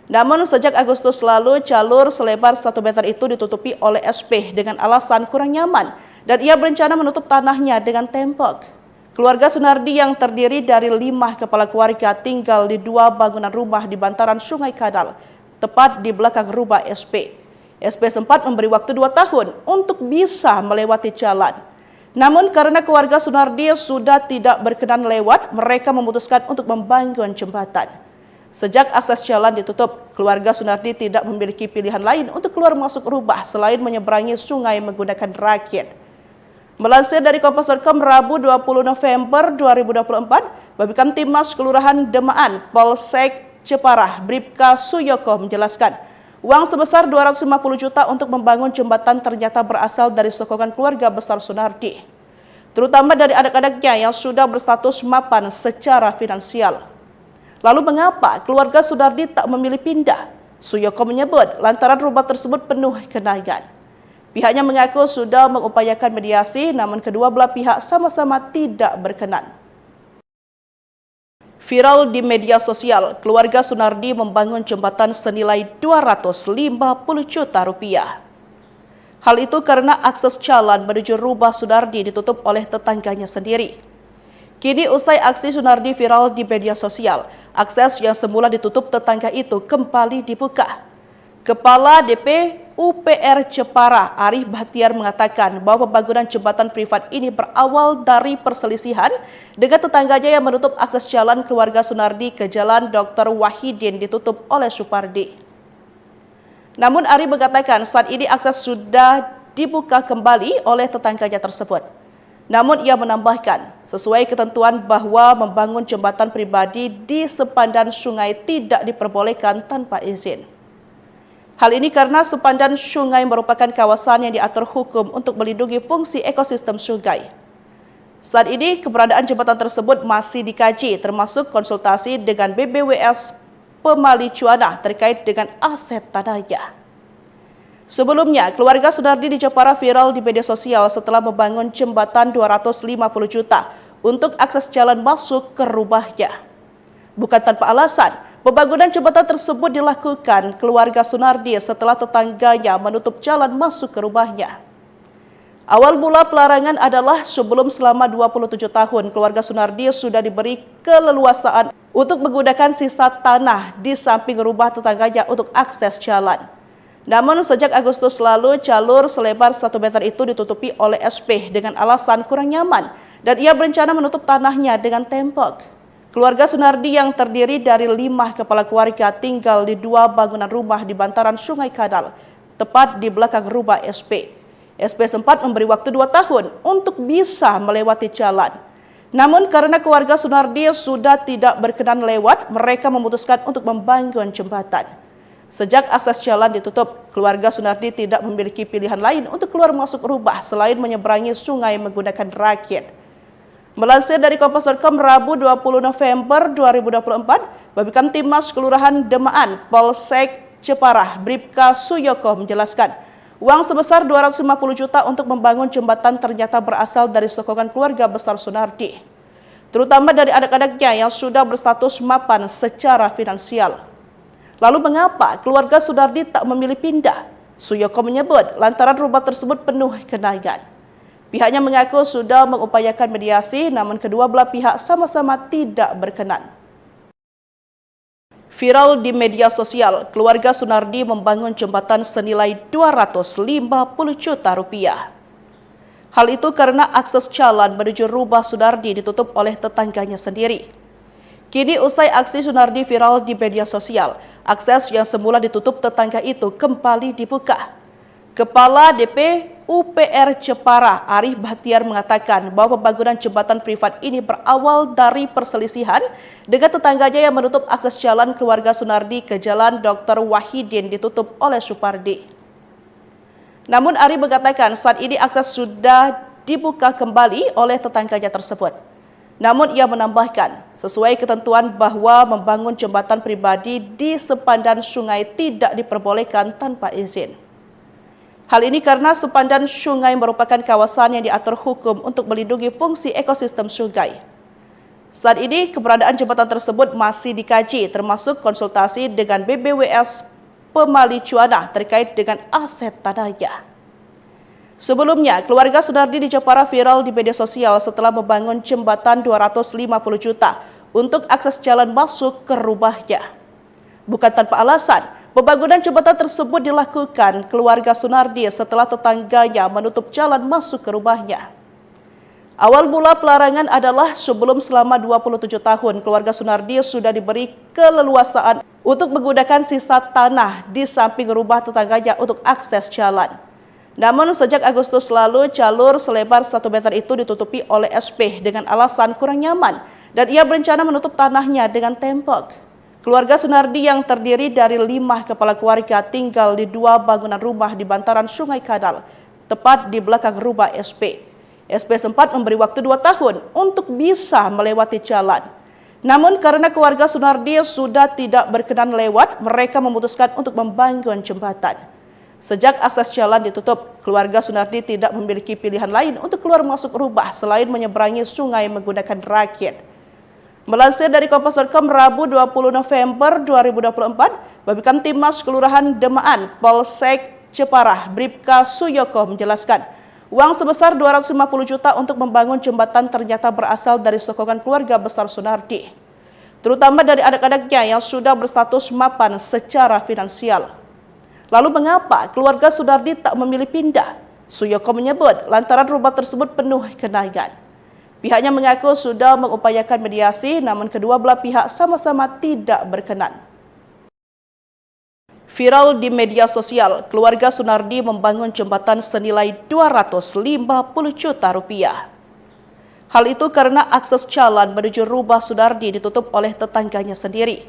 Namun sejak Agustus lalu jalur selebar 1 meter itu ditutupi oleh SP dengan alasan kurang nyaman dan ia berencana menutup tanahnya dengan tembok. Keluarga Sunardi yang terdiri dari 5 kepala keluarga tinggal di 2 bangunan rumah di bantaran Sungai Kadal, tepat di belakang rumah SP. SP sempat memberi waktu 2 tahun untuk bisa melewati jalan. Namun karena keluarga Sunardi sudah tidak berkenan lewat, mereka memutuskan untuk membangun jembatan. Sejak akses jalan ditutup, keluarga Sunardi tidak memiliki pilihan lain untuk keluar masuk rumah selain menyeberangi sungai menggunakan rakit. Melansir dari Kompas.com Rabu 20 November 2024, Babinkamtibmas Kelurahan Demaan, Polsek Jepara, Bribka Suyoko menjelaskan, Uang sebesar 250 juta untuk membangun jembatan ternyata berasal dari sokongan keluarga besar Sunardi, terutama dari anak-anaknya yang sudah berstatus mapan secara finansial. Lalu mengapa keluarga Sunardi tak memilih pindah? Suyoko menyebut lantaran rumah tersebut penuh kenangan. Pihaknya mengaku sudah mengupayakan mediasi, namun kedua belah pihak sama-sama tidak berkenan. Viral di media sosial, keluarga Sunardi membangun jembatan senilai 250 juta rupiah. Hal itu karena akses jalan menuju rumah Sunardi ditutup oleh tetangganya sendiri. Kini usai aksi Sunardi viral di media sosial, akses yang semula ditutup tetangga itu kembali dibuka. Kepala DP UPR Jepara, Arif Bahtiar mengatakan bahwa pembangunan jembatan privat ini berawal dari perselisihan dengan tetangganya yang menutup akses jalan keluarga Sunardi ke Jalan Dr. Wahidin ditutup oleh Supardi. Namun Arif mengatakan saat ini akses sudah dibuka kembali oleh tetangganya tersebut. Namun ia menambahkan, sesuai ketentuan bahwa membangun jembatan pribadi di sepandan sungai tidak diperbolehkan tanpa izin. Hal ini karena sepandan sungai merupakan kawasan yang diatur hukum untuk melindungi fungsi ekosistem sungai. Saat ini keberadaan jembatan tersebut masih dikaji, termasuk konsultasi dengan BBWS Pemali Cuana terkait dengan aset tanahnya. Sebelumnya, keluarga Sunardi di Jepara viral di media sosial setelah membangun jembatan 250 juta untuk akses jalan masuk ke rumahnya. Bukan tanpa alasan, pembangunan jembatan tersebut dilakukan keluarga Sunardi setelah tetangganya menutup jalan masuk ke rumahnya. Awal mula pelarangan adalah sebelum selama 27 tahun keluarga Sunardi sudah diberi keleluasaan untuk menggunakan sisa tanah di samping rumah tetangganya untuk akses jalan. Namun sejak Agustus lalu jalur selebar 1 meter itu ditutupi oleh SP dengan alasan kurang nyaman dan ia berencana menutup tanahnya dengan tembok. Keluarga Sunardi yang terdiri dari 5 kepala keluarga tinggal di 2 bangunan rumah di bantaran Sungai Kadal, tepat di belakang rumah SP. SP sempat memberi waktu 2 tahun untuk bisa melewati jalan. Namun karena keluarga Sunardi sudah tidak berkenan lewat, mereka memutuskan untuk membangun jembatan. Sejak akses jalan ditutup, keluarga Sunardi tidak memiliki pilihan lain untuk keluar masuk rumah selain menyeberangi sungai menggunakan rakit. Melansir dari Kompas.com Rabu 20 November 2024, Babinkan Timas Kelurahan Demaan, Polsek Jepara, Bribka Suyoko menjelaskan, uang sebesar 250 juta untuk membangun jembatan ternyata berasal dari sokongan keluarga besar Sunardi, terutama dari anak-anaknya yang sudah berstatus mapan secara finansial. Lalu mengapa keluarga Sunardi tak memilih pindah? Suyoko menyebut lantaran rumah tersebut penuh kenangan. Pihaknya mengaku sudah mengupayakan mediasi, namun kedua belah pihak sama-sama tidak berkenan. Viral di media sosial, keluarga Sunardi membangun jembatan senilai 250 juta rupiah. Hal itu karena akses jalan menuju rumah Sunardi ditutup oleh tetangganya sendiri. Kini usai aksi Sunardi viral di media sosial, akses yang semula ditutup tetangga itu kembali dibuka. Kepala DP UPR Jepara, Arif Bahtiar mengatakan bahwa pembangunan jembatan privat ini berawal dari perselisihan dengan tetangganya yang menutup akses jalan keluarga Sunardi ke Jalan Dr. Wahidin ditutup oleh Supardi. Namun Arif mengatakan saat ini akses sudah dibuka kembali oleh tetangganya tersebut. Namun ia menambahkan, sesuai ketentuan bahwa membangun jembatan pribadi di sepandan sungai tidak diperbolehkan tanpa izin. Hal ini karena sepandan sungai merupakan kawasan yang diatur hukum untuk melindungi fungsi ekosistem sungai. Saat ini keberadaan jembatan tersebut masih dikaji, termasuk konsultasi dengan BBWS Pemali Cuana terkait dengan aset tanahnya. Sebelumnya, keluarga Sunardi di Jepara viral di media sosial setelah membangun jembatan 250 juta untuk akses jalan masuk ke rumahnya. Bukan tanpa alasan, pembangunan jembatan tersebut dilakukan keluarga Sunardi setelah tetangganya menutup jalan masuk ke rumahnya. Awal mula pelarangan adalah sebelum selama 27 tahun keluarga Sunardi sudah diberi keleluasaan untuk menggunakan sisa tanah di samping rumah tetangganya untuk akses jalan. Namun sejak Agustus lalu jalur selebar 1 meter itu ditutupi oleh SP dengan alasan kurang nyaman dan ia berencana menutup tanahnya dengan tembok. Keluarga Sunardi yang terdiri dari 5 kepala keluarga tinggal di 2 bangunan rumah di bantaran Sungai Kadal, tepat di belakang rumah SP. SP sempat memberi waktu 2 tahun untuk bisa melewati jalan. Namun karena keluarga Sunardi sudah tidak berkenan lewat, mereka memutuskan untuk membangun jembatan. Sejak akses jalan ditutup, keluarga Sunardi tidak memiliki pilihan lain untuk keluar masuk rumah selain menyeberangi sungai menggunakan rakit. Melansir dari Kompas.com Rabu 20 November 2024, Babinkan Timmas Kelurahan Demaan, Polsek Ceparah, Bribka Suyoko menjelaskan, uang sebesar 250 juta untuk membangun jembatan ternyata berasal dari sokongan keluarga besar Sunardi, terutama dari anak-anaknya yang sudah berstatus mapan secara finansial. Lalu mengapa keluarga Sunardi tak memilih pindah? Suyoko menyebut lantaran rumah tersebut penuh genangan. Pihaknya mengaku sudah mengupayakan mediasi, namun kedua belah pihak sama-sama tidak berkenan. Viral di media sosial, keluarga Sunardi membangun jembatan senilai 250 juta rupiah. Hal itu karena akses jalan menuju rumah Sunardi ditutup oleh tetangganya sendiri.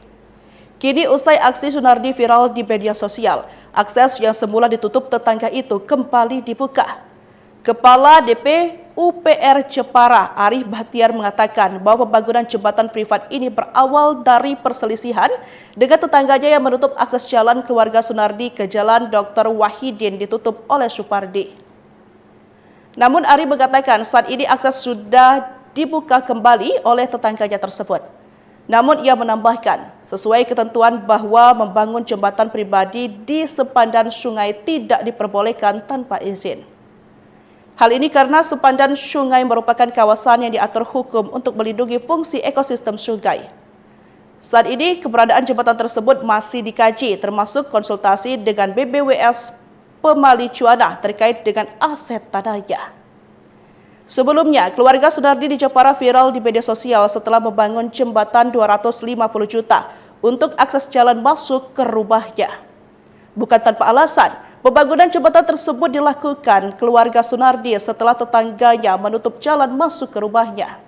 Kini usai aksi Sunardi viral di media sosial, akses yang semula ditutup tetangga itu kembali dibuka. Kepala DP UPR Jepara, Arif Bahtiar mengatakan bahwa pembangunan jembatan privat ini berawal dari perselisihan dengan tetangganya yang menutup akses jalan keluarga Sunardi ke Jalan Dr. Wahidin ditutup oleh Supardi. Namun Arif mengatakan saat ini akses sudah dibuka kembali oleh tetangganya tersebut. Namun ia menambahkan, sesuai ketentuan bahwa membangun jembatan pribadi di sepandan sungai tidak diperbolehkan tanpa izin. Hal ini karena sepandan sungai merupakan kawasan yang diatur hukum untuk melindungi fungsi ekosistem sungai. Saat ini keberadaan jembatan tersebut masih dikaji, termasuk konsultasi dengan BBWS Pemali Cuanah terkait dengan aset tanahnya. Sebelumnya, keluarga Sunardi di Jepara viral di media sosial setelah membangun jembatan 250 juta untuk akses jalan masuk ke rumahnya. Bukan tanpa alasan, pembangunan jembatan tersebut dilakukan keluarga Sunardi setelah tetangganya menutup jalan masuk ke rumahnya.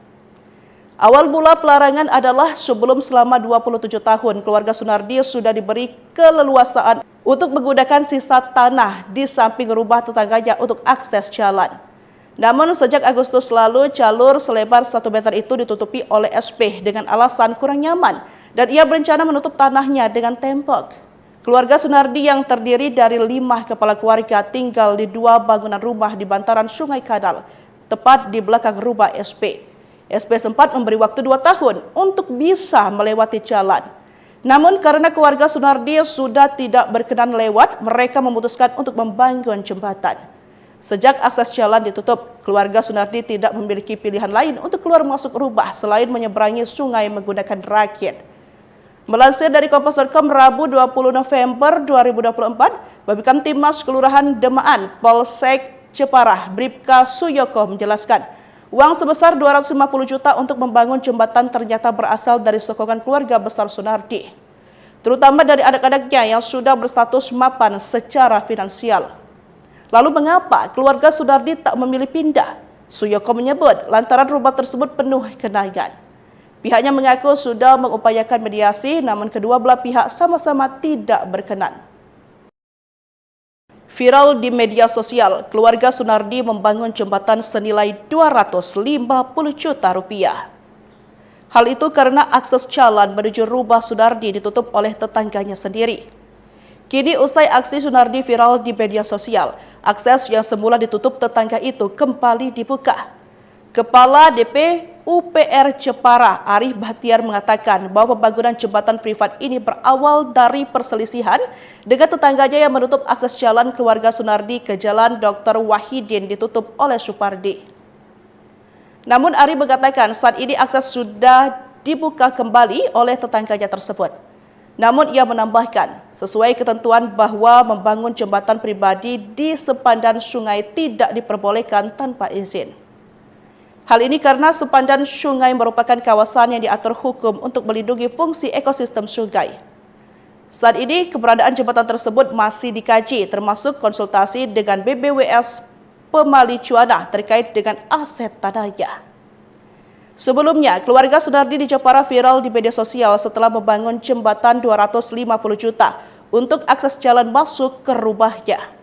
Awal mula pelarangan adalah sebelum selama 27 tahun keluarga Sunardi sudah diberi keleluasaan untuk menggunakan sisa tanah di samping rumah tetangganya untuk akses jalan. Namun sejak Agustus lalu jalur selebar 1 meter itu ditutupi oleh SP dengan alasan kurang nyaman dan ia berencana menutup tanahnya dengan tembok. Keluarga Sunardi yang terdiri dari 5 kepala keluarga tinggal di 2 bangunan rumah di bantaran Sungai Kadal, tepat di belakang rumah SP. SP sempat memberi waktu 2 tahun untuk bisa melewati jalan. Namun karena keluarga Sunardi sudah tidak berkenan lewat, mereka memutuskan untuk membangun jembatan. Sejak akses jalan ditutup, keluarga Sunardi tidak memiliki pilihan lain untuk keluar masuk rumah selain menyeberangi sungai menggunakan rakit. Melansir dari Kompas.com Rabu 20 November 2024, Babinkan Timmas Kelurahan Demaan, Polsek Ceparah, Bribka Suyoko menjelaskan, uang sebesar 250 juta untuk membangun jembatan ternyata berasal dari sokongan keluarga besar Sunardi, terutama dari anak-anaknya yang sudah berstatus mapan secara finansial. Lalu mengapa keluarga Sunardi tak memilih pindah? Suyoko menyebut lantaran rumah tersebut penuh genangan. Pihaknya mengaku sudah mengupayakan mediasi, namun kedua belah pihak sama-sama tidak berkenan. Viral di media sosial, keluarga Sunardi membangun jembatan senilai 250 juta rupiah. Hal itu karena akses jalan menuju rumah Sunardi ditutup oleh tetangganya sendiri. Kini usai aksi Sunardi viral di media sosial, akses yang semula ditutup tetangga itu kembali dibuka. Kepala DP UPR Jepara, Arif Bahtiar mengatakan bahwa pembangunan jembatan privat ini berawal dari perselisihan dengan tetangganya yang menutup akses jalan keluarga Sunardi ke Jalan Dr. Wahidin ditutup oleh Supardi. Namun Arif mengatakan saat ini akses sudah dibuka kembali oleh tetangganya tersebut. Namun ia menambahkan, sesuai ketentuan bahwa membangun jembatan pribadi di sepandan sungai tidak diperbolehkan tanpa izin. Hal ini karena sepandan sungai merupakan kawasan yang diatur hukum untuk melindungi fungsi ekosistem sungai. Saat ini keberadaan jembatan tersebut masih dikaji, termasuk konsultasi dengan BBWS Pemali Cuanah terkait dengan aset tanahnya. Sebelumnya, keluarga Sunardi di Jepara viral di media sosial setelah membangun jembatan 250 juta untuk akses jalan masuk ke rumahnya.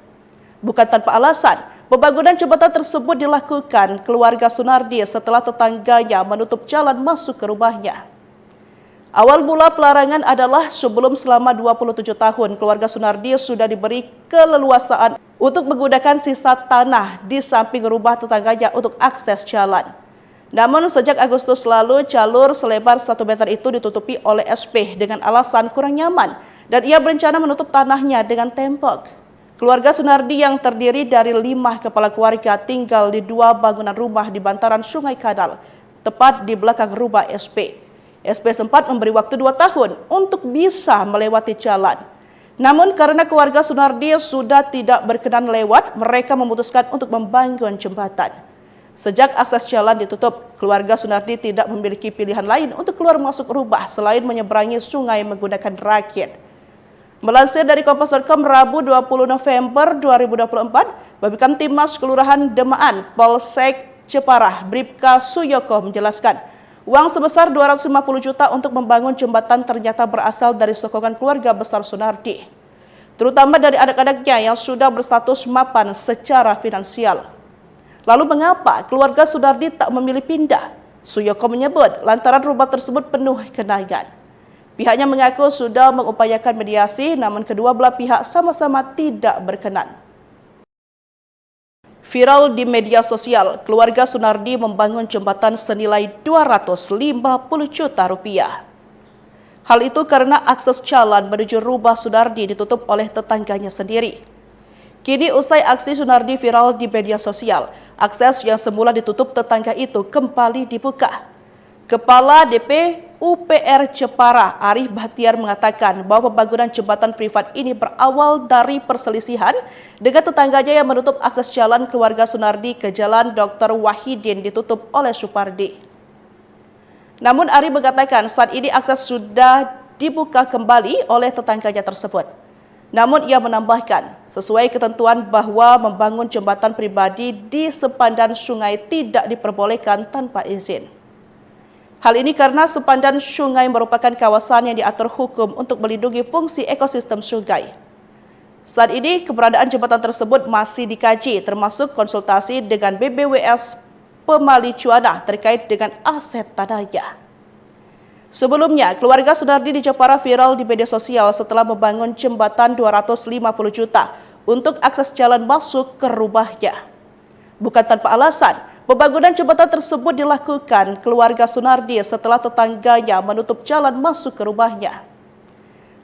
Bukan tanpa alasan, pembangunan jembatan tersebut dilakukan keluarga Sunardi setelah tetangganya menutup jalan masuk ke rumahnya. Awal mula pelarangan adalah sebelum selama 27 tahun keluarga Sunardi sudah diberi keleluasaan untuk menggunakan sisa tanah di samping rumah tetangganya untuk akses jalan. Namun sejak Agustus lalu jalur selebar 1 meter itu ditutupi oleh SP dengan alasan kurang nyaman dan ia berencana menutup tanahnya dengan tembok. Keluarga Sunardi yang terdiri dari 5 kepala keluarga tinggal di 2 bangunan rumah di bantaran Sungai Kadal, tepat di belakang rumah SP. SP sempat memberi waktu 2 tahun untuk bisa melewati jalan. Namun karena keluarga Sunardi sudah tidak berkenan lewat, mereka memutuskan untuk membangun jembatan. Sejak akses jalan ditutup, keluarga Sunardi tidak memiliki pilihan lain untuk keluar masuk rumah selain menyeberangi sungai menggunakan rakit. Melansir dari Kompas.com Rabu 20 November 2024, Babinkamtibmas Kelurahan Demaan, Polsek Jepara, Bribka Suyoko menjelaskan, uang sebesar 250 juta untuk membangun jembatan ternyata berasal dari sokongan keluarga besar Sunardi, terutama dari anak-anaknya yang sudah berstatus mapan secara finansial. Lalu mengapa keluarga Sunardi tak memilih pindah? Suyoko menyebut lantaran rumah tersebut penuh kenangan. Pihaknya mengaku sudah mengupayakan mediasi, namun kedua belah pihak sama-sama tidak berkenan. Viral di media sosial, keluarga Sunardi membangun jembatan senilai 250 juta rupiah. Hal itu karena akses jalan menuju rumah Sunardi ditutup oleh tetangganya sendiri. Kini usai aksi Sunardi viral di media sosial, akses yang semula ditutup tetangga itu kembali dibuka. Kepala DP UPR Jepara, Arif Bahtiar mengatakan bahwa pembangunan jembatan privat ini berawal dari perselisihan dengan tetangganya yang menutup akses jalan keluarga Sunardi ke Jalan Dr. Wahidin ditutup oleh Supardi. Namun Arif mengatakan saat ini akses sudah dibuka kembali oleh tetangganya tersebut. Namun ia menambahkan, sesuai ketentuan bahwa membangun jembatan pribadi di sepandan sungai tidak diperbolehkan tanpa izin. Hal ini karena sepandan sungai merupakan kawasan yang diatur hukum untuk melindungi fungsi ekosistem sungai. Saat ini keberadaan jembatan tersebut masih dikaji, termasuk konsultasi dengan BBWS Pemali Cuana terkait dengan aset tanahnya. Sebelumnya, keluarga Sunardi di Jepara viral di media sosial setelah membangun jembatan 250 juta untuk akses jalan masuk ke rumahnya. Bukan tanpa alasan, pembangunan jembatan tersebut dilakukan keluarga Sunardi setelah tetangganya menutup jalan masuk ke rumahnya.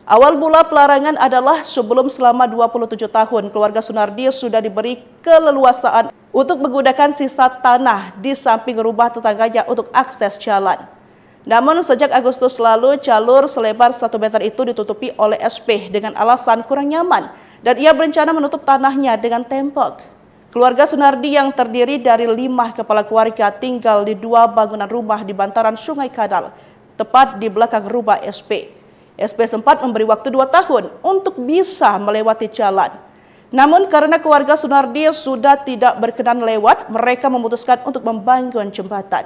Awal mula pelarangan adalah sebelum selama 27 tahun keluarga Sunardi sudah diberi keleluasaan untuk menggunakan sisa tanah di samping rumah tetangganya untuk akses jalan. Namun sejak Agustus lalu jalur selebar 1 meter itu ditutupi oleh SP dengan alasan kurang nyaman dan ia berencana menutup tanahnya dengan tembok. Keluarga Sunardi yang terdiri dari 5 kepala keluarga tinggal di 2 bangunan rumah di bantaran Sungai Kadal, tepat di belakang rumah SP. SP sempat memberi waktu 2 tahun untuk bisa melewati jalan. Namun karena keluarga Sunardi sudah tidak berkenan lewat, mereka memutuskan untuk membangun jembatan.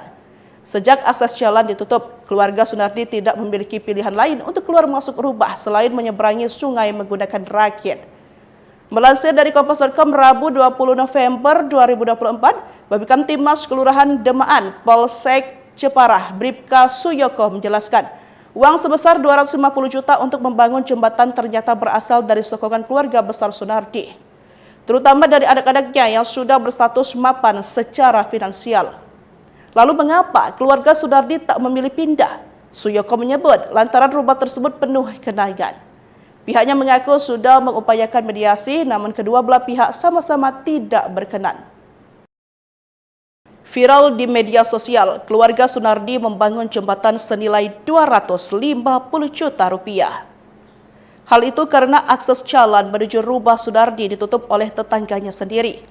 Sejak akses jalan ditutup, keluarga Sunardi tidak memiliki pilihan lain untuk keluar masuk rumah selain menyeberangi sungai menggunakan rakit. Melansir dari Kompas.com Rabu 20 November 2024, Babinkamtibmas Kelurahan Demaan, Polsek Jepara, Bribka Suyoko menjelaskan, uang sebesar 250 juta untuk membangun jembatan ternyata berasal dari sokongan keluarga besar Sunardi, terutama dari anak-anaknya yang sudah berstatus mapan secara finansial. Lalu mengapa keluarga Sunardi tak memilih pindah? Suyoko menyebut lantaran rumah tersebut penuh kenangan. Pihaknya mengaku sudah mengupayakan mediasi, namun kedua belah pihak sama-sama tidak berkenan. Viral di media sosial, keluarga Sunardi membangun jembatan senilai 250 juta rupiah. Hal itu karena akses jalan menuju rumah Sunardi ditutup oleh tetangganya sendiri.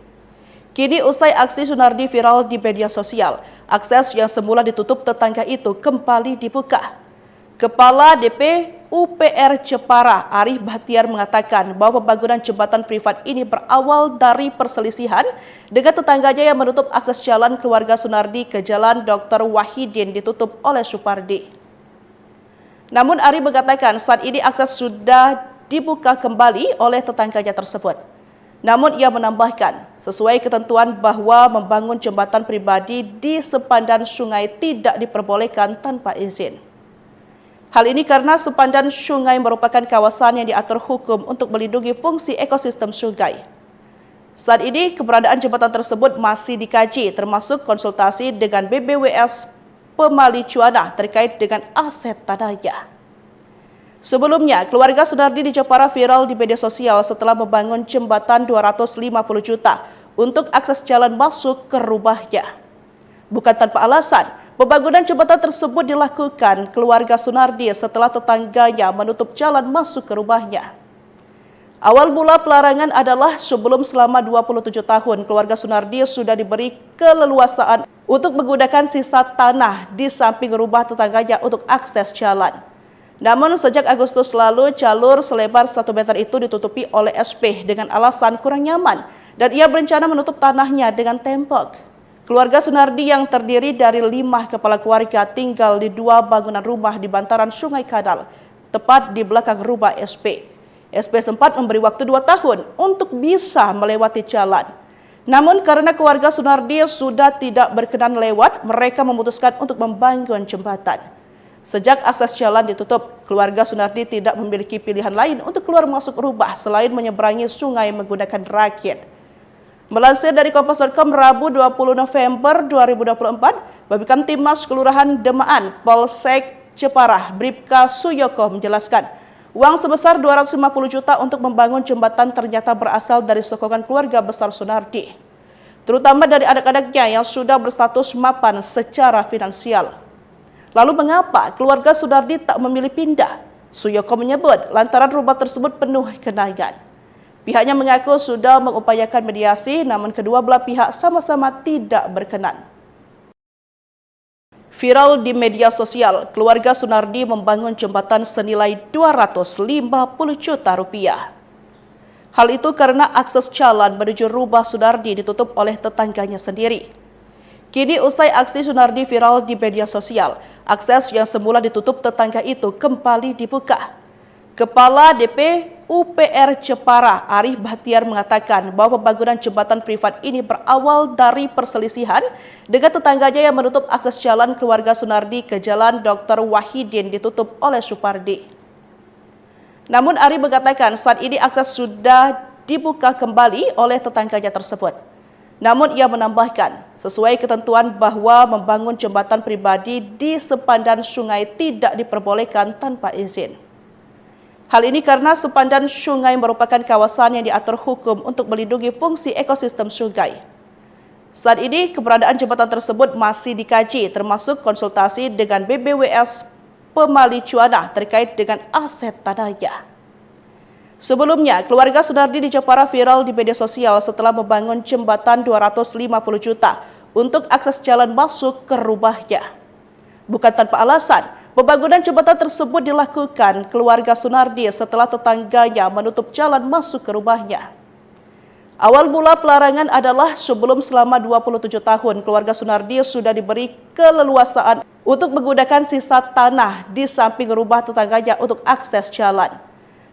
Kini usai aksi Sunardi viral di media sosial, akses yang semula ditutup tetangga itu kembali dibuka. Kepala DP UPR Jepara, Arif Bahtiar mengatakan bahwa pembangunan jembatan privat ini berawal dari perselisihan dengan tetangganya yang menutup akses jalan keluarga Sunardi ke jalan Dr. Wahidin ditutup oleh Supardi. Namun Arif mengatakan saat ini akses sudah dibuka kembali oleh tetangganya tersebut. Namun ia menambahkan, sesuai ketentuan bahwa membangun jembatan pribadi di sepandan sungai tidak diperbolehkan tanpa izin. Hal ini karena sepandan sungai merupakan kawasan yang diatur hukum untuk melindungi fungsi ekosistem sungai. Saat ini keberadaan jembatan tersebut masih dikaji termasuk konsultasi dengan BBWS Pemali Cuana terkait dengan aset tanahnya. Sebelumnya, keluarga Sunardi di Jepara viral di media sosial setelah membangun jembatan 250 juta untuk akses jalan masuk ke rumahnya. Bukan tanpa alasan, pembangunan jembatan tersebut dilakukan keluarga Sunardi setelah tetangganya menutup jalan masuk ke rumahnya. Awal mula pelarangan adalah sebelum selama 27 tahun keluarga Sunardi sudah diberi keleluasaan untuk menggunakan sisa tanah di samping rumah tetangganya untuk akses jalan. Namun sejak Agustus lalu jalur selebar 1 meter itu ditutupi oleh SP dengan alasan kurang nyaman dan ia berencana menutup tanahnya dengan tembok. Keluarga Sunardi yang terdiri dari 5 kepala keluarga tinggal di 2 bangunan rumah di bantaran Sungai Kadal, tepat di belakang rumah SP. SP sempat memberi waktu 2 tahun untuk bisa melewati jalan. Namun karena keluarga Sunardi sudah tidak berkenan lewat, mereka memutuskan untuk membangun jembatan. Sejak akses jalan ditutup, keluarga Sunardi tidak memiliki pilihan lain untuk keluar masuk rumah selain menyeberangi sungai menggunakan rakit. Melansir dari Kompas.com Rabu 20 November 2024, Babinkamtibmas Kelurahan Demaan, Polsek Jepara, Bribka Suyoko menjelaskan, uang sebesar 250 juta untuk membangun jembatan ternyata berasal dari sokongan keluarga besar Sunardi, terutama dari anak-anaknya yang sudah berstatus mapan secara finansial. Lalu mengapa keluarga Sunardi tak memilih pindah? Suyoko menyebut lantaran rumah tersebut penuh kenangan. Pihaknya mengaku sudah mengupayakan mediasi, namun kedua belah pihak sama-sama tidak berkenan. Viral di media sosial, keluarga Sunardi membangun jembatan senilai 250 juta rupiah. Hal itu karena akses jalan menuju rumah Sunardi ditutup oleh tetangganya sendiri. Kini usai aksi Sunardi viral di media sosial, akses yang semula ditutup tetangga itu kembali dibuka. Kepala DP UPR Jepara, Arif Bahtiar mengatakan bahwa pembangunan jembatan privat ini berawal dari perselisihan dengan tetangganya yang menutup akses jalan keluarga Sunardi ke jalan Dr. Wahidin ditutup oleh Supardi. Namun Arif mengatakan saat ini akses sudah dibuka kembali oleh tetangganya tersebut. Namun ia menambahkan, sesuai ketentuan bahwa membangun jembatan pribadi di sepandan sungai tidak diperbolehkan tanpa izin. Hal ini karena sepandan sungai merupakan kawasan yang diatur hukum untuk melindungi fungsi ekosistem sungai. Saat ini keberadaan jembatan tersebut masih dikaji termasuk konsultasi dengan BBWS Pemali Cuana terkait dengan aset tanahnya. Sebelumnya, keluarga Sunardi di Jepara viral di media sosial setelah membangun jembatan 250 juta untuk akses jalan masuk ke rumahnya. Bukan tanpa alasan, pembangunan jembatan tersebut dilakukan keluarga Sunardi setelah tetangganya menutup jalan masuk ke rumahnya. Awal mula pelarangan adalah sebelum selama 27 tahun keluarga Sunardi sudah diberi keleluasaan untuk menggunakan sisa tanah di samping rumah tetangganya untuk akses jalan.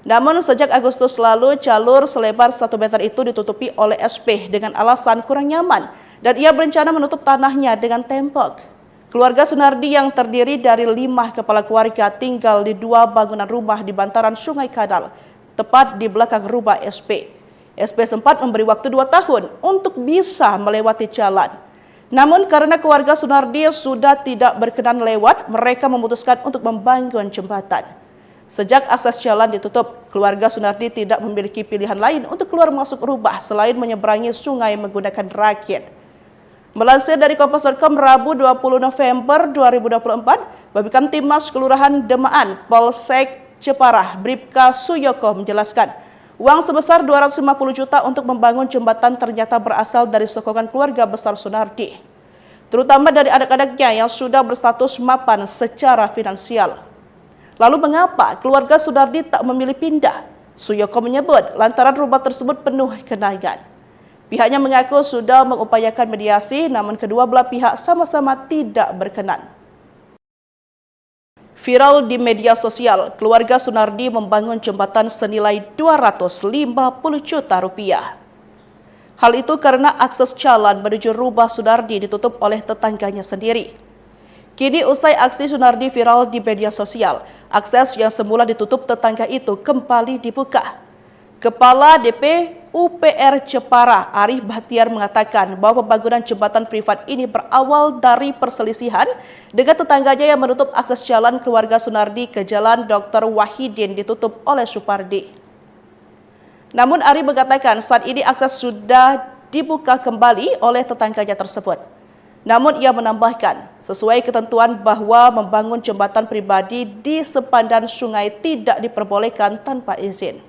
Namun sejak Agustus lalu jalur selebar 1 meter itu ditutupi oleh SP dengan alasan kurang nyaman dan ia berencana menutup tanahnya dengan tembok. Keluarga Sunardi yang terdiri dari 5 kepala keluarga tinggal di 2 bangunan rumah di bantaran Sungai Kadal, tepat di belakang rumah SP. SP sempat memberi waktu 2 tahun untuk bisa melewati jalan. Namun karena keluarga Sunardi sudah tidak berkenan lewat, mereka memutuskan untuk membangun jembatan. Sejak akses jalan ditutup, keluarga Sunardi tidak memiliki pilihan lain untuk keluar masuk rumah selain menyeberangi sungai menggunakan rakit. Melansir dari Kompas.com Rabu 20 November 2024, Babinkamtibmas Kelurahan Demaan, Polsek Jepara, Bribka Suyoko menjelaskan, uang sebesar 250 juta untuk membangun jembatan ternyata berasal dari sokongan keluarga besar Sunardi, terutama dari anak-anaknya yang sudah berstatus mapan secara finansial. Lalu mengapa keluarga Sunardi tak memilih pindah? Suyoko menyebut lantaran rumah tersebut penuh genangan. Pihaknya mengaku sudah mengupayakan mediasi, namun kedua belah pihak sama-sama tidak berkenan. Viral di media sosial, keluarga Sunardi membangun jembatan senilai 250 juta rupiah. Hal itu karena akses jalan menuju rumah Sunardi ditutup oleh tetangganya sendiri. Kini usai aksi Sunardi viral di media sosial, akses yang semula ditutup tetangga itu kembali dibuka. Kepala DP UPR Jepara, Arif Bahtiar mengatakan bahwa pembangunan jembatan privat ini berawal dari perselisihan dengan tetangganya yang menutup akses jalan keluarga Sunardi ke Jalan Dr. Wahidin ditutup oleh Supardi. Namun Arif mengatakan saat ini akses sudah dibuka kembali oleh tetangganya tersebut. Namun ia menambahkan, sesuai ketentuan bahwa membangun jembatan pribadi di sepandan sungai tidak diperbolehkan tanpa izin.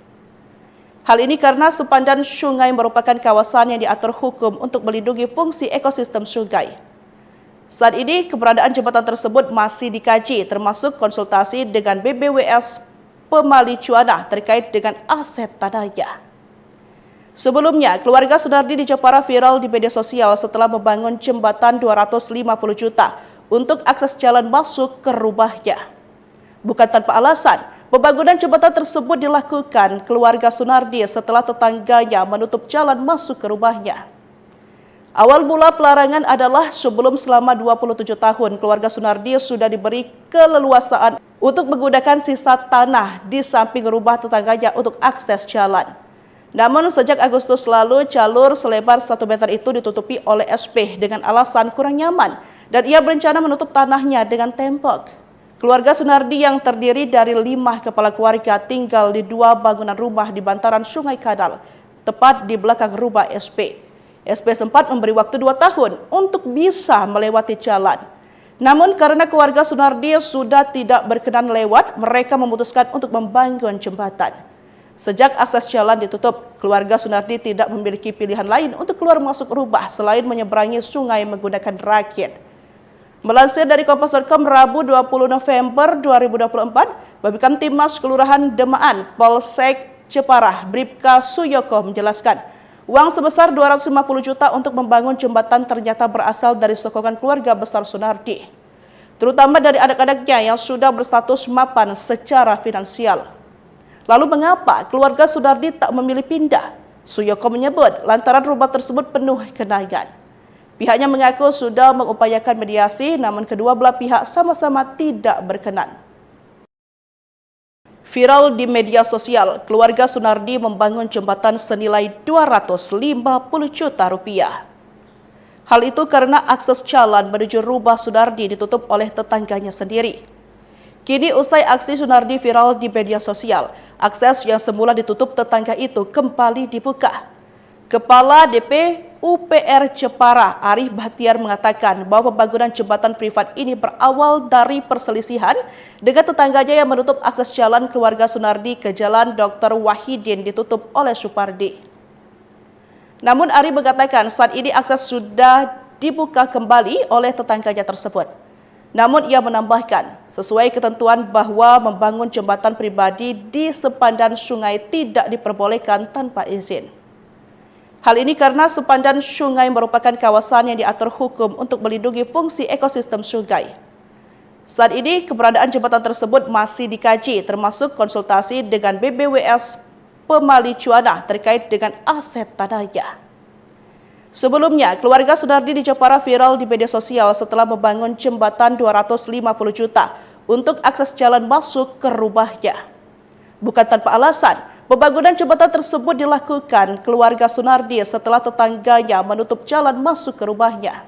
Hal ini karena sepandan sungai merupakan kawasan yang diatur hukum untuk melindungi fungsi ekosistem sungai. Saat ini keberadaan jembatan tersebut masih dikaji, termasuk konsultasi dengan BBWS Pemali Cuana terkait dengan aset tanahnya. Sebelumnya, keluarga Sunardi di Jepara viral di media sosial setelah membangun jembatan 250 juta untuk akses jalan masuk ke rumahnya. Bukan tanpa alasan, pembangunan jembatan tersebut dilakukan keluarga Sunardi setelah tetangganya menutup jalan masuk ke rumahnya. Awal mula pelarangan adalah sebelum selama 27 tahun keluarga Sunardi sudah diberi keleluasaan untuk menggunakan sisa tanah di samping rumah tetangganya untuk akses jalan. Namun sejak Agustus lalu jalur selebar 1 meter itu ditutupi oleh SP dengan alasan kurang nyaman dan ia berencana menutup tanahnya dengan tembok. Keluarga Sunardi yang terdiri dari 5 kepala keluarga tinggal di 2 bangunan rumah di bantaran Sungai Kadal, tepat di belakang rumah SP. SP sempat memberi waktu 2 tahun untuk bisa melewati jalan. Namun karena keluarga Sunardi sudah tidak berkenan lewat, mereka memutuskan untuk membangun jembatan. Sejak akses jalan ditutup, keluarga Sunardi tidak memiliki pilihan lain untuk keluar masuk rumah selain menyeberangi sungai menggunakan rakit. Melansir dari Kompas.com Rabu 20 November 2024, Babinkan Timmas Kelurahan Demaan, Polsek Jepara, Bribka Suyoko menjelaskan, uang sebesar 250 juta untuk membangun jembatan ternyata berasal dari sokongan keluarga besar Sunardi, terutama dari anak-anaknya yang sudah berstatus mapan secara finansial. Lalu mengapa keluarga Sunardi tak memilih pindah? Suyoko menyebut lantaran rumah tersebut penuh genangan. Pihaknya mengaku sudah mengupayakan mediasi, namun kedua belah pihak sama-sama tidak berkenan. Viral di media sosial, keluarga Sunardi membangun jembatan senilai 250 juta rupiah. Hal itu karena akses jalan menuju rumah Sunardi ditutup oleh tetangganya sendiri. Kini usai aksi Sunardi viral di media sosial, akses yang semula ditutup tetangga itu kembali dibuka. Kepala DP UPR Jepara, Arif Bahtiar mengatakan bahwa pembangunan jembatan privat ini berawal dari perselisihan dengan tetangganya yang menutup akses jalan keluarga Sunardi ke Jalan Dr. Wahidin ditutup oleh Supardi. Namun Arif mengatakan saat ini akses sudah dibuka kembali oleh tetangganya tersebut. Namun ia menambahkan, sesuai ketentuan bahwa membangun jembatan pribadi di sepandan sungai tidak diperbolehkan tanpa izin. Hal ini karena sepandan sungai merupakan kawasan yang diatur hukum untuk melindungi fungsi ekosistem sungai. Saat ini keberadaan jembatan tersebut masih dikaji, termasuk konsultasi dengan BBWS Pemali Cuana terkait dengan aset tanahnya. Sebelumnya, keluarga Sunardi di Jepara viral di media sosial setelah membangun jembatan 250 juta untuk akses jalan masuk ke rumahnya. Bukan tanpa alasan, pembangunan jembatan tersebut dilakukan keluarga Sunardi setelah tetangganya menutup jalan masuk ke rumahnya.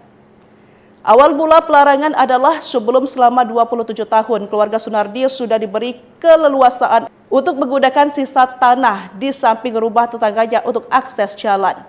Awal mula pelarangan adalah sebelum selama 27 tahun keluarga Sunardi sudah diberi keleluasaan untuk menggunakan sisa tanah di samping rumah tetangganya untuk akses jalan.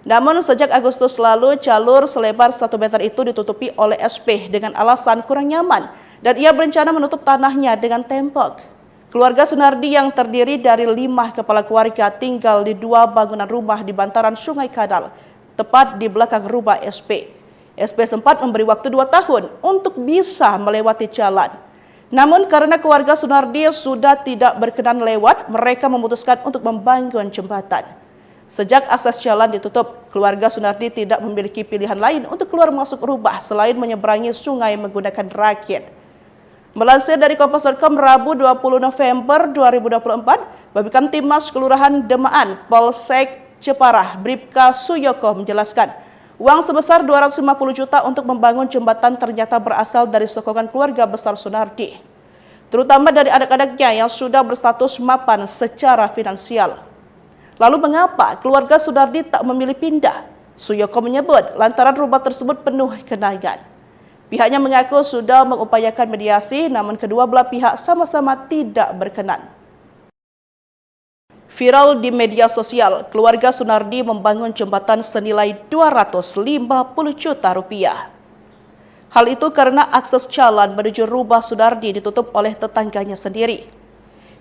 Namun sejak Agustus lalu jalur selebar 1 meter itu ditutupi oleh SP dengan alasan kurang nyaman dan ia berencana menutup tanahnya dengan tembok. Keluarga Sunardi yang terdiri dari 5 kepala keluarga tinggal di 2 bangunan rumah di bantaran Sungai Kadal, tepat di belakang rumah SP. SP sempat memberi waktu 2 tahun untuk bisa melewati jalan. Namun karena keluarga Sunardi sudah tidak berkenan lewat, mereka memutuskan untuk membangun jembatan. Sejak akses jalan ditutup, keluarga Sunardi tidak memiliki pilihan lain untuk keluar masuk rumah selain menyeberangi sungai menggunakan rakit. Melansir dari Kompas.com Rabu 20 November 2024, Babinkan Timmas Kelurahan Demaan, Polsek Jepara, Bribka Suyoko menjelaskan, uang sebesar 250 juta untuk membangun jembatan ternyata berasal dari sokongan keluarga besar Sunardi, terutama dari anak-anaknya yang sudah berstatus mapan secara finansial. Lalu mengapa keluarga Sunardi tak memilih pindah? Suyoko menyebut lantaran rumah tersebut penuh genangan. Pihaknya mengaku sudah mengupayakan mediasi, namun kedua belah pihak sama-sama tidak berkenan. Viral di media sosial, keluarga Sunardi membangun jembatan senilai 250 juta rupiah. Hal itu karena akses jalan menuju rumah Sunardi ditutup oleh tetangganya sendiri.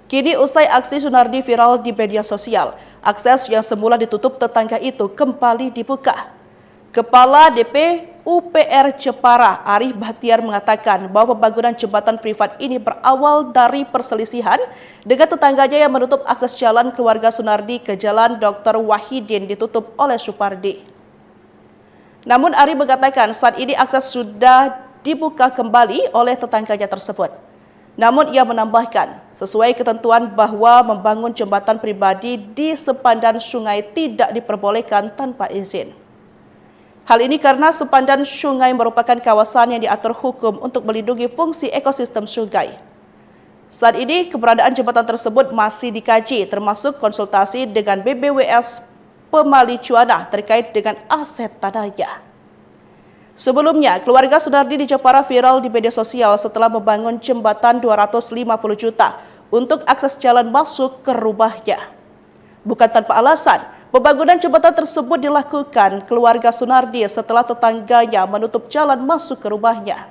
Kini usai aksi Sunardi viral di media sosial, akses yang semula ditutup tetangga itu kembali dibuka. Kepala DP UPR Jepara, Arif Bahtiar mengatakan bahwa pembangunan jembatan privat ini berawal dari perselisihan dengan tetangganya yang menutup akses jalan keluarga Sunardi ke Jalan Dr. Wahidin ditutup oleh Supardi. Namun Arif mengatakan saat ini akses sudah dibuka kembali oleh tetangganya tersebut. Namun ia menambahkan, sesuai ketentuan bahwa membangun jembatan pribadi di sepandan sungai tidak diperbolehkan tanpa izin. Hal ini karena sepandan sungai merupakan kawasan yang diatur hukum untuk melindungi fungsi ekosistem sungai. Saat ini keberadaan jembatan tersebut masih dikaji, termasuk konsultasi dengan BBWS Pemali Cuana terkait dengan aset tanahnya. Sebelumnya, keluarga Sunardi di Jepara viral di media sosial setelah membangun jembatan 250 juta untuk akses jalan masuk ke rumahnya. Bukan tanpa alasan, pembangunan jembatan tersebut dilakukan keluarga Sunardi setelah tetangganya menutup jalan masuk ke rumahnya.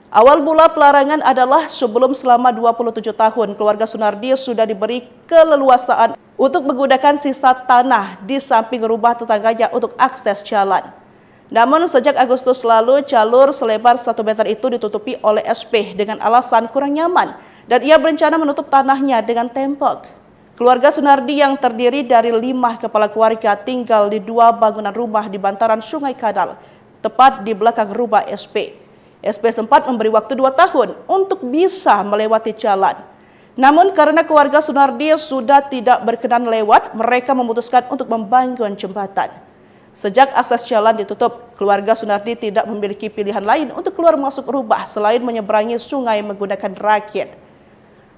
Awal mula pelarangan adalah sebelum selama 27 tahun keluarga Sunardi sudah diberi keleluasaan untuk menggunakan sisa tanah di samping rumah tetangganya untuk akses jalan. Namun sejak Agustus lalu jalur selebar 1 meter itu ditutupi oleh SP dengan alasan kurang nyaman dan ia berencana menutup tanahnya dengan tembok. Keluarga Sunardi yang terdiri dari 5 kepala keluarga tinggal di 2 bangunan rumah di bantaran Sungai Kadal, tepat di belakang rumah SP. SP sempat memberi waktu 2 tahun untuk bisa melewati jalan. Namun karena keluarga Sunardi sudah tidak berkenan lewat, mereka memutuskan untuk membangun jembatan. Sejak akses jalan ditutup, keluarga Sunardi tidak memiliki pilihan lain untuk keluar masuk rumah selain menyeberangi sungai menggunakan rakit.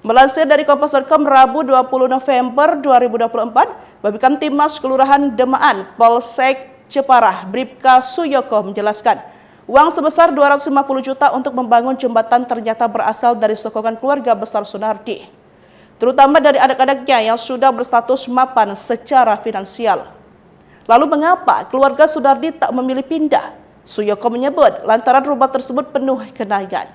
Melansir dari Kompas.com Rabu 20 November 2024, Babinkan Timmas Kelurahan Demaan, Polsek Jepara, Bribka Suyoko menjelaskan, uang sebesar 250 juta untuk membangun jembatan ternyata berasal dari sokongan keluarga besar Sunardi, terutama dari anak-anaknya yang sudah berstatus mapan secara finansial. Lalu mengapa keluarga Sunardi tak memilih pindah? Suyoko menyebut lantaran rumah tersebut penuh genangan.